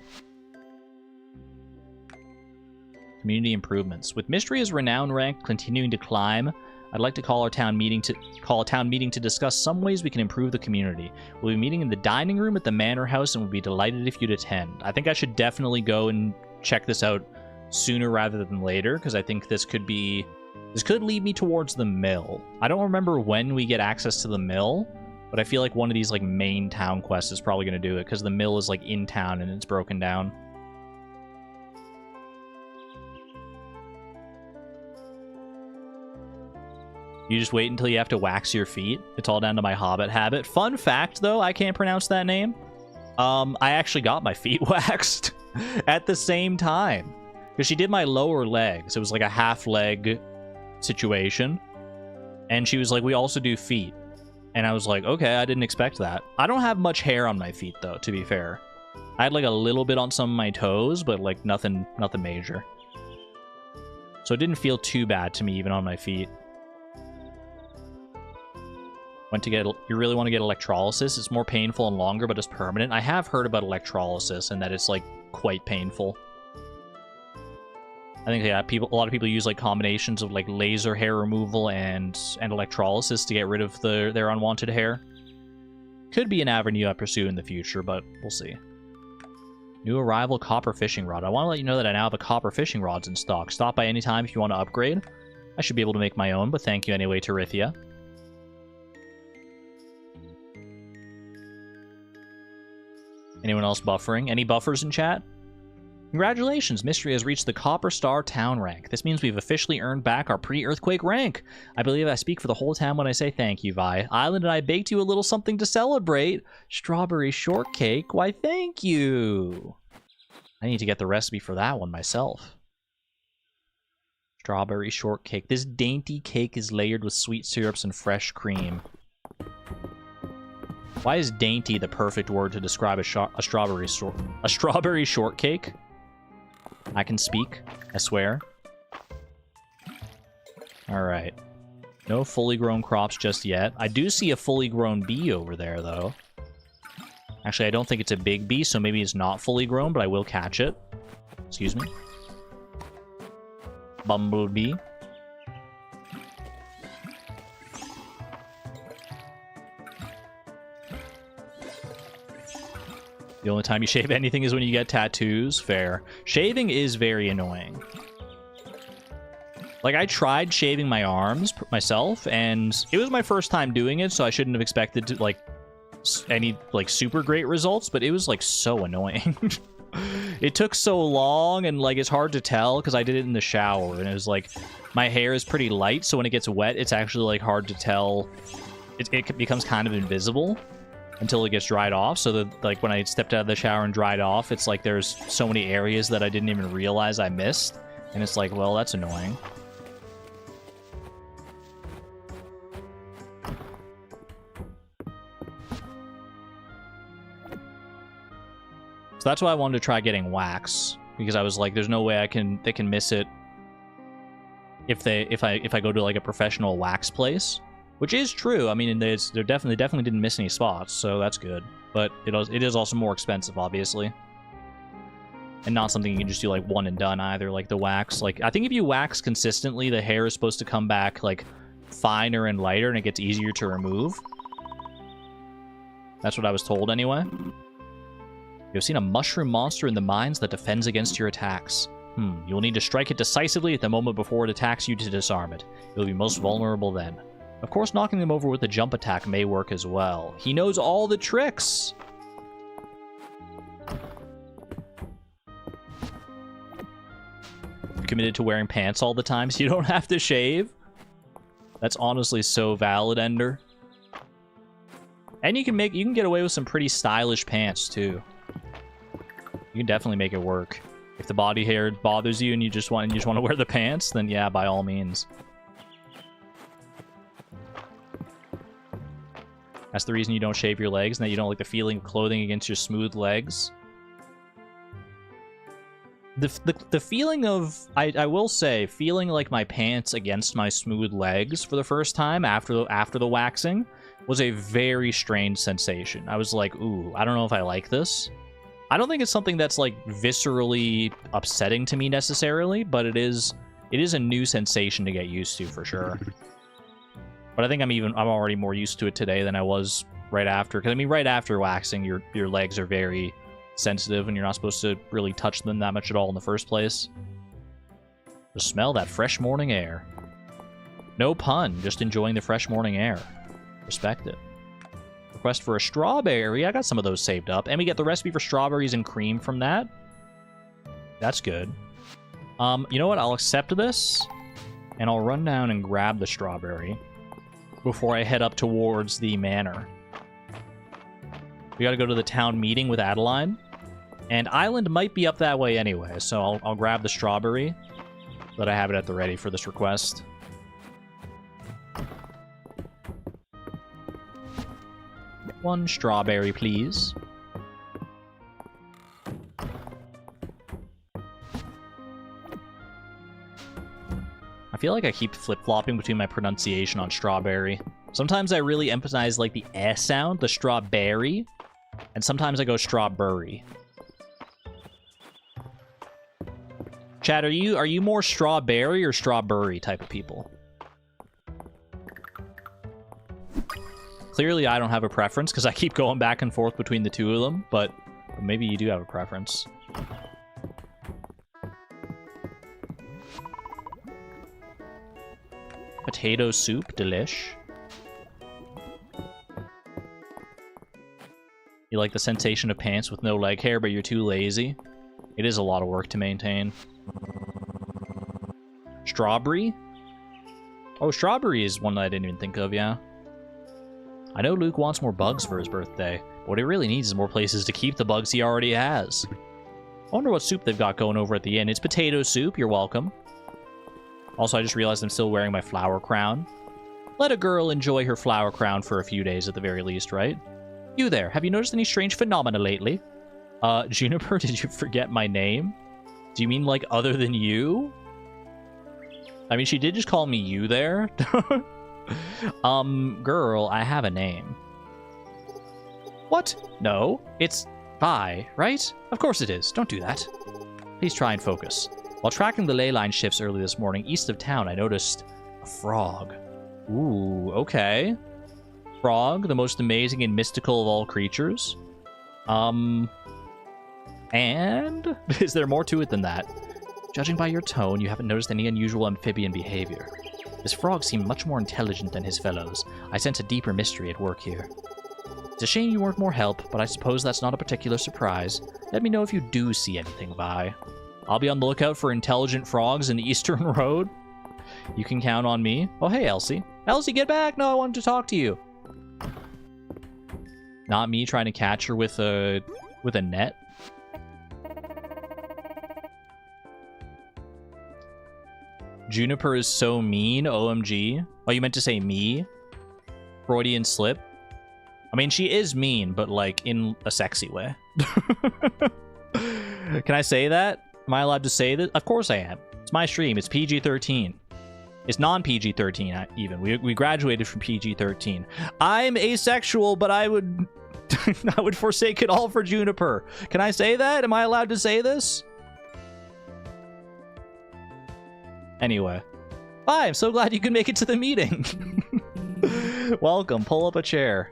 Community improvements. With Mistria's renown rank continuing to climb, I'd like to call a town meeting to discuss some ways we can improve the community. We'll be meeting in the dining room at the Manor House and we'll be delighted if you'd attend. I think I should definitely go and check this out sooner rather than later, because I think this could lead me towards the mill. I don't remember when we get access to the mill, but I feel like one of these, like, main town quests is probably going to do it, because the mill is, like, in town and it's broken down. You just wait until you have to wax your feet. It's all down to my hobbit habit. Fun fact, though, I can't pronounce that name. I actually got my feet waxed at the same time. Because she did my lower legs. It was like a half leg situation. And she was like, we also do feet. And I was like, okay, I didn't expect that. I don't have much hair on my feet, though, to be fair. I had like a little bit on some of my toes, but like nothing major. So it didn't feel too bad to me, even on my feet. You really want to get electrolysis? It's more painful and longer, but it's permanent. I have heard about electrolysis and that it's like quite painful. I think, yeah, a lot of people use like combinations of like laser hair removal and electrolysis to get rid of their unwanted hair. Could be an avenue I pursue in the future, but we'll see. New arrival copper fishing rod. I want to let you know that I now have a copper fishing rods in stock. Stop by any time if you want to upgrade. I should be able to make my own, but thank you anyway, Terithia. Anyone else buffering? Any buffers in chat? Congratulations, Mistria has reached the Copper Star Town rank. This means we've officially earned back our pre-earthquake rank. I believe I speak for the whole town when I say thank you, Vi. Island and I baked you a little something to celebrate. Strawberry shortcake? Why, thank you. I need to get the recipe for that one myself. Strawberry shortcake. This dainty cake is layered with sweet syrups and fresh cream. Why is dainty the perfect word to describe a strawberry shortcake? I can speak, I swear. Alright. No fully grown crops just yet. I do see a fully grown bee over there, though. Actually, I don't think it's a big bee, so maybe it's not fully grown, but I will catch it. Excuse me. Bumblebee. The only time you shave anything is when you get tattoos. Fair. Shaving is very annoying. Like, I tried shaving my arms myself, and it was my first time doing it, so I shouldn't have expected to, like, any, like, super great results, but it was, like, so annoying. It took so long, and, like, it's hard to tell, because I did it in the shower, and it was, like, my hair is pretty light, so when it gets wet, it's actually, like, hard to tell. It becomes kind of invisible until it gets dried off, so that, like, when I stepped out of the shower and dried off, it's like there's so many areas that I didn't even realize I missed, and it's like, well, that's annoying. So that's why I wanted to try getting wax, because I was like, there's no way they can miss it if I go to like a professional wax place. Which is true. I mean, they definitely didn't miss any spots, so that's good. But it is also more expensive, obviously. And not something you can just do, like, one and done either, like the wax. Like, I think if you wax consistently, the hair is supposed to come back, like, finer and lighter, and it gets easier to remove. That's what I was told, anyway. You've seen a mushroom monster in the mines that defends against your attacks. You will need to strike it decisively at the moment before it attacks you to disarm it. It will be most vulnerable then. Of course, knocking them over with a jump attack may work as well. He knows all the tricks! Committed to wearing pants all the time so you don't have to shave? That's honestly so valid, Ender. And you can get away with some pretty stylish pants too. You can definitely make it work. If the body hair bothers you and you just want to wear the pants, then yeah, by all means. That's the reason you don't shave your legs, and that you don't like the feeling of clothing against your smooth legs. The feeling of, I will say, feeling like my pants against my smooth legs for the first time after the waxing was a very strange sensation. I was like, ooh, I don't know if I like this. I don't think it's something that's like viscerally upsetting to me necessarily, but it is a new sensation to get used to for sure. But I think I'm already more used to it today than I was right after. Because I mean, right after waxing, your legs are very sensitive and you're not supposed to really touch them that much at all in the first place. Just smell that fresh morning air. No pun, just enjoying the fresh morning air. Respect it. Request for a strawberry. I got some of those saved up. And we get the recipe for strawberries and cream from that. That's good. You know what? I'll accept this. And I'll run down and grab the strawberry before I head up towards the manor. We gotta go to the town meeting with Adeline. And Island might be up that way anyway, so I'll grab the strawberry so that I have it at the ready for this request. One strawberry, please. I feel like I keep flip-flopping between my pronunciation on strawberry. Sometimes I really emphasize like the S sound, the strawberry, and sometimes I go strawberry. Chad, are you more strawberry or strawberry type of people? Clearly, I don't have a preference because I keep going back and forth between the two of them, but maybe you do have a preference. Potato soup, delish. You like the sensation of pants with no leg hair, but you're too lazy? It is a lot of work to maintain. Strawberry? Oh, strawberry is one that I didn't even think of, yeah. I know Luke wants more bugs for his birthday, but what he really needs is more places to keep the bugs he already has. I wonder what soup they've got going over at the inn. It's potato soup, you're welcome. Also, I just realized I'm still wearing my flower crown. Let a girl enjoy her flower crown for a few days at the very least, right? You there, have you noticed any strange phenomena lately? Juniper, did you forget my name? Do you mean, like, other than you? I mean, she did just call me you there. Girl, I have a name. What? No, it's Vi, right? Of course it is. Don't do that. Please try and focus. While tracking the ley line shifts early this morning, east of town, I noticed a frog. Ooh, okay. Frog, the most amazing and mystical of all creatures. And is there more to it than that? Judging by your tone, you haven't noticed any unusual amphibian behavior. This frog seemed much more intelligent than his fellows. I sense a deeper mystery at work here. It's a shame you weren't more help, but I suppose that's not a particular surprise. Let me know if you do see anything, Vi. I'll be on the lookout for intelligent frogs in Eastern Road. You can count on me. Oh, hey, Elsie. Elsie, get back! No, I wanted to talk to you. Not me trying to catch her with a net. Juniper is so mean, OMG. Oh, you meant to say me? Freudian slip? I mean, she is mean, but, like, in a sexy way. Can I say that? Am I allowed to say that? Of course I am. It's my stream. It's PG-13. It's non-PG-13, even. We graduated from PG-13. I'm asexual, but I would... I would forsake it all for Juniper. Can I say that? Am I allowed to say this? Anyway. Hi, I'm so glad you could make it to the meeting. Welcome. Pull up a chair.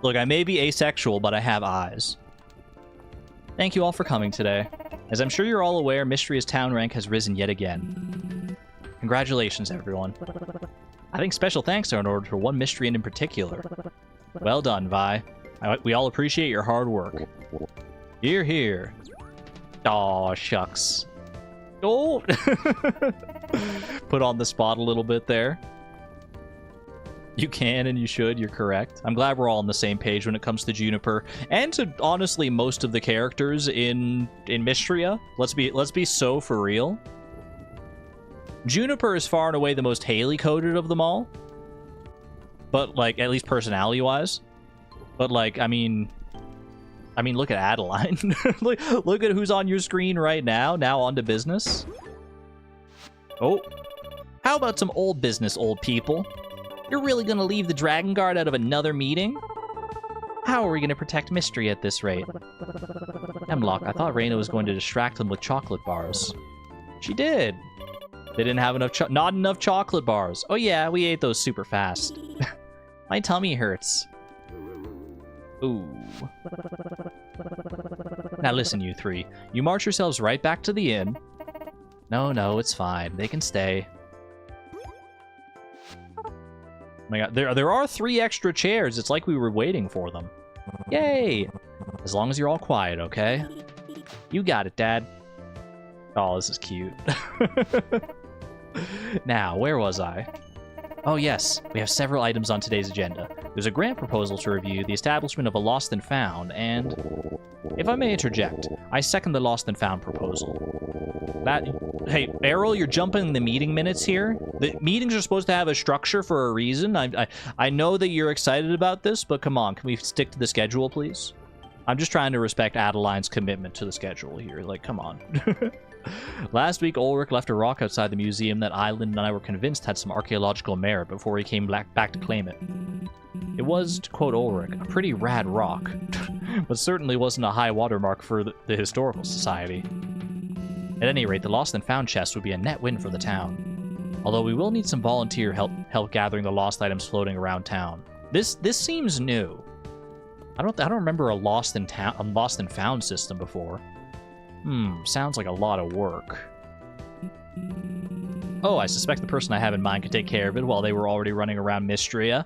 Look, I may be asexual, but I have eyes. Thank you all for coming today. As I'm sure you're all aware, Mistria's town rank has risen yet again. Congratulations, everyone. I think special thanks are in order for one Mistrian in particular. Well done, Vi. We all appreciate your hard work. Hear, hear. Aw, shucks. Oh! Put on the spot a little bit there. You can and you should, you're correct. I'm glad we're all on the same page when it comes to Juniper, and to, honestly, most of the characters in Mistria. Let's be so for real. Juniper is far and away the most Haley-coded of them all. But, like, at least personality-wise. But, like, I mean, look at Adeline. look at who's on your screen right now. Now on to business. Oh. How about some old business, old people? You're really gonna leave the Dragon Guard out of another meeting? How are we gonna protect Mistria at this rate? Hemlock, I thought Reina was going to distract them with chocolate bars. She did. They didn't have enough not enough chocolate bars. Oh yeah, we ate those super fast. My tummy hurts. Ooh. Now listen, you three. You march yourselves right back to the inn. No, it's fine. They can stay. Oh my god, there are 3 extra chairs. It's like we were waiting for them. Yay! As long as you're all quiet, okay? You got it, Dad. Oh, this is cute. Now, where was I? Oh yes, we have several items on today's agenda. There's a grant proposal to review, the establishment of a lost and found, and... If I may interject, I second the lost and found proposal. Hey, Errol, you're jumping the meeting minutes here. The meetings are supposed to have a structure for a reason. I know that you're excited about this, but come on, can we stick to the schedule, please? I'm just trying to respect Adeline's commitment to the schedule here. Like, come on. Last week, Ulrich left a rock outside the museum that Island and I were convinced had some archaeological merit before he came back to claim it. It was, to quote Ulrich, a pretty rad rock, but certainly wasn't a high watermark for the Historical Society. At any rate, the lost and found chest would be a net win for the town. Although we will need some volunteer help gathering the lost items floating around town. This seems new. I don't remember a lost and found system before. Sounds like a lot of work. Oh, I suspect the person I have in mind could take care of it while they were already running around Mistria.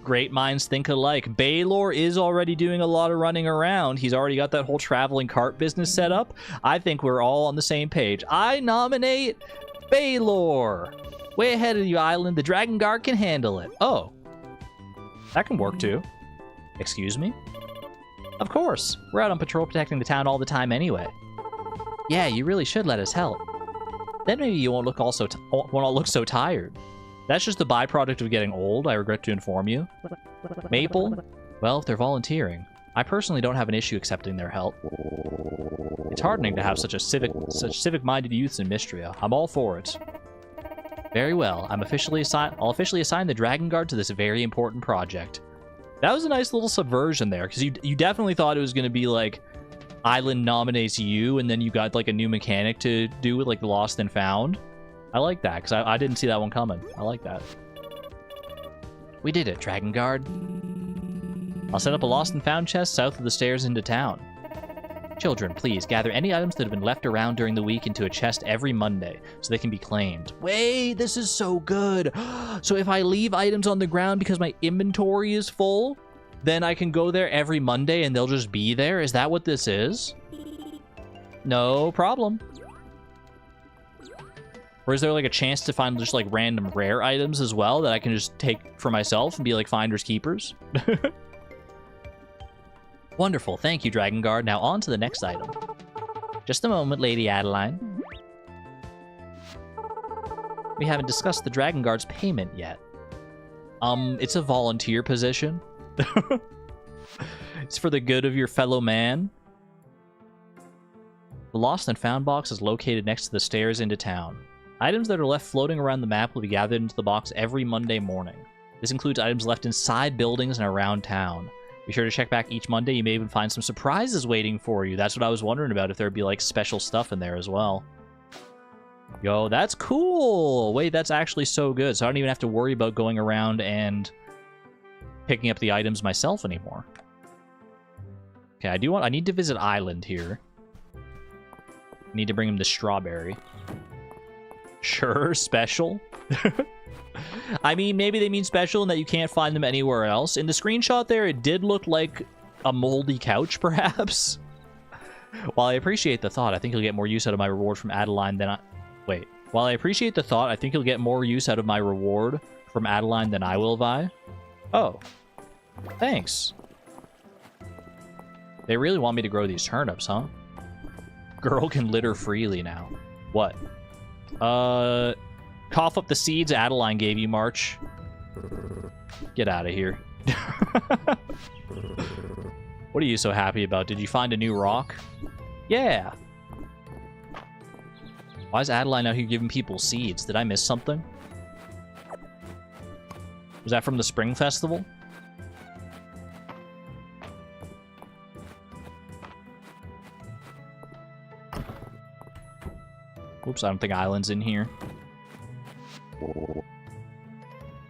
Great minds think alike. Baylor is already doing a lot of running around. He's already got that whole traveling cart business set up. I think we're all on the same page. I nominate Baylor. Way ahead of you, Island. The Dragon Guard can handle it. Oh. That can work, too. Excuse me? Of course. We're out on patrol protecting the town all the time anyway. Yeah, you really should let us help. Then maybe you won't all look so tired. That's just the byproduct of getting old, I regret to inform you. Maple? Well, if they're volunteering. I personally don't have an issue accepting their help. It's heartening to have such civic-minded youths in Mistria. I'm all for it. Very well. I'll officially assign the Dragon Guard to this very important project. That was a nice little subversion there, because you definitely thought it was going to be like Island nominates you, and then you got like a new mechanic to do with like the Lost and Found. I like that, because I didn't see that one coming. I like that. We did it, Dragon Guard. I'll set up a Lost and Found chest south of the stairs into town. Children, please gather any items that have been left around during the week into a chest every Monday, so they can be claimed. Wait, this is so good. So if I leave items on the ground because my inventory is full, then I can go there every Monday and they'll just be there? Is that what this is? No problem. Or is there like a chance to find just like random rare items as well that I can just take for myself and be like finders keepers? Wonderful, thank you, Dragon Guard. Now on to the next item. Just a moment, Lady Adeline. We haven't discussed the Dragon Guard's payment yet. It's a volunteer position. It's for the good of your fellow man. The Lost and Found box is located next to the stairs into town. Items that are left floating around the map will be gathered into the box every Monday morning. This includes items left inside buildings and around town. Be sure to check back each Monday. You may even find some surprises waiting for you. That's what I was wondering about, if there'd be like special stuff in there as well. Yo, that's cool! Wait, that's actually so good. So I don't even have to worry about going around and picking up the items myself anymore. Okay, I need to visit Island here. I need to bring him to Strawberry. Sure, special. I mean, maybe they mean special in that you can't find them anywhere else. In the screenshot there, it did look like a moldy couch, perhaps. While I appreciate the thought, I think you'll get more use out of my reward from Adeline than I... Wait. While I appreciate the thought, I think you'll get more use out of my reward from Adeline than I will, Vi. Oh. Thanks. They really want me to grow these turnips, huh? Girl can litter freely now. What? Cough up the seeds Adeline gave you, March. Get out of here. What are you so happy about? Did you find a new rock? Yeah. Why is Adeline out here giving people seeds? Did I miss something? Was that from the Spring Festival? Oops, I don't think Island's in here.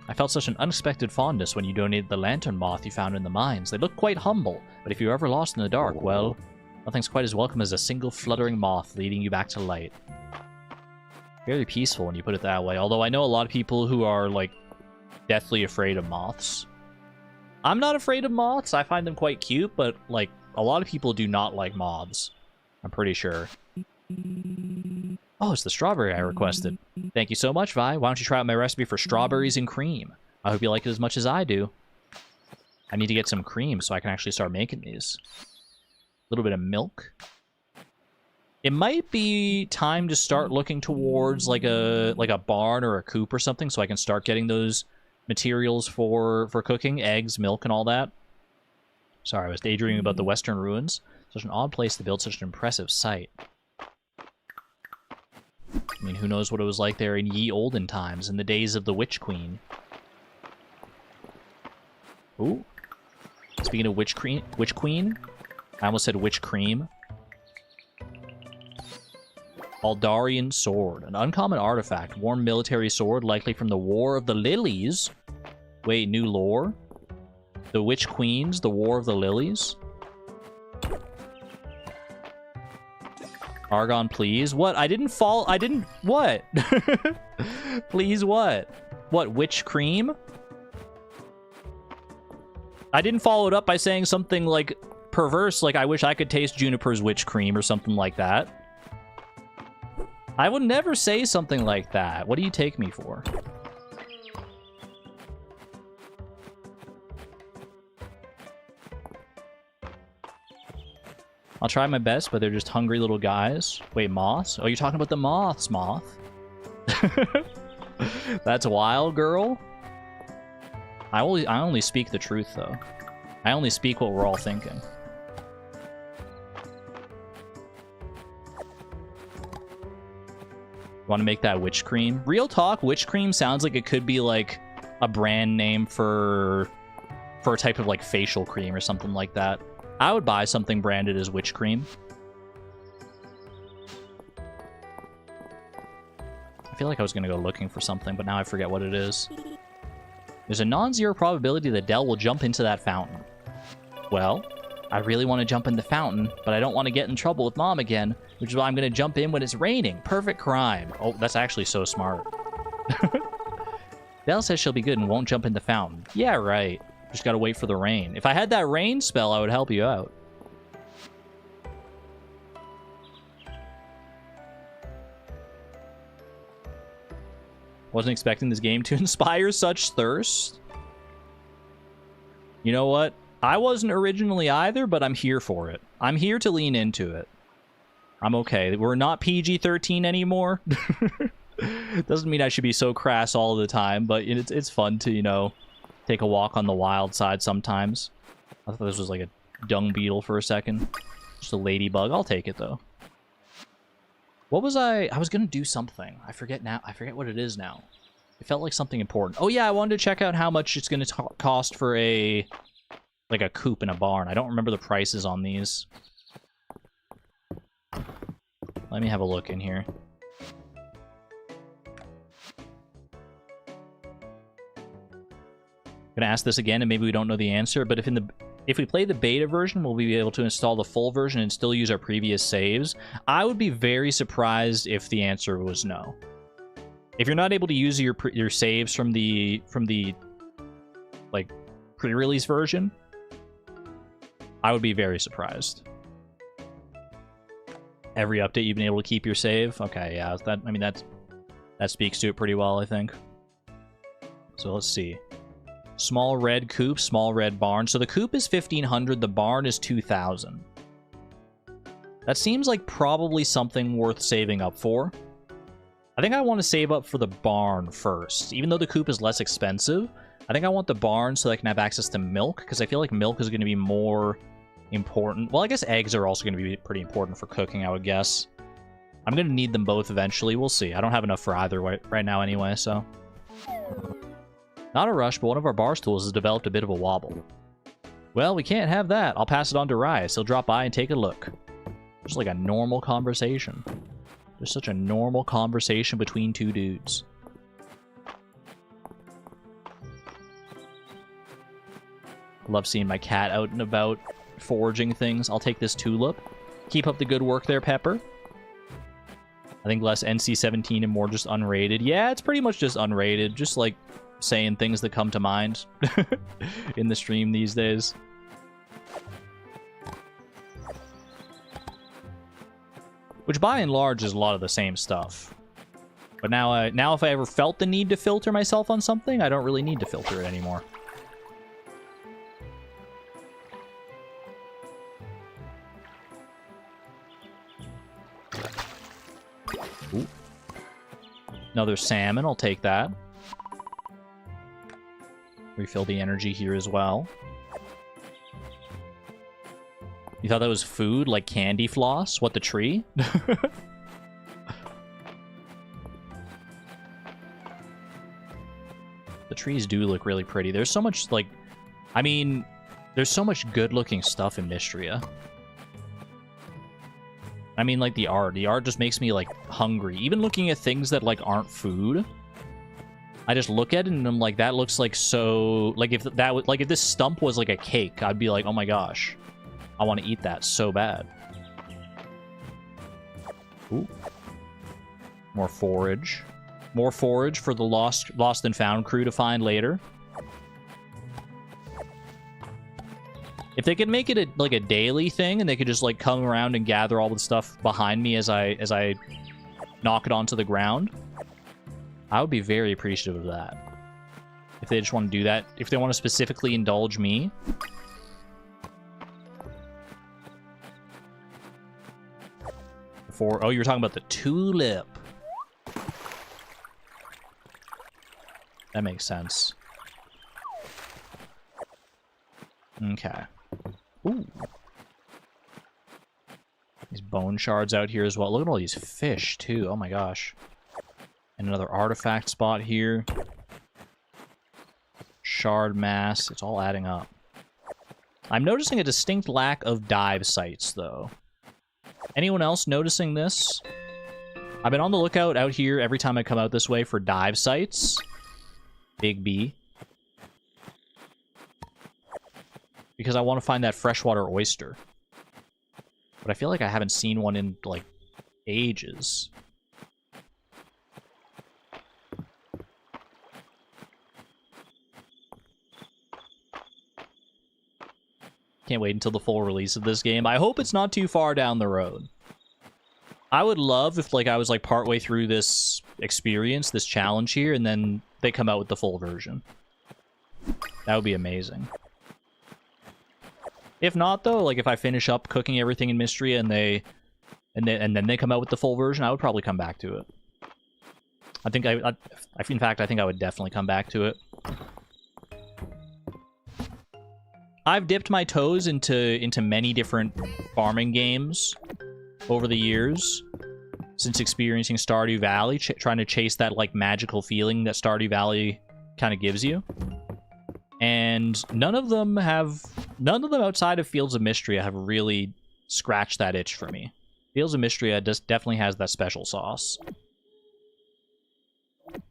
I felt such an unexpected fondness when you donated the lantern moth you found in the mines. They look quite humble, but if you're ever lost in the dark, well, nothing's quite as welcome as a single fluttering moth leading you back to light. Very peaceful when you put it that way, although I know a lot of people who are, like, deathly afraid of moths. I'm not afraid of moths. I find them quite cute, but, like, a lot of people do not like moths. I'm pretty sure. Oh, it's the strawberry I requested. Thank you so much, Vi. Why don't you try out my recipe for strawberries and cream? I hope you like it as much as I do. I need to get some cream so I can actually start making these. A little bit of milk. It might be time to start looking towards like a barn or a coop or something so I can start getting those materials for cooking, eggs, milk, and all that. Sorry, I was daydreaming about the Western Ruins. Such an odd place to build such an impressive site. I mean, who knows what it was like there in ye olden times, in the days of the Witch Queen. Ooh. Speaking of Witch Queen, I almost said Witch Cream. Aldarian Sword, an uncommon artifact. Worn military sword, likely from the War of the Lilies. Wait, new lore? The Witch Queens, the War of the Lilies? Argon, please. What? I didn't fall. I didn't. What? Please, what? What? Witch cream? I didn't follow it up by saying something like perverse, like I wish I could taste Juniper's witch cream or something like that. I would never say something like that. What do you take me for? I'll try my best, but they're just hungry little guys. Wait, moths? Oh, you're talking about the moths, Moth. That's wild, girl. I only speak the truth, though. I only speak what we're all thinking. Want to make that witch cream? Real talk, witch cream sounds like it could be like a brand name for a type of like facial cream or something like that. I would buy something branded as witch cream. I feel like I was going to go looking for something, but now I forget what it is. There's a non-zero probability that Dell will jump into that fountain. Well, I really want to jump in the fountain, but I don't want to get in trouble with Mom again, which is why I'm going to jump in when it's raining. Perfect crime. Oh, that's actually so smart. Dell says she'll be good and won't jump in the fountain. Yeah, right. Just gotta wait for the rain. If I had that rain spell, I would help you out. Wasn't expecting this game to inspire such thirst. You know what? I wasn't originally either, but I'm here for it. I'm here to lean into it. I'm okay. We're not PG-13 anymore. Doesn't mean I should be so crass all the time, but it's fun to, you know, take a walk on the wild side sometimes. I thought this was like a dung beetle for a second. Just a ladybug. I'll take it, though. What was I was going to do something. I forget now. I forget what it is now. It felt like something important. Oh, yeah, I wanted to check out how much it's going to cost for a coop in a barn. I don't remember the prices on these. Let me have a look in here. I'm gonna ask this again, and maybe we don't know the answer, but if if we play the beta version, will we be able to install the full version and still use our previous saves? I would be very surprised if the answer was no. If you're not able to use your saves from the like pre-release version, I would be very surprised. Every update you've been able to keep your save. Okay, yeah, that speaks to it pretty well, I think. So let's see. Small red coop, small red barn. So the coop is 1,500, the barn is 2,000. That seems like probably something worth saving up for. I think I want to save up for the barn first. Even though the coop is less expensive, I think I want the barn so I can have access to milk, because I feel like milk is going to be more important. Well, I guess eggs are also going to be pretty important for cooking, I would guess. I'm going to need them both eventually. We'll see. I don't have enough for either right now anyway, so... Not a rush, but one of our bar stools has developed a bit of a wobble. Well, we can't have that. I'll pass it on to Rias. He'll drop by and take a look. Just like a normal conversation. Just such a normal conversation between two dudes. Love seeing my cat out and about foraging things. I'll take this tulip. Keep up the good work there, Pepper. I think less NC-17 and more just unrated. Yeah, it's pretty much just unrated. Just like saying things that come to mind in the stream these days. Which by and large is a lot of the same stuff. But now if I ever felt the need to filter myself on something, I don't really need to filter it anymore. Ooh. Another salmon, I'll take that. Refill the energy here as well. You thought that was food, like candy floss? What, the tree? The trees do look really pretty. There's so much, like... I mean, there's so much good-looking stuff in Mistria. I mean, like, the art. The art just makes me, like, hungry. Even looking at things that, like, aren't food... I just look at it and I'm like, that looks like so... Like, if this stump was like a cake, I'd be like, oh my gosh. I want to eat that so bad. Ooh. More forage. More forage for the lost and found crew to find later. If they could make it like a daily thing and they could just like come around and gather all the stuff behind me as I knock it onto the ground, I would be very appreciative of that. If they just want to do that. If they want to specifically indulge me. Oh, you were talking about the tulip. That makes sense. Okay. Ooh. These bone shards out here as well. Look at all these fish, too. Oh my gosh. And another artifact spot here. Shard mass. It's all adding up. I'm noticing a distinct lack of dive sites, though. Anyone else noticing this? I've been on the lookout out here every time I come out this way for dive sites. Big B. Because I want to find that freshwater oyster. But I feel like I haven't seen one in, like, ages. Can't wait until the full release of this game. I hope it's not too far down the road. I would love if, like, I was, like, partway through this experience, this challenge here, and then they come out with the full version. That would be amazing. If not, though, like, if I finish up cooking everything in Mistria and then they come out with the full version, I would probably come back to it. In fact, I think I would definitely come back to it. I've dipped my toes into many different farming games over the years since experiencing Stardew Valley, trying to chase that like magical feeling that Stardew Valley kind of gives you. And none of them outside of Fields of Mistria have really scratched that itch for me. Fields of Mistria definitely has that special sauce.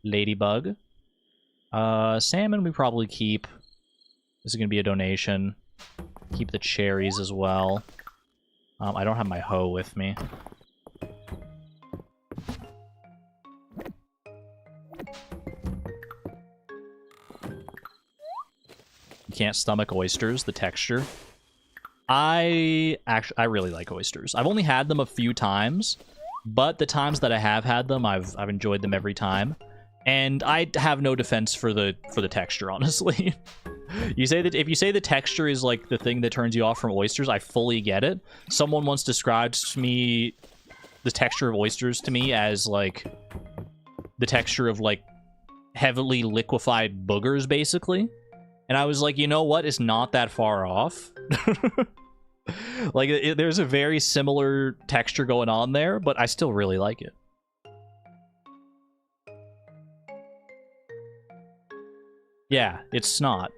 Ladybug. Salmon we probably keep. This is going to be a donation. Keep the cherries as well. I don't have my hoe with me. You can't stomach oysters, the texture. I really like oysters. I've only had them a few times, but the times that I have had them, I've enjoyed them every time. And I have no defense for the texture, honestly. You say that if you say the texture is like the thing that turns you off from oysters, I fully get it. Someone once described me the texture of oysters to me as like the texture of like heavily liquefied boogers, basically. And I was like, you know what? It's not that far off. Like, there's a very similar texture going on there, but I still really like it. Yeah, it's snot.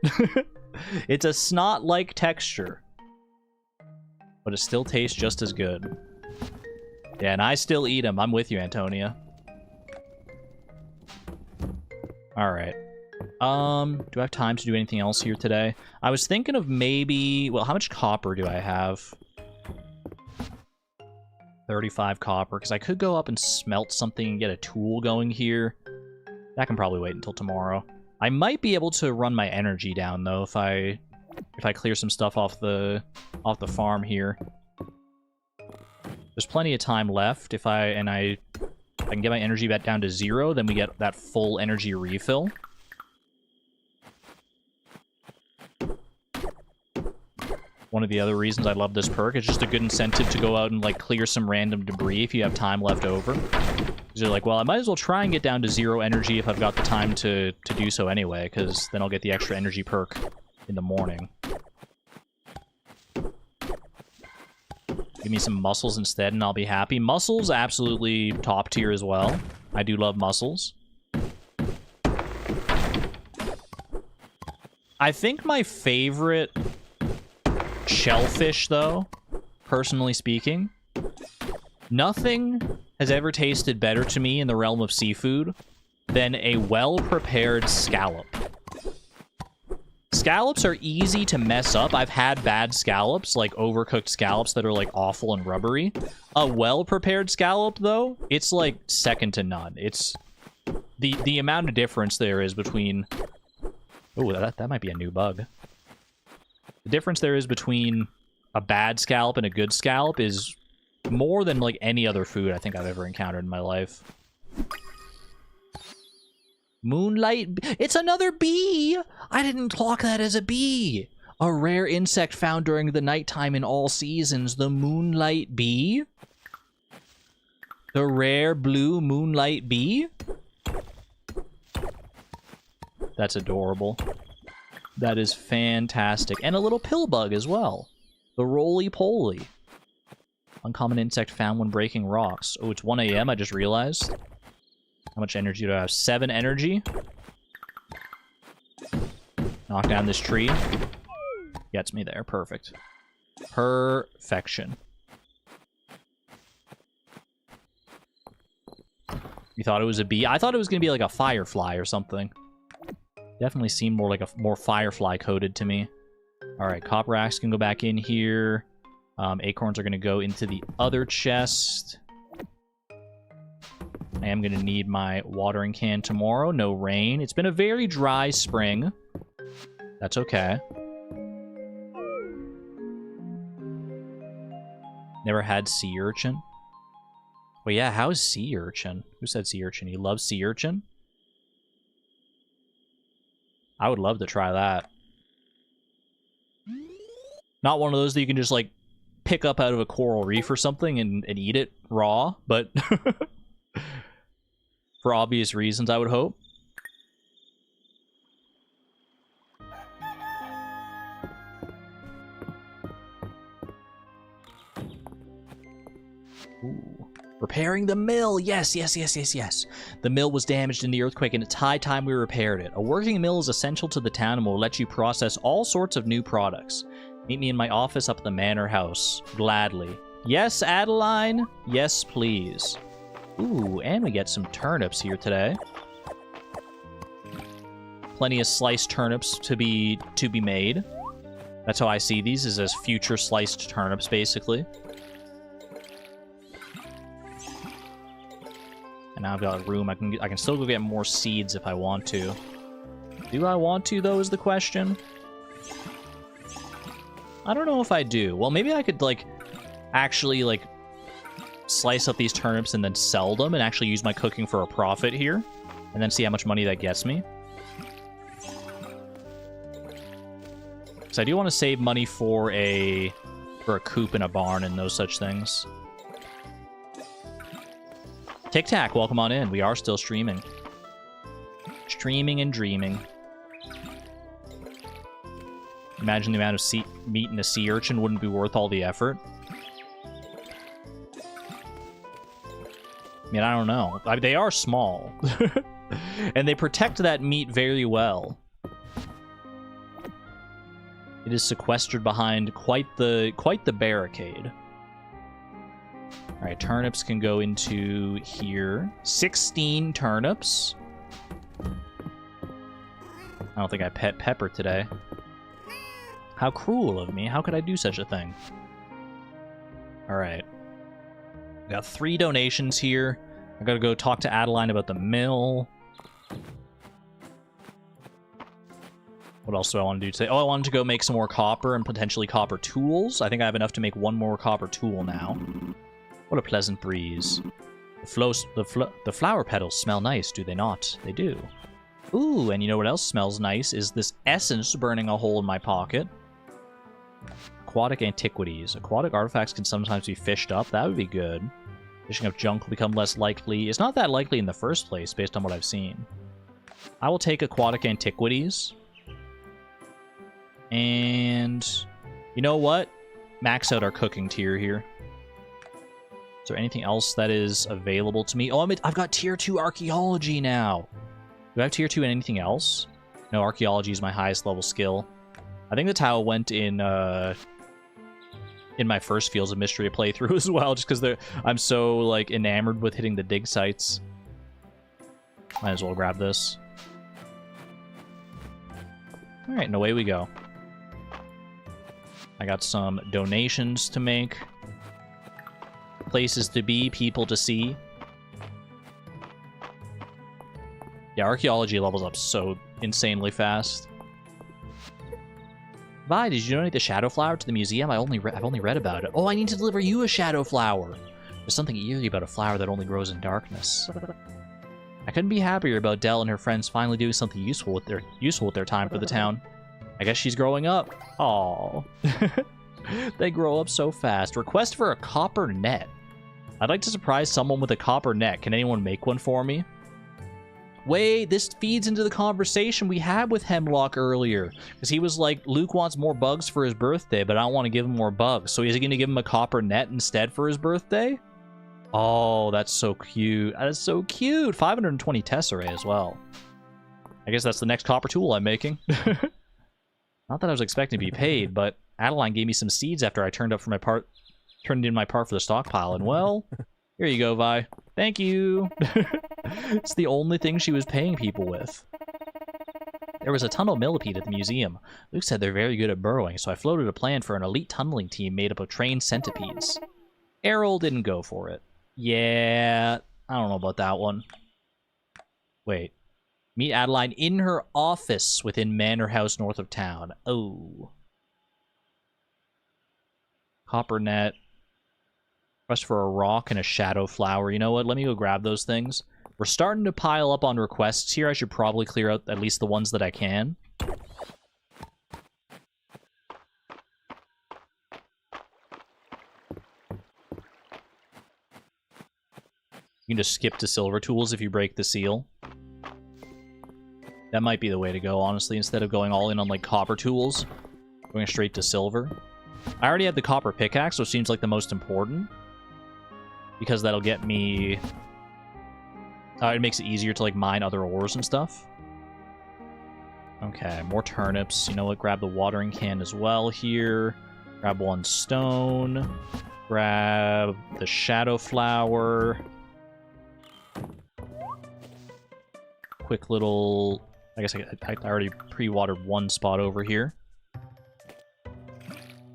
It's a snot-like texture. But it still tastes just as good. Yeah, and I still eat them. I'm with you, Antonia. Alright. Do I have time to do anything else here today? I was thinking of maybe... Well, how much copper do I have? 35 copper, because I could go up and smelt something and get a tool going here. That can probably wait until tomorrow. I might be able to run my energy down, though, if I clear some stuff off the farm here. There's plenty of time left. If I can get my energy back down to 0, then we get that full energy refill. One of the other reasons I love this perk, it's just a good incentive to go out and like clear some random debris if you have time left over. Because you're like, well, I might as well try and get down to 0 energy if I've got the time to do so anyway, because then I'll get the extra energy perk in the morning. Give me some mussels instead and I'll be happy. Mussels, absolutely top tier as well. I do love mussels. I think my favorite shellfish, though, personally speaking, nothing has ever tasted better to me in the realm of seafood than a well-prepared scallop. Scallops are easy to mess up. I've had bad scallops, like overcooked scallops that are like awful and rubbery. A well-prepared scallop, though, it's like second to none. It's the amount of difference there is between... Oh, that might be a new bug. The difference there is between a bad scallop and a good scallop is more than like any other food I think I've ever encountered in my life. Moonlight... It's another bee! I didn't clock that as a bee! A rare insect found during the nighttime in all seasons, the moonlight bee? The rare blue moonlight bee? That's adorable. That is fantastic. And a little pill bug as well. The roly-poly. Uncommon insect found when breaking rocks. Oh, it's 1 a.m. I just realized. How much energy do I have? 7 energy. Knock down this tree. Gets me there. Perfect. Perfection. You thought it was a bee? I thought it was going to be like a firefly or something. Definitely seemed more like a more firefly coded to me. Alright, copper axe can go back in here. Acorns are going to go into the other chest. I am going to need my watering can tomorrow. No rain. It's been a very dry spring. That's okay. Never had sea urchin. Well, yeah, how is sea urchin? Who said sea urchin? You love sea urchin? I would love to try that. Not one of those that you can just, like, pick up out of a coral reef or something and eat it raw, but for obvious reasons, I would hope. Ooh. Repairing the mill! Yes, yes, yes, yes, yes. The mill was damaged in the earthquake, and it's high time we repaired it. A working mill is essential to the town and will let you process all sorts of new products. Meet me in my office up at the manor house. Gladly. Yes, Adeline? Yes, please. Ooh, and we get some turnips here today. Plenty of sliced turnips to be made. That's how I see these, is as future sliced turnips, basically. And now I've got room. I can still go get more seeds if I want to. Do I want to, though, is the question? I don't know if I do. Well, maybe I could, like, actually, like, slice up these turnips and then sell them and actually use my cooking for a profit here. And then see how much money that gets me. Because I do want to save money for a coop and a barn and those such things. Tic Tac, welcome on in. We are still streaming. Streaming and dreaming. Imagine the amount of meat in a sea urchin wouldn't be worth all the effort. I mean, I don't know. They are small. And they protect that meat very well. It is sequestered behind quite the barricade. Alright, turnips can go into here. 16 turnips. I don't think I pet Pepper today. How cruel of me. How could I do such a thing? Alright. Got 3 donations here. I gotta go talk to Adeline about the mill. What else do I want to do today? Oh, I wanted to go make some more copper and potentially copper tools. I think I have enough to make 1 more copper tool now. What a pleasant breeze. The flower petals smell nice, do they not? They do. Ooh, and you know what else smells nice? Is this essence burning a hole in my pocket. Aquatic antiquities. Aquatic artifacts can sometimes be fished up. That would be good. Fishing up junk will become less likely. It's not that likely in the first place, based on what I've seen. I will take aquatic antiquities. And you know what? Max out our cooking tier here. Is there anything else that is available to me? Oh, I've got tier 2 archaeology now. Do I have tier 2 and anything else? No, archaeology is my highest level skill. I think that's how it went in my first Fields of Mistria playthrough as well, just because I'm so like enamored with hitting the dig sites. Might as well grab this. All right, and away we go. I got some donations to make. Places to be, people to see. Yeah, archaeology levels up so insanely fast. Vi, did you donate the shadow flower to the museum? I've only read about it. Oh, I need to deliver you a shadow flower. There's something eerie about a flower that only grows in darkness. I couldn't be happier about Dell and her friends finally doing something useful with their time for the town. I guess she's growing up. Aww. They grow up so fast. Request for a copper net. I'd like to surprise someone with a copper net. Can anyone make one for me? Wait, this feeds into the conversation we had with Hemlock earlier. Because he was like, Luke wants more bugs for his birthday, but I don't want to give him more bugs. So is he going to give him a copper net instead for his birthday? Oh, that's so cute. That is so cute. 520 tesserae as well. I guess that's the next copper tool I'm making. Not that I was expecting to be paid, but Adeline gave me some seeds after I turned in my part for the stockpile, and well, here you go, Vi. Thank you. It's the only thing she was paying people with. There was a tunnel millipede at the museum. Luke said they're very good at burrowing, so I floated a plan for an elite tunneling team made up of trained centipedes. Errol didn't go for it. Yeah, I don't know about that one. Wait. Meet Adeline in her office within Manor House north of town. Oh. Copper net. Request for a rock and a shadow flower. You know what? Let me go grab those things. We're starting to pile up on requests here. I should probably clear out at least the ones that I can. You can just skip to silver tools if you break the seal. That might be the way to go, honestly, instead of going all in on, like, copper tools. Going straight to silver. I already have the copper pickaxe, which seems like the most important. Because that'll get me... it makes it easier to, like, mine other ores and stuff. Okay, more turnips. You know what? Grab the watering can as well here. Grab 1 stone. Grab the shadow flower. Quick little... I guess I already pre-watered 1 spot over here.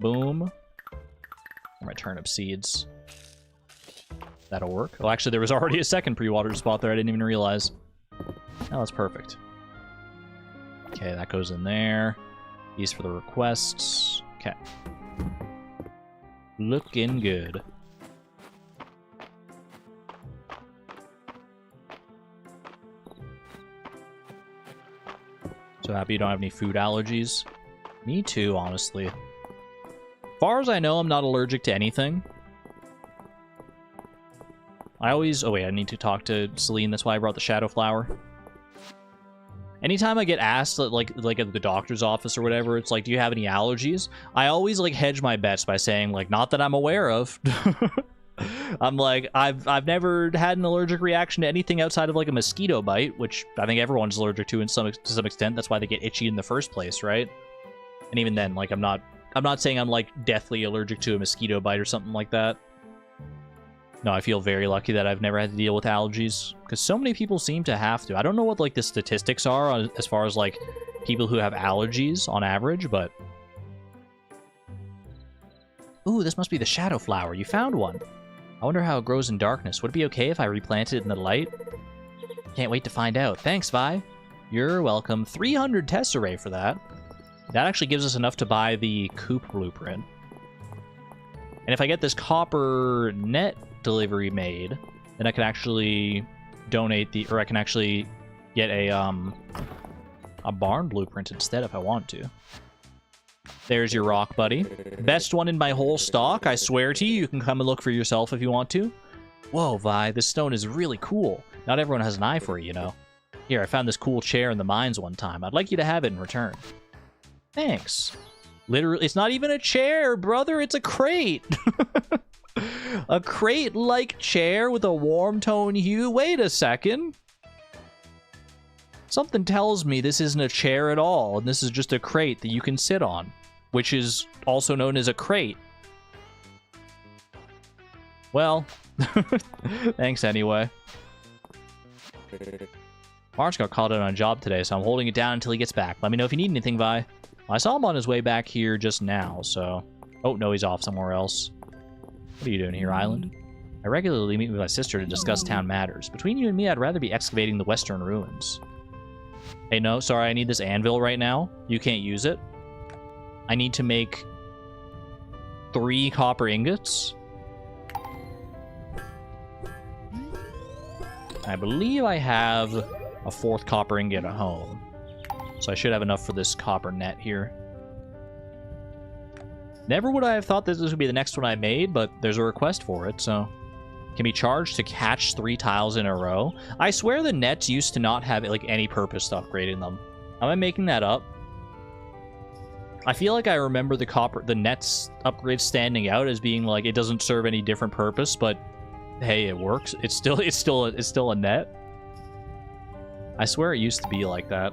boom. My turnip seeds. That'll work. Oh, actually, there was already a second pre-watered spot there. I didn't even realize. Oh, that's perfect. Okay, that goes in there. These for the requests. Okay. Looking good. So happy you don't have any food allergies. Me too, honestly. As far as I know, I'm not allergic to anything. I always... Oh, wait, I need to talk to Celine. That's why I brought the shadow flower. Anytime I get asked, like at the doctor's office or whatever, it's like, do you have any allergies? I always, like, hedge my bets by saying, like, not that I'm aware of. I'm like, I've never had an allergic reaction to anything outside of, like, a mosquito bite, which I think everyone's allergic to to some extent. That's why they get itchy in the first place, right? And even then, like, I'm not saying I'm, like, deathly allergic to a mosquito bite or something like that. No, I feel very lucky that I've never had to deal with allergies, because so many people seem to have to. I don't know what, like, the statistics are as far as, like, people who have allergies on average, but... Ooh, this must be the shadow flower. You found one. I wonder how it grows in darkness. Would it be okay if I replanted it in the light? Can't wait to find out. Thanks, Vi. You're welcome. 300 tesserae for that. That actually gives us enough to buy the coop blueprint. And if I get this copper net delivery made, then I can actually donate the... Or I can actually get a barn blueprint instead if I want to. There's your rock, buddy. Best one in my whole stock, I swear to you. You can come and look for yourself if you want to. Whoa, Vi, this stone is really cool. Not everyone has an eye for it, you know. Here, I found this cool chair in the mines one time. I'd like you to have it in return. Thanks. Literally, it's not even a chair, brother. It's a crate. A crate-like chair with a warm tone hue. Wait a second. Something tells me this isn't a chair at all, and this is just a crate that you can sit on, which is also known as a crate. Well, thanks anyway. Mark's got called out on a job today, so I'm holding it down until he gets back. Let me know if you need anything, Vi. I saw him on his way back here just now, so... Oh, no, he's off somewhere else. What are you doing here, Island? I regularly meet with my sister to discuss town matters. Between you and me, I'd rather be excavating the western ruins. Hey, no, sorry, I need this anvil right now. You can't use it. I need to make 3 copper ingots. I believe I have a 4th copper ingot at home. So I should have enough for this copper net here. Never would I have thought this would be the next one I made, but there's a request for it, so... Can be charged to catch 3 tiles in a row. I swear the nets used to not have, like, any purpose to upgrading them. Am I making that up? I feel like I remember the nets upgrade standing out as being like, it doesn't serve any different purpose, but hey, it works. It's still a net. I swear it used to be like that.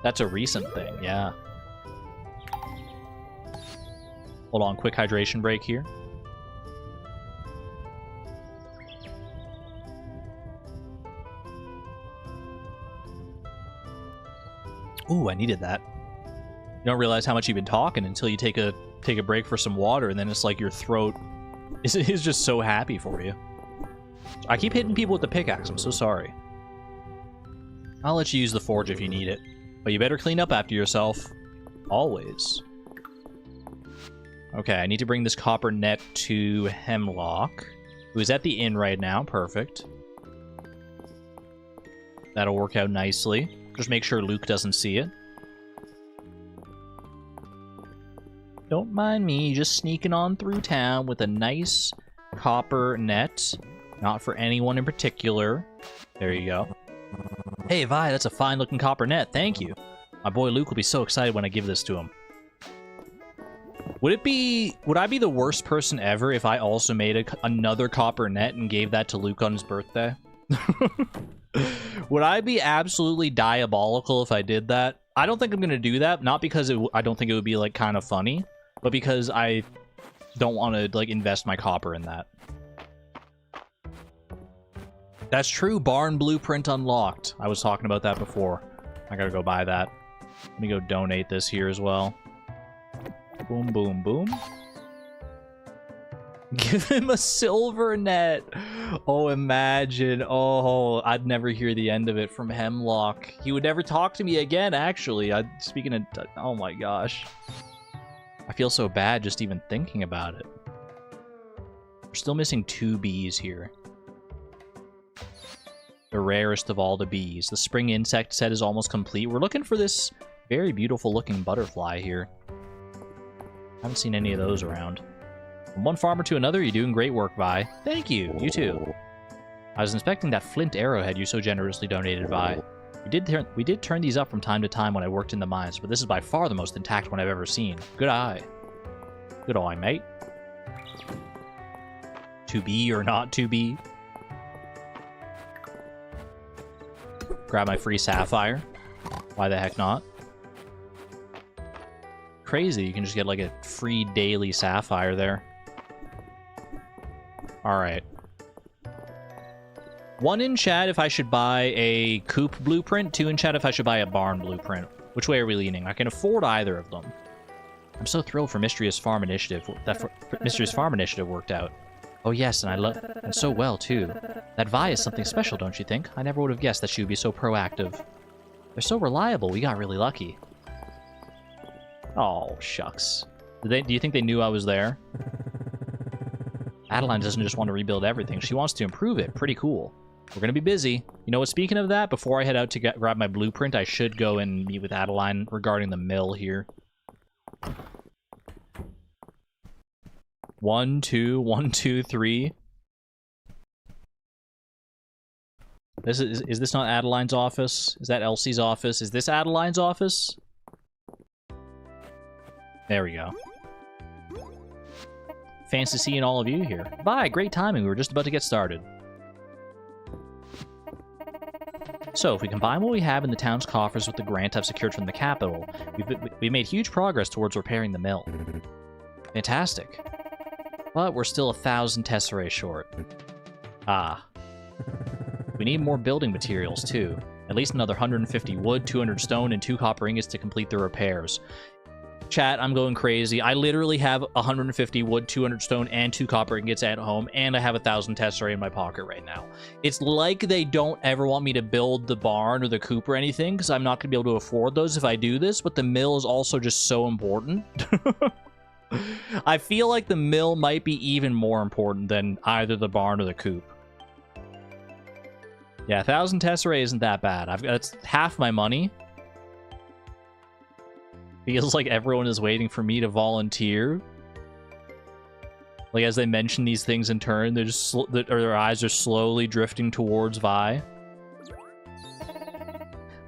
That's a recent thing, yeah. Hold on, quick hydration break here. Ooh, I needed that. You don't realize how much you've been talking until you take a break for some water, and then it's like your throat is just so happy for you. I keep hitting people with the pickaxe. I'm so sorry. I'll let you use the forge if you need it, but you better clean up after yourself. Always. Okay, I need to bring this copper net to Hemlock, who is at the inn right now. Perfect. That'll work out nicely. Just make sure Luke doesn't see it. Don't mind me just sneaking on through town with a nice copper net. Not for anyone in particular. There you go. Hey, Vi, that's a fine-looking copper net. Thank you. My boy Luke will be so excited when I give this to him. Would I be the worst person ever if I also made another copper net and gave that to Luke on his birthday? Would I be absolutely diabolical if I did that? I don't think I'm going to do that, not because I don't think it would be, like, kind of funny, but because I don't want to, like, invest my copper in that. That's true, barn blueprint unlocked. I was talking about that before. I gotta go buy that. Let me go donate this here as well. Boom, boom, boom. Give him a silver net. Oh, imagine. Oh, I'd never hear the end of it from Hemlock. He would never talk to me again, actually. Speaking of... Oh my gosh. I feel so bad just even thinking about it. We're still missing 2 bees here. The rarest of all the bees. The spring insect set is almost complete. We're looking for this very beautiful looking butterfly here. Haven't seen any of those around. From one farmer to another, you're doing great work, Vi. Thank you. You too. I was inspecting that flint arrowhead you so generously donated, Vi. We did turn these up from time to time when I worked in the mines, but this is by far the most intact one I've ever seen. Good eye. Good eye, mate. To be or not to be. Grab my free sapphire. Why the heck not? Crazy, you can just get like a free daily sapphire there. Alright. 1 in chat if I should buy a coop blueprint, 2 in chat if I should buy a barn blueprint. Which way are we leaning? I can afford either of them. I'm so thrilled for Mistria's farm initiative. Mistria's farm initiative worked out. Oh yes, and so well too. That Vi is something special, don't you think? I never would have guessed that she would be so proactive. They're so reliable, we got really lucky. Oh, shucks. Do you think they knew I was there? Adeline doesn't just want to rebuild everything. She wants to improve it. Pretty cool. We're going to be busy. You know what, speaking of that, before I head out to grab my blueprint, I should go and meet with Adeline regarding the mill here. 1, 2, 1, 2, 3. Is this not Adeline's office? Is that Elsie's office? Is this Adeline's office? There we go. Fancy seeing all of you here. Bye, great timing. We were just about to get started. So, if we combine what we have in the town's coffers with the grant I've secured from the capital, we've made huge progress towards repairing the mill. Fantastic. But we're still 1,000 tesserae short. Ah. We need more building materials, too. At least another 150 wood, 200 stone, and 2 copper ingots to complete the repairs. Chat, I'm going crazy. I literally have 150 wood, 200 stone, and 2 copper ingots at home, and I have 1,000 tesserae in my pocket right now. It's like they don't ever want me to build the barn or the coop or anything, because I'm not going to be able to afford those if I do this, but the mill is also just so important. I feel like the mill might be even more important than either the barn or the coop. Yeah, 1,000 tesserae isn't that bad. That's half my money. Feels like everyone is waiting for me to volunteer. Like, as they mention these things in turn, they're just their eyes are slowly drifting towards Vi.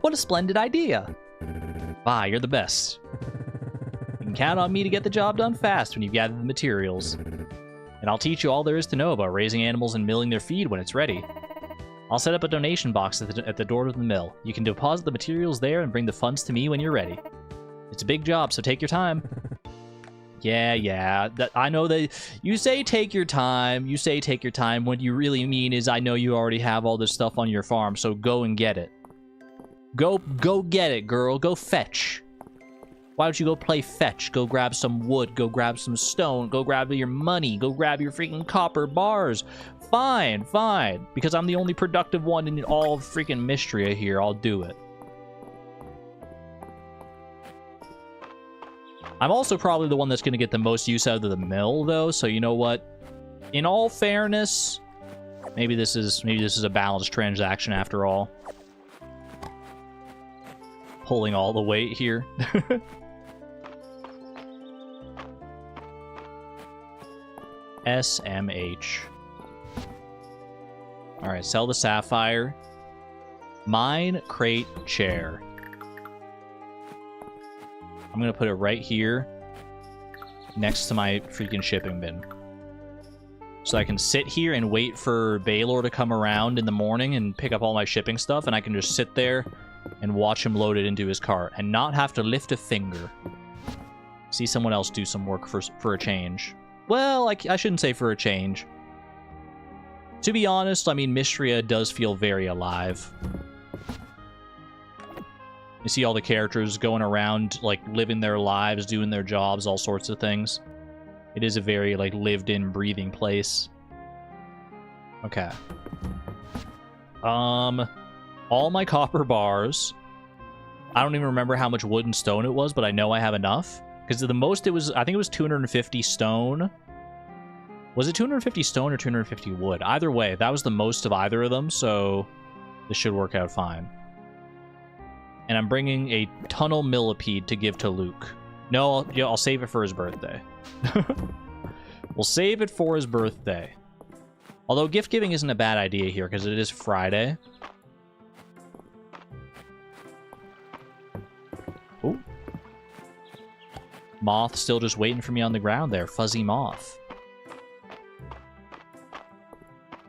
What a splendid idea! Vi, you're the best. You can count on me to get the job done fast when you've gathered the materials. And I'll teach you all there is to know about raising animals and milling their feed when it's ready. I'll set up a donation box at the door of the mill. You can deposit the materials there and bring the funds to me when you're ready. It's a big job, so take your time. Yeah. I know that you say take your time. You say take your time. What you really mean is I know you already have all this stuff on your farm, so go and get it. Go get it, girl. Go fetch. Why don't you go play fetch? Go grab some wood. Go grab some stone. Go grab your money. Go grab your freaking copper bars. Fine. Because I'm the only productive one in all of freaking Mistria here. I'll do it. I'm also probably the one that's going to get the most use out of the mill, though, so you know what? In all fairness, maybe this is a balanced transaction after all. Pulling all the weight here. SMH. Alright, sell the sapphire. Mine, crate, chair. I'm going to put it right here next to my freaking shipping bin. So I can sit here and wait for Baylor to come around in the morning and pick up all my shipping stuff, and I can just sit there and watch him load it into his cart and not have to lift a finger. See someone else do some work for a change. Well, I shouldn't say for a change. To be honest, I mean, Mistria does feel very alive. You see all the characters going around, like, living their lives, doing their jobs, all sorts of things. It is a very, like, lived-in, breathing place. Okay. All my copper bars. I don't even remember how much wood and stone it was, but I know I have enough. Because the most it was, I think it was 250 stone. Was it 250 stone or 250 wood? Either way, that was the most of either of them, so this should work out fine. And I'm bringing a tunnel millipede to give to Luke. No, I'll save it for his birthday. We'll save it for his birthday. Although gift giving isn't a bad idea here, because it is Friday. Ooh. Moth still just waiting for me on the ground there. Fuzzy moth.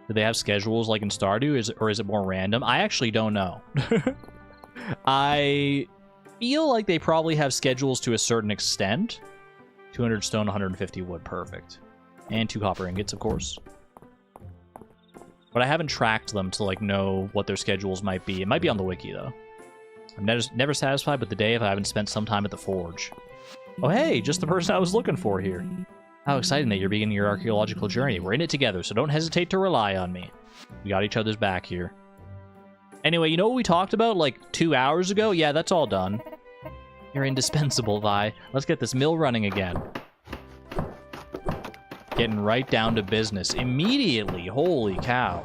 Do they have schedules like in Stardew, or is it more random? I actually don't know. I feel like they probably have schedules to a certain extent. 200 stone, 150 wood. Perfect. And 2 copper ingots, of course. But I haven't tracked them to, like, know what their schedules might be. It might be on the wiki, though. I'm never satisfied with the day if I haven't spent some time at the forge. Oh, hey, just the person I was looking for here. How exciting that you're beginning your archaeological journey. We're in it together, so don't hesitate to rely on me. We got each other's back here. Anyway, you know what we talked about, like, 2 hours ago? Yeah, that's all done. You're indispensable, Vi. Let's get this mill running again. Getting right down to business. Immediately. Holy cow.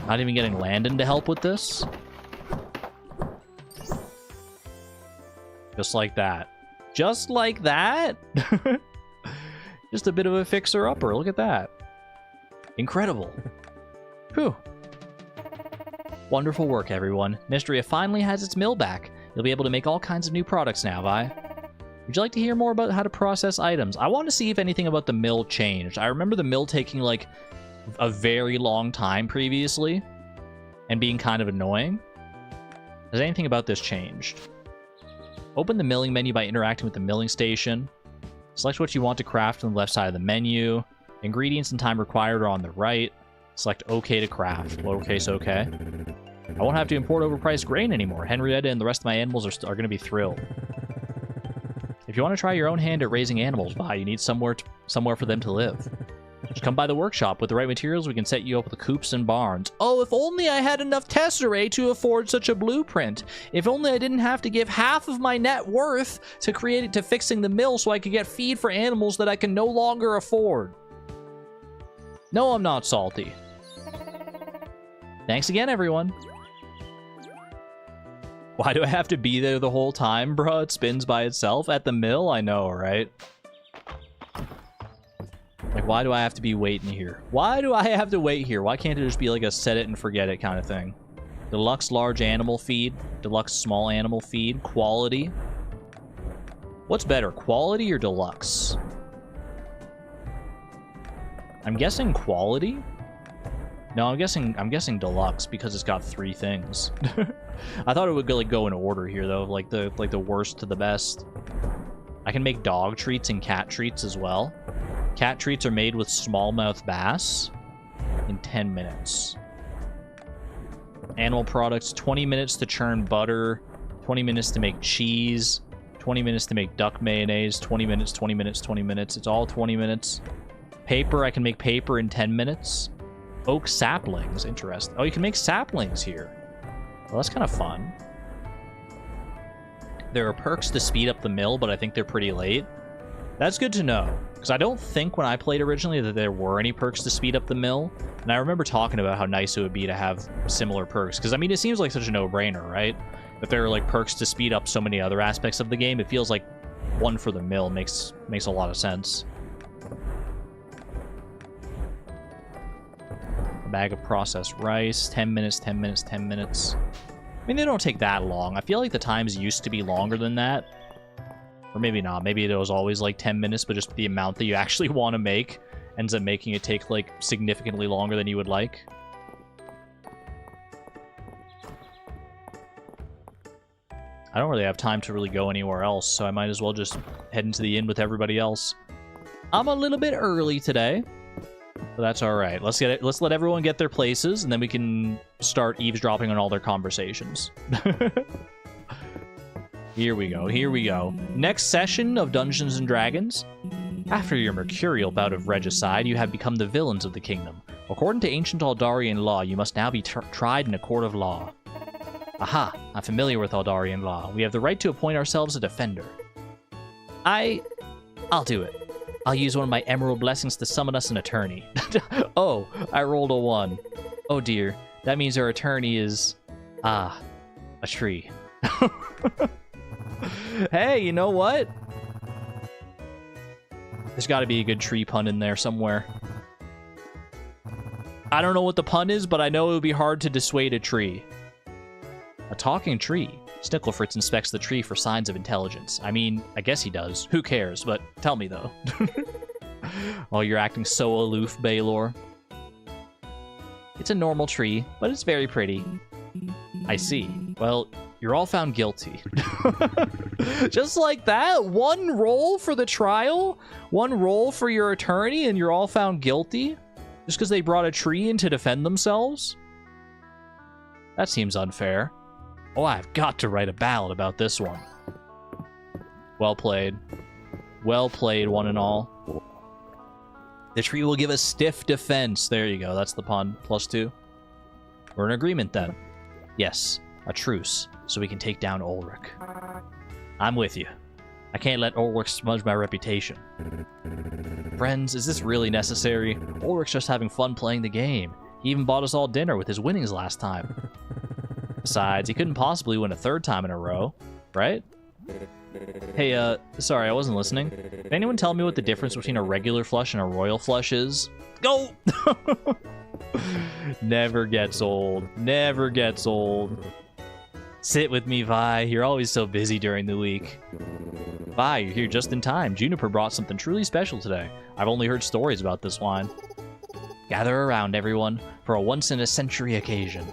Not even getting Landon to help with this. Just like that. Just like that? Just a bit of a fixer-upper. Look at that. Incredible. Whew. Wonderful work, everyone. Mistria finally has its mill back. You'll be able to make all kinds of new products now, Vi. Would you like to hear more about how to process items? I want to see if anything about the mill changed. I remember the mill taking, like, a very long time previously and being kind of annoying. Has anything about this changed? Open the milling menu by interacting with the milling station. Select what you want to craft on the left side of the menu. Ingredients and time required are on the right. Select OK to craft. Lowercase OK. I won't have to import overpriced grain anymore. Henrietta and the rest of my animals are going to be thrilled. If you want to try your own hand at raising animals, Vi, you need somewhere for them to live. Just come by the workshop. With the right materials, we can set you up with coops and barns. Oh, if only I had enough tesserae to afford such a blueprint. If only I didn't have to give half of my net worth to fixing the mill so I could get feed for animals that I can no longer afford. No, I'm not salty. Thanks again, everyone. Why do I have to be there the whole time, bro? It spins by itself at the mill? I know, right? Like, why do I have to be waiting here? Why do I have to wait here? Why can't it just be like a set it and forget it kind of thing? Deluxe large animal feed. Deluxe small animal feed. Quality. What's better, quality or deluxe? I'm guessing quality? No, I'm guessing deluxe because it's got 3 things. I thought it would go in order here though, like the worst to the best. I can make dog treats and cat treats as well. Cat treats are made with smallmouth bass in 10 minutes. Animal products, 20 minutes to churn butter, 20 minutes to make cheese, 20 minutes to make duck mayonnaise, 20 minutes, 20 minutes, 20 minutes. It's all 20 minutes. Paper, I can make paper in 10 minutes. Oak saplings, interesting. Oh, you can make saplings here. Well, that's kind of fun. There are perks to speed up the mill, but I think they're pretty late. That's good to know, because I don't think when I played originally that there were any perks to speed up the mill. And I remember talking about how nice it would be to have similar perks, because I mean, it seems like such a no-brainer, right? If there are like perks to speed up so many other aspects of the game, it feels like one for the mill makes a lot of sense. A bag of processed rice, 10 minutes, 10 minutes, 10 minutes. I mean, they don't take that long. I feel like the times used to be longer than that. Or maybe not. Maybe it was always like 10 minutes, but just the amount that you actually want to make ends up making it take like significantly longer than you would like. I don't really have time to really go anywhere else, so I might as well just head into the inn with everybody else. I'm a little bit early today. But that's all right. Let's get it. Let's let everyone get their places, and then we can start eavesdropping on all their conversations. Here we go. Here we go. Next session of Dungeons and Dragons. After your mercurial bout of regicide, you have become the villains of the kingdom. According to ancient Aldarian law, you must now be tried in a court of law. Aha! I'm familiar with Aldarian law. We have the right to appoint ourselves a defender. I'll do it. I'll use one of my emerald blessings to summon us an attorney. Oh, I rolled a 1. Oh dear. That means our attorney is... a tree. Hey, you know what? There's got to be a good tree pun in there somewhere. I don't know what the pun is, but I know it would be hard to dissuade a tree. A talking tree. Snicklefritz inspects the tree for signs of intelligence. I mean, I guess he does. Who cares? But tell me, though. Oh, you're acting so aloof, Baylor. It's a normal tree, but it's very pretty. I see. Well, you're all found guilty. Just like that? One roll for the trial? One roll for your attorney, and you're all found guilty? Just because they brought a tree in to defend themselves? That seems unfair. Oh, I've got to write a ballad about this one. Well played. Well played, one and all. The tree will give a stiff defense. There you go. That's the pun. +2. We're in agreement then. Yes, a truce, so we can take down Ulrich. I'm with you. I can't let Ulrich smudge my reputation. Friends, is this really necessary? Ulrich's just having fun playing the game. He even bought us all dinner with his winnings last time. Besides, he couldn't possibly win a 3rd time in a row, right? Hey, sorry, I wasn't listening. Can anyone tell me what the difference between a regular flush and a royal flush is? Go! Never gets old. Never gets old. Sit with me, Vi. You're always so busy during the week. Vi, you're here just in time. Juniper brought something truly special today. I've only heard stories about this wine. Gather around, everyone, for a once-in-a-century occasion.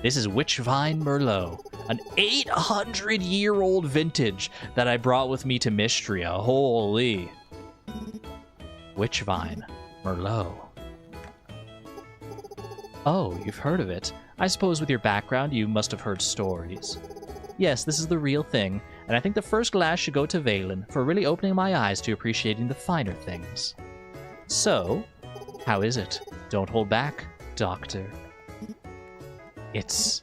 This is Witch Vine Merlot, an 800-year-old vintage that I brought with me to Mistria. Holy. Witch Vine Merlot. Oh, you've heard of it. I suppose with your background, you must have heard stories. Yes, this is the real thing, and I think the first glass should go to Valen for really opening my eyes to appreciating the finer things. So, how is it? Don't hold back, Doctor. It's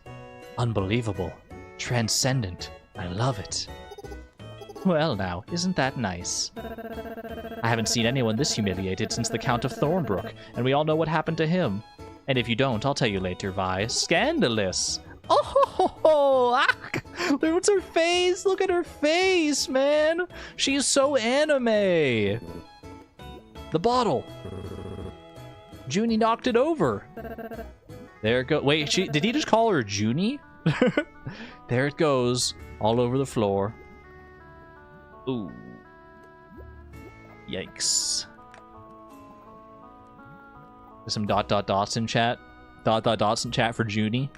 unbelievable, transcendent. I love it. Well now, isn't that nice? I haven't seen anyone this humiliated since the Count of Thornbrook, and we all know what happened to him. And if you don't, I'll tell you later, Vi. Scandalous! Oh, ho, ho, ho. Ah, look at her face! Look at her face, man! She's so anime! The bottle! Junie knocked it over! There it goes. Wait, did he just call her Junie? There it goes, all over the floor. Ooh. Yikes. There's some ... dots in chat. ... dots in chat for Junie.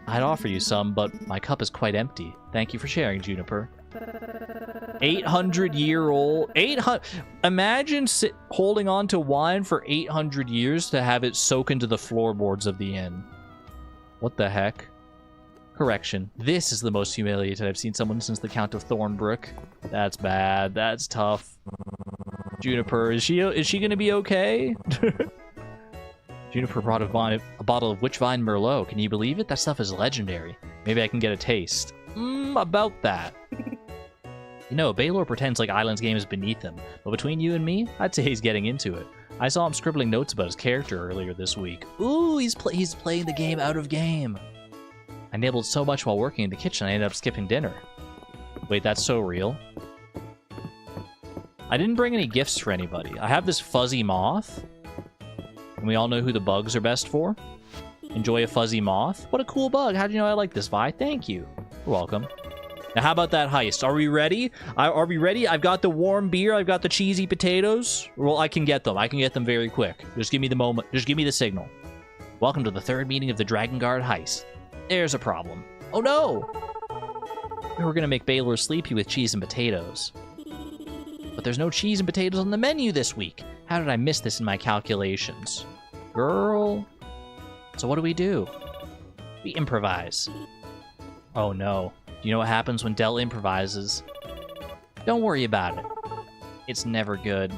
I'd offer you some, but my cup is quite empty. Thank you for sharing, Juniper. 800-year-old... 800... Imagine holding on to wine for 800 years to have it soak into the floorboards of the inn. What the heck? Correction. This is the most humiliated I've seen someone since the Count of Thornbrook. That's bad. That's tough. Juniper, is she gonna be okay? Juniper brought a bottle of Witch Vine Merlot. Can you believe it? That stuff is legendary. Maybe I can get a taste. About that. You know, Baylor pretends like Island's game is beneath him, but between you and me, I'd say he's getting into it. I saw him scribbling notes about his character earlier this week. Ooh, he's playing the game out of game. I nibbled so much while working in the kitchen, I ended up skipping dinner. Wait, that's so real? I didn't bring any gifts for anybody. I have this fuzzy moth. And we all know who the bugs are best for. Enjoy a fuzzy moth. What a cool bug. How do you know I like this, Vi? Thank you. You're welcome. Now, how about that heist? Are we ready? Are we ready? I've got the warm beer. I've got the cheesy potatoes. Well, I can get them. I can get them very quick. Just give me the moment. Just give me the signal. Welcome to the 3rd meeting of the Dragon Guard heist. There's a problem. Oh, no! We're going to make Baylor sleepy with cheese and potatoes. But there's no cheese and potatoes on the menu this week. How did I miss this in my calculations? Girl. So what do? We improvise. Oh no. Do you know what happens when Del improvises? Don't worry about it. It's never good.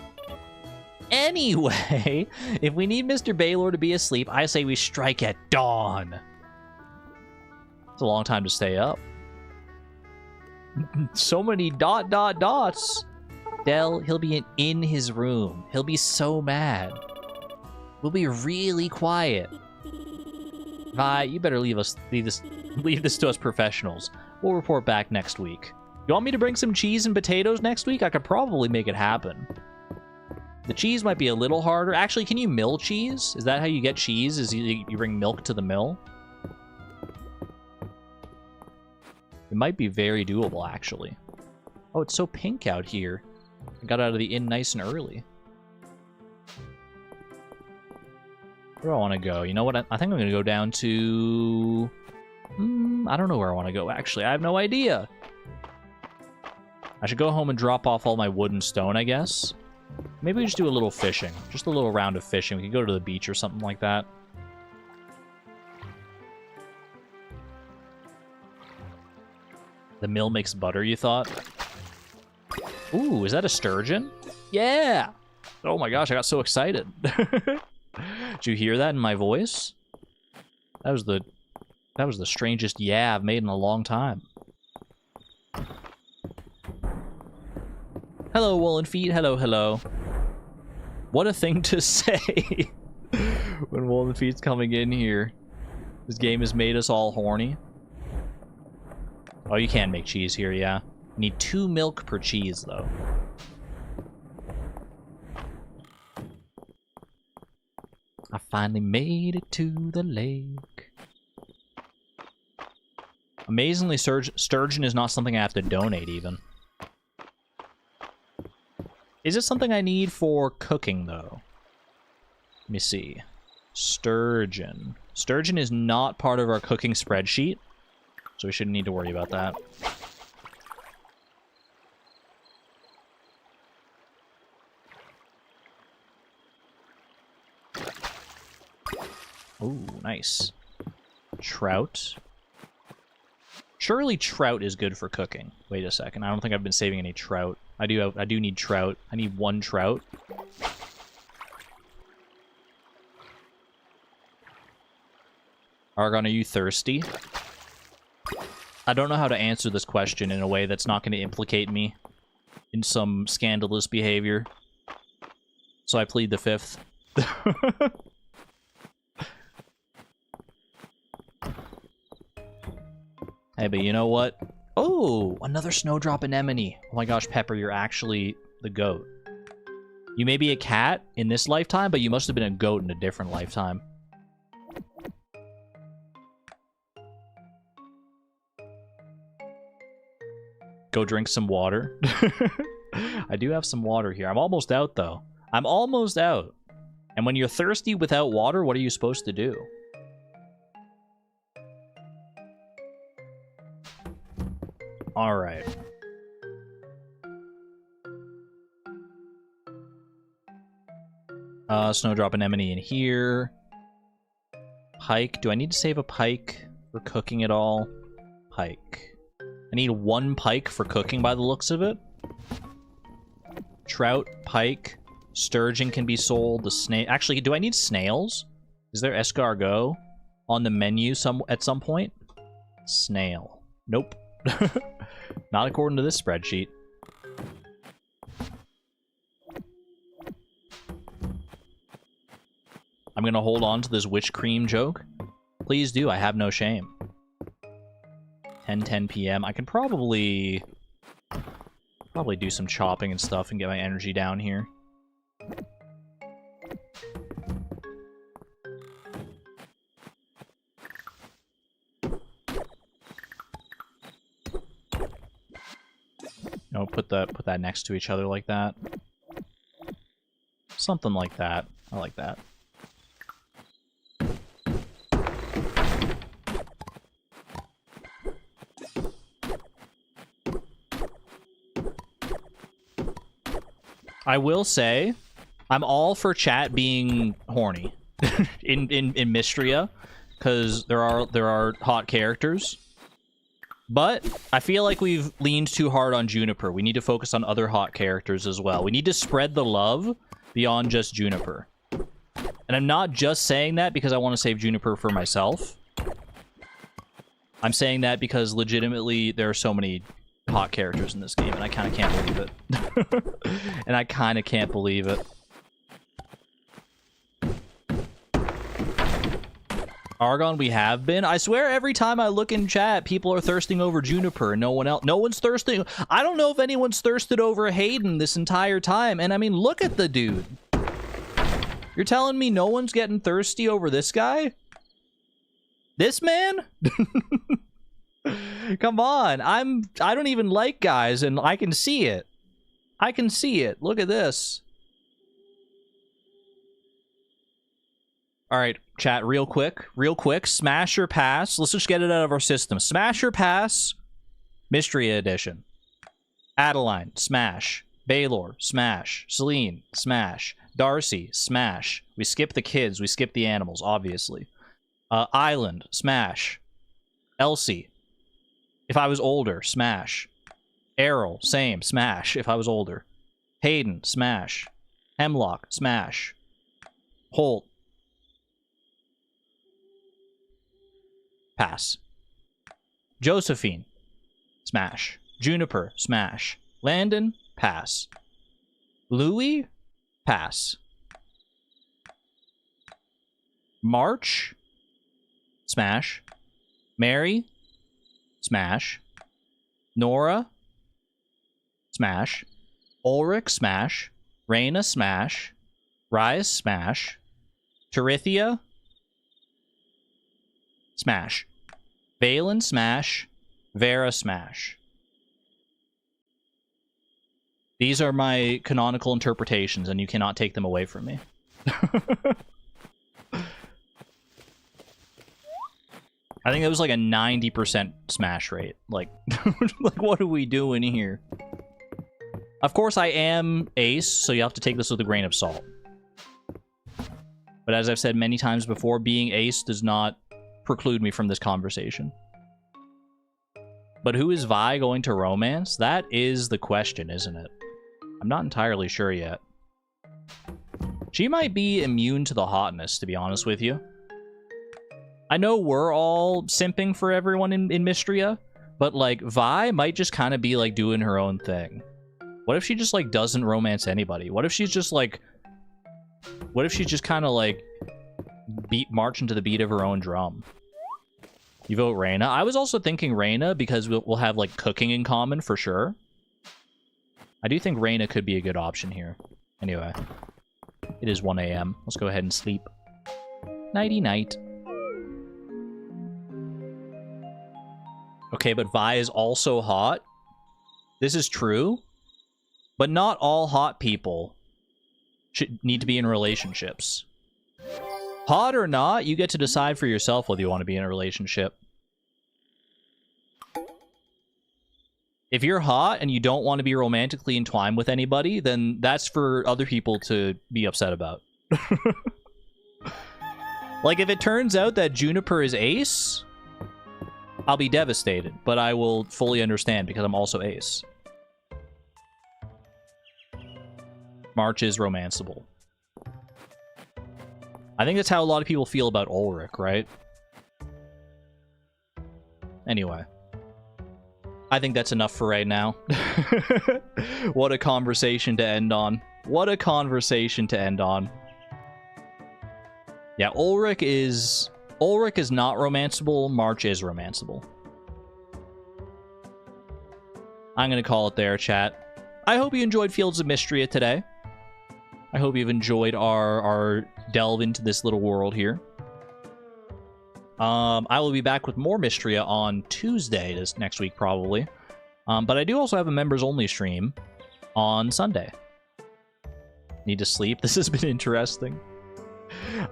Anyway, if we need Mr. Baylor to be asleep, I say we strike at dawn. It's a long time to stay up. So many dots. Del, he'll be in his room. He'll be so mad. We'll be really quiet. Vi, you better leave this to us professionals. We'll report back next week. You want me to bring some cheese and potatoes next week? I could probably make it happen. The cheese might be a little harder. Actually, can you mill cheese? Is that how you get cheese? Is you bring milk to the mill? It might be very doable, actually. Oh, it's so pink out here. I got out of the inn nice and early. Where do I want to go? You know what? I think I'm going to go down to... I don't know where I want to go, actually. I have no idea. I should go home and drop off all my wood and stone, I guess. Maybe we just do a little fishing. Just a little round of fishing. We could go to the beach or something like that. The mill makes butter, you thought? Ooh, is that a sturgeon? Yeah! Oh my gosh, I got so excited. Did you hear that in my voice? That was the strangest yeah I've made in a long time. Hello, Woolen Feet. Hello, hello. What a thing to say when Woolen Feet's coming in here. This game has made us all horny. Oh, you can make cheese here, yeah. You need 2 milk per cheese, though. I finally made it to the lake. Amazingly, sturgeon is not something I have to donate, even. Is it something I need for cooking, though? Let me see. Sturgeon. Sturgeon is not part of our cooking spreadsheet, so we shouldn't need to worry about that. Ooh, nice. Trout. Surely trout is good for cooking. Wait a second. I don't think I've been saving any trout. I do need trout. I need 1 trout. Argon, are you thirsty? I don't know how to answer this question in a way that's not going to implicate me in some scandalous behavior. So I plead the 5th. Hey, but you know what? Oh, another snowdrop anemone. Oh my gosh, Pepper, you're actually the goat. You may be a cat in this lifetime, but you must have been a goat in a different lifetime. Go drink some water. I do have some water here. I'm almost out, though. I'm almost out. And when you're thirsty without water, what are you supposed to do? All right. Snowdrop anemone in here. Pike. Do I need to save a pike for cooking at all? Pike. I need 1 pike for cooking by the looks of it. Trout, pike, sturgeon can be sold. The snail. Actually, do I need snails? Is there escargot on the menu at some point? Snail. Nope. Not according to this spreadsheet. I'm gonna hold on to this witch cream joke. Please do, I have no shame. 10 p.m. I can probably do some chopping and stuff and get my energy down here. No, put that next to each other like that. Something like that. I like that. I will say, I'm all for chat being horny in Mistria, because there are hot characters. But I feel like we've leaned too hard on Juniper. We need to focus on other hot characters as well. We need to spread the love beyond just Juniper. And I'm not just saying that because I want to save Juniper for myself. I'm saying that because legitimately there are so many hot characters in this game, and I kind of can't believe it. And I kind of can't believe it. Argon, we have been. I swear every time I look in chat, people are thirsting over Juniper and no one else. No one's thirsting. I don't know if anyone's thirsted over Hayden this entire time. And I mean, look at the dude. You're telling me no one's getting thirsty over this guy? This man? Come on. I don't even like guys, and I can see it. I can see it. Look at this. All right, chat, real quick. Smash or pass. Let's just get it out of our system. Smash or pass. Mistria edition. Adeline, smash. Baylor, smash. Celine, smash. Darcy, smash. We skip the kids. We skip the animals, obviously. Island, smash. Elsie, if I was older, smash. Errol, same, smash. If I was older. Hayden, smash. Hemlock, smash. Holt, pass. Josephine, smash. Juniper, smash. Landon, pass. Louis, pass. March, smash. Mary, smash. Nora, smash. Ulrich, smash. Raina, smash. Rise, smash. Terithia, smash. Valen, smash. Vera, smash. These are my canonical interpretations, and you cannot take them away from me. I think it was like a 90% smash rate. Like, like, what are we doing here? Of course, I am ace, so you have to take this with a grain of salt. But as I've said many times before, being ace does not preclude me from this conversation. But who is Vi going to romance? That is the question, isn't it? I'm not entirely sure yet. She might be immune to the hotness, to be honest with you. I know we're all simping for everyone in Mistria, but, like, Vi might just kind of be, like, doing her own thing. What if she just, like, doesn't romance anybody? What if she's just, like... What if she's just kind of, like, marching to the beat of her own drum? You vote Reyna? I was also thinking Reyna because we'll have, like, cooking in common for sure. I do think Reyna could be a good option here. Anyway, it is 1 a.m. Let's go ahead and sleep. Nighty-night. Okay, but Vi is also hot. This is true. But not all hot people should need to be in relationships. Hot or not, you get to decide for yourself whether you want to be in a relationship. If you're hot and you don't want to be romantically entwined with anybody, then that's for other people to be upset about. Like, if it turns out that Juniper is ace, I'll be devastated, but I will fully understand because I'm also ace. March is romanceable. I think that's how a lot of people feel about Ulrich, right? Anyway. I think that's enough for right now. What a conversation to end on. What a conversation to end on. Yeah, Ulrich is not romanceable. March is romanceable. I'm going to call it there, chat. I hope you enjoyed Fields of Mistria today. I hope you've enjoyed our delve into this little world here. I will be back with more Mistria on Tuesday next week, probably. But I do also have a members-only stream on Sunday. Need to sleep. This has been interesting.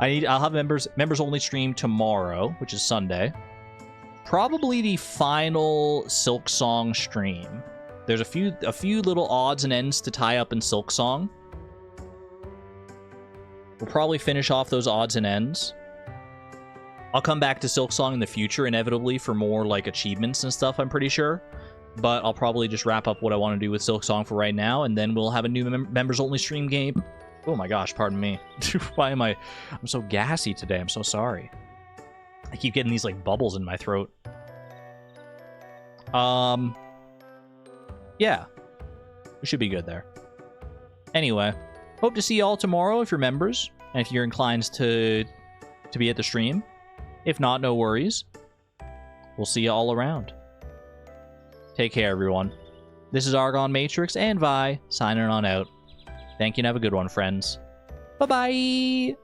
I'll have members-only stream tomorrow, which is Sunday. Probably the final Silksong stream. There's a few little odds and ends to tie up in Silksong. We'll probably finish off those odds and ends. I'll come back to Silksong in the future, inevitably, for more, like, achievements and stuff, I'm pretty sure. But I'll probably just wrap up what I want to do with Silksong for right now, and then we'll have a new members-only stream game. Oh my gosh, pardon me. Why am I'm so gassy today. I'm so sorry. I keep getting these, like, bubbles in my throat. Yeah. We should be good there. Anyway, hope to see you all tomorrow if you're members, and if you're inclined to be at the stream. If not, no worries. We'll see you all around. Take care, everyone. This is Argon Matrix and Vi, signing on out. Thank you and have a good one, friends. Bye-bye!